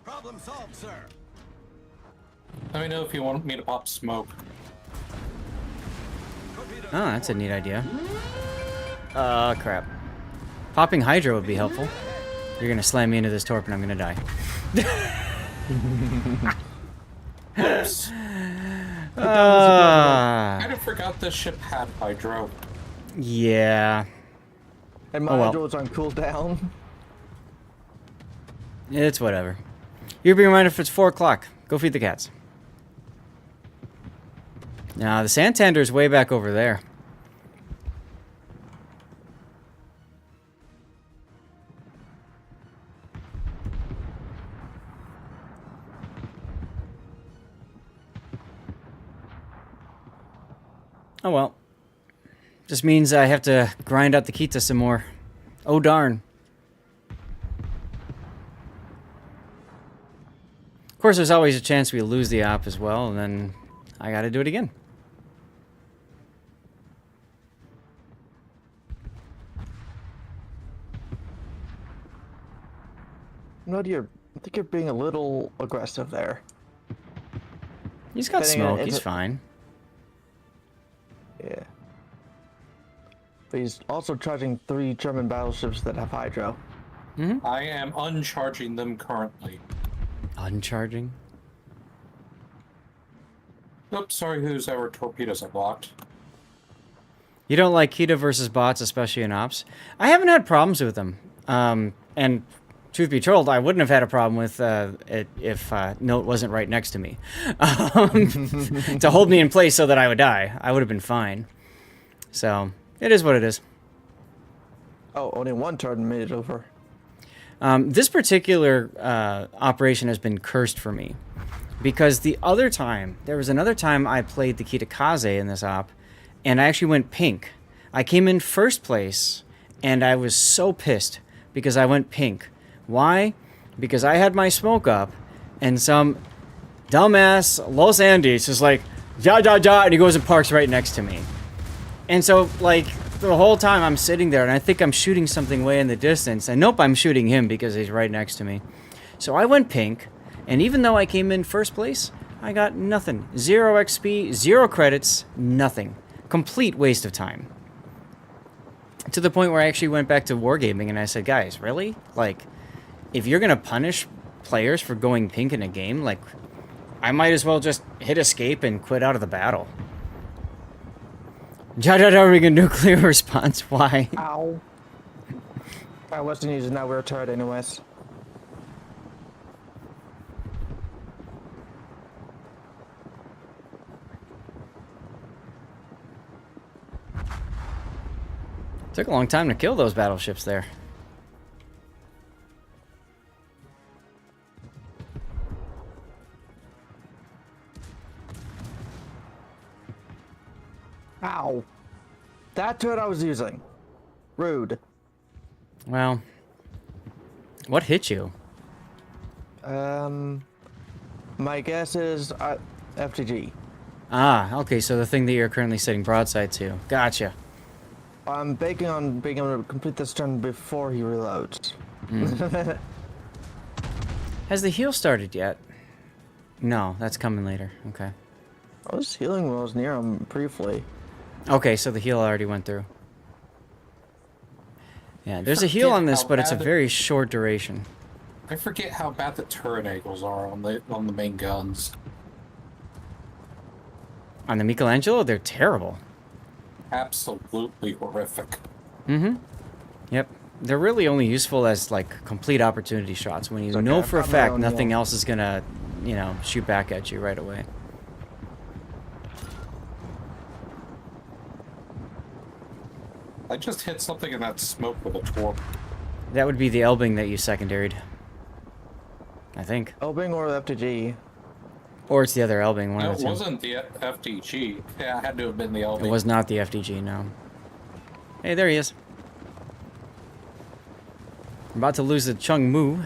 Problem solved, sir. Let me know if you want me to pop smoke. Oh, that's a neat idea. Crap. Popping Hydro would be helpful. You're gonna slam me into this torp and I'm gonna die. Oops. Ah. I kind of forgot this ship had hydro. Yeah. And my Oh, well. hydro's on cooldown. It's whatever. You're being reminded if it's 4 o'clock. Go feed the cats. Now, the Santander's way back over there. Oh well. Just means I have to grind out the Kita some more. Oh darn. Of course, there's always a chance we lose the op as well, and then I gotta do it again. No, I think you're being a little aggressive there. He's got Depending on smoke, if he's it- fine. Yeah. But he's also charging 3 German battleships that have hydro. I am uncharging them currently. Uncharging? Oops, sorry, whose our torpedoes are blocked. You don't like Kita versus bots, especially in ops? I haven't had problems with them. And truth be told, I wouldn't have had a problem with it if Note wasn't right next to me. To hold me in place so that I would die. I would have been fine. So, it is what it is. Oh, only one turn made it over. This particular operation has been cursed for me. Because there was another time I played the Kitakaze in this op, and I actually went pink. I came in first place, and I was so pissed because I went pink. Why? Because I had my smoke up, and some dumbass Los Andes is like, ja, ja, ja, and he goes and parks right next to me. And so, like, the whole time I'm sitting there, and I think I'm shooting something way in the distance, and nope, I'm shooting him because he's right next to me. So I went pink, and even though I came in first place, I got nothing. 0 XP, 0 credits, nothing. Complete waste of time. To the point where I actually went back to wargaming, and I said, guys, really? Like, if you're gonna punish players for going pink in a game, like, I might as well just hit escape and quit out of the battle. Jadadaring nuclear response, why? Ow. I wasn't using that weird turret anyways. Took a long time to kill those battleships there. Ow. That turret I was using. Rude. Well, what hit you? My guess is FTG. Ah, okay, so the thing that you're currently sitting broadside to. Gotcha. I'm banking on being able to complete this turn before he reloads. Has the heal started yet? No, that's coming later. Okay. I was healing when I was near him briefly. Okay, so the heal already went through. Yeah, there's a heal on this, but it's a very short duration. I forget how bad the turret angles are on the main guns. On the Michelangelo, they're terrible. Absolutely horrific. Mm-hmm. Yep. They're really only useful as, like, complete opportunity shots. When you know for a fact nothing else is gonna, you know, shoot back at you right away. I just hit something in that smoke with a torp. That would be the Elbing that you secondaried. I think. Elbing or FTG? Or it's the other Elbing, one No, of the it two. wasn't the FDG. Yeah, it had to have been the LB. It was not the FDG, no. Hey, there he is. I'm about to lose the Chung Mu.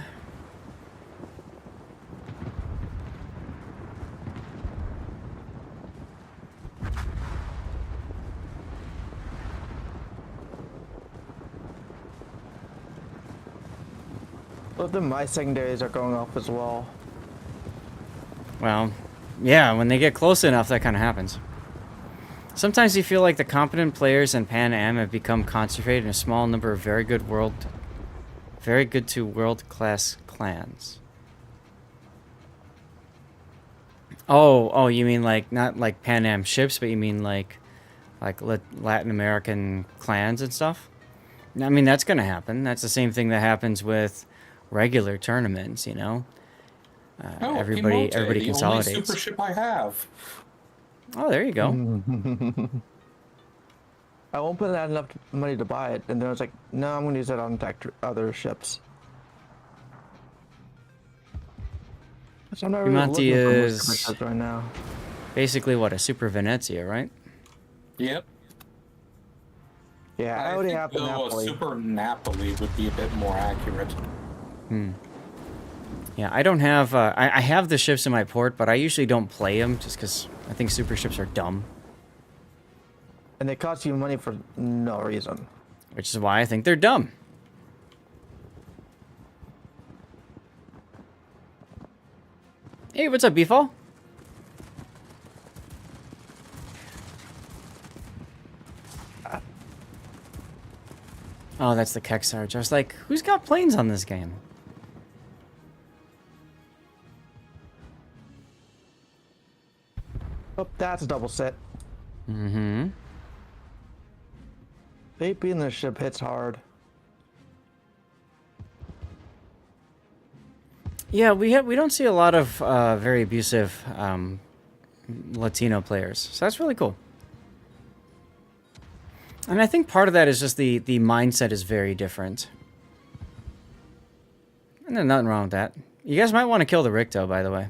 Both of my secondaries are going off as well. Well, yeah, when they get close enough, that kind of happens. Sometimes you feel like the competent players in Pan Am have become concentrated in a small number of very good to world-class clans. Oh, you mean like, not like Pan Am ships, but you mean like Latin American clans and stuff? I mean, that's gonna happen. That's the same thing that happens with regular tournaments, you know? Everybody consolidates. The only super ship I have. Oh, there you go. I won't put out enough money to buy it, and then I was like, no, I'm gonna use that on other ships. So I'm not really Humanti looking for more is super ships right now. basically what, a Super Venezia, right? Yep. Yeah, I already think have the though Napoli. a super Napoli would be a bit more accurate. Yeah, I don't have... I have the ships in my port, but I usually don't play them just because I think super ships are dumb. And they cost you money for no reason. Which is why I think they're dumb. Hey, what's up, Beefall? Oh, that's the Keck Sarge. I was like, who's got planes on this game? Oh, that's a double set. Mm-hmm. AP in this ship hits hard. Yeah, we don't see a lot of very abusive Latino players, so that's really cool. And I think part of that is just the mindset is very different. And there's nothing wrong with that. You guys might want to kill the Ricto, by the way.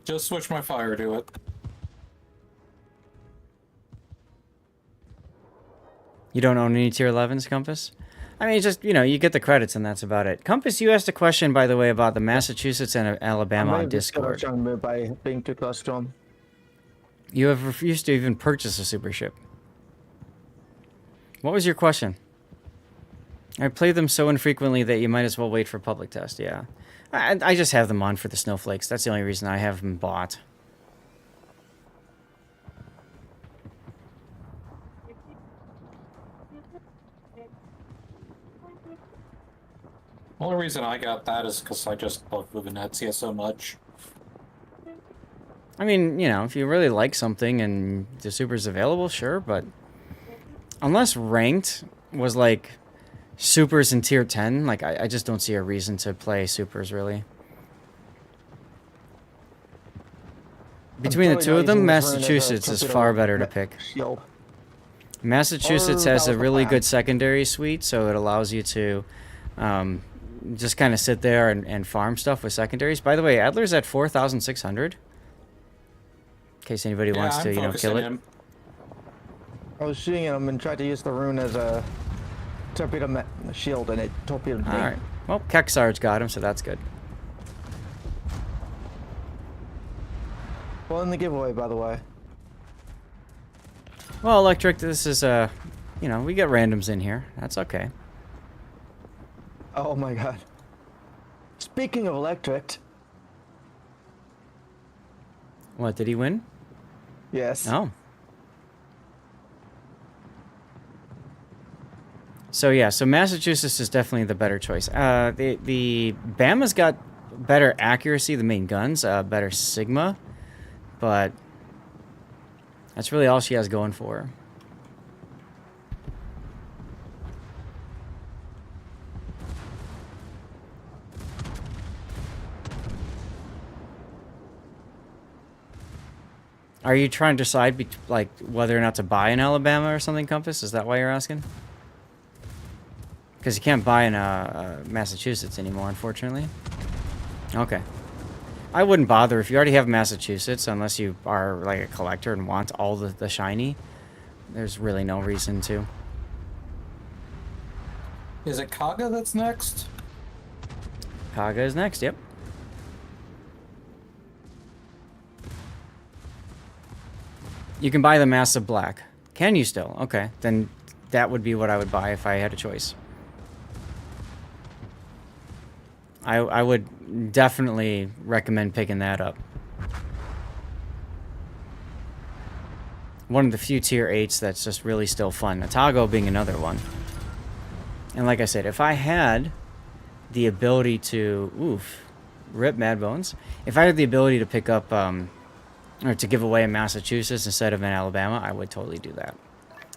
Just switch my fire to it. You don't own any tier 11s, Compass? I mean, just, you know, you get the credits and that's about it. Compass, you asked a question, by the way, about the Massachusetts and Alabama on Discord. By being too close to him. You have refused to even purchase a super ship. What was your question? I play them so infrequently that you might as well wait for public test, yeah. I just have them on for the snowflakes. That's the only reason I have them bought. Only reason I got that is because I just love Venezia so much. I mean, you know, if you really like something and the super's available, sure, but unless ranked was like supers in tier 10, like I just don't see a reason to play supers really. Between the two of them, Massachusetts is far better to pick. Shield. Massachusetts Or has that a was the really plan. good secondary suite, so it allows you to just kind of sit there and farm stuff with secondaries. By the way, Adler's at 4,600. In case anybody wants to, you know, kill it. I was shooting at him and tried to use the rune as a torpedo shield, and it torpedoed me. All right. Well, Kexar's got him, so that's good. Well, in the giveaway, by the way. Well, Electric, this is you know, we get randoms in here. That's okay. Oh my god. Speaking of electric, What, did he win? yes. Oh. So yeah, so Massachusetts is definitely the better choice. The Bama's got better accuracy, the main guns, better Sigma, but that's really all she has going for her. Are you trying to decide like whether or not to buy in Alabama or something, Compass? Is that why you're asking? Because you can't buy in Massachusetts anymore, unfortunately. Okay. I wouldn't bother if you already have Massachusetts, unless you are like a collector and want all the shiny. There's really no reason to. Is it Kaga that's next? Kaga is next, yep. You can buy the Massive Black. Can you still? Okay, then that would be what I would buy if I had a choice. I would definitely recommend picking that up. One of the few tier 8s that's just really still fun. Atago being another one. And like I said, if I had the ability to... Rip Mad Bones. If I had the ability to pick up... or to give away in Massachusetts instead of in Alabama, I would totally do that.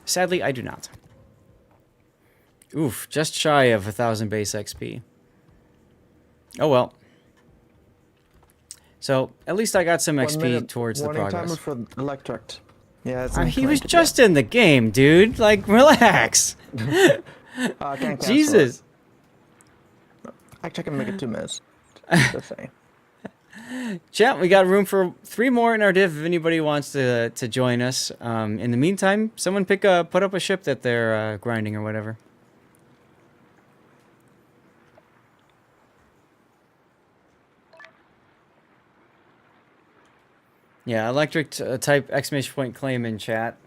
Sadly, I do not. Just shy of 1,000 base XP. Oh well. So, at least I got some XP towards the Warning progress. timer for electric. Yeah, it's He was just in the game, dude. Like, relax. I can't cancel Jesus. it. Actually, I can make it 2 minutes. Just saying. Chat, we got room for 3 more in our div if anybody wants to join us. In the meantime, someone put up a ship that they're grinding or whatever. Yeah, electric type exclamation point claim in chat.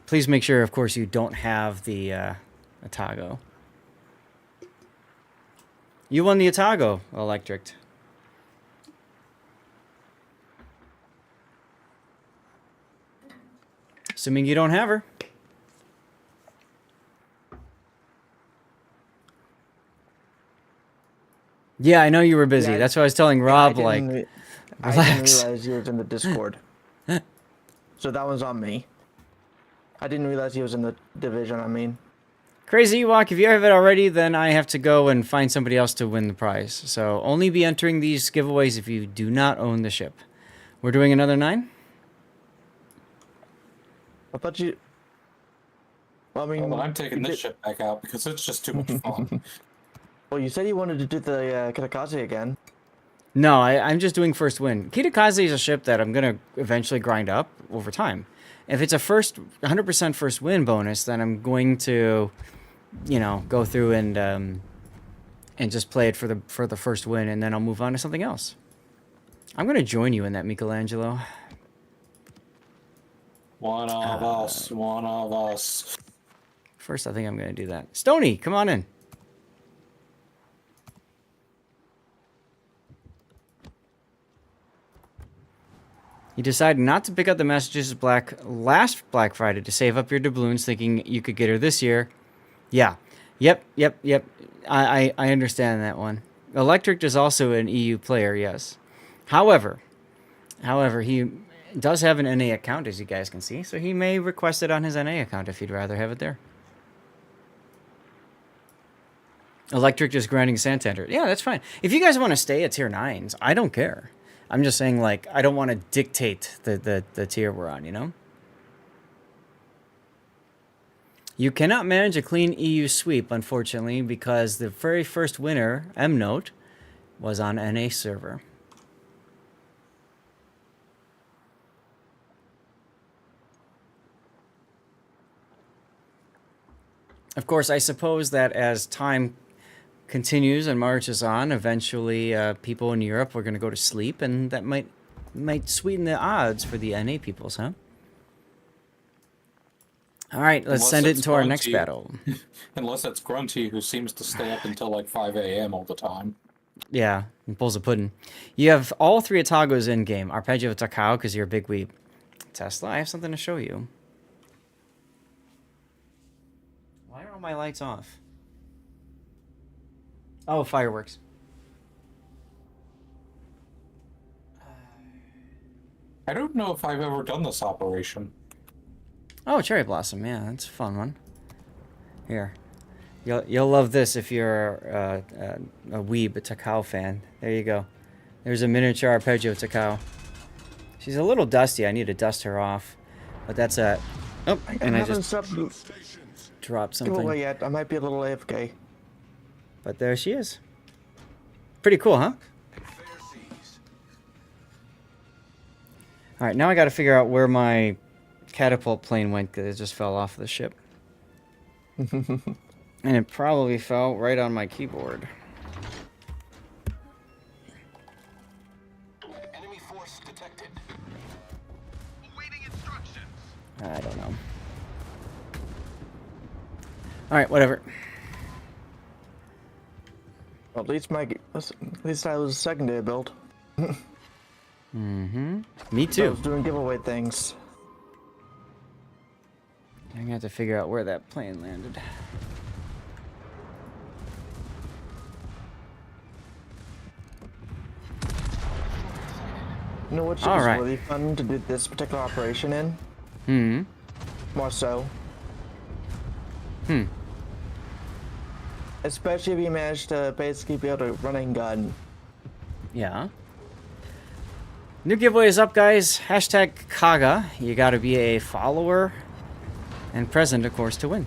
Please make sure, of course, you don't have the Atago. You won the Atago, electric. Assuming you don't have her. Yeah, I know you were busy. Yeah, That's why I was telling Rob, I like, didn't relax. realize you were in the Discord. So that was on me. I didn't realize he was in the division. I mean, Crazy Ewok, if you have it already, then I have to go and find somebody else to win the prize. So only be entering these giveaways if you do not own the ship. We're doing another 9? I thought you. Well, I mean, Well, I'm taking this ship back out because it's just too much fun. Well, you said you wanted to do the Kitakaze again. No, I'm just doing first win. Kitakaze is a ship that I'm going to eventually grind up over time. If it's a 100% first win bonus, then I'm going to, go through and just play it for the first win, and then I'll move on to something else. I'm going to join you in that, Michelangelo. One of us, one of us. First, I think I'm going to do that. Stony, come on in. You decided not to pick up the Massachusetts Black last Black Friday to save up your doubloons, thinking you could get her this year. Yeah. Yep. I understand that one. Electric is also an EU player, yes. However, he does have an NA account, as you guys can see, so he may request it on his NA account if he'd rather have it there. Electric just grinding Santander. Yeah, that's fine. If you guys want to stay at tier 9s, I don't care. I'm just saying, like, I don't want to dictate the tier we're on, you know? You cannot manage a clean EU sweep, unfortunately, because the very first winner, M-Note, was on NA server. Of course, I suppose that as time continues and marches on, eventually people in Europe are going to go to sleep, and that might sweeten the odds for the NA peoples, huh? All right, let's send it into our next battle. Unless it's Grunty, who seems to stay up until like 5 a.m. all the time. Yeah, and pulls a pudding. You have all 3 Atagos in-game. Arpeggio Takao, because you're a big weeb. Tesla, I have something to show you. Why are all my lights off? Oh, fireworks. I don't know if I've ever done this operation. Oh, cherry blossom. Yeah, that's a fun one. Here, you'll love this if you're a weeb, a Takao fan. There you go. There's a miniature arpeggio Takao. She's a little dusty. I need to dust her off, but that's a. Oh, and I just dropped something. Giveaway yet? I might be a little AFK. But there she is. Pretty cool, huh? All right, now I got to figure out where my catapult plane went, because it just fell off the ship. And it probably fell right on my keyboard. Enemy force detected. Awaiting instructions. I don't know. All right, whatever. Well, at least I was secondary build. Mm-hmm. Me I too. was doing giveaway things. I'm gonna have to figure out where that plane landed. You know what ship All is right. really fun to do this particular operation in? Hmm. More so. Hmm. Especially if you manage to basically be able to run and gun. Yeah. New giveaway is up, guys. Hashtag Kaga. You gotta be a follower and present, of course, to win.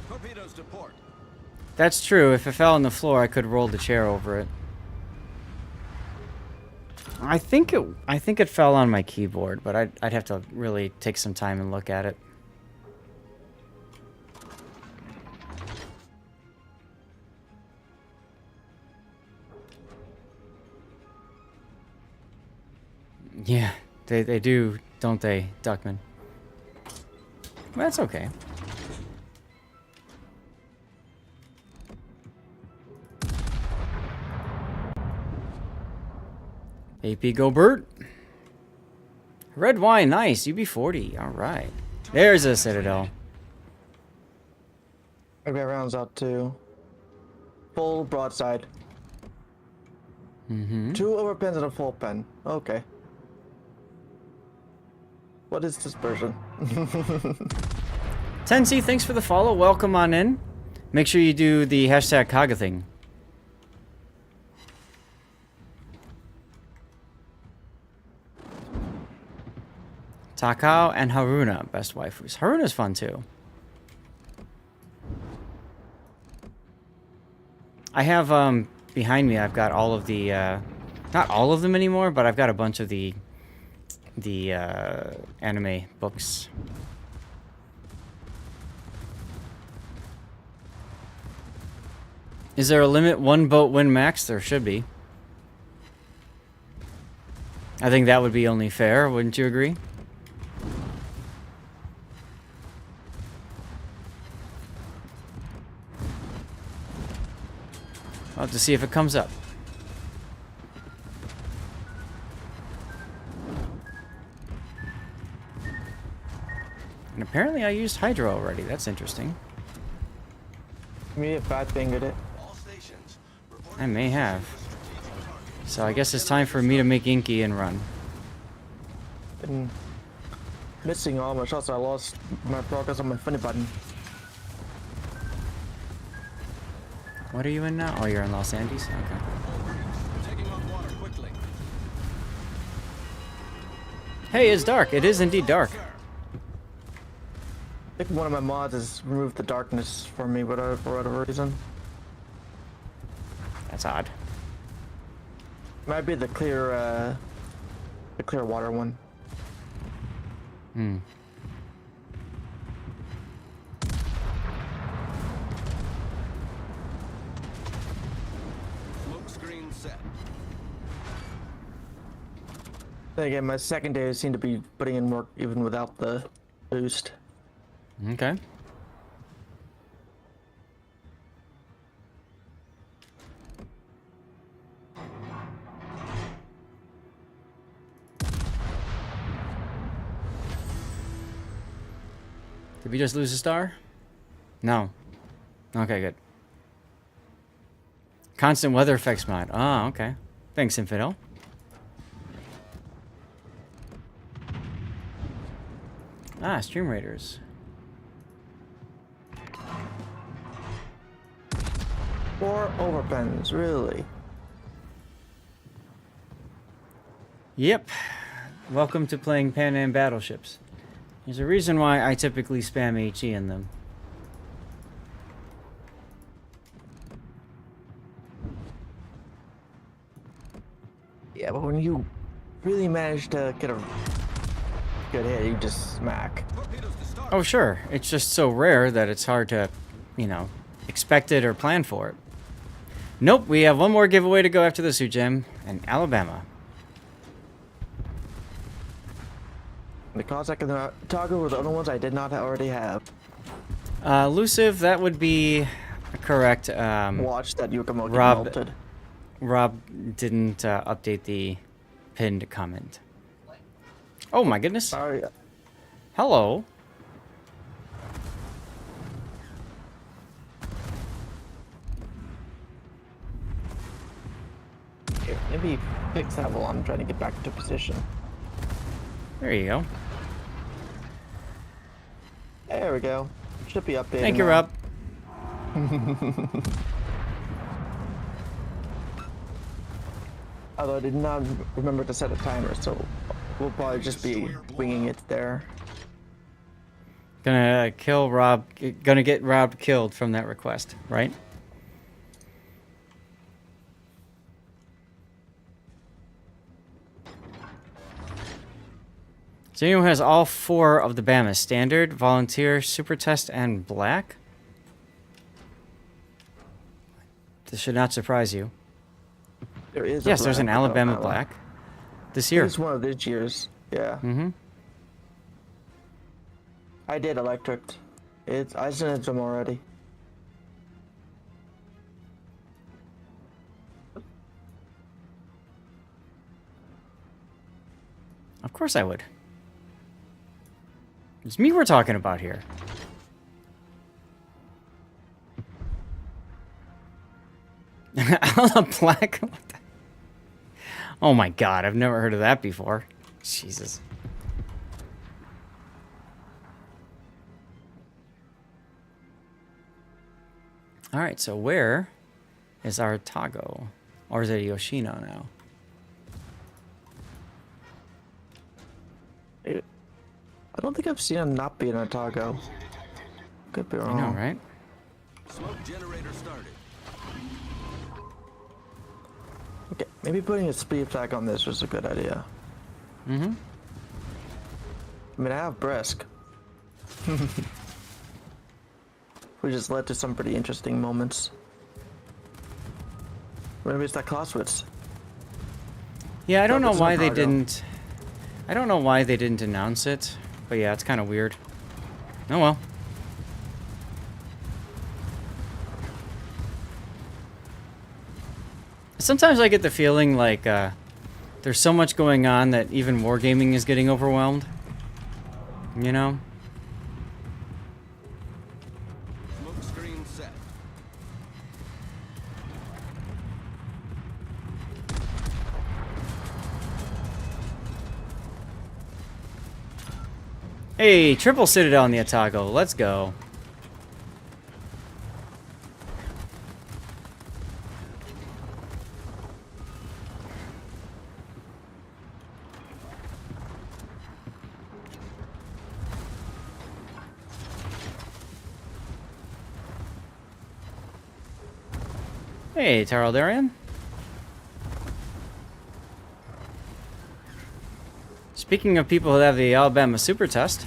Torpedoes to port. That's true. If it fell on the floor, I could roll the chair over it. I think it fell on my keyboard, but I'd have to really take some time and look at it. Yeah, they do, don't they, Duckman? Well, that's okay. AP Gobert. Red wine, nice. UB40. All right. There's a Citadel. I got rounds out too. Full broadside. Mm-hmm. 2 overpens and a full pen. Okay. What is dispersion? Tensi, thanks for the follow. Welcome on in. Make sure you do the hashtag Kaga thing. Takao and Haruna, best waifus. Haruna's fun too. I have behind me. I've got all of the, not all of them anymore, but I've got a bunch of the anime books. Is there a limit? 1 boat win max? There should be. I think that would be only fair. Wouldn't you agree? I'll have to see if it comes up. And apparently I used Hydro already. That's interesting. Me if bad fingered it. I may have. So I guess it's time for me to make Inky and run. Been missing all my shots. I lost my progress on my funny button. What are you in now? Oh, you're in Los Andes? Okay. Taking on water quickly. Hey, it's dark. It is indeed dark. I think one of my mods has removed the darkness for me, but for whatever reason. That's odd. Might be the clear water one. Hmm. Smoke screen set. Then again, my second day seemed to be putting in work even without the boost. Okay. Did we just lose a star? No. Okay, good. Constant weather effects mod. Ah, okay. Thanks, Infidel. Ah, Stream Raiders. 4 overpens, really? Yep. Welcome to playing Pan Am Battleships. There's a reason why I typically spam HE in them. Yeah, but when you really manage to get a good hit, you just smack. Oh, sure. It's just so rare that it's hard to, you know, expect it or plan for it. Nope, we have one more giveaway to go after this, Ujam, in Alabama. The Cossack and the Toggle were the only ones I did not already have. Elusive, that would be correct. Watch that Yukamoto Rob- melted. Rob didn't update the pinned comment. Oh my goodness. Sorry. Hello. Here, maybe fix that while I'm trying to get back into position. There you go. There we go. Should be updated. Thank you, now. Rob. Although I did not remember to set a timer, so we'll probably just be winging it there. Gonna kill Rob. Gonna get Rob killed from that request, right? So anyone who has all 4 of the BAMA, Standard, Volunteer, Super Test, and Black? This should not surprise you. There is. A Yes, there's an black, Alabama that one. Black. This year. It's one of this year's. Yeah. Mm-hmm. I did electric. I sent it to him already. Of course I would. It's me we're talking about here. A plaque? What the- Oh my god, I've never heard of that before. Jesus. Alright, so where is our Tago? Or is it a Yoshino now? I don't think I've seen him not be in a Otago. Could be I wrong. know, right? Smoke generator started. Okay, maybe putting a speed attack on this was a good idea. Mm-hmm. I mean, I have Brisk. Which has led to some pretty interesting moments. Maybe it's that Clausewitz. Yeah, I don't know it's why not they Tago. didn't... I don't know why they didn't announce it. But yeah, it's kind of weird. Oh well. Sometimes I get the feeling like there's so much going on that even wargaming is getting overwhelmed. You know? Smoke screen set. Hey, triple citadel on the Otago. Let's go. Hey, Taraldarian. Speaking of people who have the Alabama Super Test.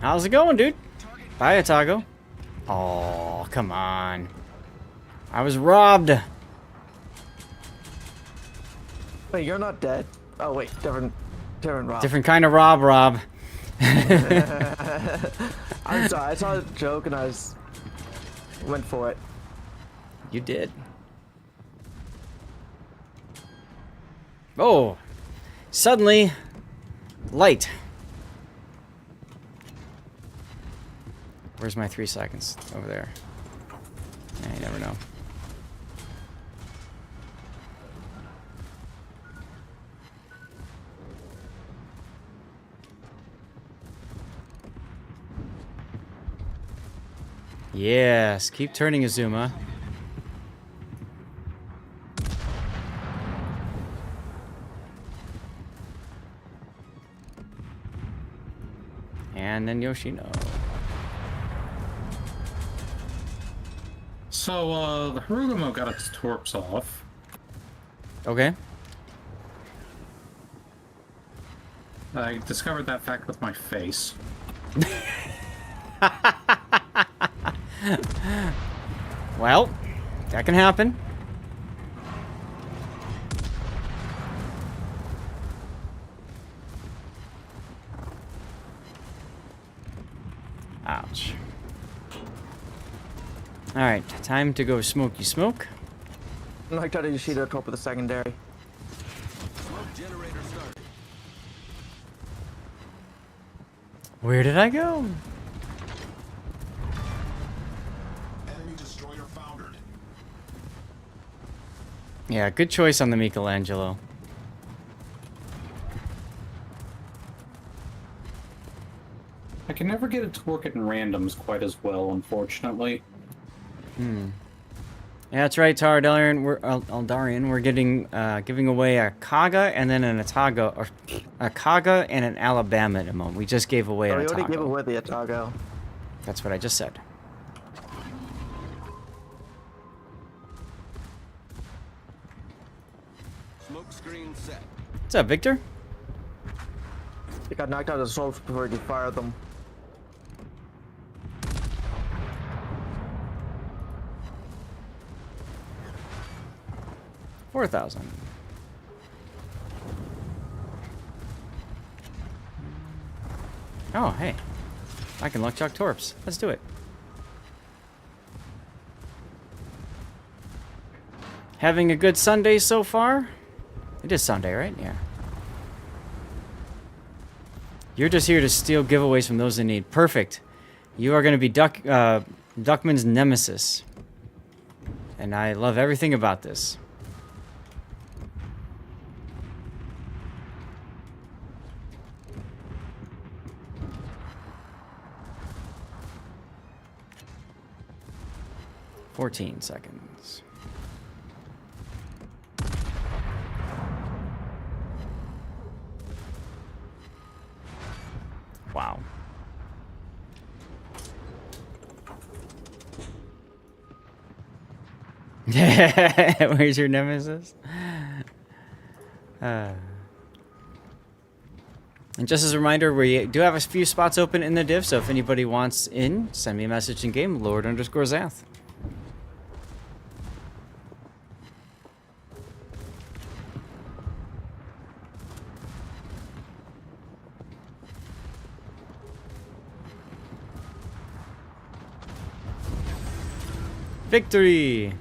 How's it going, dude? Bye, Otago. Oh, come on. I was robbed. Wait, you're not dead? Oh wait, different Rob. Different kind of Rob. I'm sorry, I saw a joke and went for it. You did. Oh, suddenly, light. Where's my 3 seconds? Over there. Yeah, you never know. Yes, keep turning, Azuma. And then Yoshino. So, the Harugumo got its torps off. Okay. I discovered that fact with my face. Well, that can happen. Ouch. Alright, time to go smoky smoke. I like that you see the top of the secondary. Smoke generator started. Where did I go? Enemy destroyer foundered. Yeah, good choice on the Michelangelo. I can never get it to work in randoms quite as well, unfortunately. Yeah, that's right, Taradarian. We're getting giving away a Kaga and then an Otago, or a Kaga and an Alabama at the moment. We just gave away Oh, an we already gave Otago. away the Otago. That's what I just said. Smoke screen set. What's up, Victor? He got knocked out of the souls before he fired them. $4,000. Oh, hey. I can luck chuck torps. Let's do it. Having a good Sunday so far? It is Sunday, right? Yeah. You're just here to steal giveaways from those in need. Perfect. You are going to be Duckman's nemesis. And I love everything about this. "14 seconds. Wow. Where's your nemesis? And just as a reminder, we do have a few spots open in the div, so if anybody wants in, send me a message in game, Lord_Zath. Victory!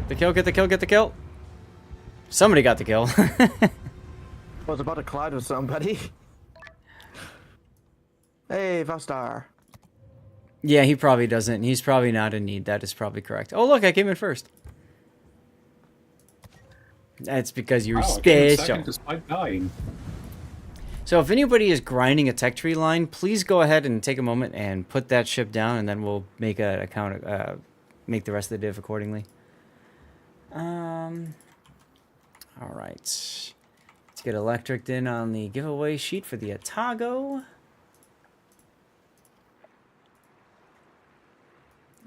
The kill, get the kill, get the kill. Somebody got the kill. I was about to collide with somebody. Hey, Vostar. Yeah, he probably doesn't. He's probably not in need. That is probably correct. Oh, look, I came in first. That's because you're Wow, I came in special. second despite dying. So if anybody is grinding a tech tree line, please go ahead and take a moment and put that ship down, and then we'll make an account, make the rest of the div accordingly. All right. Let's get electric in on the giveaway sheet for the Atago.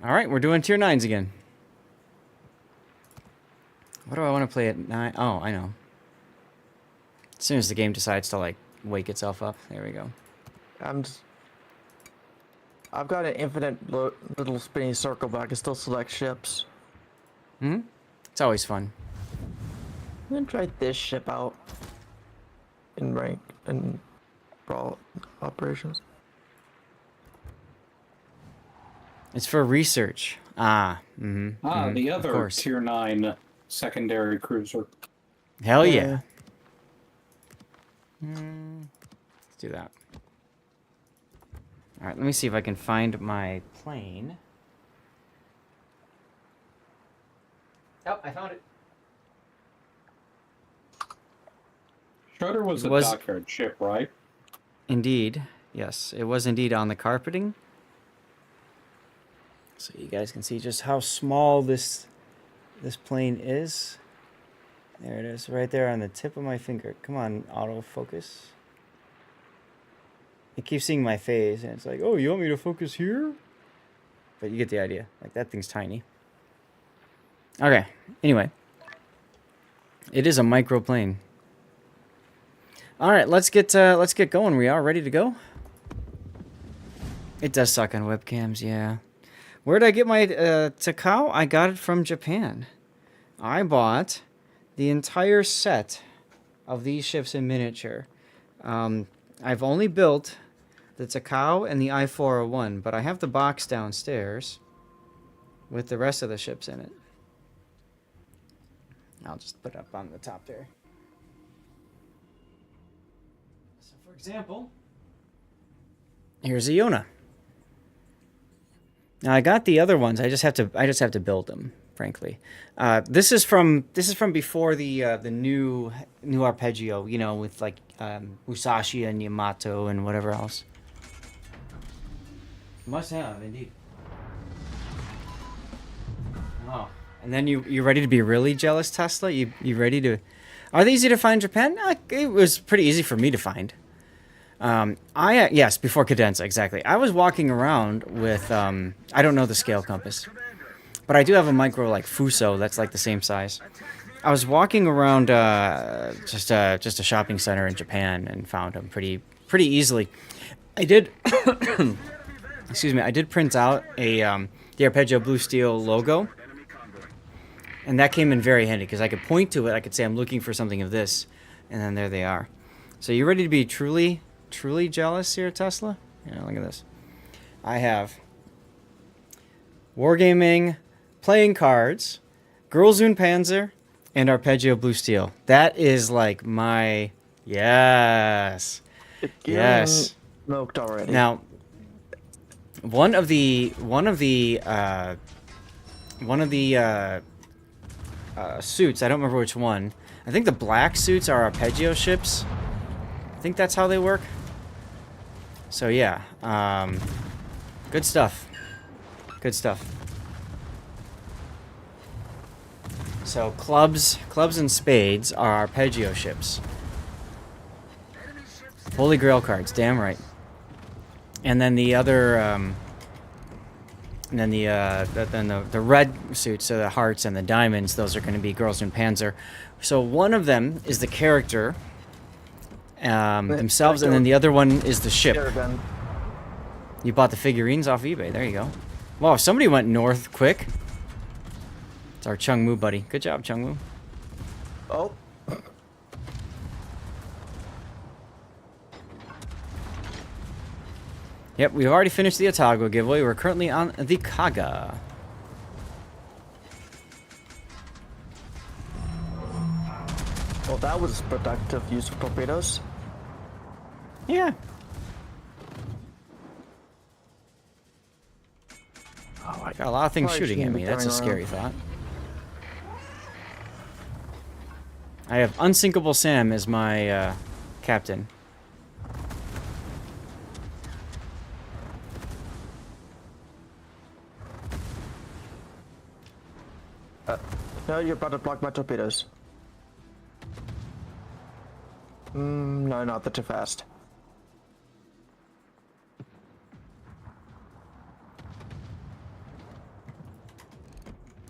All right, we're doing tier 9s again. What do I want to play at 9? Oh, I know. As soon as the game decides to, like, wake itself up. There we go. I've got an infinite little spinning circle, but I can still select ships. Hmm? It's always fun. I'm gonna try this ship out in rank and brawl operations. It's for research. Ah. Mm-hmm. The of other course. tier 9 secondary cruiser. Hell yeah. Let's do that. All right, let me see if I can find my plane. Oh, I found it. Schroeder was It a was- dockyard ship, right? Indeed. Yes, it was indeed on the carpeting. So you guys can see just how small this plane is. There it is, right there on the tip of my finger. Come on, autofocus. It keeps seeing my face, and it's like, oh, you want me to focus here? But you get the idea. Like, that thing's tiny. Okay, anyway. It is a micro plane. All right, let's get going. We are ready to go. It does suck on webcams, yeah. Where did I get my Takao? I got it from Japan. I bought the entire set of these ships in miniature. I've only built the Takao and the I-401, but I have the box downstairs with the rest of the ships in it. I'll just put it up on the top there. So, for example, here's Iona. Now I got the other ones. I just have to build them, frankly. This is from before the new arpeggio, you know, with like Musashi and Yamato and whatever else. Must have, indeed. Oh, and then you ready to be really jealous, Tesla? You ready to? Are they easy to find in Japan? It was pretty easy for me to find. Yes, before cadenza, exactly. I was walking around with I don't know the scale compass, but I do have a micro like Fuso that's like the same size. I was walking around just a shopping center in Japan and found them pretty easily. I did excuse me, I did print out a the Arpeggio Blue Steel logo, and that came in very handy because I could point to it. I could say I'm looking for something of this, and then there they are. So you ready to be truly jealous here, Tesla? Yeah, look at this. I have Wargaming, playing cards, Girls und Panzer, and Arpeggio Blue Steel. That is like my Yes. It's Yes. Smoked already. Now, one of the suits, I don't remember which one. I think the black suits are arpeggio ships. I think that's how they work. So yeah, good stuff. Good stuff. So clubs and spades are arpeggio ships. Holy Grail cards, damn right. And then the other, and then the red suits, so the hearts and the diamonds, those are going to be Girls in Panzer. So one of them is the character themselves, and then the other one is the ship. You bought the figurines off eBay. There you go. Wow, somebody went north quick. It's our Chung Moo buddy. Good job, Chung Moo. Oh. Yep, we've already finished the Otago giveaway. We're currently on the Kaga. Well, that was productive use of torpedoes. Yeah. Oh, I Got a lot of things probably shooting at shouldn't me. be That's a carrying scary thought. I have Unsinkable Sam as my captain. No, you're about to block my torpedoes. No, not that too fast.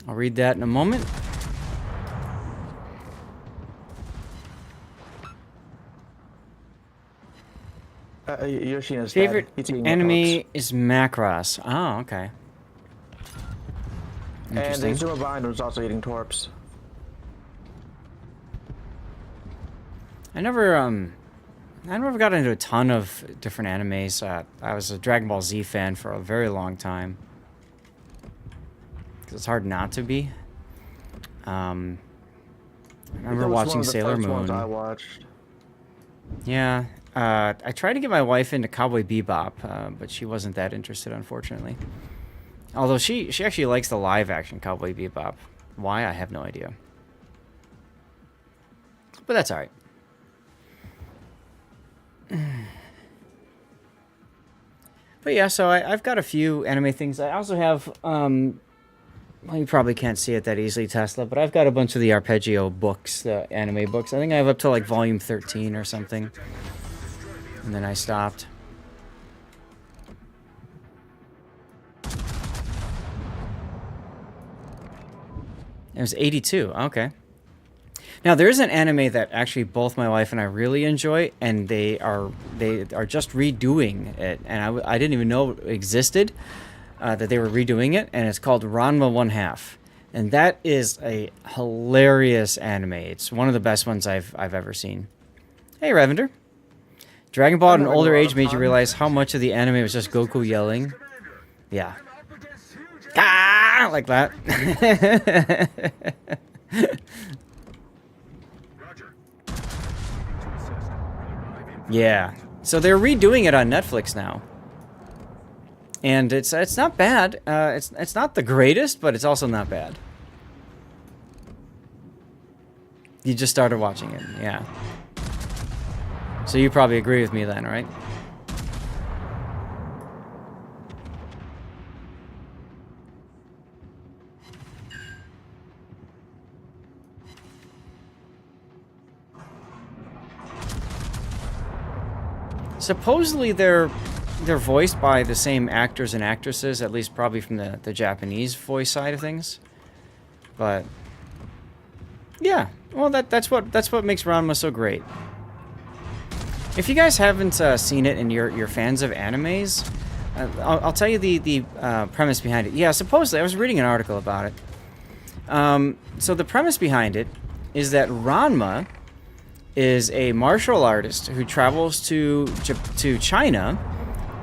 I'll read that in a moment. Yoshina's Favorite dead. He's eating the enemy torps. is Macross. Oh, okay. And the Interesting. Zuma Bind was also eating torps. I never got into a ton of different animes. I was a Dragon Ball Z fan for a very long time. 'Cause it's hard not to be. I remember That was watching one of the Sailor first ones I Moon. watched. Yeah. I tried to get my wife into Cowboy Bebop, but she wasn't that interested, unfortunately. Although she actually likes the live action Cowboy Bebop. Why, I have no idea. But that's alright. But yeah, so I've got a few anime things. I also have, well, you probably can't see it that easily, Tesla, but I've got a bunch of the arpeggio books, the anime books. I think I have up to like volume 13 or something. And then I stopped. It was 82. Okay. Now there is an anime that actually both my wife and I really enjoy, and they are just redoing it, and I didn't even know it existed, that they were redoing it, and it's called Ranma 1/2, and that is a hilarious anime. It's one of the best ones I've ever seen. Hey, Ravender. Dragon Ball at an older age made you realize how much of the anime was just Goku yelling. Yeah. Ah, like that. Yeah. So they're redoing it on Netflix now. And it's not bad. It's not the greatest, but it's also not bad. You just started watching it, yeah. So you probably agree with me then, right? Supposedly they're voiced by the same actors and actresses, at least probably from the Japanese voice side of things. But yeah, well that's what makes Ranma so great. If you guys haven't seen it and you're fans of animes, I'll tell you the premise behind it. Yeah, supposedly I was reading an article about it. So the premise behind it is that Ranma is a martial artist who travels to China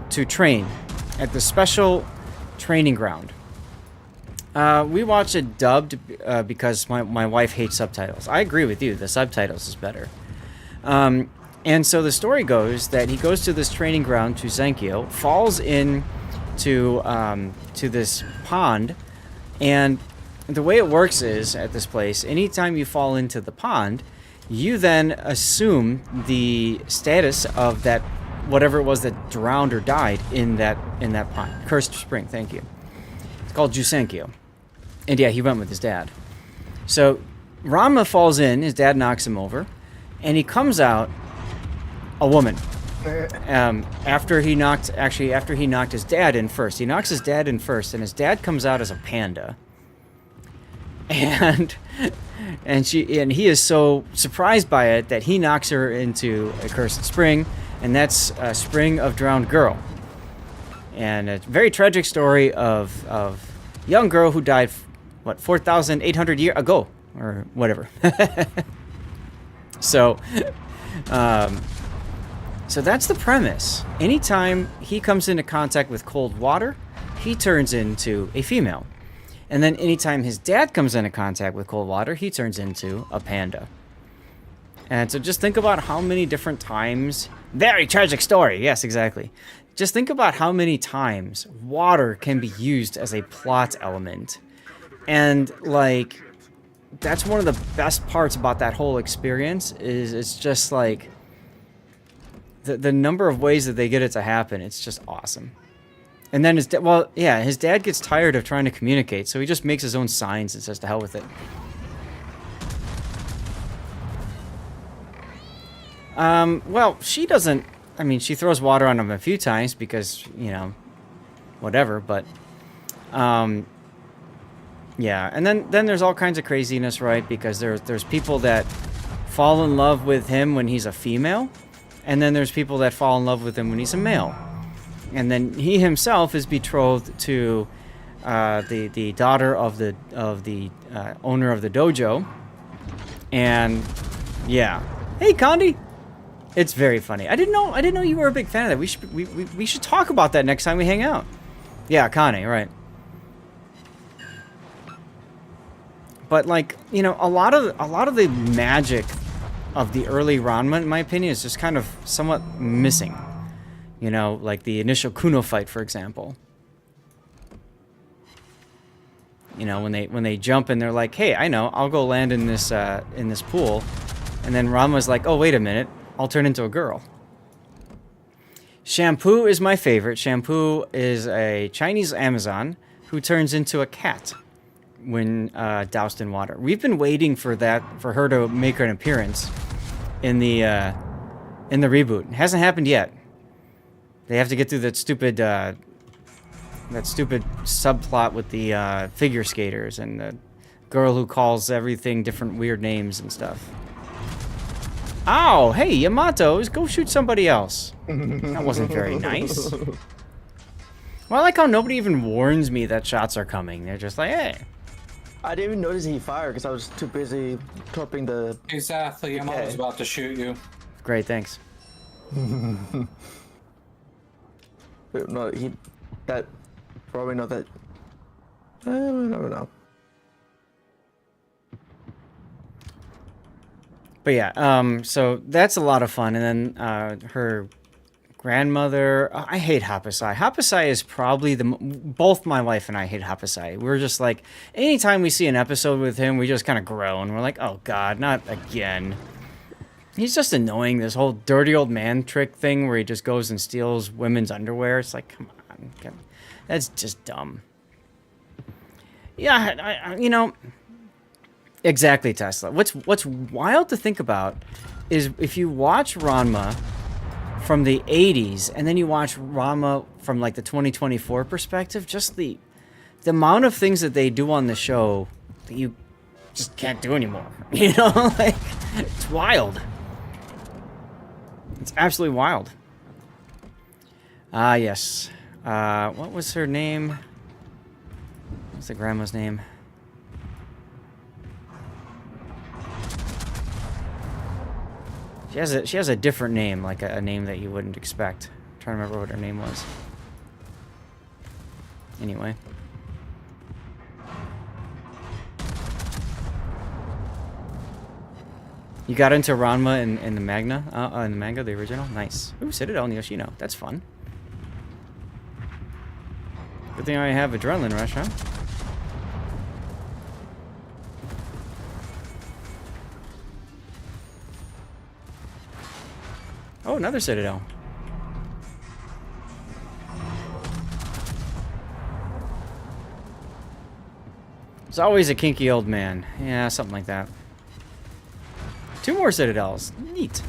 to train at the special training ground. We watched it dubbed because my wife hates subtitles. I agree with you. The subtitles is better. And so the story goes that he goes to this training ground to Zenkyo, falls in to this pond, and the way it works is, at this place, anytime you fall into the pond, you then assume the status of that, whatever it was that drowned or died in that pond. Cursed spring, thank you. It's called Jusenkyo. And yeah, he went with his dad. So Ranma falls in, his dad knocks him over, and he comes out a woman. After he knocked his dad in first. He knocks his dad in first, and his dad comes out as a panda. And he is so surprised by it that he knocks her into a cursed spring, and that's a spring of drowned girl. And a very tragic story of a young girl who died, 4,800 years ago, or whatever. So that's the premise. Anytime he comes into contact with cold water, he turns into a female. And then anytime his dad comes into contact with cold water, he turns into a panda. And so just think about how many different times... Very tragic story, yes, exactly. Just think about how many times water can be used as a plot element. And, like, that's one of the best parts about that whole experience, is it's just, like... The number of ways that they get it to happen, it's just awesome. And then his dad gets tired of trying to communicate, so he just makes his own signs and says to hell with it. Well, she doesn't... I mean, she throws water on him a few times because, you know, whatever, but... yeah, and then there's all kinds of craziness, right? Because there's people that fall in love with him when he's a female, and then there's people that fall in love with him when he's a male. And then he himself is betrothed to the daughter of the owner of the dojo. And yeah, hey Condi, it's very funny. I didn't know you were a big fan of that. We should talk about that next time we hang out. Yeah, Connie, right? But like, you know, a lot of the magic of the early Ranma, in my opinion, is just kind of somewhat missing. You know, like the initial Kuno fight, for example. You know, when they jump and they're like, "Hey, I know, I'll go land in this pool," and then Ranma's like, "Oh, wait a minute, I'll turn into a girl." Shampoo is my favorite. Shampoo is a Chinese Amazon who turns into a cat when doused in water. We've been waiting for her to make an appearance in the reboot. It hasn't happened yet. They have to get through that stupid subplot with the figure skaters and the girl who calls everything different weird names and stuff. Ow! Hey, Yamato, go shoot somebody else. That wasn't very nice. Well, I like how nobody even warns me that shots are coming. They're just like, hey. I didn't even notice he fired because I was too busy torping the... Exactly, Yamato was about to shoot you. Great, thanks. No, that probably not that. I don't know. But yeah, so that's a lot of fun. And then her grandmother, I hate Hapasai. Hapasai is probably both my wife and I hate Hapasai. We're just like, anytime we see an episode with him, we just kind of groan. We're like, oh God, not again. He's just annoying, this whole dirty old man trick thing where he just goes and steals women's underwear. It's like, come on. That's just dumb. Yeah, you know, exactly, Tesla. What's wild to think about is if you watch Ranma from the 80s and then you watch Ranma from like the 2024 perspective, just the amount of things that they do on the show that you just can't do anymore. You know, like, it's wild. It's absolutely wild. Yes. What was her name? What's the grandma's name? She has a different name, like a name that you wouldn't expect. I'm trying to remember what her name was. Anyway. You got into Ranma in the in the manga, the original? Nice. Ooh, Citadel and Yoshino. That's fun. Good thing I have Adrenaline Rush, huh? Oh, another Citadel. It's always a kinky old man. Yeah, something like that. 2 more Citadels. Neat.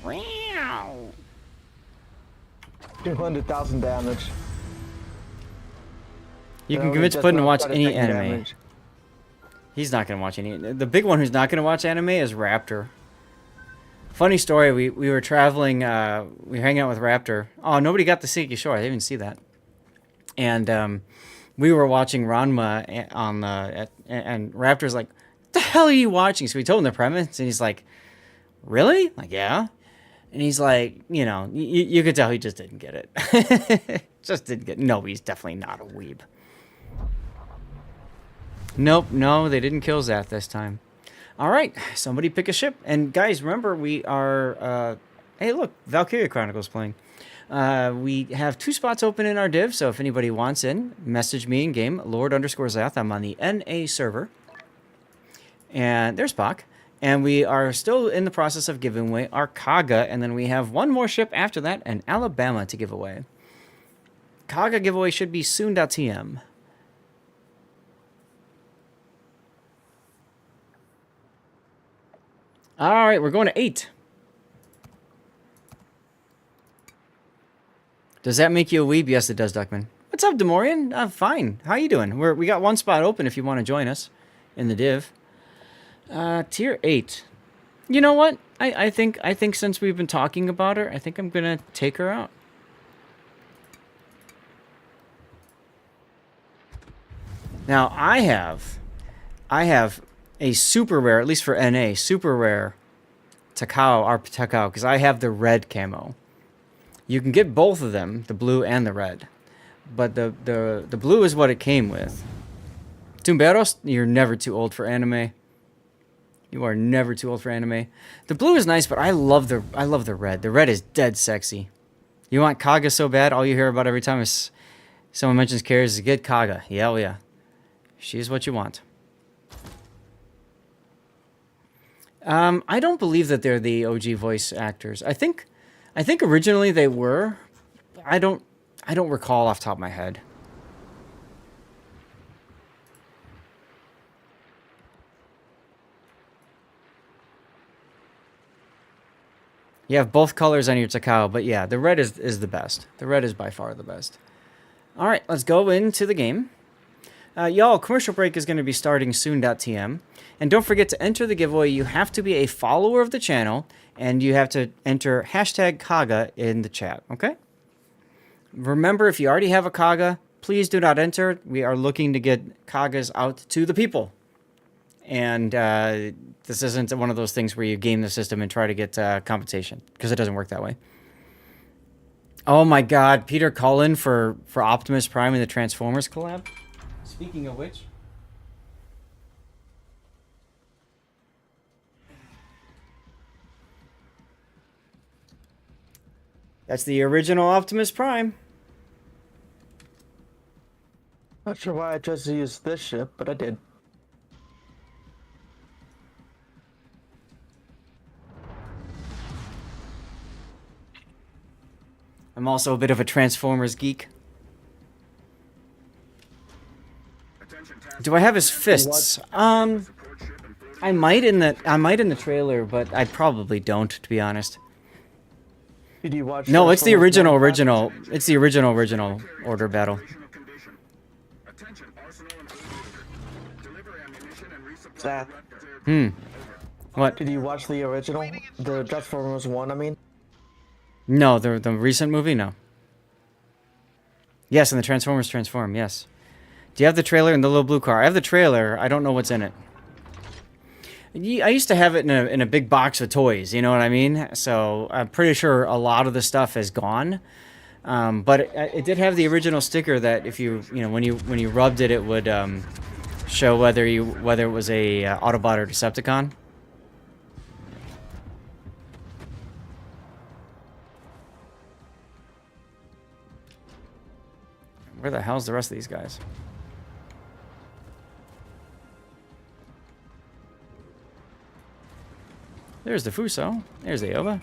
Wow. 200,000 damage. You can Only convince just Puddin to now watch started any taking anime. damage. He's not going to watch any. The big one who's not going to watch anime is Raptor. Funny story, we were traveling, we were hanging out with Raptor. Oh, nobody got to see Shore. I didn't even see that. And we were watching Ranma on the, and Raptor's like, "What the hell are you watching?" So we told him the premise, and he's like, "Really?" Like, "Yeah." And he's like, you know, you could tell he just didn't get it. Just didn't get. No, he's definitely not a weeb. Nope, no, they didn't kill Zath this time. All right, somebody pick a ship. And guys, remember, we are... hey, look, Valkyria Chronicles playing. We have 2 spots open in our div, so if anybody wants in, message me in game, Lord_Zath. I'm on the NA server. And there's Spock. And we are still in the process of giving away our Kaga, and then we have 1 more ship after that, an Alabama to give away. Kaga giveaway should be soon.tm. All right, we're going to 8. Does that make you a weeb? Yes, it does, Duckman. What's up, Demorian? I'm fine. How you doing? We got 1 spot open if you want to join us in the div. Tier 8. You know what? I think since we've been talking about her, I think I'm gonna take her out. Now I have a super rare, at least for NA, super rare Takao, our Takao, because I have the red camo. You can get both of them, the blue and the red, but the blue is what it came with. Tumberos, you're never too old for anime. You are never too old for anime. The blue is nice, but I love the red. The red is dead sexy. You want Kaga so bad, all you hear about every time is someone mentions Karis is get Kaga. Yeah, oh yeah. She's what you want. I don't believe that they're the OG voice actors. I think originally they were. I don't recall off the top of my head. You have both colors on your Takao, but yeah, the red is the best. The red is by far the best. All right, let's go into the game. Y'all, commercial break is going to be starting soon.tm. And don't forget to enter the giveaway. You have to be a follower of the channel, and you have to enter hashtag Kaga in the chat, okay? Remember, if you already have a Kaga, please do not enter. We are looking to get Kagas out to the people. And this isn't one of those things where you game the system and try to get compensation, because it doesn't work that way. Oh my god, Peter Cullen for Optimus Prime in the Transformers collab? Speaking of which... That's the original Optimus Prime. Not sure why I chose to use this ship, but I did. I'm also a bit of a Transformers geek. Do I have his fists? I might in the trailer, but I probably don't, to be honest. Did you watch? No, it's the original. It's the original order battle. Zach, What? did you watch the original? The Transformers 1, I mean? No, the recent movie? No. Yes, and the Transformers transform, yes. Do you have the trailer in the little blue car? I have the trailer. I don't know what's in it. I used to have it in a big box of toys, you know what I mean? So I'm pretty sure a lot of the stuff is gone. But it did have the original sticker that if when you rubbed it, it would show whether it was a Autobot or Decepticon. Where the hell's the rest of these guys? There's the Fuso. There's the Ova.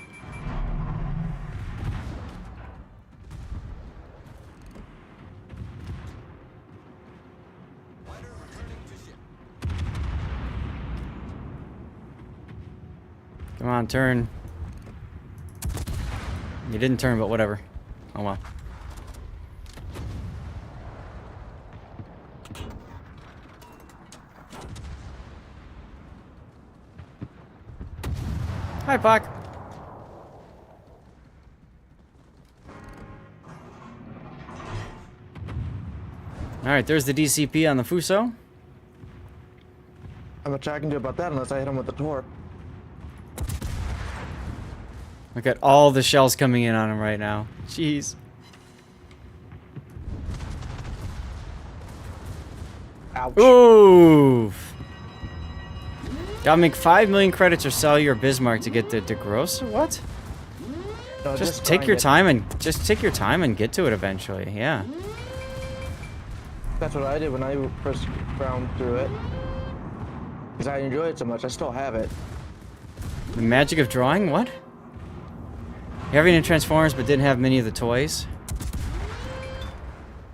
Come on, turn. You didn't turn, but whatever. Oh well. Hi, Pac. Alright, there's the DCP on the Fuso. I'm much I can do about that unless I hit him with the torque. Look at all the shells coming in on him right now. Jeez. Ouch. Oof. Gotta make 5 million credits or sell your Bismarck to get the gross. What? No, Just take your time and get to it eventually. Yeah. That's what I did when I first ground through it. Because I enjoy it so much, I still have it. The magic of drawing? What? You having in Transformers but didn't have many of the toys?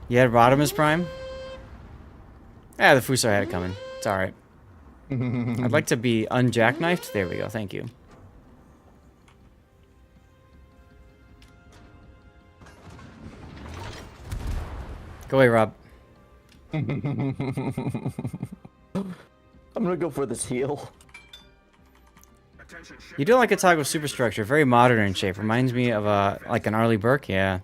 You had Rodimus Prime? Yeah, the Fuso had it coming. It's alright. I'd like to be unjackknifed. There we go, thank you. Go away, Rob. I'm gonna go for this heal. You do like a toggle superstructure, very modern in shape. Reminds me of like an Arleigh Burke, yeah.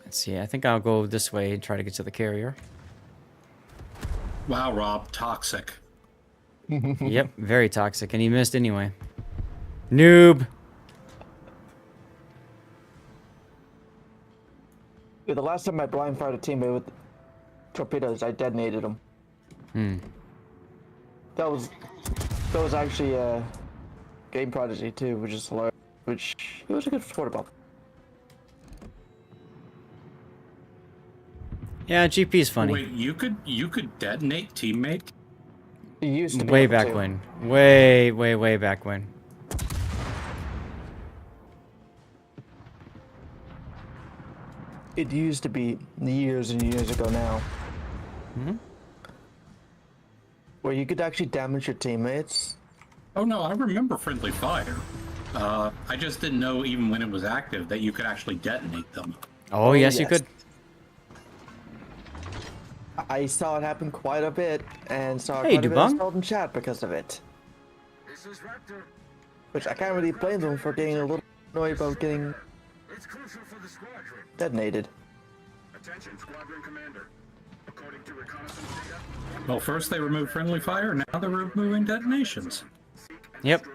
Let's see, I think I'll go this way and try to get to the carrier. Wow, Rob, toxic. Yep, very toxic, and he missed anyway. Noob! Yeah, the last time I blind fired a teammate with torpedoes, I detonated him. That was actually a game prodigy too, which is hilarious. Which he was a good sport about. Yeah, GP's funny. Wait, you could detonate teammate? He used to be Way able back to. when. Way back when. It used to be years and years ago now. Where you could actually damage your teammates. Oh no, I remember friendly fire. I just didn't know even when it was active that you could actually detonate them. Oh, yes, you yes. could. I saw it happen quite a bit, and saw Hey, quite a bit of Dubong. spelled in chat because of it. Which I can't really blame them for getting a little annoyed about getting detonated. Attention, squadron commander. According to reconnaissance data, Well, first they removed friendly fire, now they're removing detonations. Yep.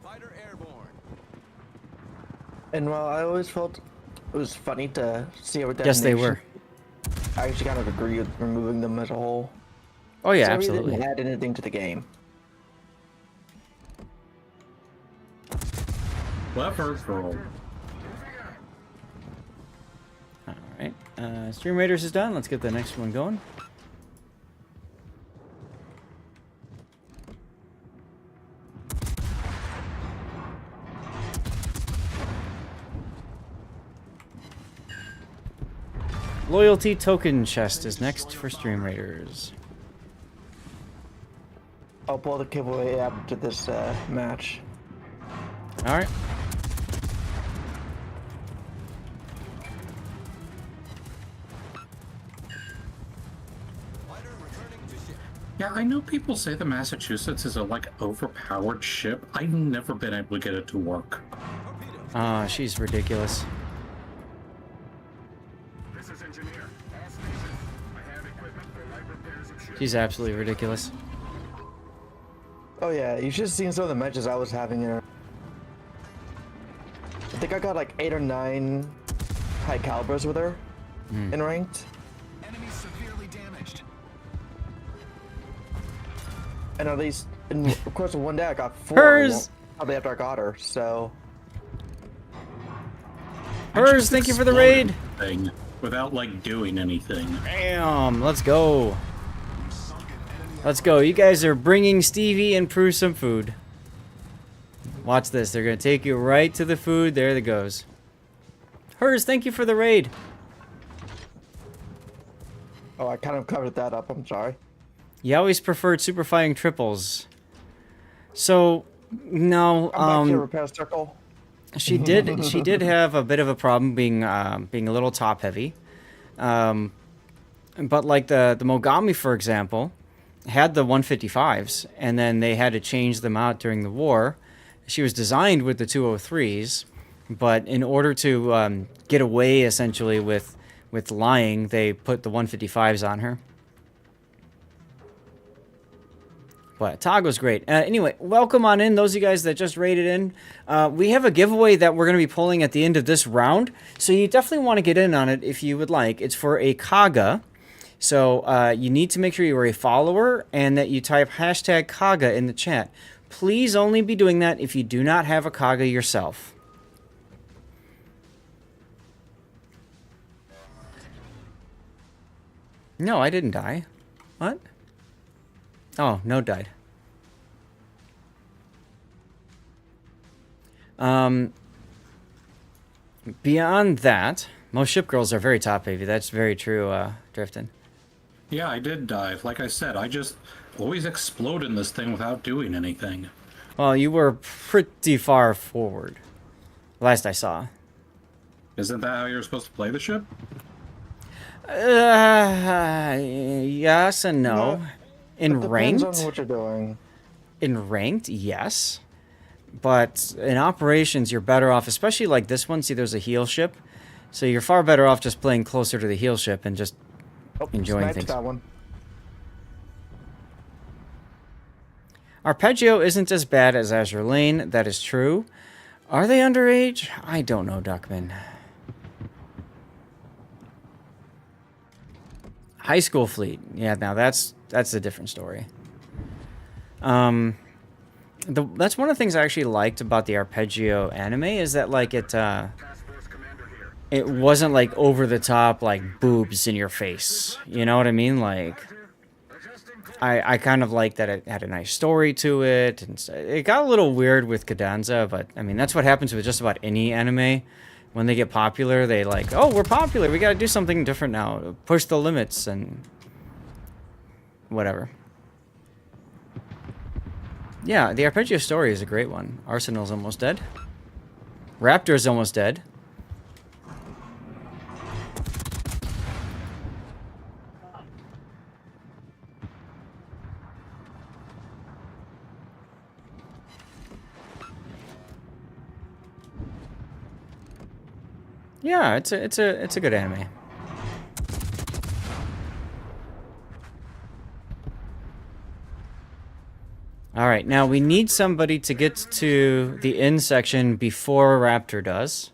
Fighter airborne. And while I always felt it was funny to see our Yes, they detonation, were. I actually kind of agree with removing them as a whole. Oh, yeah, So it absolutely. didn't add anything to the game. Clever girl. Alright. Stream Raiders is done. Let's get the next one going. Loyalty token chest is next for Stream Raiders. I'll pull the giveaway after this match. Alright. Fighter returning to ship. Yeah, I know people say the Massachusetts is a overpowered ship. I've never been able to get it to work. Torpedo. She's ridiculous. this is engineer. All stations. I have equipment for light repairs of ships. She's absolutely ridiculous. Oh yeah, you should have seen some of the matches I was having in her. I think I got like 8 or 9 high calibers with her in ranked. And at least, of course, one day I got 4. Hers! Probably after I got her, so. Hers, thank you for the raid. Thing without like doing anything. Bam, let's go. Let's go. You guys are bringing Stevie and Prue some food. Watch this. They're going to take you right to the food. There it goes. Hers, thank you for the raid. Oh, I kind of covered that up. I'm sorry. You always preferred superfying triples. So, no, I'm back to repair circle. she did have a bit of a problem being being a little top heavy. But like the Mogami, for example, had the 155s, and then they had to change them out during the war. She was designed with the 203s, but in order to get away essentially with lying, they put the 155s on her. But Tago's great. Anyway, welcome on in, those of you guys that just raided in. We have a giveaway that we're going to be pulling at the end of this round, so you definitely want to get in on it if you would like. It's for a Kaga. So you need to make sure you are a follower and that you type hashtag Kaga in the chat. Please only be doing that if you do not have a Kaga yourself. No, I didn't die. What? Oh, no died. Beyond that, most ship girls are very top heavy. That's very true, Driftin. Yeah, I did dive. Like I said, I just always explode in this thing without doing anything. Well, you were pretty far forward. Last I saw. Isn't that how you're supposed to play the ship? Yes and no. In Depends ranked? on what you're doing. In ranked, yes. But in operations, you're better off, especially like this one. See, there's a heal ship. So you're far better off just playing closer to the heal ship and just enjoying Sniped things. that one. Arpeggio isn't as bad as Azure Lane. That is true. Are they underage? I don't know, Duckman. High school fleet. Yeah, now that's a different story. That's one of the things I actually liked about the Arpeggio anime is that like it wasn't like over the top like boobs in your face. You know what I mean? Like I kind of like that it had a nice story to it, and it got a little weird with Cadenza, but I mean that's what happens with just about any anime. When they get popular, they like, oh, we're popular, we gotta do something different now, push the limits and whatever. Yeah, the Arpeggio story is a great one. Arsenal's almost dead. Raptor's almost dead. Yeah, it's a good anime. All right, now we need somebody to get to the end section before Raptor does.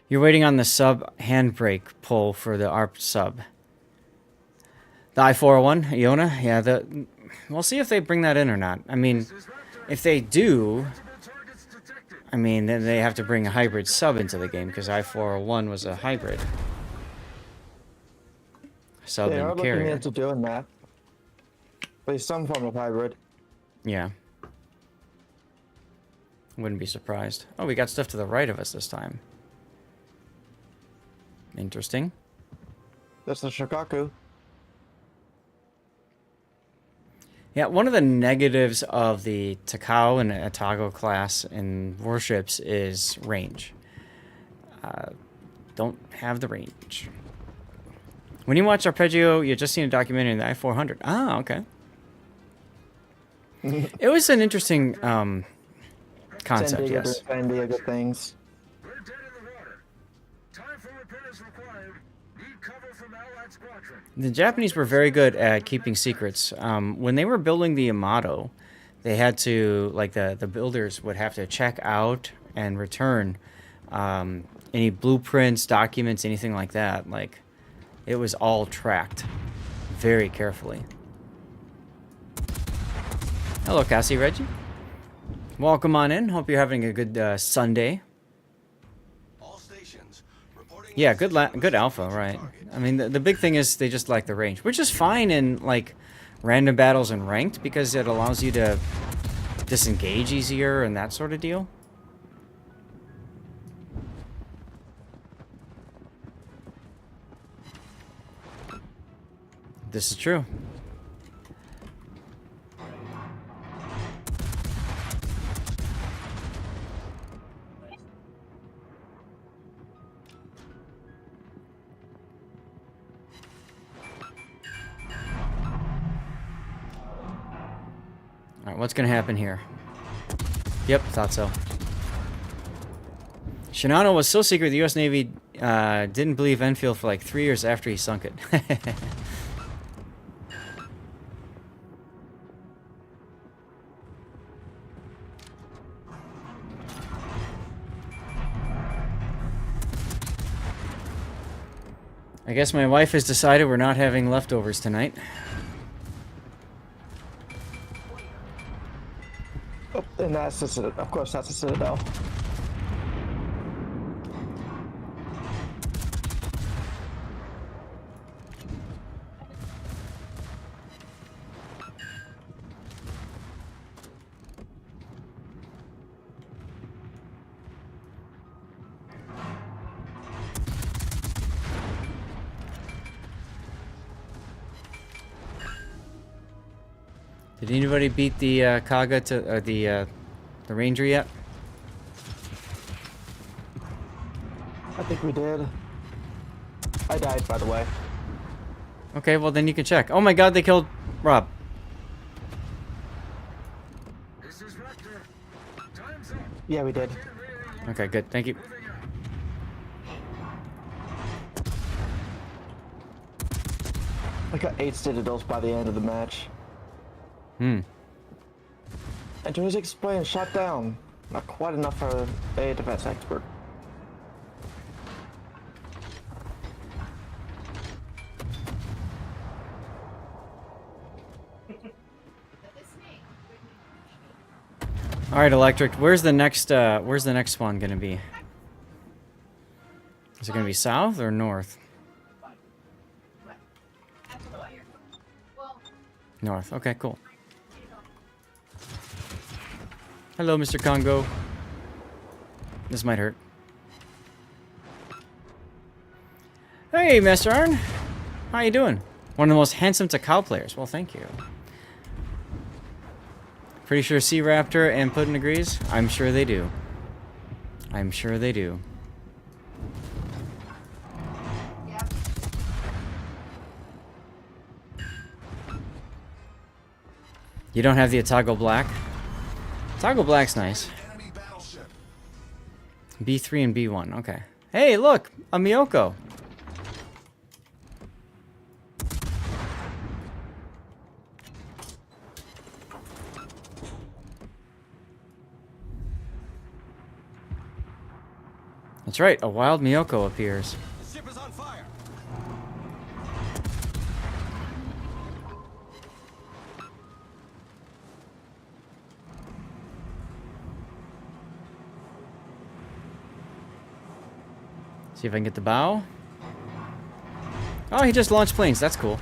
You're waiting on the sub handbrake pull for the ARP sub. The I-401, Iona? Yeah, we'll see if they bring that in or not. I mean, if they do, I mean, then they have to bring a hybrid sub into the game, because I-401 was a hybrid. Sub They are and looking carrier. into doing that. At least some form of hybrid. Yeah. Wouldn't be surprised. Oh, we got stuff to the right of us this time. Interesting. That's the Shikaku. Yeah, one of the negatives of the Takao and Atago class in warships is range. Don't have the range. When you watch Arpeggio, you're just seeing a documentary in the I-400. Ah, okay. It was an interesting concept, yes. San Diego things. We're dead in the water. Time for repairs required. Need cover from Allied Squadron. The Japanese were very good at keeping secrets. When they were building the Yamato, they had to, like, the builders would have to check out and return any blueprints, documents, anything like that. Like, It was all tracked very carefully. Hello, Cassie Reggie. Welcome on in. Hope you're having a good Sunday. All stations reporting. Yeah, good alpha, right? I mean, the big thing is they just like the range, which is fine in like random battles and ranked because it allows you to disengage easier and that sort of deal. This is true. Alright, what's gonna happen here? Yep, thought so. Shinano was so secret the US Navy didn't believe Enfield for like 3 years after he sunk it. I guess my wife has decided we're not having leftovers tonight. Oh, and that's the Citadel. Of course, that's the Citadel. Did anybody beat the Kaga to the Ranger yet? I think we did. I died, by the way. Okay, well then you can check. Oh my God, they killed Rob. This is Raptor. Time's up. Yeah, we did. Okay, good. Thank you. I got 8 Citadels by the end of the match. Hmm. And to his explain, shot down. Not quite enough for a defense expert. All right, Electric. Where's the next one gonna be? Is it gonna be south or north? North. Okay, cool. Hello, Mr. Congo. This might hurt. Hey, Master Arn. How you doing? One of the most handsome Takao players. Well, thank you. Pretty sure Sea Raptor and Puddin agrees? I'm sure they do. I'm sure they do. You don't have the Atago Black? Atago Black's nice. B3 and B1, okay. Hey, look! A Miyoko! That's right, a wild Miyoko appears. The ship is on fire. See if I can get the bow. Oh, he just launched planes. That's cool.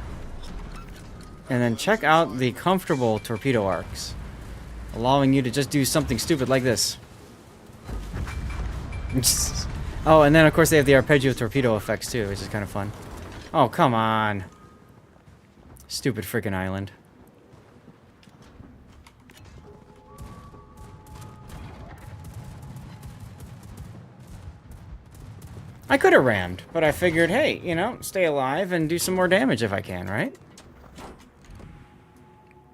And then check out the comfortable torpedo arcs, allowing you to just do something stupid like this. Oh, and then of course they have the arpeggio torpedo effects too, which is kind of fun. Oh, come on. Stupid freaking island. I could have rammed, but I figured, hey, you know, stay alive and do some more damage if I can, right?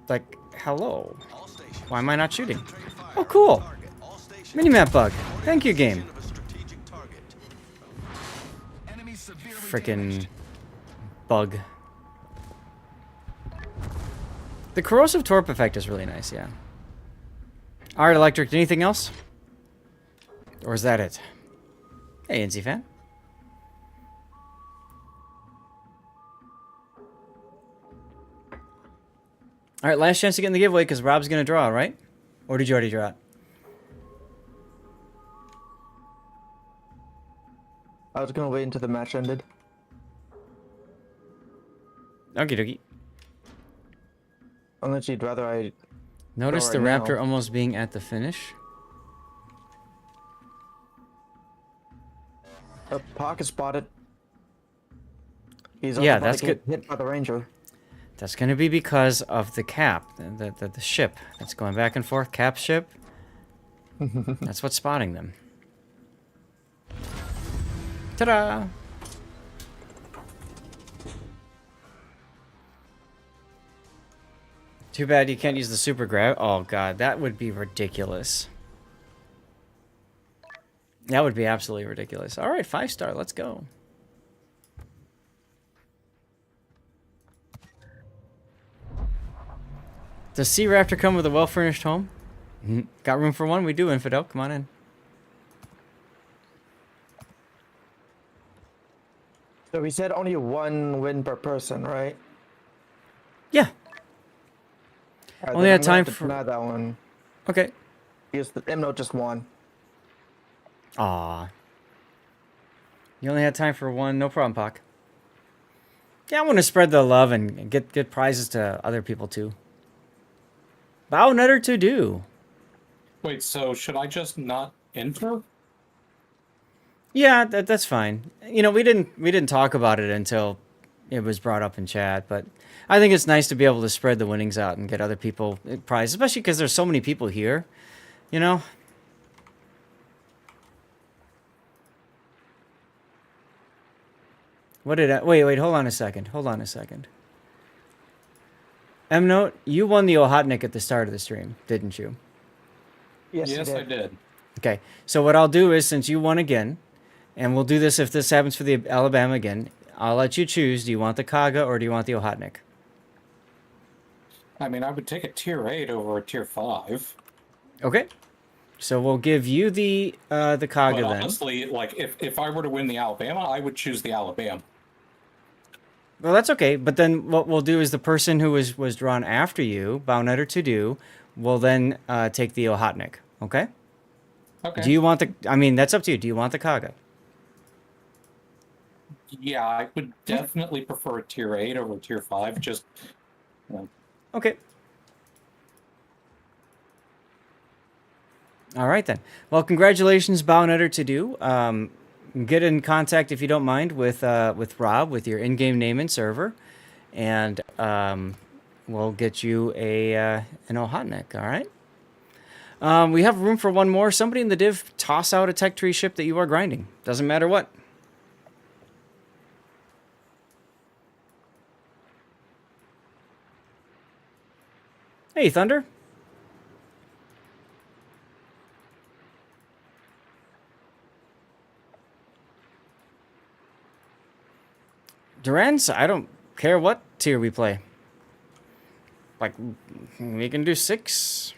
Like, hello. All stations. Why am I not shooting? Concentrate fire Oh, cool. on target. All stations. Minimap bug. Thank you, game. Of a strategic target. Enemy severely Frickin' damaged. bug. The corrosive torp effect is really nice, yeah. Alright, Electric, anything else? Or is that it? Hey, NZ fan. All right, last chance to get in the giveaway because Rob's going to draw, right? Or did you already draw it? I was gonna wait until the match ended. Okie dokie. Unless you'd rather I. Notice the right raptor now. almost being at the finish. Pocket spotted. He's Yeah, about that's to get good. hit by the ranger. That's going to be because of the cap, the ship that's going back and forth. Cap ship. That's what's spotting them. Ta-da! Too bad you can't use the super grab. Oh god, that would be ridiculous. That would be absolutely ridiculous. All right, 5-star. Let's go. Does Sea Raptor come with a well-furnished home? Got room for one? We do, Infidel. Come on in. So we said only 1 win per person, right? Yeah. Alright, Only then had I'm gonna time have to for- deny that one. Okay. Because the M note just won. Aw. You only had time for one. No problem, Pac. Yeah, I want to spread the love and get prizes to other people, too. Bow Nutter to do. Wait, so should I just not enter? Yeah, that's fine. You know, we didn't talk about it until it was brought up in chat, but I think it's nice to be able to spread the winnings out and get other people prizes, especially because there's so many people here, you know? What did I... Wait, hold on a second. Hold on a second. M-Note, you won the Ohotnik at the start of the stream, didn't you? Yes, Yes, you I did. did. Okay, so what I'll do is, since you won again, and we'll do this if this happens for the Alabama again, I'll let you choose. Do you want the Kaga or do you want the Ohotnik? I mean, I would take a tier 8 over a tier 5. Okay. So we'll give you the Kaga But then. honestly, like, if I were to win the Alabama, I would choose the Alabama. Well, that's okay. But then what we'll do is the person who was drawn after you, Baunetter to do, will then take the Ohotnik. Okay? Okay. Do you want the... I mean, that's up to you. Do you want the Kaga? Yeah, I would definitely prefer a tier 8 over a tier 5. Just, Okay. All right, then. Well, congratulations, Baunetter to do. Get in contact, if you don't mind, with Rob, with your in-game name and server. And we'll get you an Ohotnik, all right? We have room for one more. Somebody in the div, toss out a tech tree ship that you are grinding. Doesn't matter what. Hey, Thunder. Durance, I don't care what tier we play. Like, we can do 6.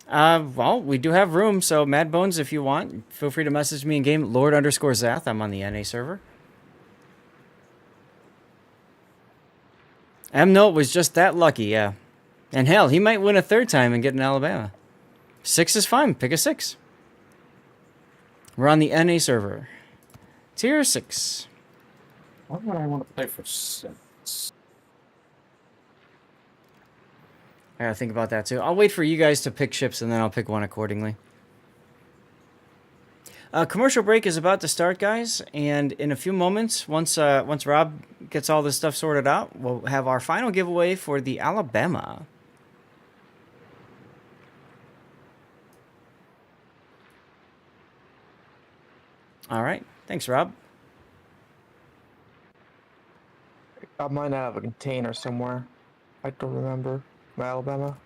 Well, we do have room, so Mad Bones, if you want, feel free to message me in game. Lord_Zath, I'm on the NA server. M-Note was just that lucky, yeah. And hell, he might win a 3rd time and get an Alabama. 6 is fine. Pick a 6. We're on the NA server. Tier 6. what would I want to play for 6? I gotta think about that too. I'll wait for you guys to pick ships and then I'll pick one accordingly. Commercial break is about to start, guys, and in a few moments, once Rob gets all this stuff sorted out, we'll have our final giveaway for the Alabama. All right, thanks, Rob. I might have a container somewhere. I don't remember. My Alabama.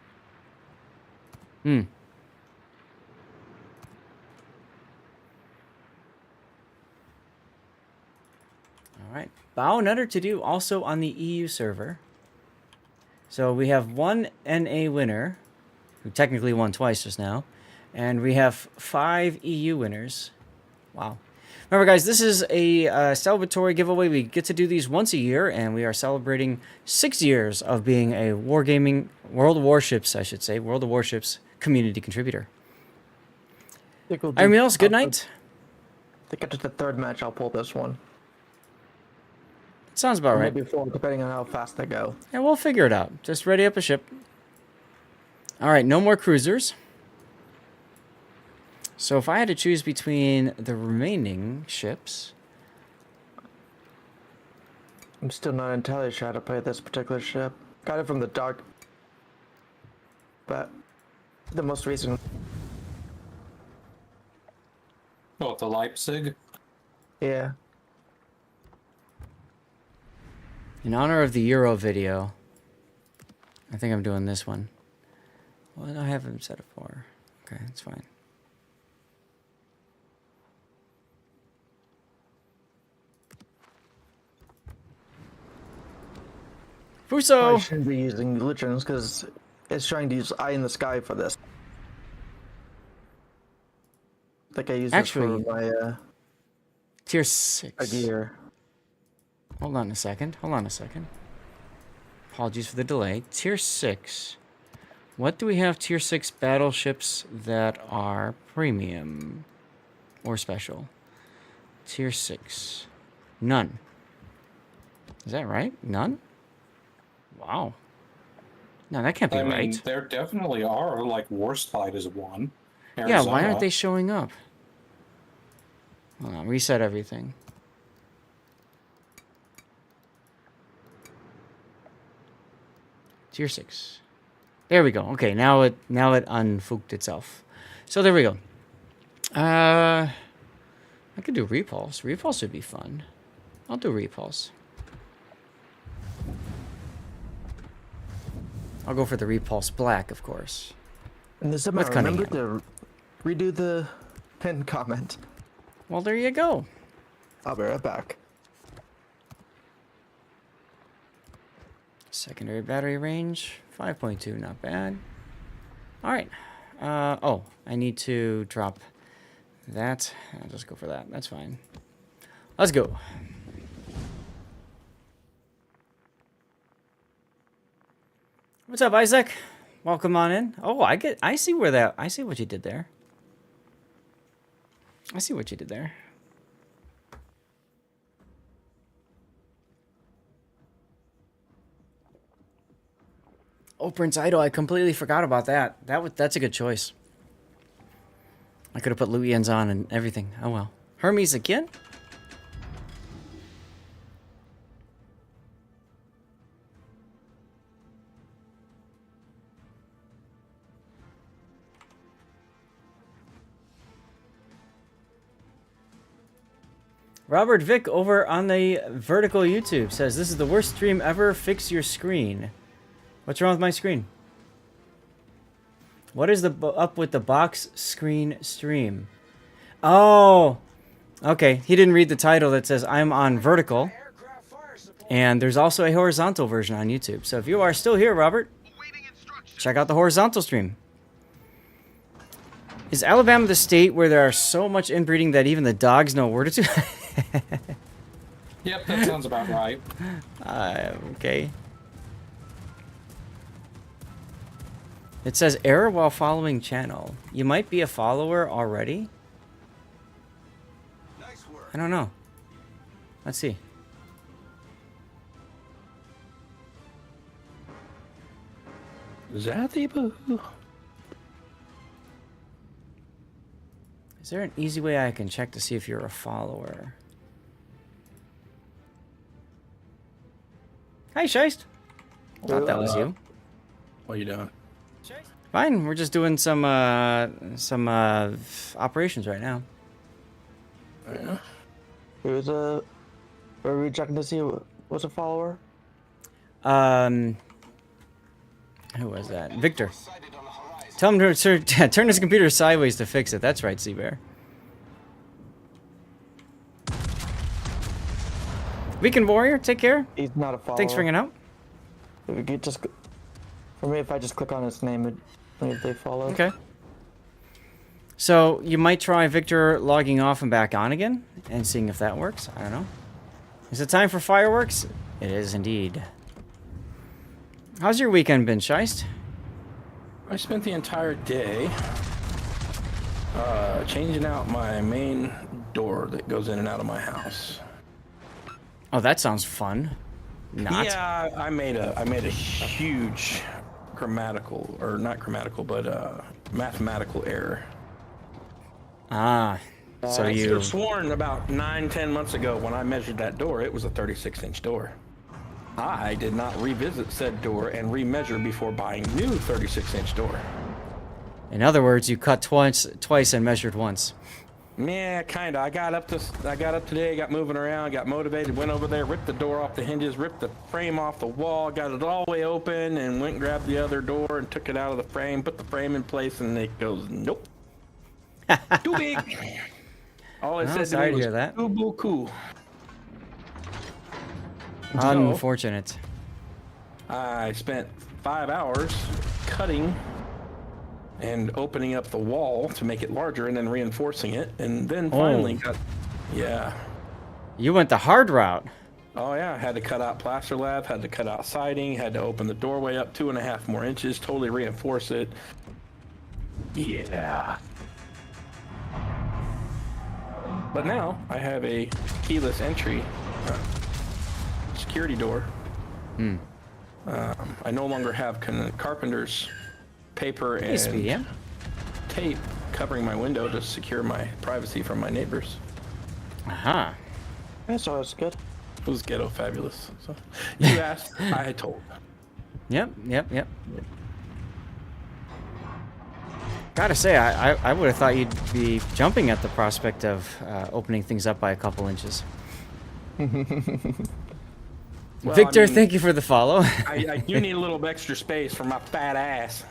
Hmm. All right. Bow Nutter to do also on the EU server. So we have one NA winner, who technically won twice just now, and we have 5 EU winners. Wow. Remember, guys, this is a celebratory giveaway. We get to do these once a year, and we are celebrating 6 years of being a Wargaming, World of Warships, I should say, World of Warships community contributor. Everyone else, good night. I think after the third match, I'll pull this one. Sounds about right. Maybe four, depending on how fast they go. Yeah, we'll figure it out. Just ready up a ship. All right, no more cruisers. So if I had to choose between the remaining ships... I'm still not entirely sure how to play this particular ship. Got it from the dark. But the most recent... Oh, the Leipzig? Yeah. In honor of the Euro video, I think I'm doing this one. What do I have him set it for? Okay, that's fine. I Fuso! shouldn't be using religions because it's trying to use Eye in the Sky for this. I think I used Actually, it for my Tier 6. gear. Hold on a second. Hold on a second. Apologies for the delay. Tier 6. What do we have tier 6 battleships that are premium or special? Tier 6. None. Is that right? None? Wow. No, that can't be I mean, right. there definitely are, like Warspite is one. Yeah, why Arizona. aren't they showing up? Hold on, reset everything. Tier 6. There we go. Okay, now it unfooked itself. So there we go. I could do repulse. Repulse would be fun. I'll do repulse. I'll go for the repulse black, of course. And this time I With remember Cunningham. to redo the pinned comment. Well, there you go. I'll be right back. Secondary battery range, 5.2, not bad. All right. Oh, I need to drop that. I'll just go for that. That's fine. Let's go. What's up, Isaac? Welcome on in. Oh, I see what you did there. I see what you did there. Oh, Prince Idol, I completely forgot about that. That's a good choice. I could have put Luien's on and everything. Oh well. Hermes again? Robert Vick over on the Vertical YouTube says, "This is the worst stream ever. Fix your screen." What's wrong with my screen? What is up with the box screen stream? Oh, okay. He didn't read the title that says I'm on vertical. And there's also a horizontal version on YouTube. So if you are still here, Robert, check out the horizontal stream. Is Alabama the state where there are so much inbreeding that even the dogs know where to? Yep, that sounds about right. Okay. It says error while following channel. You might be a follower already. Nice work. I don't know. Let's see. Zathy-boo. Is there an easy way I can check to see if you're a follower? Hi, Scheist. Thought that was you. What are you doing? Fine. We're just doing some operations right now. Yeah. Were we checking to see who was a follower? Who was that? Victor. Tell him to turn his computer sideways to fix it. That's right, Seabear. Weekend Warrior, take care. He's not a follower. Thanks for hanging out. If we could just, for me, if I just click on his name, they follow. Okay. So you might try Victor logging off and back on again and seeing if that works. I don't know. Is it time for fireworks? It is indeed. How's your weekend been, Scheist? I spent the entire day changing out my main door that goes in and out of my house. Oh, that sounds fun. Not. Yeah, I made a huge grammatical, or not grammatical, but mathematical error. Ah, so I you... could have sworn about 9-10 months ago when I measured that door, it was a 36-inch door. I did not revisit said door and remeasure before buying new 36-inch door. In other words, you cut twice and measured once. Yeah, kinda. I got up today, got moving around, got motivated, went over there, ripped the door off the hinges, ripped the frame off the wall, got it all the way open, and went and grabbed the other door and took it out of the frame, put the frame in place, and it goes, nope. Too big. All it said sorry to to me hear was, that. too beaucoup. Unfortunate. I spent 5 hours cutting and opening up the wall to make it larger and then reinforcing it, and then finally got, yeah. You went the hard route. Oh yeah, I had to cut out plaster lath, had to cut out siding, had to open the doorway up 2.5 more inches, totally reinforce it. Yeah. But now I have a keyless entry security door. I no longer have carpenter's paper and tape covering my window to secure my privacy from my neighbors. Aha. That's always good. It was ghetto fabulous. So you asked, I told. Yep. Gotta say, I would have thought you'd be jumping at the prospect of opening things up by a couple inches. Well, Victor, I mean, thank you for the follow. I do need a little extra space for my fat ass.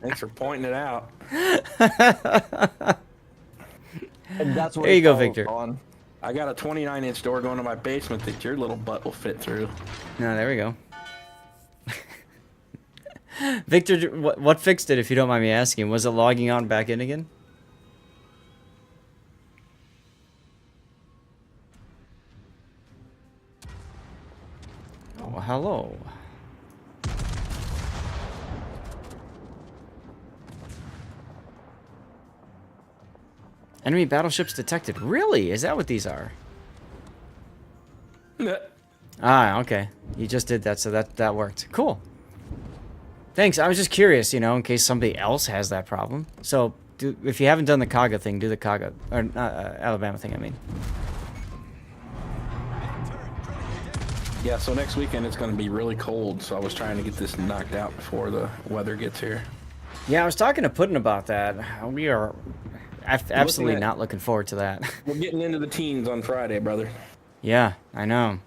Thanks for pointing it out. And that's what There you go, Victor. on. I got a 29-inch door going to my basement that your little butt will fit through. No, there we go. Victor, what fixed it, if you don't mind me asking? Was it logging on back in again? Oh, hello. Enemy battleships detected. Really? Is that what these are? Ah, okay. You just did that, so that worked. Cool. Thanks. I was just curious, you know, in case somebody else has that problem. So, if you haven't done the Kaga thing, do the Kaga, or Alabama thing, I mean. Yeah, so next weekend it's going to be really cold, so I was trying to get this knocked out before the weather gets here. Yeah, I was talking to Puddin about that. We are absolutely not looking forward to that. We're getting into the teens on Friday, brother. Yeah, I know.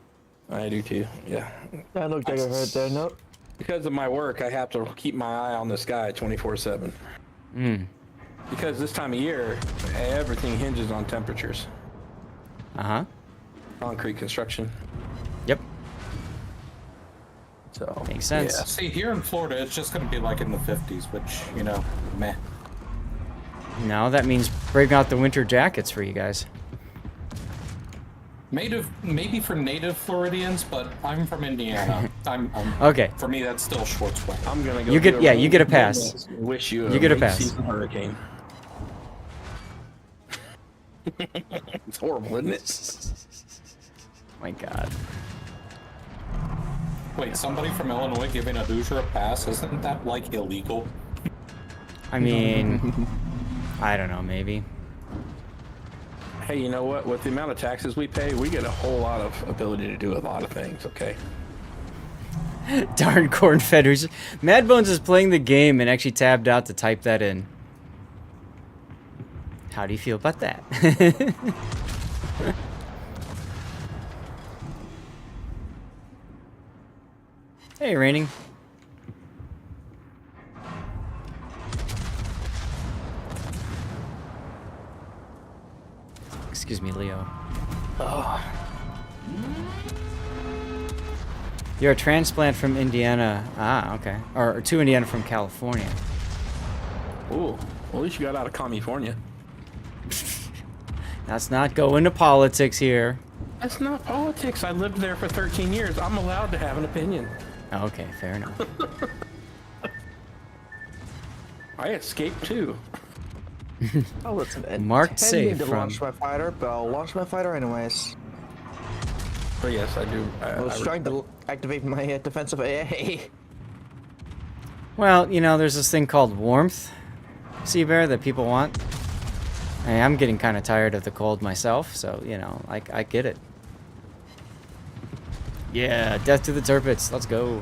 I do too, yeah. That looked like I heard there, nope. Because of my work, I have to keep my eye on the sky 24/7. Because this time of year, everything hinges on temperatures. Uh-huh. Concrete construction. Yep. So Makes sense. yeah. See, here in Florida, it's just going to be like in the 50s, which, you know, meh. No, that means bring out the winter jackets for you guys. Maybe for native Floridians, but I'm from Indiana. I'm Okay. For me, that's still short sweater. I'm gonna go. You get you get a pass. Wish you. You get a late pass. season hurricane. It's horrible, isn't it? My God. Wait, somebody from Illinois giving a Hoosier a pass? Isn't that, like, illegal? I mean, I don't know, maybe. Hey, you know what? With the amount of taxes we pay, we get a whole lot of ability to do a lot of things, okay? Darn corn fedders. Mad Bones is playing the game and actually tabbed out to type that in. How do you feel about that? Hey, Raining. Excuse me, Leo. You're a transplant from Indiana. Ah, okay. Or to Indiana from California. Ooh, well, at least you got out of California. Let's not go into politics here. That's not politics. I lived there for 13 years. I'm allowed to have an opinion. Okay, fair enough. I escaped too. Oh, listen. Marked intending safe to from- launch my fighter, but I'll launch my fighter anyways. But yes, I do. I was trying to activate my defensive AA. Well, you know, there's this thing called warmth, Sea Bear, that people want. Hey, I'm getting kind of tired of the cold myself, so, you know, I get it. Yeah, death to the turpits. Let's go.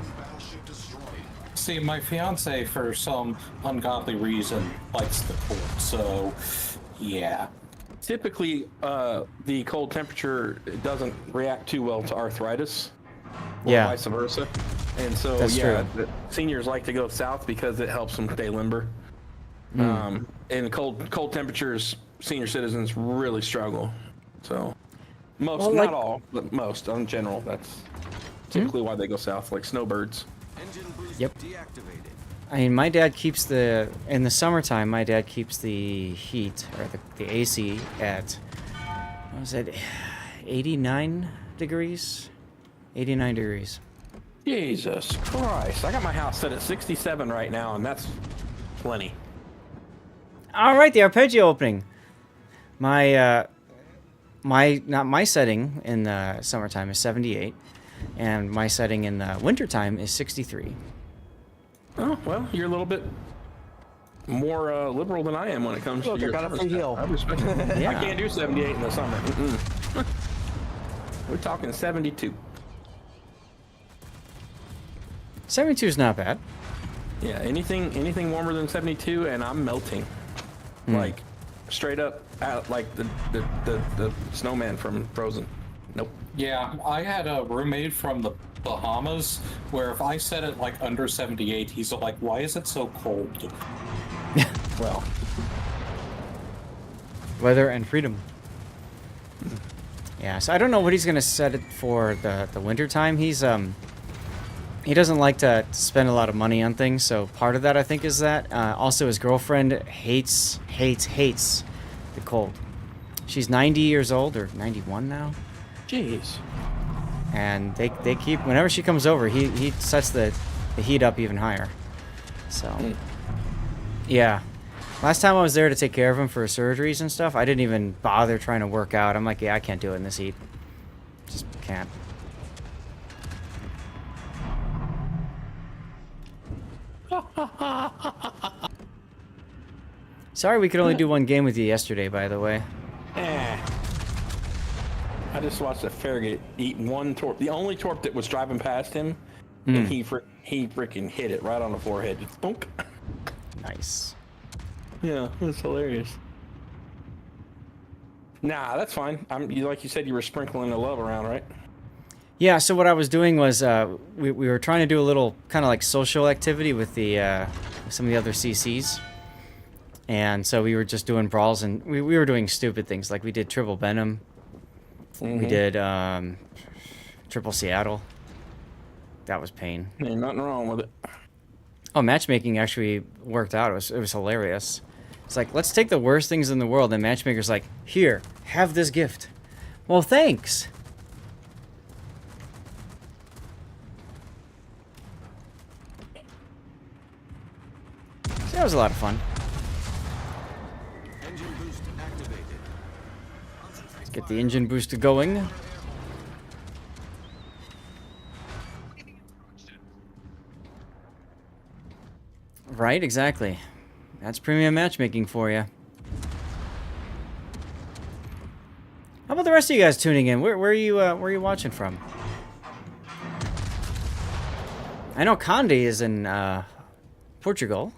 See, my fiance, for some ungodly reason, likes the cold, so yeah. Typically, the cold temperature doesn't react too well to arthritis, or Yeah. vice versa. And so, That's yeah, true. the seniors like to go south because it helps them stay limber. And cold temperatures, senior citizens really struggle. So, most, Well, not like- all, but most, in general, that's typically why they go south, like snowbirds. Engine boost Yep. deactivated. I mean, my dad keeps in the summertime, my dad keeps the heat, or the AC at, what was it, 89 degrees? 89 degrees. Jesus Christ. I got my house set at 67 right now, and that's plenty. All right, the arpeggio opening. Not my setting in the summertime is 78, and my setting in the wintertime is 63. Oh, well, you're a little bit more liberal than I am when it comes Look, to I your got a free heal. I respect it. Yeah. I can't do 78 in the summer. We're talking 72. 72 is not bad. Yeah, anything warmer than 72 and I'm melting. Like straight up out like the snowman from Frozen. Nope. Yeah, I had a roommate from the Bahamas where if I set it like under 78, he's like, why is it so cold? Well, Weather and freedom. Yeah, so I don't know what he's gonna set it for the wintertime. He doesn't like to spend a lot of money on things, so part of that I think is that. Also, his girlfriend hates the cold. She's 90 years old, or 91 now, jeez. and they keep, whenever she comes over, he sets the heat up even higher. So, yeah. Last time I was there to take care of him for surgeries and stuff, I didn't even bother trying to work out. I'm like, yeah, I can't do it in this heat. Just can't. Sorry we could only do one game with you yesterday, by the way. I just watched a Farragut eat one torp. The only torp that was driving past him, and he freaking hit it right on the forehead. Just bonk. Nice. Yeah, it was hilarious. Nah, that's fine. Like you said, you were sprinkling the love around, right? Yeah, so what I was doing was we were trying to do a little kind of like social activity with some of the other CCs. And so we were just doing brawls, and we were doing stupid things. Like we did Triple Venom. We did Triple Seattle. That was pain. Ain't nothing wrong with it. Oh, matchmaking actually worked out. It was hilarious. It's like, let's take the worst things in the world, and matchmaker's like, here, have this gift. Well, thanks. So that was a lot of fun. Engine boost activated. Let's get the engine booster going. Right, exactly. That's premium matchmaking for you. How about the rest of you guys tuning in? Where are you watching from? I know Conde is in Portugal.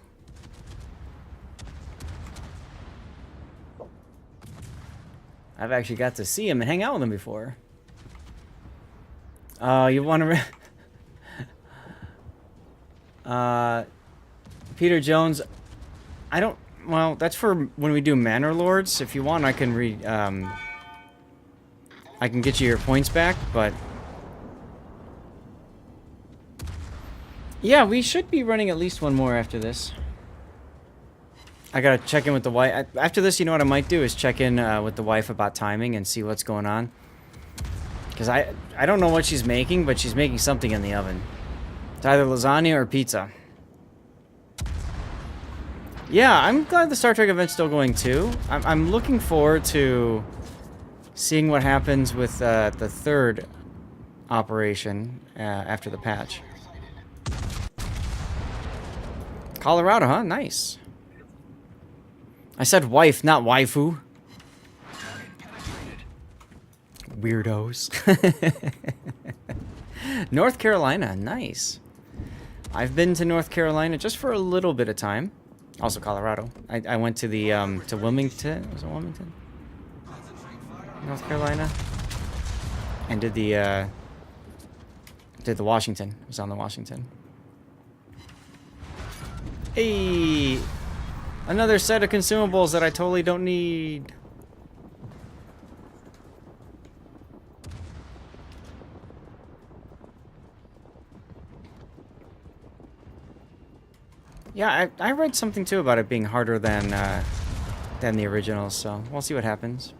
I've actually got to see him and hang out with him before. You want to... Peter Jones, I don't... Well, that's for when we do Manor Lords. If you want, I can I can get you your points back, but... Yeah, we should be running at least one more after this. I gotta check in with the wife. After this, you know what I might do is check in with the wife about timing and see what's going on. Because I don't know what she's making, but she's making something in the oven. It's either lasagna or pizza. Yeah, I'm glad the Star Trek event's still going too. I'm looking forward to seeing what happens with the third operation after the patch. Colorado, huh? Nice. I said wife, not waifu. Weirdos. North Carolina, nice. I've been to North Carolina just for a little bit of time. Also Colorado. I went to the to Wilmington. Was it Wilmington? North Carolina. And did the Washington. I was on the Washington. Hey, another set of consumables that I totally don't need. Yeah, I read something too about it being harder than the originals, so we'll see what happens.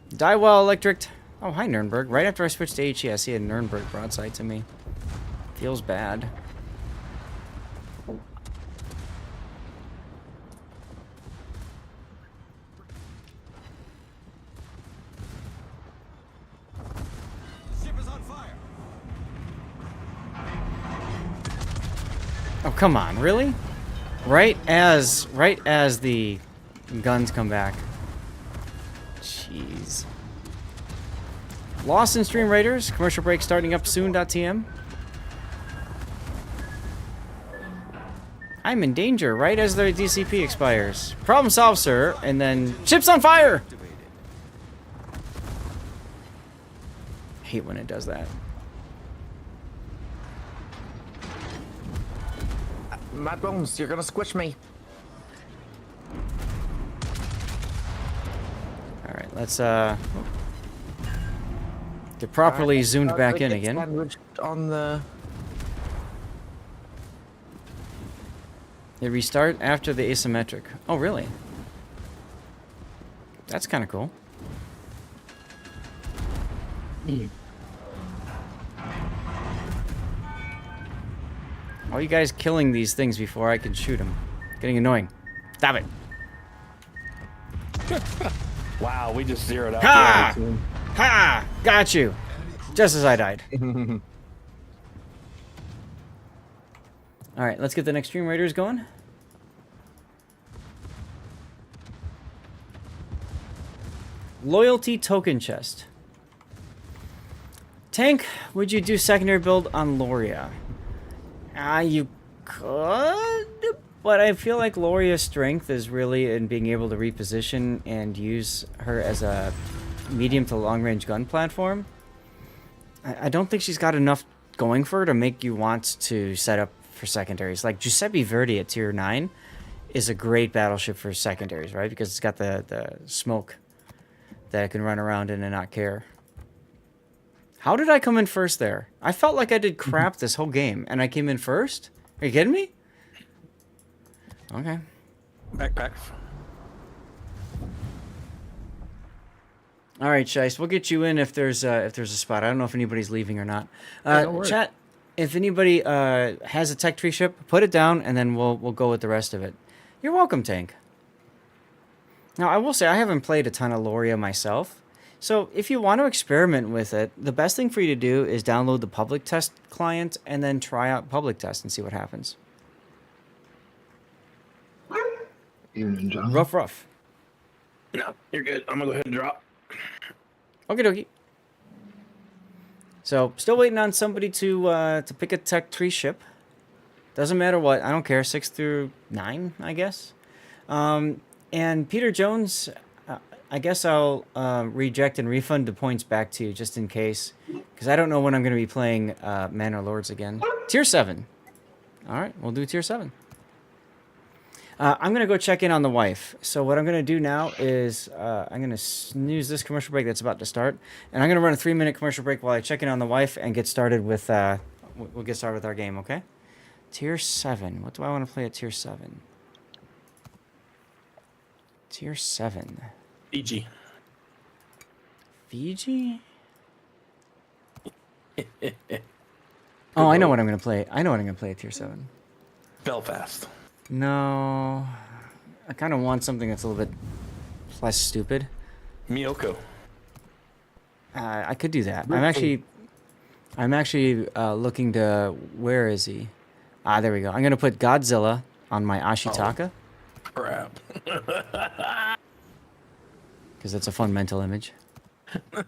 Dywell Electric. Oh, hi Nuremberg. Right after I switched to HE, I see a Nuremberg broadside to me. Feels bad. Oh, come on, really? Right as the guns come back. Jeez. Lost in Stream Raiders, commercial break starting up soon.tm. I'm in danger right as the DCP expires. Problem solved, sir. And then ship's on fire. Hate when it does that. Mad Bones, you're gonna squish me. Alright, let's get properly zoomed back in again. On the... They restart after the asymmetric. Oh, really? That's kind of cool. Why are you guys killing these things before I can shoot them? Getting annoying. Stop it. Wow, we just zeroed out. Ha! Ha! Got you. Just as I died. Alright, let's get the next Stream Raiders going. Loyalty token chest. Tank, would you do secondary build on Loria? You could, but I feel like Loria's strength is really in being able to reposition and use her as a medium to long range gun platform. I don't think she's got enough going for her to make you want to set up for secondaries. Like Giuseppe Verdi at tier 9 is a great battleship for secondaries, right? Because it's got the smoke that it can run around in and not care. How did I come in first there? I felt like I did crap this whole game, and I came in first? Are you kidding me? Okay. Backpack. All right, Shice, we'll get you in if there's a spot. I don't know if anybody's leaving or not. Chat, if anybody has a tech tree ship, put it down, and then we'll go with the rest of it. You're welcome, Tank. Now, I will say I haven't played a ton of Loria myself. So if you want to experiment with it, the best thing for you to do is download the public test client and then try out public test and see what happens. Evening, John. Rough. No, you're good. I'm gonna go ahead and drop. Okie dokie. So still waiting on somebody to pick a tech tree ship. Doesn't matter what. I don't care. 6 through 9, I guess. And Peter Jones, I guess I'll reject and refund the points back to you just in case. Because I don't know when I'm going to be playing Manor Lords again. Tier 7. Alright, we'll do Tier 7. I'm going to go check in on the wife. So what I'm going to do now is I'm going to snooze this commercial break that's about to start. And I'm going to run a 3-minute commercial break while I check in on the wife and get started with... we'll get started with our game, okay? Tier 7. What do I want to play at Tier 7? Tier 7. Fiji. Fiji? Oh, I know what I'm gonna play. I know what I'm gonna play at Tier 7. Belfast. No. I kind of want something that's a little bit less stupid. Miyoko. I could do that. I'm actually looking to. Where is he? Ah, there we go. I'm gonna put Godzilla on my Ashitaka Crap. because that's a fun mental image. If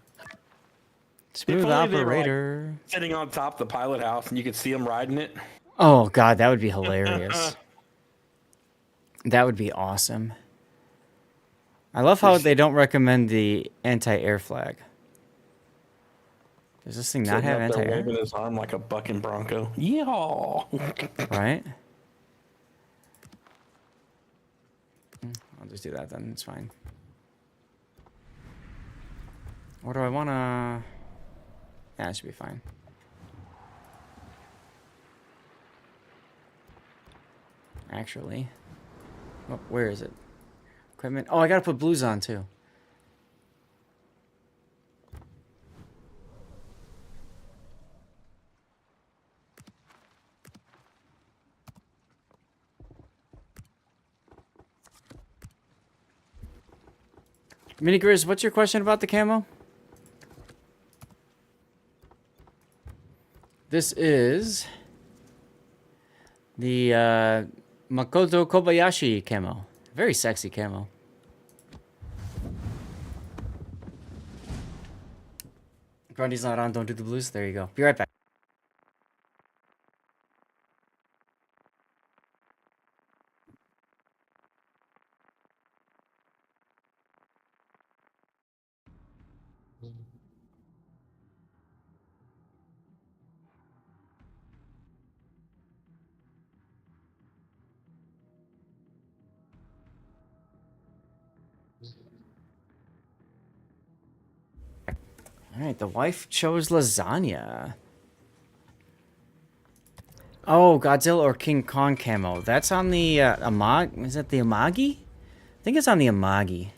Smooth only they were, like, operator. sitting on top of the pilot house and you could see him riding it. Oh God, that would be hilarious. That would be awesome. I love how they don't recommend the anti-air flag. Does this thing not Sitting have up there anti-air? waving his arm like a bucking bronco. Yeehaw! Right? I'll just do that then. It's fine. Or do I want to... Yeah, it should be fine. Actually. Oh, where is it? Equipment. Oh, I got to put blues on too. Mini Grizz, what's your question about the camo? This is the Makoto Kobayashi camo. Very sexy camo. Grundy's not on, don't do the blues. There you go. Be right back. All right, the wife chose lasagna. Oh, Godzilla or King Kong camo. That's on the Amagi. Is that the Amagi? I think it's on the Amagi.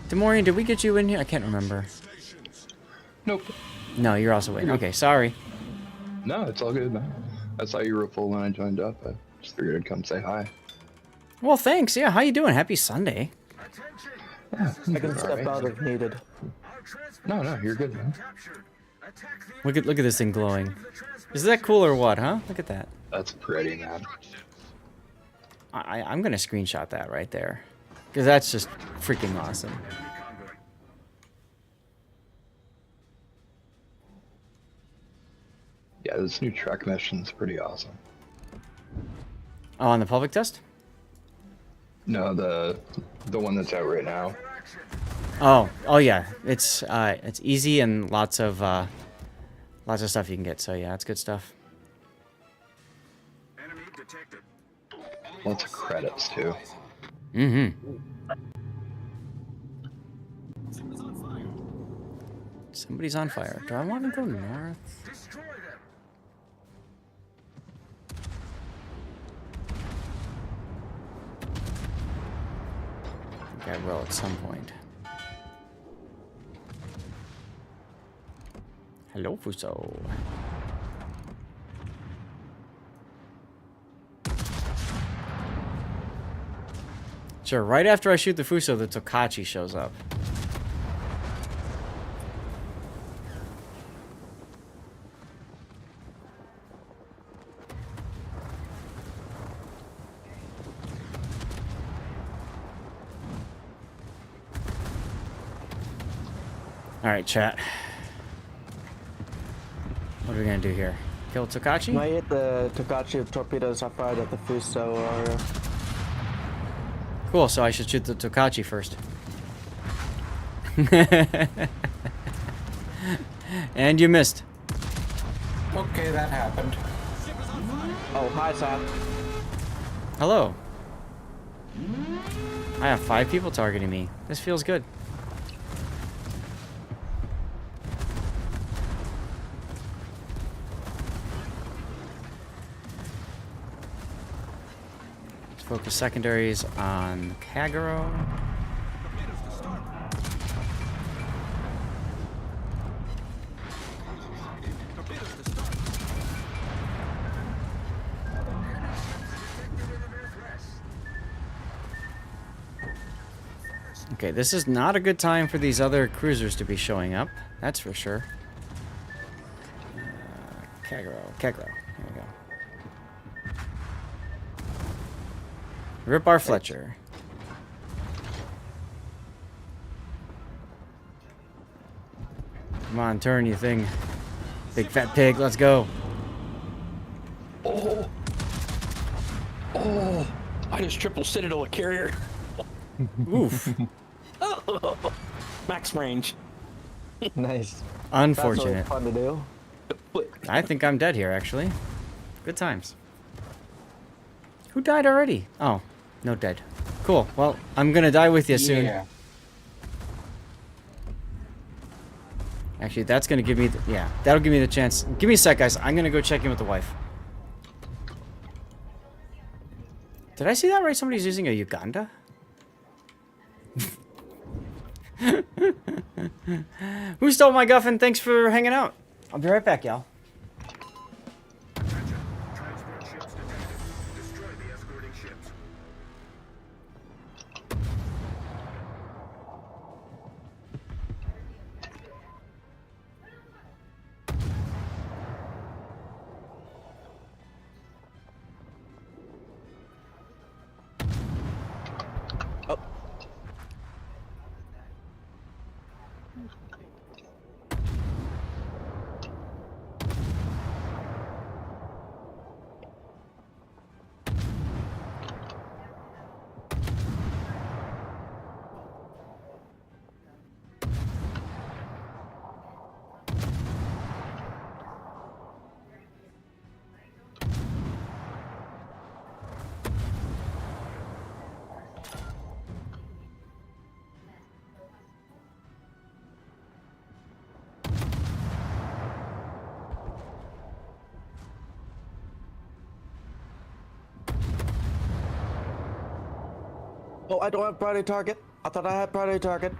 Demorian, did we get you in here? I can't remember. Nope. No, you're also waiting. Okay, sorry. No, it's all good, man. I saw you were full when I joined up. I just figured I'd come say hi. Well, thanks. Yeah, how you doing? Happy Sunday. Yeah, I can step out if needed. No, you're good, man. Look at this thing glowing. Is that cool or what, huh? Look at that. That's pretty, man. I'm gonna screenshot that right there, because that's just freaking awesome. Yeah, this new Trek mission's pretty awesome. Oh, on the public test? No, the one that's out right now. Oh yeah. It's easy and lots of stuff you can get. So yeah, it's good stuff. Lots of credits too. Mm-hmm. Somebody's on fire. Do I want to go north? I think I will at some point. Hello, Fuso. Sure, right after I shoot the Fuso, the Tokachi shows up. Alright, chat. What are we gonna do here? Kill Tokachi? I hit the Tokachi with torpedoes I fired at the Fuso area. Cool, so I should shoot the Tokachi first. And you missed. Okay, that happened. Oh, hi, Sam. Hello. I have 5 people targeting me. This feels good. Focus secondaries on Kagero. Okay, this is not a good time for these other cruisers to be showing up. That's for sure. Kagero. There we go. Rip our Fletcher. Come on, turn, you thing. Big fat pig, let's go. Oh, I just triple citadel a carrier. Oof. Max range. Nice. Unfortunate. That's always fun to do. I think I'm dead here, actually. Good times. Who died already? Oh, no dead. Cool. Well, I'm gonna die with you soon. Yeah. Actually, that's gonna give me the, yeah, that'll give me the chance. Give me a sec, guys. I'm gonna go check in with the wife. Did I see that right? Somebody's using a Uganda? Who stole my guffin? Thanks for hanging out. I'll be right back, y'all. Attention. Transport ships detected. Destroy the escorting ships. Oh, I don't have priority target. I thought I had priority target.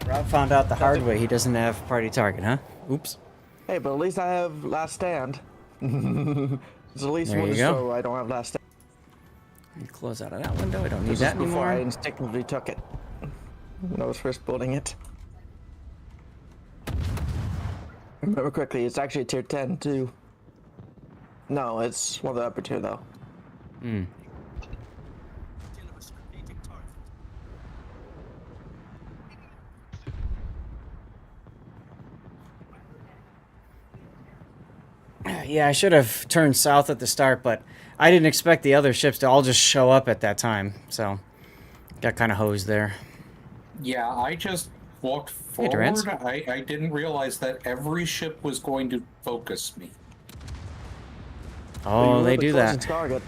Rob found out the hard way. He doesn't have party target, huh? Oops. Hey, but at least I have last stand. It's at least There one you go. destroyer I don't have last stand. Let me close out of that window. I don't need This that is before I anymore. instinctively took it when I was first building it. Remember quickly, it's actually tier 10 too. No, it's one of the upper tier though. Hmm. Yeah, I should have turned south at the start, but I didn't expect the other ships to all just show up at that time, so got kind of hosed there. Yeah, I just walked Hey, Durance. forward. I didn't realize that every ship was going to focus me. Oh, You they were the do closest that. Target.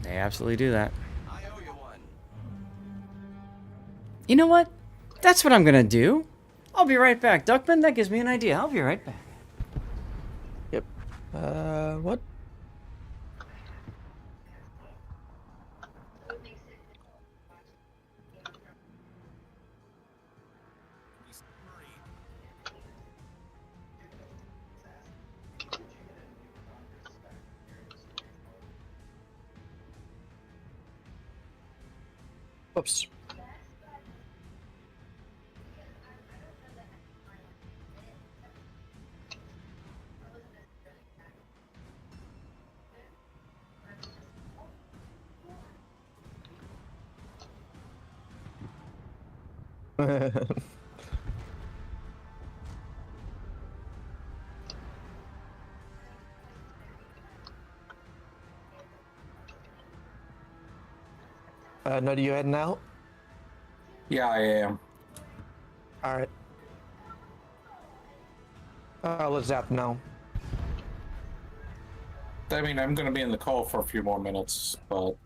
They absolutely do that. I owe you one. You know what? That's what I'm gonna do. I'll be right back. Duckman, that gives me an idea. I'll be right back. Yep. What? Oops. No, you heading out? Yeah, I am. All right. Let's zap now. I mean, I'm going to be in the call for a few more minutes, but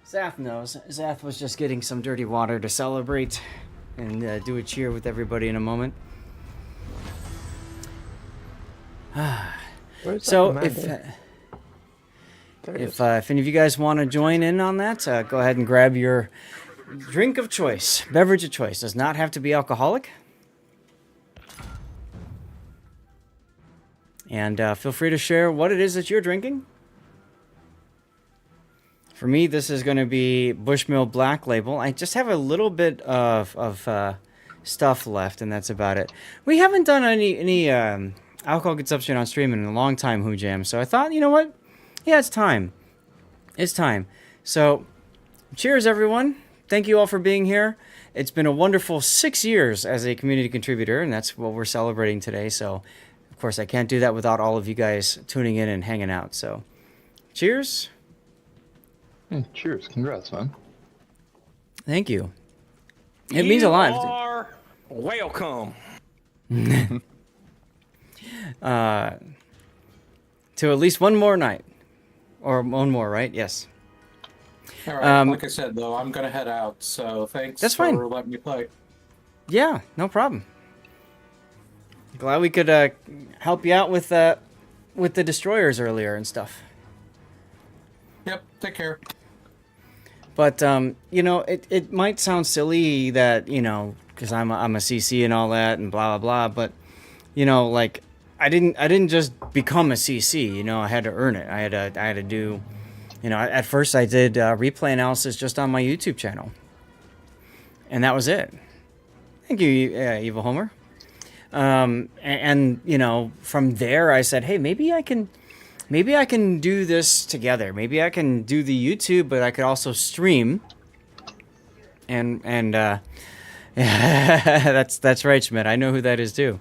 Zath knows. Zath was just getting some dirty water to celebrate and do a cheer with everybody in a moment. Where's So that if commander? There it if is. if any of you guys want to join in on that, go ahead and grab your drink of choice, beverage of choice. Does not have to be alcoholic. And feel free to share what it is that you're drinking. For me, this is going to be Bushmill Black Label. I just have a little bit of stuff left, and that's about it. We haven't done any alcohol consumption on stream in a long time, Who Jam. So I thought, you know what? Yeah, it's time. It's time. So, cheers, everyone. Thank you all for being here. It's been a wonderful 6 years as a community contributor, and that's what we're celebrating today. So, of course, I can't do that without all of you guys tuning in and hanging out. So, cheers. Cheers. Congrats, man. Thank you. It means a lot. You are welcome. To at least one more night. Or one more, right? Yes. All right. Like I said, though, I'm gonna head out. So thanks That's for fine. letting me play. Yeah, no problem. Glad we could help you out with the destroyers earlier and stuff. Yep. Take care. But you know, it might sound silly that, you know, because I'm a CC and all that and blah blah blah, but you know, like I didn't just become a CC. You know, I had to earn it. I had to do. You know, at first I did replay analysis just on my YouTube channel, and that was it. Thank you, Evil Homer. And you know, from there I said, hey, maybe I can do this together. Maybe I can do the YouTube, but I could also stream. And that's right, Schmidt. I know who that is too.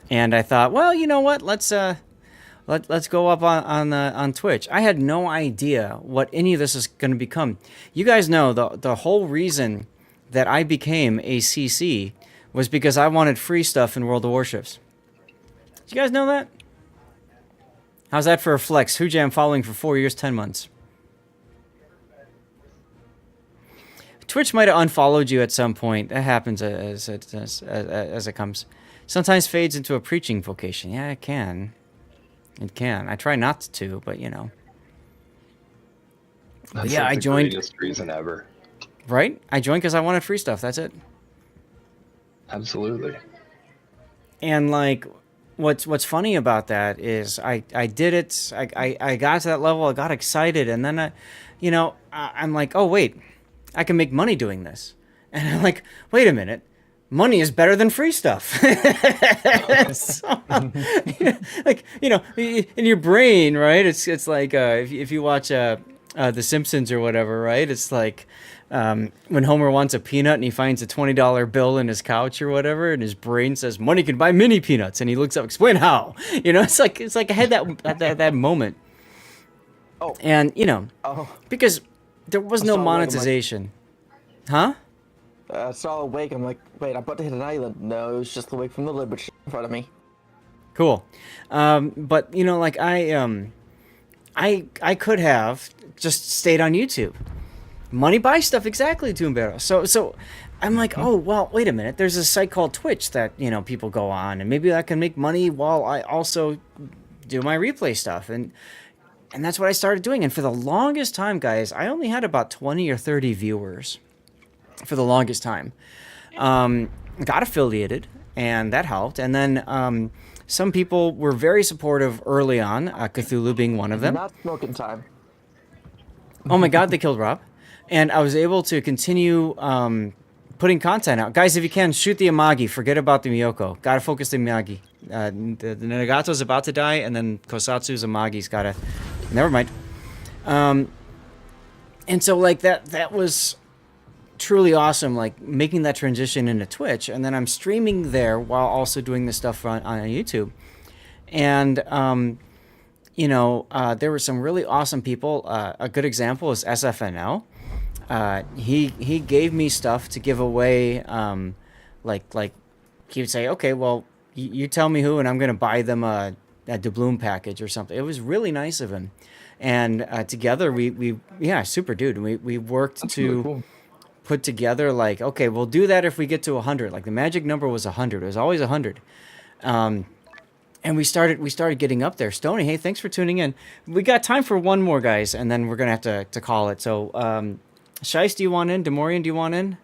And I thought, well, you know what? Let's go up on Twitch. I had no idea what any of this is going to become. You guys know the whole reason that I became a CC was because I wanted free stuff in World of Warships. Did you guys know that? How's that for a flex? Who Jam following for 4 years, 10 months. Twitch might have unfollowed you at some point. That happens as it comes. Sometimes fades into a preaching vocation. Yeah, it can. It can. I try not to, but you know. That's yeah, like I the joined. greatest reason ever. Right? I joined because I wanted free stuff. That's it. Absolutely. And like, what's funny about that is I did it. I got to that level. I got excited, and then I'm like, oh wait, I can make money doing this. And I'm like, wait a minute. Money is better than free stuff. So, like, you know, in your brain, right? It's like if you watch The Simpsons or whatever, right? It's like when Homer wants a peanut and he finds a $20 bill in his couch or whatever, and his brain says money can buy mini peanuts, and he looks up, explain how. You know, it's like I had that moment. Oh. And you know, because there was no saw it, I'm like- monetization, huh? I saw a wake. I'm like, wait, I'm about to hit an island. No, it was just the wake from the lid, which in front of me. Cool. But you know, like I could have just stayed on YouTube. Money buys stuff exactly, Toonbarrow. So I'm like, oh well, wait a minute. There's a site called Twitch that, you know, people go on, and maybe I can make money while I also do my replay stuff, and that's what I started doing. And for the longest time, guys, I only had about 20 or 30 viewers. For the longest time. Got affiliated, and that helped. And then some people were very supportive early on, Cthulhu being one of them. Not smoking time. Oh my god, they killed Rob. And I was able to continue putting content out. Guys, if you can, shoot the Amagi. Forget about the Miyoko. Gotta focus the Amagi. The Nagato's about to die, and then Kosatsu's Amagi's gotta... Never mind. And so, like, that was... truly awesome, like making that transition into Twitch, and then I'm streaming there while also doing this stuff on YouTube. And you know, there were some really awesome people. A good example is SFNL. He gave me stuff to give away. Like he would say, okay, well, you tell me who, and I'm gonna buy them a doubloon package or something. It was really nice of him. And together we yeah, super dude. We worked That's to really cool. put together like, okay, we'll do that if we get to 100. Like the magic number was 100. It was always 100. And we started getting up there. Stony, hey, thanks for tuning in. We got time for one more, guys, and then we're gonna have to call it. So, Shice, do you want in? Demorian, do you want in?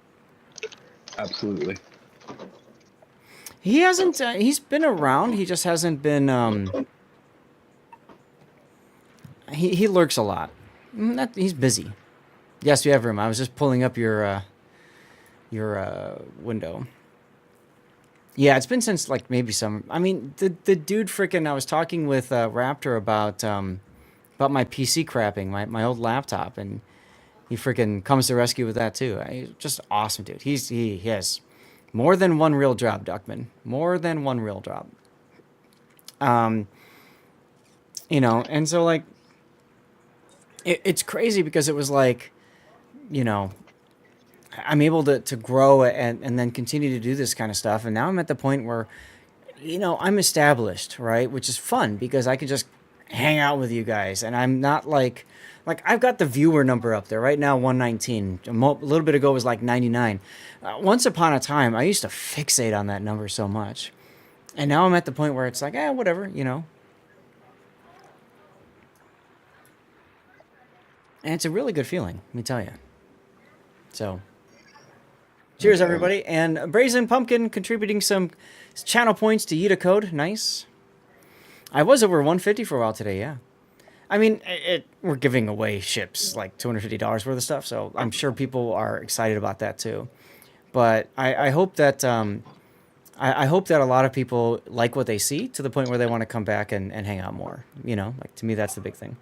Absolutely. He hasn't. He's been around. He just hasn't been. He lurks a lot. He's busy. Yes, we have room. I was just pulling up your window. Yeah, it's been since like maybe some. I mean, the dude freaking. I was talking with Raptor about my PC crapping, my old laptop, and he freaking comes to rescue with that too. He's just awesome, dude. He has more than one real job, Duckman. More than one real job. You know, and so like, it's crazy because it was like, you know, I'm able to grow and then continue to do this kind of stuff. And now I'm at the point where, you know, I'm established, right? Which is fun because I can just hang out with you guys. And I'm not like I've got the viewer number up there right now, 119. A little bit ago it was like 99. Once upon a time, I used to fixate on that number so much. And now I'm at the point where it's like, whatever, you know. And it's a really good feeling, let me tell you. So, cheers, everybody. And Brazen Pumpkin contributing some channel points to Yita Code. Nice. I was over 150 for a while today, yeah. I mean, we're giving away ships, like $250 worth of stuff, so I'm sure people are excited about that too. But I hope that I hope that a lot of people like what they see to the point where they want to come back and hang out more. You know, like to me, that's the big thing.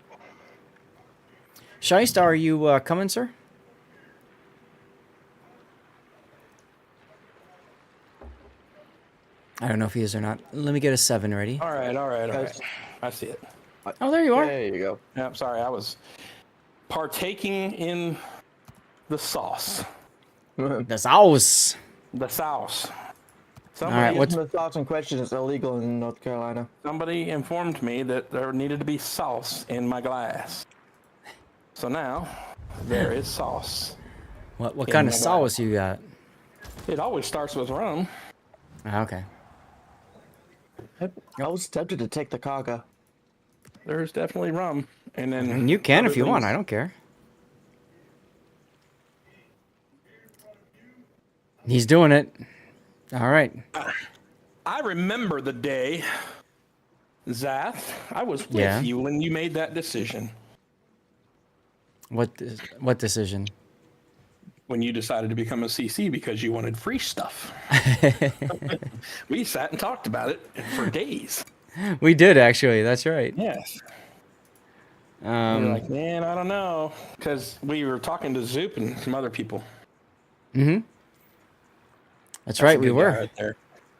Shiest, are you coming, sir? I don't know if he is or not. Let me get a 7 ready. All right. I see it. Oh, there you are. There you go. Yeah, I'm sorry. I was partaking in the sauce. The sauce. The sauce. All right, what's The sauce in question is illegal in North Carolina. Somebody informed me that there needed to be sauce in my glass. So now there is sauce. what kind of sauce you got? It always starts with rum. Okay. I was tempted to take the Kaga. There's definitely rum, and then And you can other if you want. things. I don't care. He's doing it. All right. I remember the day, Zath. I was with Yeah. you when you made that decision. What decision? When you decided to become a CC because you wanted free stuff. We sat and talked about it for days. We did actually. That's right. Yes. We were like, man, I don't know, because we were talking to Zoop and some other people. That's right. a We good guy were. right there.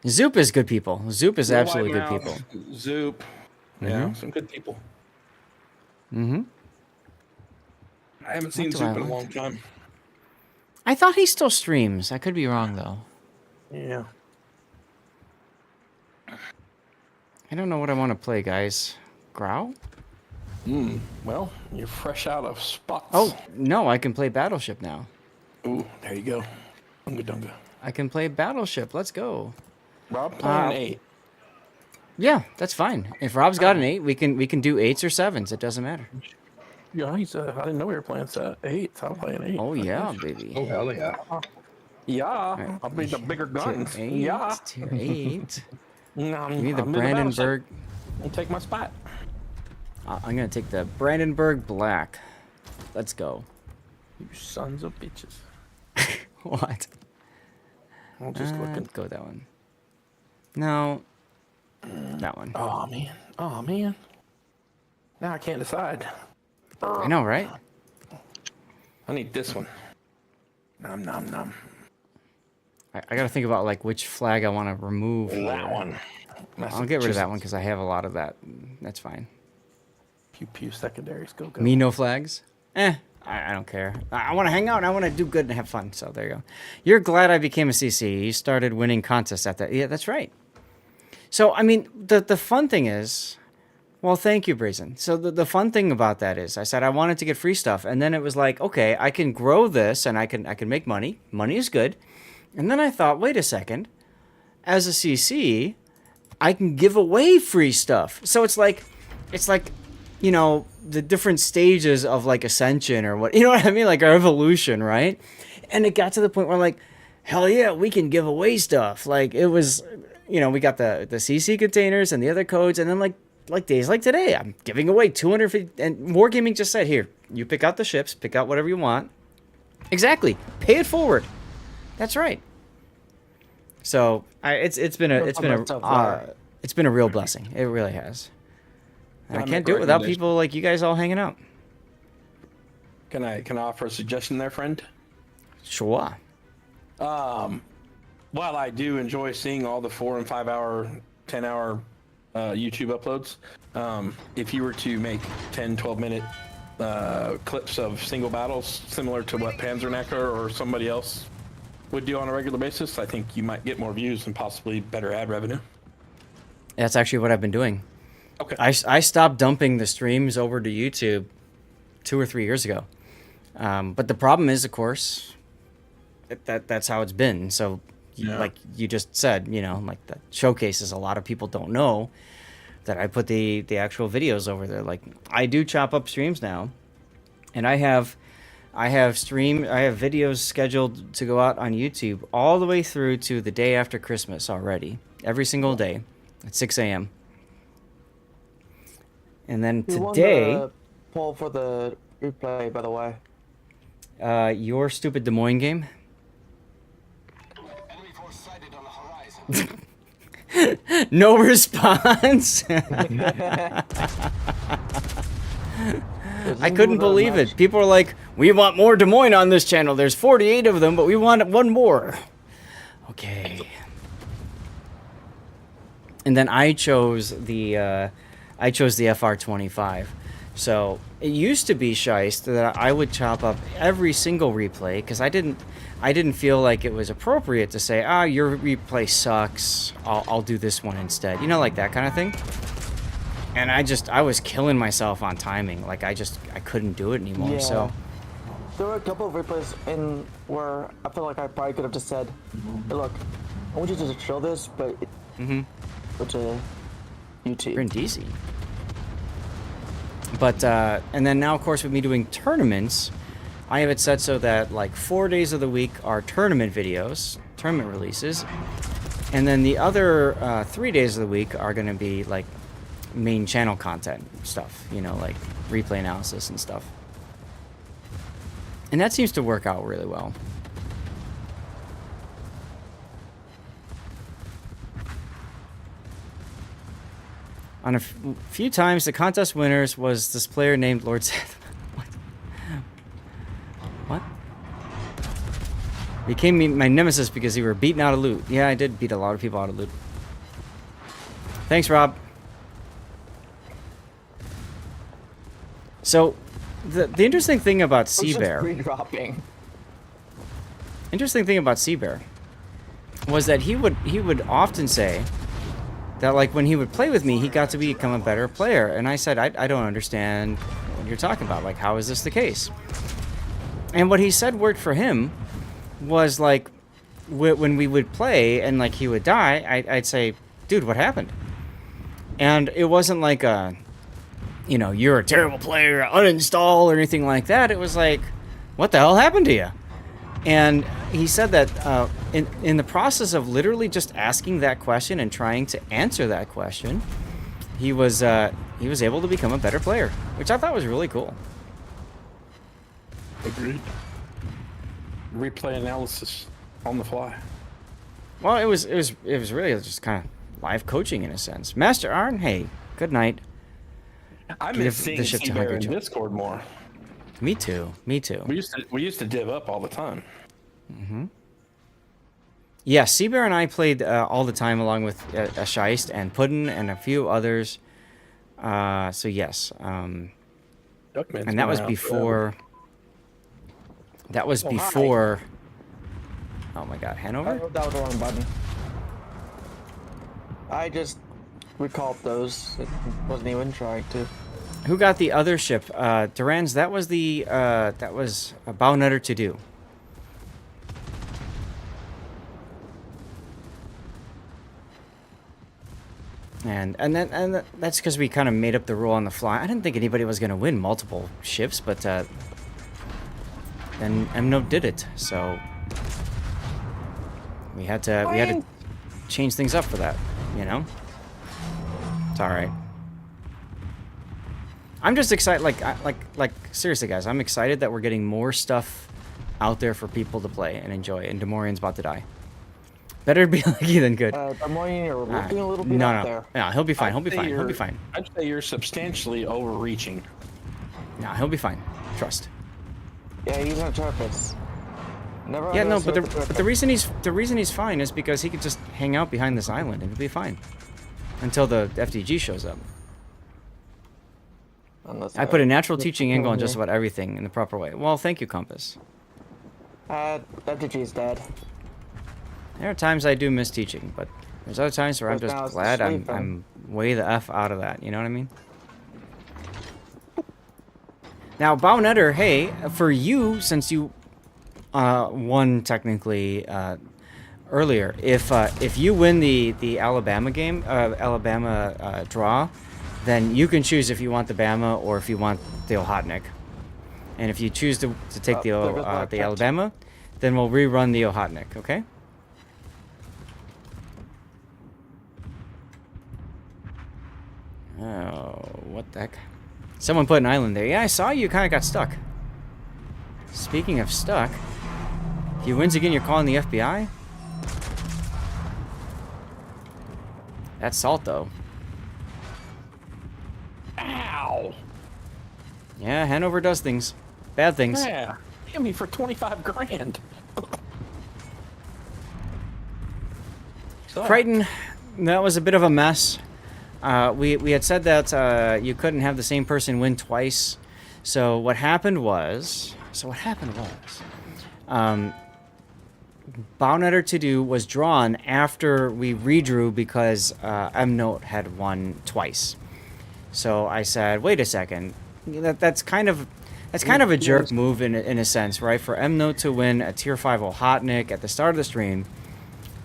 Zoop is good people. Zoop is absolutely good White people. Mouse, Zoop. Yeah, some good people. Mm-hmm. I haven't seen do Zoop I in a want? long time. I thought he still streams. I could be wrong though. Yeah. I don't know what I want to play, guys. Growl? Well, you're fresh out of spots. Oh no, I can play Battleship now. Ooh, there you go. Dunga dunga. I can play Battleship. Let's go. Rob playing 8. Yeah, that's fine. If Rob's got an 8, we can do 8s or 7s. It doesn't matter. Yeah, I didn't know we were playing 8. I'm playing 8. Oh yeah, baby. Oh, hell yeah. Yeah, I'll be the bigger guns. Tier 8. Yeah. Tier 8. No, Give me the I'm in battleship. Brandenburg. You take my spot. I'm gonna take the Brandenburg Black. Let's go. You sons of bitches. What? I'm just looking. Let's go with that one. No. That one. Oh man. Oh man. Now I can't decide. I know, right? I need this one. Nom nom nom. I gotta think about like which flag I want to remove. That one. I'll get rid of that one because I have a lot of that. That's fine. Pew pew secondaries. Go go. Me no flags? I don't care. I want to hang out and I want to do good and have fun. So there you go. You're glad I became a CC. You started winning contests at that. Yeah, that's right. So I mean, the fun thing is, Well, thank you, Brazen. So the fun thing about that is I said I wanted to get free stuff, and then it was like, okay, I can grow this and I can make money. Money is good. And then I thought, wait a second. As a CC, I can give away free stuff. So it's like, you know, the different stages of like ascension or what, you know what I mean? Like our evolution, right? And it got to the point where like, hell yeah, we can give away stuff. Like it was, you know, we got the CC containers and the other codes, and then like days like today, I'm giving away 250, and Wargaming just said, here, you pick out the ships, pick out whatever you want. Exactly. Pay it forward. That's right. So it's been a real blessing. It really has. And I can't do it without people like you guys all hanging out. Can I offer a suggestion there, friend? Sure. While I do enjoy seeing all the 4 and 5 hour, 10 hour YouTube uploads, if you were to make 10, 12 minute clips of single battles similar to what Panzerknacker or somebody else would do on a regular basis, I think you might get more views and possibly better ad revenue. That's actually what I've been doing. Okay. I stopped dumping the streams over to YouTube 2 or 3 years ago. But the problem is, of course, that's how it's been. So, like you just said, you know, like the showcases, a lot of people don't know that I put the actual videos over there. Like I do chop up streams now, and I have videos scheduled to go out on YouTube all the way through to the day after Christmas already, every single day at 6 a.m. And then today, won the poll for the replay, by the way. your stupid Des Moines game. Enemy force sighted on the horizon. No response. I couldn't believe it. People are like, we want more Des Moines on this channel. There's 48 of them, but we want one more. Okay. And then I chose the FR25. So it used to be shiest that I would chop up every single replay because I didn't feel like it was appropriate to say, your replay sucks. I'll do this one instead. You know, like that kind of thing. And I was killing myself on timing. Like I couldn't do it anymore. Yeah. So There were a couple of replays in where I feel like I probably could have just said, hey, look, I want you to just show this, but go to YouTube. pretty easy. But and then now, of course, with me doing tournaments, I have it set so that like 4 days of the week are tournament videos, tournament releases, and then the other 3 days of the week are going to be like main channel content stuff, you know, like replay analysis and stuff. And that seems to work out really well. On a few times, the contest winners was this player named Lord Seth. What? Became my nemesis because you were beaten out of loot. Yeah, I did beat a lot of people out of loot. Thanks, Rob. So, the interesting thing about Sea Bear. Interesting thing about Sea Bear was that he would often say that like when he would play with me, he got to become a better player. And I said, I don't understand what you're talking about. Like, how is this the case? And what he said worked for him was like when we would play and like he would die, I'd say, dude, what happened? And it wasn't like you know, you're a terrible player, uninstall or anything like that. It was like, what the hell happened to you? And he said that in the process of literally just asking that question and trying to answer that question, he was able to become a better player, which I thought was really cool. Agreed. Replay analysis on the fly. Well, it was really just kind of live coaching in a sense. Master Arn, hey, good night. I Give miss the seeing ship to Sea Bear Hungry in Joe. Discord more. Me too. Me too. We used to div up all the time. Yeah, Sea Bear and I played all the time along with Scheist and Puddin and a few others. So yes. And that was before... That was before... Oh my god, Hanover? That was the wrong button. I just recalled those. It wasn't even trying to. Who got the other ship? Duran's, that was a bow nutter to do. And that's because we kind of made up the rule on the fly. I didn't think anybody was going to win multiple ships, but then MNote did it, so we had to change things up for that, you know. It's all right. I'm just excited, like seriously, guys. I'm excited that we're getting more stuff out there for people to play and enjoy. And Demorian's about to die. Better be lucky than good. Demorian, you're looking a little bit no, out no, there. no. He'll be fine. He'll be fine. He'll be fine. I'd say you're substantially overreaching. No, he'll be fine. Trust. Yeah, he's on purpose. Never. Yeah, no, but the reason he's fine is because he could just hang out behind this island and he'll be fine until the FDG shows up. I put a natural teaching angle on just about everything in the proper way. Well, thank you, Compass. FDG is dead. There are times I do miss teaching, but there's other times where I'm just glad I'm way the F out of that. You know what I mean? Now, bow nutter, hey, for you, since you won technically earlier, if you win the Alabama game, Alabama draw, then you can choose if you want the Bama or if you want the Ohotnik. And if you choose to take the Alabama, then we'll rerun the Ohotnik, okay? Oh, what the heck? Someone put an island there. Yeah, I saw you kind of got stuck. Speaking of stuck, if he wins again, you're calling the FBI? That's salt, though. Ow! Yeah, Hanover does things. Bad things. Yeah, hit me for 25 grand. So, Crichton, that was a bit of a mess. We had said that you couldn't have the same person win twice. So what happened was... Bow Nutter to do was drawn after we redrew because MNote had won twice. So I said, wait a second, that's kind of a jerk move in a sense, right? For MNote to win a tier 5 Ohotnik at the start of the stream,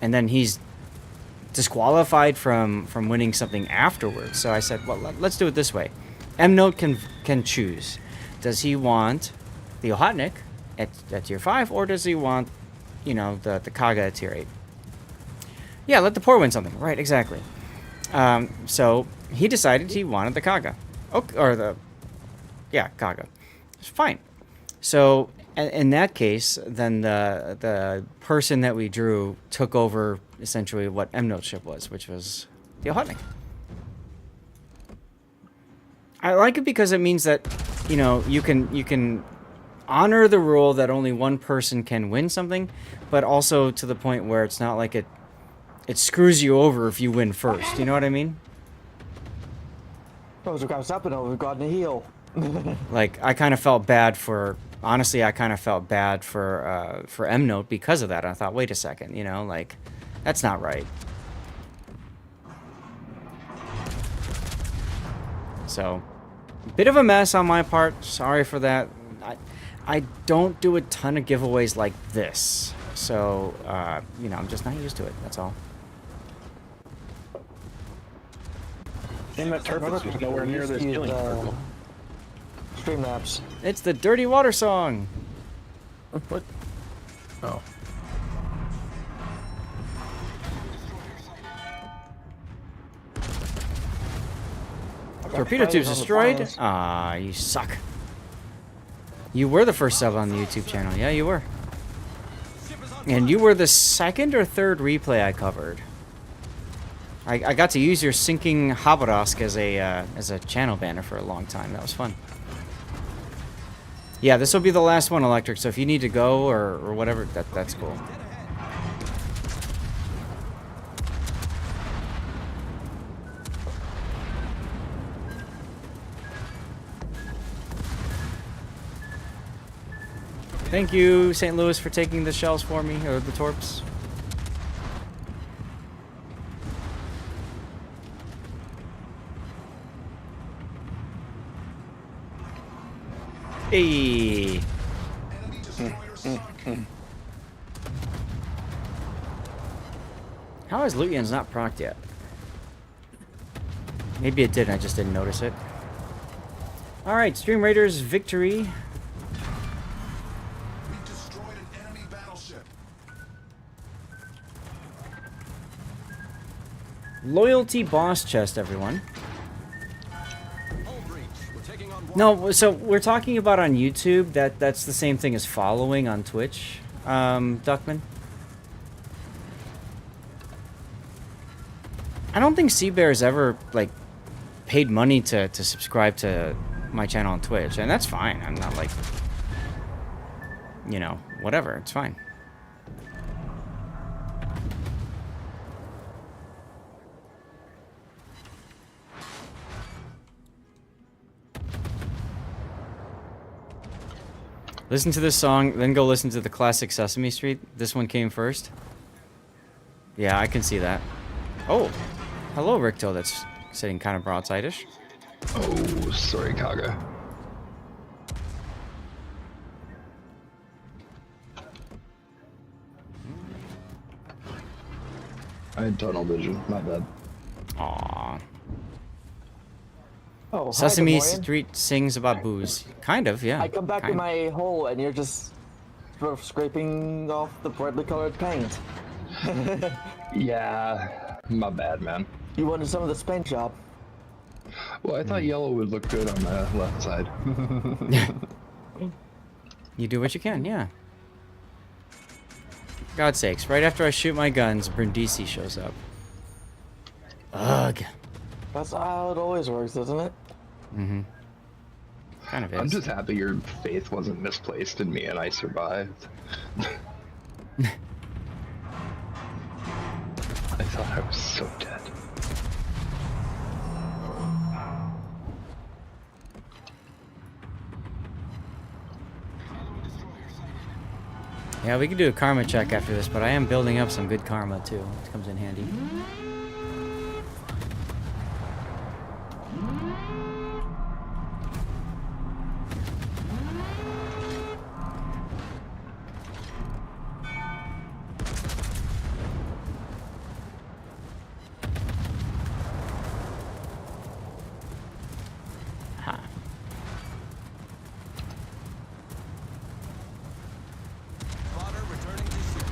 and then he's disqualified from winning something afterwards. So I said, well, let's do it this way. MNote can choose. Does he want the Ohotnik at tier 5, or does he want, you know, the Kaga at tier 8? Yeah, let the poor win something. Right, exactly. So he decided he wanted the Kaga. Kaga. It's fine. So in that case, then the person that we drew took over essentially what MNote's ship was, which was the Ohotnik. I like it because it means that, you know, you can honor the rule that only one person can win something, but also to the point where it's not like it screws you over if you win first. You know what I mean? We've gotten a heal. Like, I kind of felt bad for... Honestly, I kind of felt bad for MNote because of that. I thought, wait a second, you know, like, that's not right. So, bit of a mess on my part. Sorry for that. I don't do a ton of giveaways like this. So, you know, I'm just not used to it. That's all. And that turtle was nowhere near this healing circle. Streamlabs. It's the Dirty Water song. What? Oh. Torpedo tubes destroyed? Ah, you suck. You were the first sub on the YouTube channel. Yeah, you were. And you were the second or third replay I covered. I got to use your sinking Habarask as a channel banner for a long time. That was fun. Yeah, this will be the last one, Electric, so if you need to go or whatever, that's cool. Thank you, St. Louis, for taking the shells for me, or the torps. Hey. How is Lutyens not procced yet? Maybe it did, I just didn't notice it. Alright, Stream Raiders victory. We destroyed an enemy battleship. Loyalty boss chest, everyone. Hull breach. We're taking on No, so we're talking about on YouTube. That's the same thing as following on Twitch, Duckman. I don't think Seabear's ever, like, paid money to subscribe to my channel on Twitch, and that's fine. I'm not like, you know, whatever. It's fine. Listen to this song, then go listen to the classic Sesame Street. This one came first. Yeah, I can see that. Oh, hello, Ricto. That's sitting kind of broadside-ish. Oh, sorry, Kaga. I had tunnel vision, not bad. Aww. Oh, hi, Sesame good morning. Street sings about booze. Kind of, yeah. I come back kind in my hole and you're just sort of scraping off the brightly colored paint. Yeah, my bad, man. You wanted some of this paint job. Well, I thought yellow would look good on the left side. You do what you can, yeah. God's sakes, right after I shoot my guns, Brindisi shows up. Ugh. That's how it always works, isn't it? Mm-hmm. Kind of is. I'm just happy your faith wasn't misplaced in me and I survived. I thought I was so dead. Yeah, we can do a karma check after this, but I am building up some good karma too. It comes in handy. Ha. Spotter returning to ship.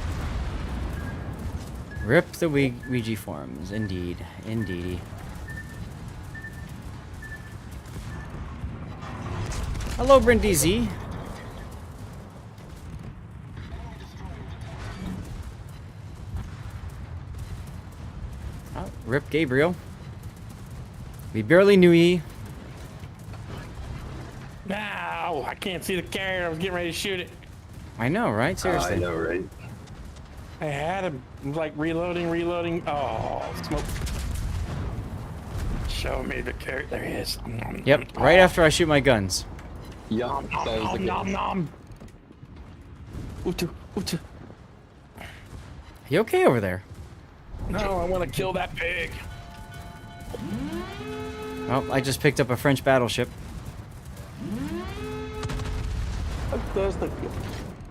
Rip the Ouija forms, indeed, indeedy. Hello, Brindisi. Oh, Rip Gabriel. We barely knew ye. No, I can't see the carrier. I was getting ready to shoot it. I know, right? Seriously. I know, right? I had him. I was like reloading. Oh, smoke. Show me the carrier. There he is. Yep, right after I shoot my guns. Yup, that was the Nom game. nom. Utu, utu. You okay over there? No, I want to kill that pig. Oh, I just picked up a French battleship. Oh,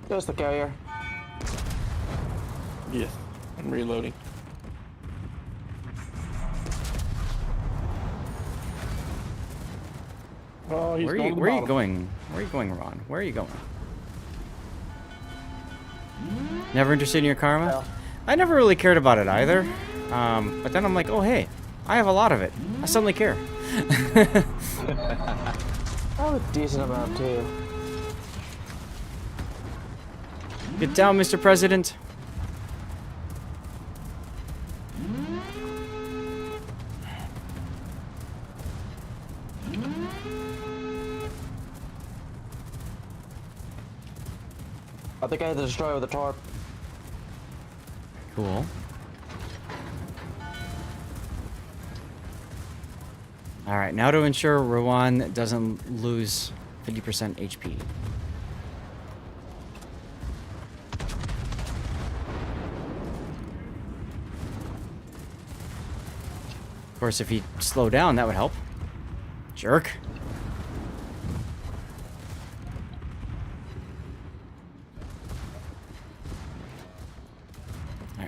there's the carrier. Yes, I'm reloading. Oh, he's Where are going you? to the Where are you bottom. going? Where are you going, Ron? Where are you going? Never interested in your karma? No. I never really cared about it either. But then I'm like, oh hey, I have a lot of it. I suddenly care. I have a decent amount too. Get down, Mr. President. I think I had to destroy with a tarp. Cool. All right, now to ensure Rowan doesn't lose 50% HP. Of course, if he slowed down, that would help. Jerk.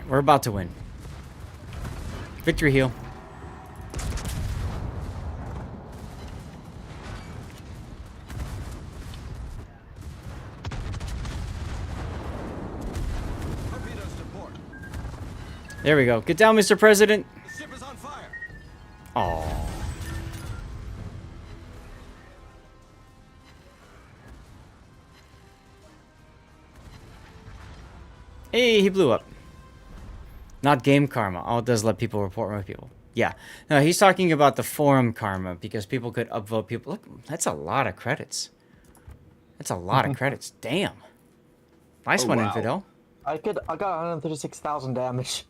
We're about to win. Victory heal. There we go. Get down, Mr. President. The ship is on fire. Oh. Hey, he blew up. Not game karma. Oh, it does let people report more people. Yeah. No, he's talking about the forum karma because people could upvote people. Look, that's a lot of credits. That's a lot of credits. Damn. Nice one, wow. Infidel. I got 136,000 damage.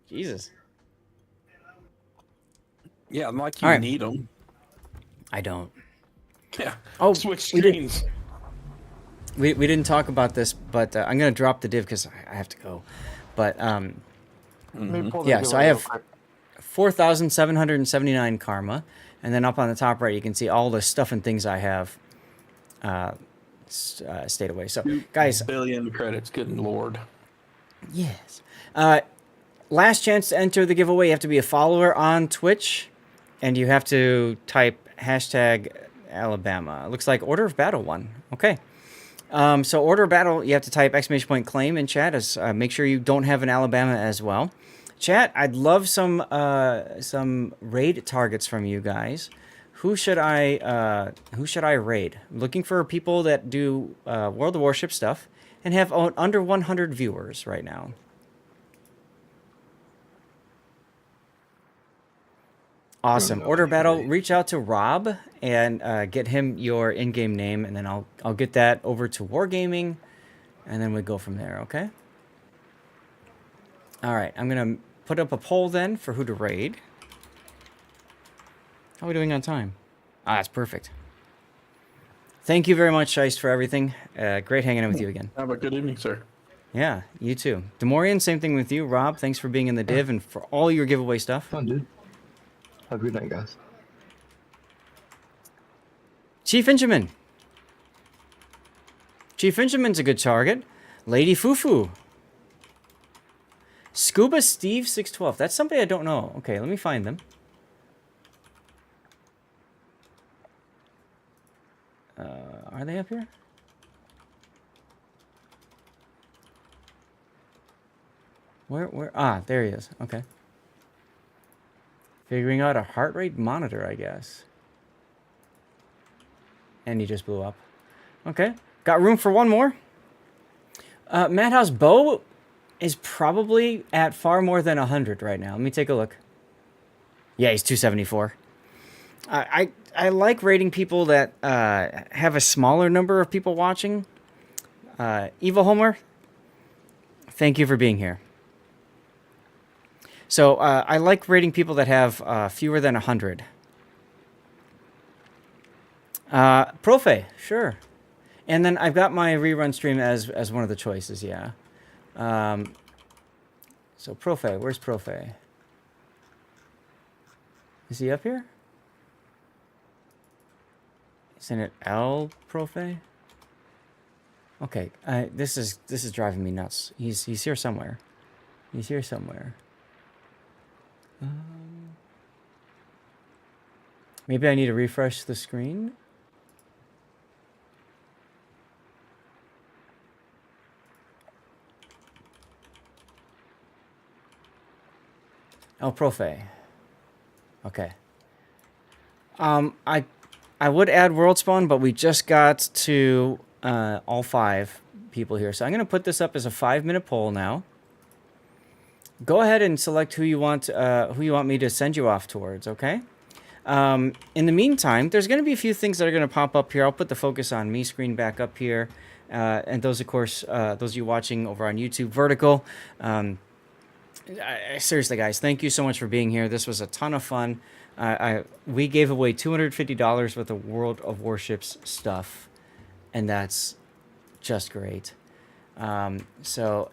Jesus. Yeah, I'm like you All right. need them. I don't. Yeah. Oh, Switch we did- screens. We didn't talk about this, but I'm gonna drop the div because I have to go. But Let me pull the yeah, so I giveaway real have quick. 4,779 karma, and then up on the top right you can see all the stuff and things I have stayed away. So guys, Billion credits. Good lord. yes. Last chance to enter the giveaway. You have to be a follower on Twitch, and you have to type hashtag Alabama. It looks like Order of Battle won. Okay. So Order of Battle, you have to type exclamation point claim in chat. As make sure you don't have an Alabama as well. Chat, I'd love some raid targets from you guys. Who should I raid? I'm looking for people that do World of Warships stuff and have under 100 viewers right now. Awesome. Order Battle, reach out to Rob and get him your in-game name, and then I'll get that over to Wargaming, and then we go from there, okay? All right, I'm going to put up a poll then for who to raid. How are we doing on time? Ah, that's perfect. Thank you very much, Shice, for everything. Great hanging out with you again. Have a good evening, sir. Yeah, you too. Demorian, same thing with you. Rob, thanks for being in the div and for all your giveaway stuff. Fun, dude. Have a good night, guys. Chief Injamin. Chief Injamin's a good target. Lady Fufu. Scuba Steve 612. That's somebody I don't know. Okay, let me find them. Are they up here? Where? Ah, there he is. Okay. Figuring out a heart rate monitor, I guess. And he just blew up. Okay. Got room for one more. Madhouse Bo is probably at far more than 100 right now. Let me take a look. Yeah, he's 274. I like rating people that have a smaller number of people watching. Evil Homer, thank you for being here. So I like rating people that have fewer than 100. Profe, sure. And then I've got my rerun stream as one of the choices, yeah. So Profe, where's Profe? Is he up here? Isn't it L Profe? Okay, this is driving me nuts. He's here somewhere. He's here somewhere. Maybe I need to refresh the screen. El Profe. Okay. I would add World Spawn, but we just got to all 5 people here. So I'm going to put this up as a 5-minute poll now. Go ahead and select who you want me to send you off towards, okay? In the meantime, there's going to be a few things that are going to pop up here. I'll put the focus on me screen back up here. And those, of course, those of you watching over on YouTube Vertical. Seriously, guys, thank you so much for being here. This was a ton of fun. We gave away $250 worth of World of Warships stuff, and that's just great. And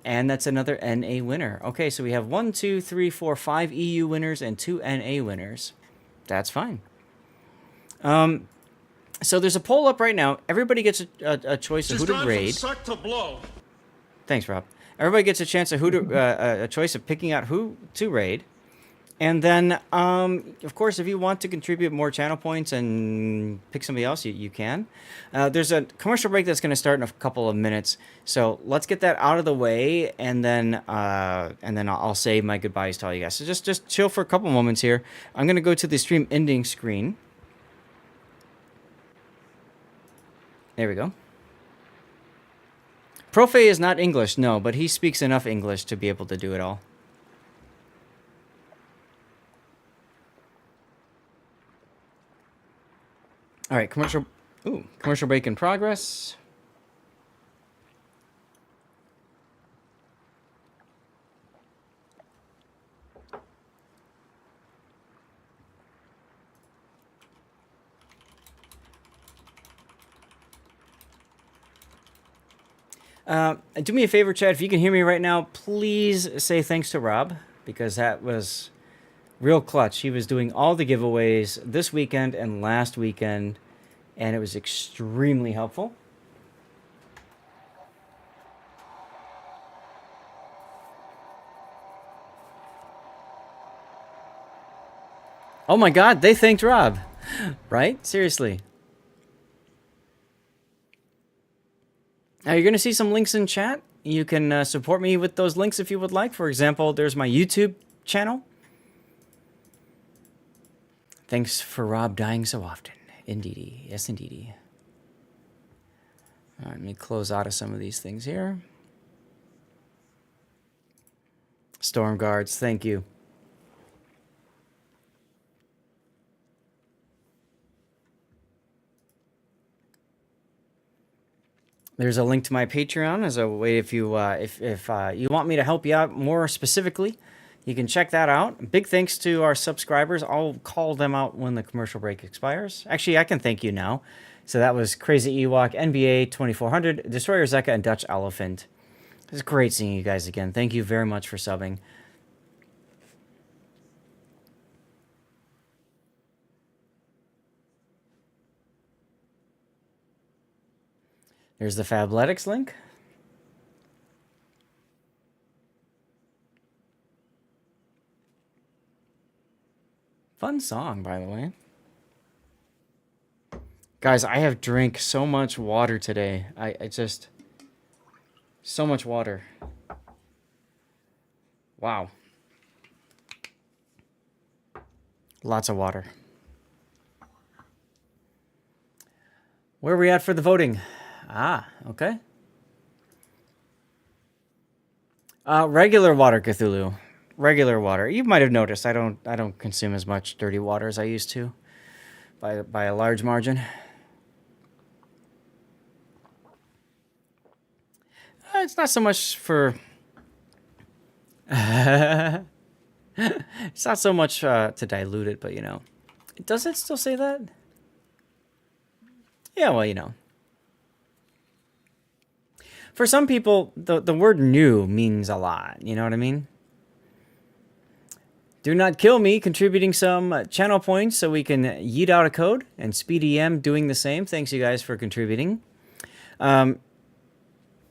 that's another NA winner. Okay, so we have 1, 2, 3, 4, 5 EU winners and 2 NA winners. That's fine. So there's a poll up right now. Everybody gets a choice of who to raid. Suck to blow. Thanks, Rob. Everybody gets a chance of who to, a choice of picking out who to raid. And then, of course, if you want to contribute more channel points and pick somebody else, you can. There's a commercial break that's going to start in a couple of minutes. So let's get that out of the way, and then I'll say my goodbyes to all you guys. So just chill for a couple moments here. I'm going to go to the stream ending screen. There we go. Profe is not English, no, but he speaks enough English to be able to do it all. All right, commercial break in progress. Do me a favor, Chad, if you can hear me right now, please say thanks to Rob, because that was real clutch. He was doing all the giveaways this weekend and last weekend, and it was extremely helpful. Oh my God, they thanked Rob, right? Seriously. Now you're going to see some links in chat. You can support me with those links if you would like. For example, there's my YouTube channel. Thanks for Rob dying so often. Indeedy. Yes, indeedy. All right, let me close out of some of these things here. Storm guards, thank you. There's a link to my Patreon as a way if you you want me to help you out more specifically, you can check that out. Big thanks to our subscribers. I'll call them out when the commercial break expires. Actually, I can thank you now. So that was Crazy Ewok, NBA 2400, Destroyer Zeka, and Dutch Elephant. It's great seeing you guys again. Thank you very much for subbing. There's the Fabletics link. Fun song, by the way. Guys, I have drank so much water today. I just... So much water. Wow. Lots of water. Where are we at for the voting? Ah, okay. Regular water, Cthulhu. Regular water. You might have noticed I don't consume as much dirty water as I used to, by a large margin. It's not so much for. It's not so much to dilute it, but you know, does it still say that? Yeah, well, you know. For some people, the word new means a lot. You know what I mean? Do not kill me, contributing some channel points so we can yeet out a code. And SpeedyM doing the same. Thanks, you guys, for contributing.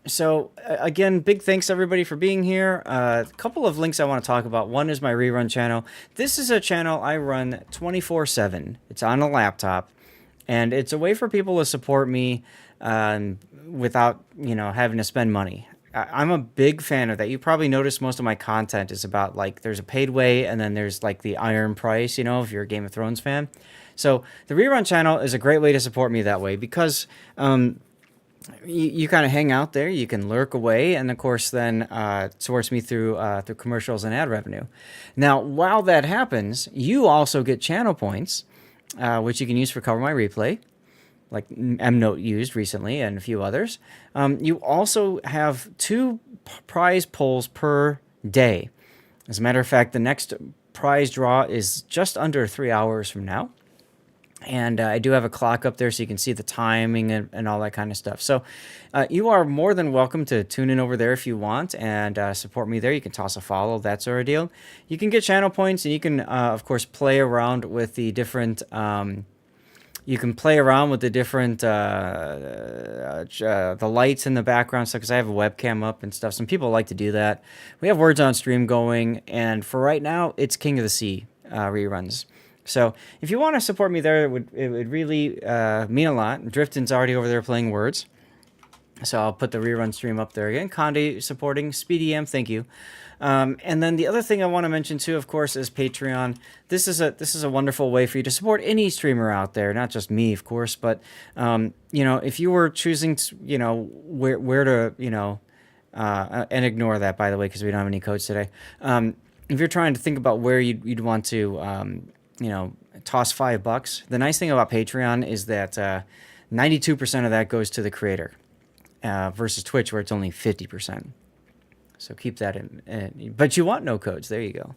So, again, big thanks, everybody, for being here. A couple of links I want to talk about. One is my rerun channel. This is a channel I run 24/7. It's on a laptop. And it's a way for people to support me without, you know, having to spend money. I'm a big fan of that. You probably noticed most of my content is about, like, there's a paid way and then there's, like, the iron price, you know, if you're a Game of Thrones fan. So the rerun channel is a great way to support me that way because you kind of hang out there. You can lurk away and, of course, then source me through commercials and ad revenue. Now, while that happens, you also get channel points, which you can use for Cover My Replay, like M-Note used recently and a few others. You also have 2 prize pulls per day. As a matter of fact, the next prize draw is just under 3 hours from now. And I do have a clock up there so you can see the timing and all that kind of stuff. So you are more than welcome to tune in over there if you want and support me there. You can toss a follow, that sort of deal. You can get channel points and you can, of course, play around with the different... You can play around with the different the lights in the background stuff, because I have a webcam up and stuff. Some people like to do that. We have Words on Stream going, and for right now, it's King of the Sea reruns. So if you want to support me there, it would really mean a lot. Drifton's already over there playing Words, so I'll put the rerun stream up there again. Conde supporting, Speedy M, thank you. And then the other thing I want to mention too, of course, is Patreon. This is a wonderful way for you to support any streamer out there, not just me, of course, but you know, if you were choosing to, you know, where to, you know, and ignore that, by the way, because we don't have any codes today. If you're trying to think about where you'd want to, you know, toss $5, the nice thing about Patreon is that 92% of that goes to the creator, versus Twitch, where it's only 50%. So keep that in. But you want no codes. There you go.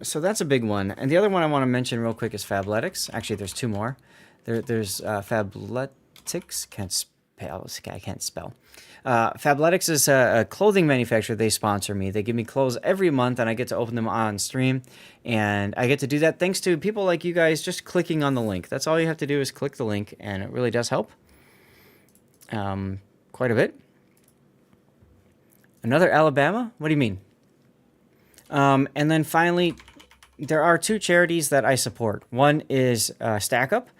So that's a big one. And the other one I want to mention real quick is Fabletics. Actually, there's two more. There's Fabletics. Can't spell. I can't spell. Fabletics is a clothing manufacturer. They sponsor me. They give me clothes every month, and I get to open them on stream. And I get to do that thanks to people like you guys just clicking on the link. That's all you have to do is click the link, and it really does help quite a bit. Another Alabama? What do you mean? And then finally, there are two charities that I support. One is Stack Up.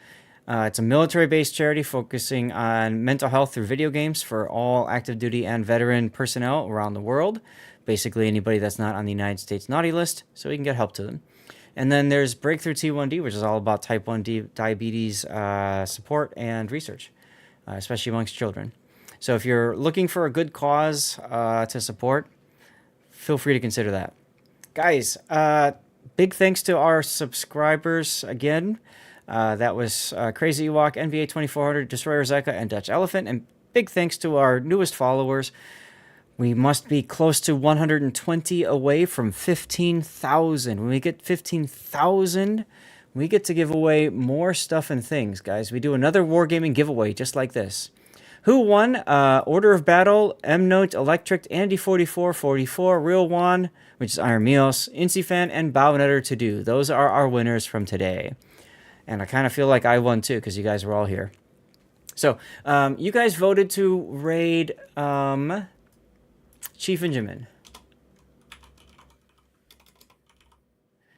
It's a military-based charity focusing on mental health through video games for all active duty and veteran personnel around the world. Basically, anybody that's not on the United States naughty list, so we can get help to them. And then there's Breakthrough T1D, which is all about type 1 diabetes support and research, especially amongst children. So if you're looking for a good cause to support, feel free to consider that. Guys, big thanks to our subscribers again. That was Crazy Ewok, NVA 2400, Destroyer Zeka, and Dutch Elephant. And big thanks to our newest followers. We must be close to 120 away from 15,000. When we get 15,000, we get to give away more stuff and things, guys. We do another Wargaming giveaway just like this. Who won? Order of Battle, M-Note, Electric, Andy 4444, Real Juan, which is Iron Meals, Incifan, and Bownetter to do. Those are our winners from today. And I kind of feel like I won too, because you guys were all here. So, you guys voted to raid Chief Injamin.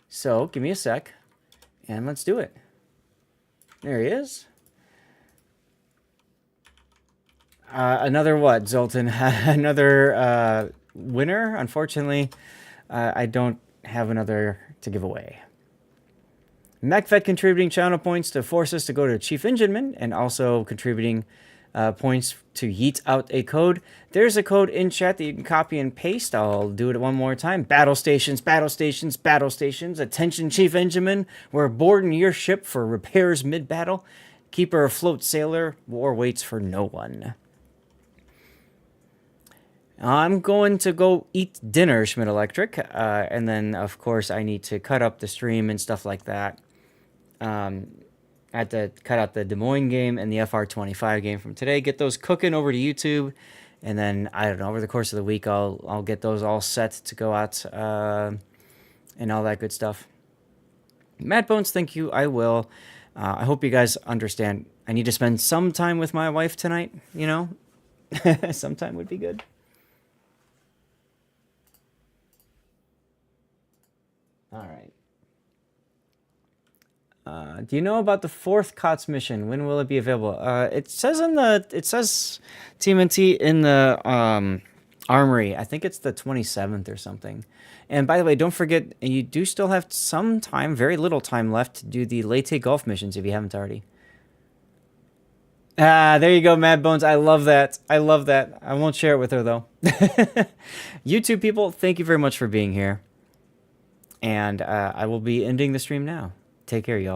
So, give me a sec, and let's do it. There he is. Another what, Zoltan? Another winner? Unfortunately, I don't have another to give away. MacVet contributing channel points to force us to go to Chief Injamin, and also contributing points to yeet out a code. There's a code in chat that you can copy and paste. I'll do it one more time. Battle stations, battle stations, battle stations. Attention, Chief Injamin. We're boarding your ship for repairs mid-battle. Keep her afloat, sailor. War waits for no one. I'm going to go eat dinner, Schmidt Electric, and then, of course, I need to cut up the stream and stuff like that. I had to cut out the Des Moines game and the FR25 game from today, get those cooking over to YouTube, and then, I don't know, over the course of the week, I'll get those all set to go out, and all that good stuff. Matt Bones, thank you, I will. I hope you guys understand. I need to spend some time with my wife tonight, you know? Sometime would be good. All right. Do you know about the 4th COTS mission? When will it be available? It says TMNT in the Armory. I think it's the 27th or something. And by the way, don't forget, you do still have some time, very little time left to do the Leyte Golf missions if you haven't already. There you go, Mad Bones. I love that. I love that. I won't share it with her, though. YouTube people, thank you very much for being here. And I will be ending the stream now. Take care, y'all.